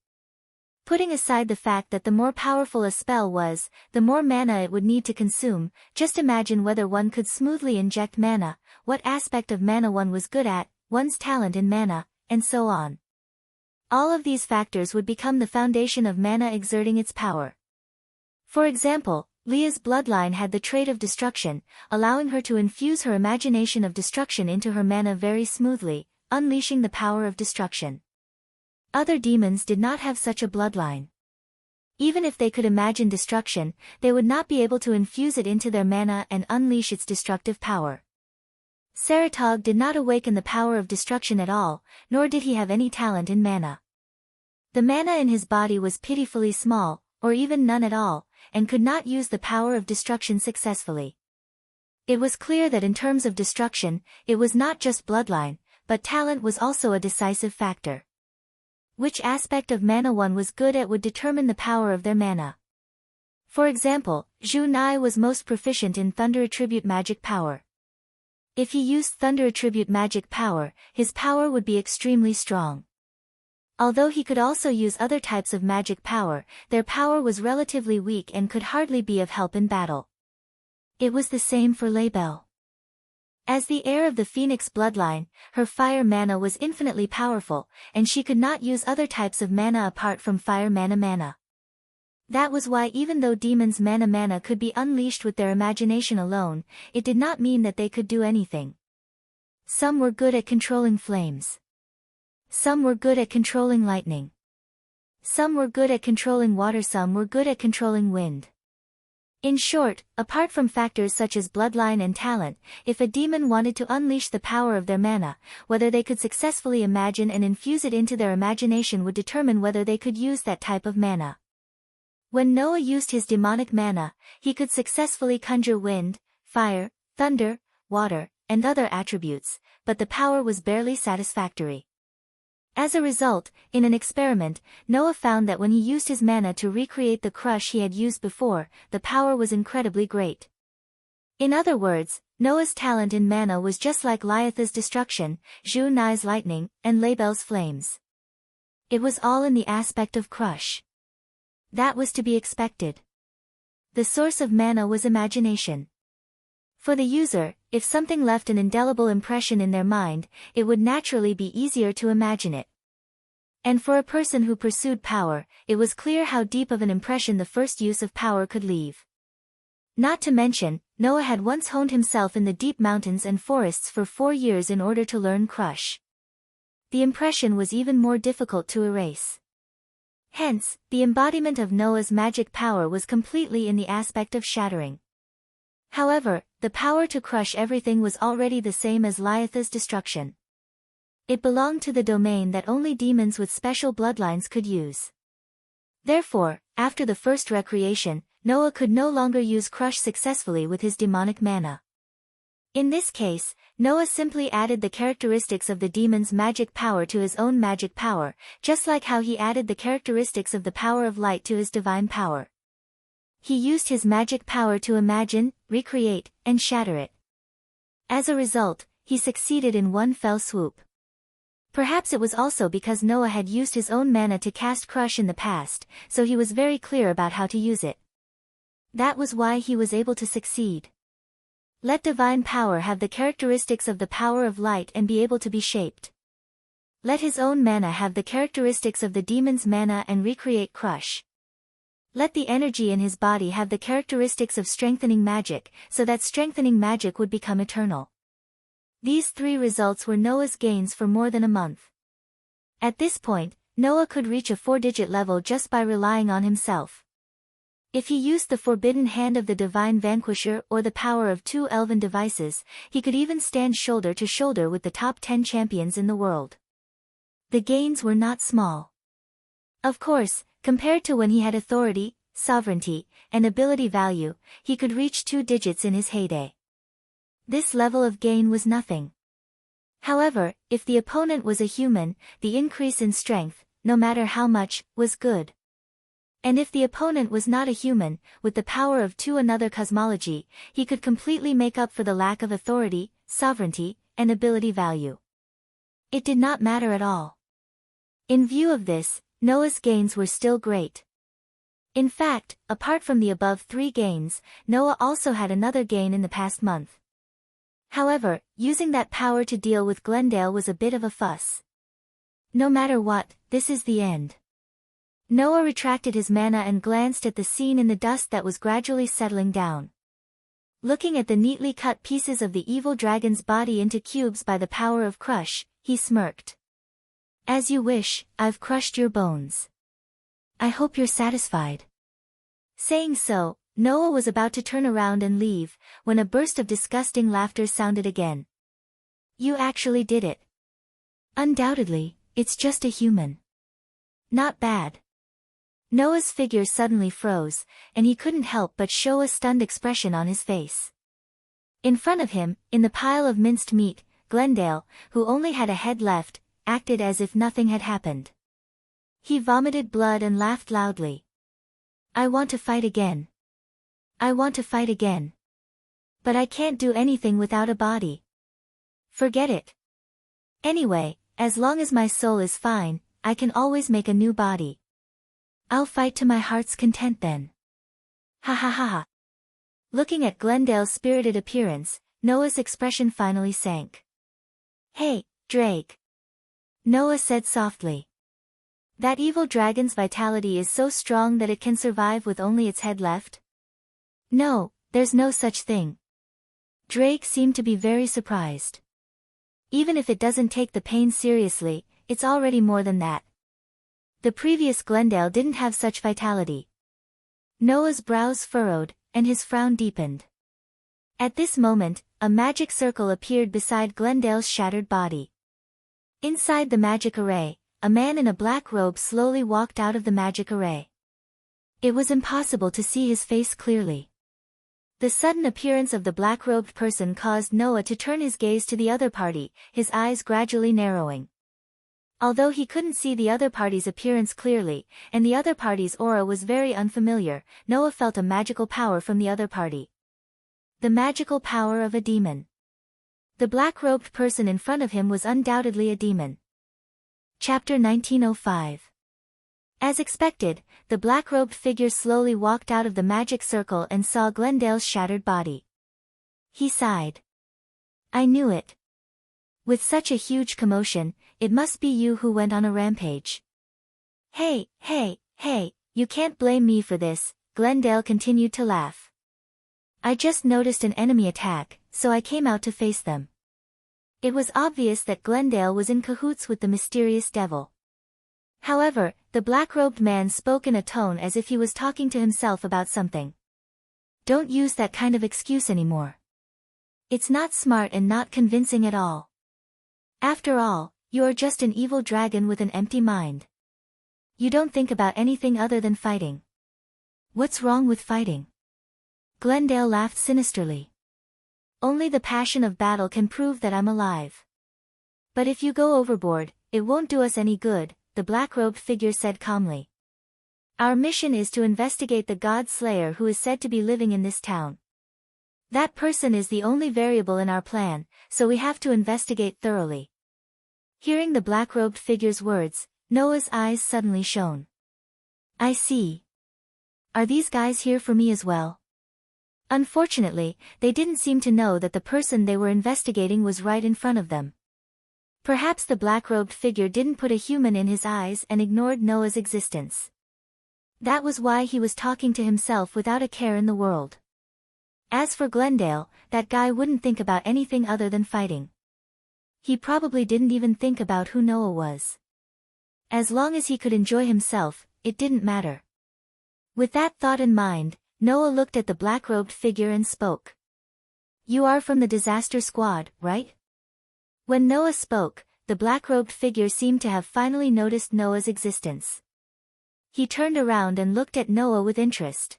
Putting aside the fact that the more powerful a spell was, the more mana it would need to consume, just imagine whether one could smoothly inject mana, what aspect of mana one was good at, one's talent in mana, and so on. All of these factors would become the foundation of mana exerting its power. For example, Leah's bloodline had the trait of destruction, allowing her to infuse her imagination of destruction into her mana very smoothly, unleashing the power of destruction. Other demons did not have such a bloodline. Even if they could imagine destruction, they would not be able to infuse it into their mana and unleash its destructive power. Saratog did not awaken the power of destruction at all, nor did he have any talent in mana. The mana in his body was pitifully small, or even none at all, and could not use the power of destruction successfully. It was clear that in terms of destruction, it was not just bloodline, but talent was also a decisive factor. Which aspect of mana one was good at would determine the power of their mana. For example, Zhu Nai was most proficient in Thunder Attribute Magic Power. If he used Thunder Attribute Magic Power, his power would be extremely strong. Although he could also use other types of magic power, their power was relatively weak and could hardly be of help in battle. It was the same for Labelle. As the heir of the Phoenix bloodline, her fire mana was infinitely powerful, and she could not use other types of mana apart from fire mana. That was why even though demons' mana could be unleashed with their imagination alone, it did not mean that they could do anything. Some were good at controlling flames. Some were good at controlling lightning. Some were good at controlling water, some were good at controlling wind. In short, apart from factors such as bloodline and talent, if a demon wanted to unleash the power of their mana, whether they could successfully imagine and infuse it into their imagination would determine whether they could use that type of mana. When Noah used his demonic mana, he could successfully conjure wind, fire, thunder, water, and other attributes, but the power was barely satisfactory. As a result, in an experiment, Noah found that when he used his mana to recreate the crush he had used before, the power was incredibly great. In other words, Noah's talent in mana was just like Liatha's destruction, Zhu Nai's lightning, and Labelle's flames. It was all in the aspect of crush. That was to be expected. The source of mana was imagination. For the user, if something left an indelible impression in their mind, it would naturally be easier to imagine it. And for a person who pursued power, it was clear how deep of an impression the first use of power could leave. Not to mention, Noah had once honed himself in the deep mountains and forests for 4 years in order to learn crush. The impression was even more difficult to erase. Hence, the embodiment of Noah's magic power was completely in the aspect of shattering. However, the power to crush everything was already the same as Liatha's destruction. It belonged to the domain that only demons with special bloodlines could use. Therefore, after the first recreation, Noah could no longer use crush successfully with his demonic mana. In this case, Noah simply added the characteristics of the demon's magic power to his own magic power, just like how he added the characteristics of the power of light to his divine power. He used his magic power to imagine, recreate, and shatter it. As a result, he succeeded in one fell swoop. Perhaps it was also because Noah had used his own mana to cast crush in the past, so he was very clear about how to use it. That was why he was able to succeed. Let divine power have the characteristics of the power of light and be able to be shaped. Let his own mana have the characteristics of the demon's mana and recreate crush. Let the energy in his body have the characteristics of strengthening magic, so that strengthening magic would become eternal. These 3 results were Noah's gains for more than a month. At this point, Noah could reach a 4-digit level just by relying on himself. If he used the forbidden hand of the divine vanquisher or the power of 2 elven devices, he could even stand shoulder to shoulder with the top 10 champions in the world. The gains were not small. Of course, compared to when he had authority, sovereignty, and ability value, he could reach 2 digits in his heyday. This level of gain was nothing. However, if the opponent was a human, the increase in strength, no matter how much, was good. And if the opponent was not a human, with the power of 2 another cosmology, he could completely make up for the lack of authority, sovereignty, and ability value. It did not matter at all. In view of this, Noah's gains were still great. In fact, apart from the above 3 gains, Noah also had another gain in the past month. However, using that power to deal with Glendale was a bit of a fuss. No matter what, this is the end. Noah retracted his mana and glanced at the scene in the dust that was gradually settling down. Looking at the neatly cut pieces of the evil dragon's body into cubes by the power of crush, he smirked. As you wish, I've crushed your bones. I hope you're satisfied. Saying so, Noah was about to turn around and leave, when a burst of disgusting laughter sounded again. You actually did it. Undoubtedly, it's just a human. Not bad. Noah's figure suddenly froze, and he couldn't help but show a stunned expression on his face. In front of him, in the pile of minced meat, Glendale, who only had a head left, acted as if nothing had happened. He vomited blood and laughed loudly. I want to fight again. I want to fight again. But I can't do anything without a body. Forget it. Anyway, as long as my soul is fine, I can always make a new body. I'll fight to my heart's content then. Ha ha ha ha. Looking at Glendale's spirited appearance, Noah's expression finally sank. Hey, Drake. Noah said softly. That evil dragon's vitality is so strong that it can survive with only its head left? No, there's no such thing. Drake seemed to be very surprised. Even if it doesn't take the pain seriously, it's already more than that. The previous Glendale didn't have such vitality. Noah's brows furrowed, and his frown deepened. At this moment, a magic circle appeared beside Glendale's shattered body. Inside the magic array, a man in a black robe slowly walked out of the magic array. It was impossible to see his face clearly. The sudden appearance of the black-robed person caused Noah to turn his gaze to the other party, his eyes gradually narrowing. Although he couldn't see the other party's appearance clearly, and the other party's aura was very unfamiliar, Noah felt a magical power from the other party. The magical power of a demon. The black-robed person in front of him was undoubtedly a demon. Chapter 1905. As expected, the black-robed figure slowly walked out of the magic circle and saw Glendale's shattered body. He sighed. I knew it. With such a huge commotion, it must be you who went on a rampage. Hey, you can't blame me for this, Glendale continued to laugh. I just noticed an enemy attack, so I came out to face them. It was obvious that Glendale was in cahoots with the mysterious devil. However, the black-robed man spoke in a tone as if he was talking to himself about something. Don't use that kind of excuse anymore. It's not smart and not convincing at all. After all, you are just an evil dragon with an empty mind. You don't think about anything other than fighting. What's wrong with fighting? Glendale laughed sinisterly. Only the passion of battle can prove that I'm alive. But if you go overboard, it won't do us any good, the black-robed figure said calmly. Our mission is to investigate the God Slayer who is said to be living in this town. That person is the only variable in our plan, so we have to investigate thoroughly. Hearing the black-robed figure's words, Noah's eyes suddenly shone. I see. Are these guys here for me as well? Unfortunately, they didn't seem to know that the person they were investigating was right in front of them. Perhaps the black-robed figure didn't put a human in his eyes and ignored Noah's existence. That was why he was talking to himself without a care in the world. As for Glendale, that guy wouldn't think about anything other than fighting. He probably didn't even think about who Noah was. As long as he could enjoy himself, it didn't matter. With that thought in mind, Noah looked at the black-robed figure and spoke. You are from the disaster squad, right? When Noah spoke, the black-robed figure seemed to have finally noticed Noah's existence. He turned around and looked at Noah with interest.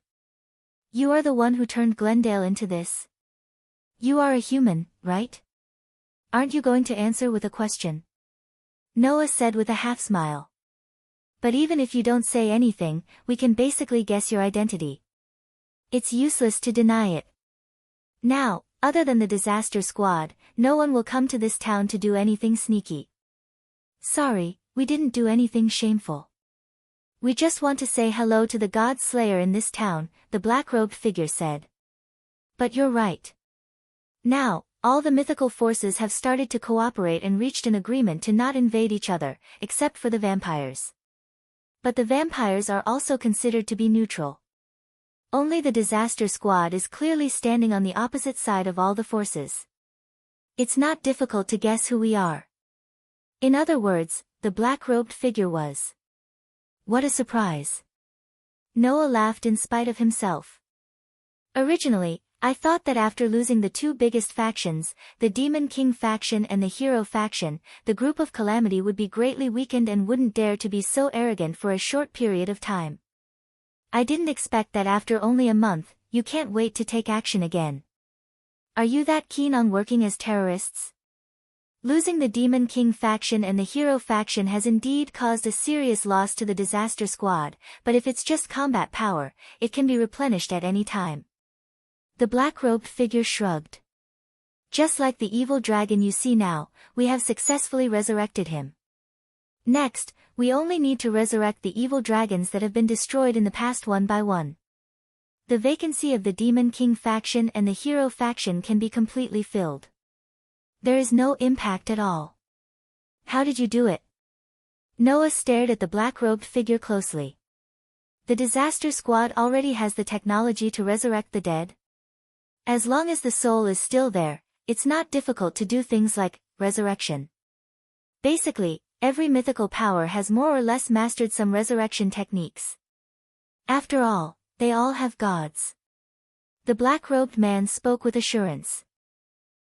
You are the one who turned Glendale into this? You are a human, right? Aren't you going to answer with a question? Noah said with a half-smile. But even if you don't say anything, we can basically guess your identity. It's useless to deny it. Now, other than the disaster squad, no one will come to this town to do anything sneaky. Sorry, we didn't do anything shameful. We just want to say hello to the God Slayer in this town, the black-robed figure said. But you're right. Now, all the mythical forces have started to cooperate and reached an agreement to not invade each other, except for the vampires. But the vampires are also considered to be neutral. Only the disaster squad is clearly standing on the opposite side of all the forces. It's not difficult to guess who we are. In other words, the black-robed figure was. What a surprise. Noah laughed in spite of himself. Originally, I thought that after losing the two biggest factions, the Demon King faction and the Hero faction, the group of Calamity would be greatly weakened and wouldn't dare to be so arrogant for a short period of time. I didn't expect that after only a month, you can't wait to take action again. Are you that keen on working as terrorists? Losing the Demon King faction and the Hero faction has indeed caused a serious loss to the Disaster Squad, but if it's just combat power, it can be replenished at any time. The black-robed figure shrugged. Just like the evil dragon you see now, we have successfully resurrected him. Next, we only need to resurrect the evil dragons that have been destroyed in the past one by one. The vacancy of the Demon King faction and the Hero faction can be completely filled. There is no impact at all. How did you do it? Noah stared at the black-robed figure closely. The Disaster Squad already has the technology to resurrect the dead. As long as the soul is still there, it's not difficult to do things like resurrection. Basically, every mythical power has more or less mastered some resurrection techniques. After all, they all have gods. The black-robed man spoke with assurance.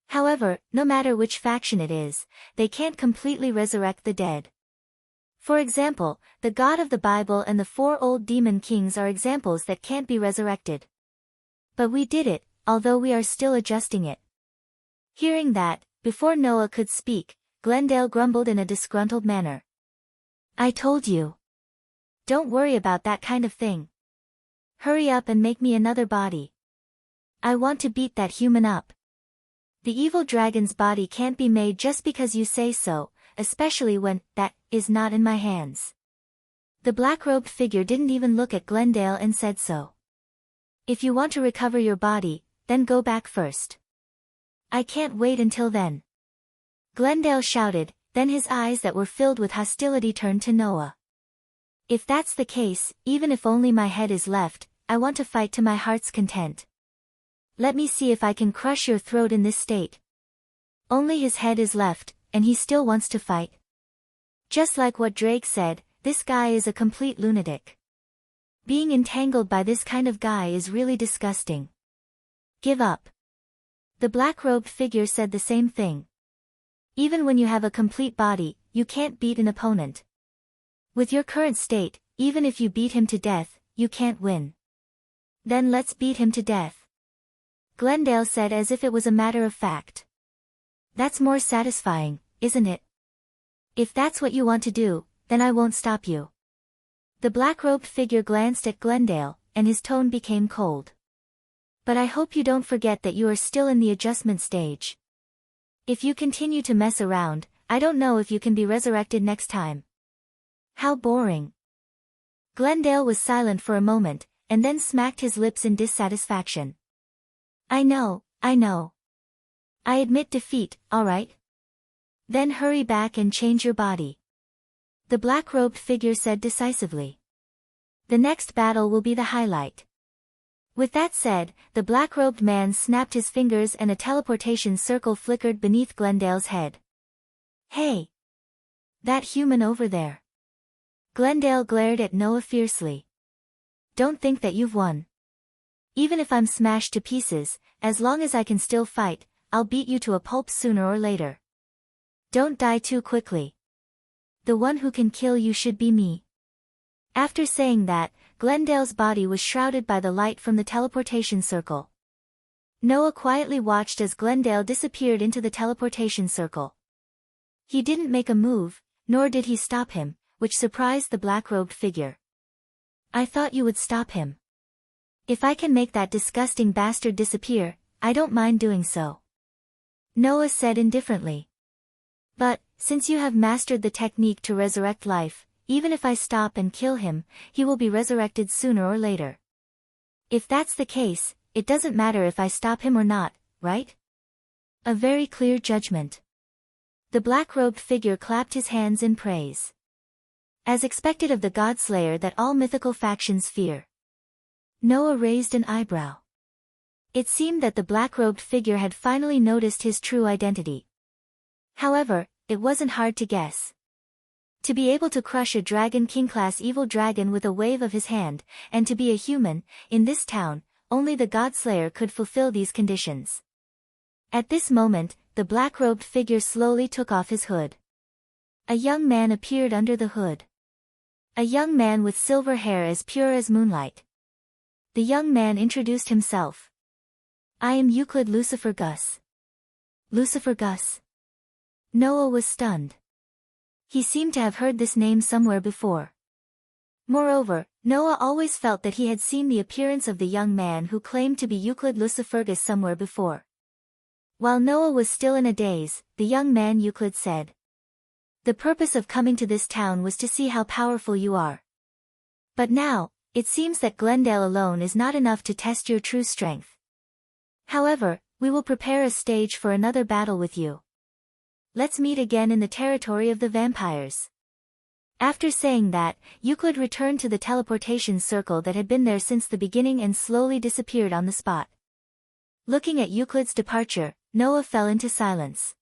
However, no matter which faction it is, they can't completely resurrect the dead. For example, the God of the Bible and the 4 old demon kings are examples that can't be resurrected. But we did it, although we are still adjusting it. Hearing that, before Noah could speak, Glendale grumbled in a disgruntled manner. I told you. Don't worry about that kind of thing. Hurry up and make me another body. I want to beat that human up. The evil dragon's body can't be made just because you say so, especially when that is not in my hands. The black-robed figure didn't even look at Glendale and said so. If you want to recover your body, then go back first. I can't wait until then. Glendale shouted, then his eyes that were filled with hostility turned to Noah. If that's the case, even if only my head is left, I want to fight to my heart's content. Let me see if I can crush your throat in this state. Only his head is left, and he still wants to fight. Just like what Drake said, this guy is a complete lunatic. Being entangled by this kind of guy is really disgusting. Give up. The black-robed figure said the same thing. Even when you have a complete body, you can't beat an opponent. With your current state, even if you beat him to death, you can't win. Then let's beat him to death. Glendale said as if it was a matter of fact. That's more satisfying, isn't it? If that's what you want to do, then I won't stop you. The black-robed figure glanced at Glendale, and his tone became cold. But I hope you don't forget that you are still in the adjustment stage. If you continue to mess around, I don't know if you can be resurrected next time. How boring. Glendale was silent for a moment, and then smacked his lips in dissatisfaction. I know. I admit defeat, alright? Then hurry back and change your body. The black-robed figure said decisively. The next battle will be the highlight. With that said, the black-robed man snapped his fingers and a teleportation circle flickered beneath Glendale's head. Hey! That human over there. Glendale glared at Noah fiercely. Don't think that you've won. Even if I'm smashed to pieces, as long as I can still fight, I'll beat you to a pulp sooner or later. Don't die too quickly. The one who can kill you should be me. After saying that, Glendale's body was shrouded by the light from the teleportation circle. Noah quietly watched as Glendale disappeared into the teleportation circle. He didn't make a move, nor did he stop him, which surprised the black-robed figure. I thought you would stop him. If I can make that disgusting bastard disappear, I don't mind doing so. Noah said indifferently. But, since you have mastered the technique to resurrect life, even if I stop and kill him, he will be resurrected sooner or later. If that's the case, it doesn't matter if I stop him or not, right? A very clear judgment. The black-robed figure clapped his hands in praise. As expected of the Godslayer that all mythical factions fear. Noah raised an eyebrow. It seemed that the black-robed figure had finally noticed his true identity. However, it wasn't hard to guess. To be able to crush a Dragon King-class evil dragon with a wave of his hand, and to be a human, in this town, only the Godslayer could fulfill these conditions. At this moment, the black-robed figure slowly took off his hood. A young man appeared under the hood. A young man with silver hair as pure as moonlight. The young man introduced himself. I am Euclid Lucifer Gus. Lucifer Gus. Noah was stunned. He seemed to have heard this name somewhere before. Moreover, Noah always felt that he had seen the appearance of the young man who claimed to be Euclid Lucifergus somewhere before. While Noah was still in a daze, the young man Euclid said, "The purpose of coming to this town was to see how powerful you are. But now, it seems that Glendale alone is not enough to test your true strength. However, we will prepare a stage for another battle with you. Let's meet again in the territory of the vampires." After saying that, Euclid returned to the teleportation circle that had been there since the beginning and slowly disappeared on the spot. Looking at Euclid's departure, Noah fell into silence.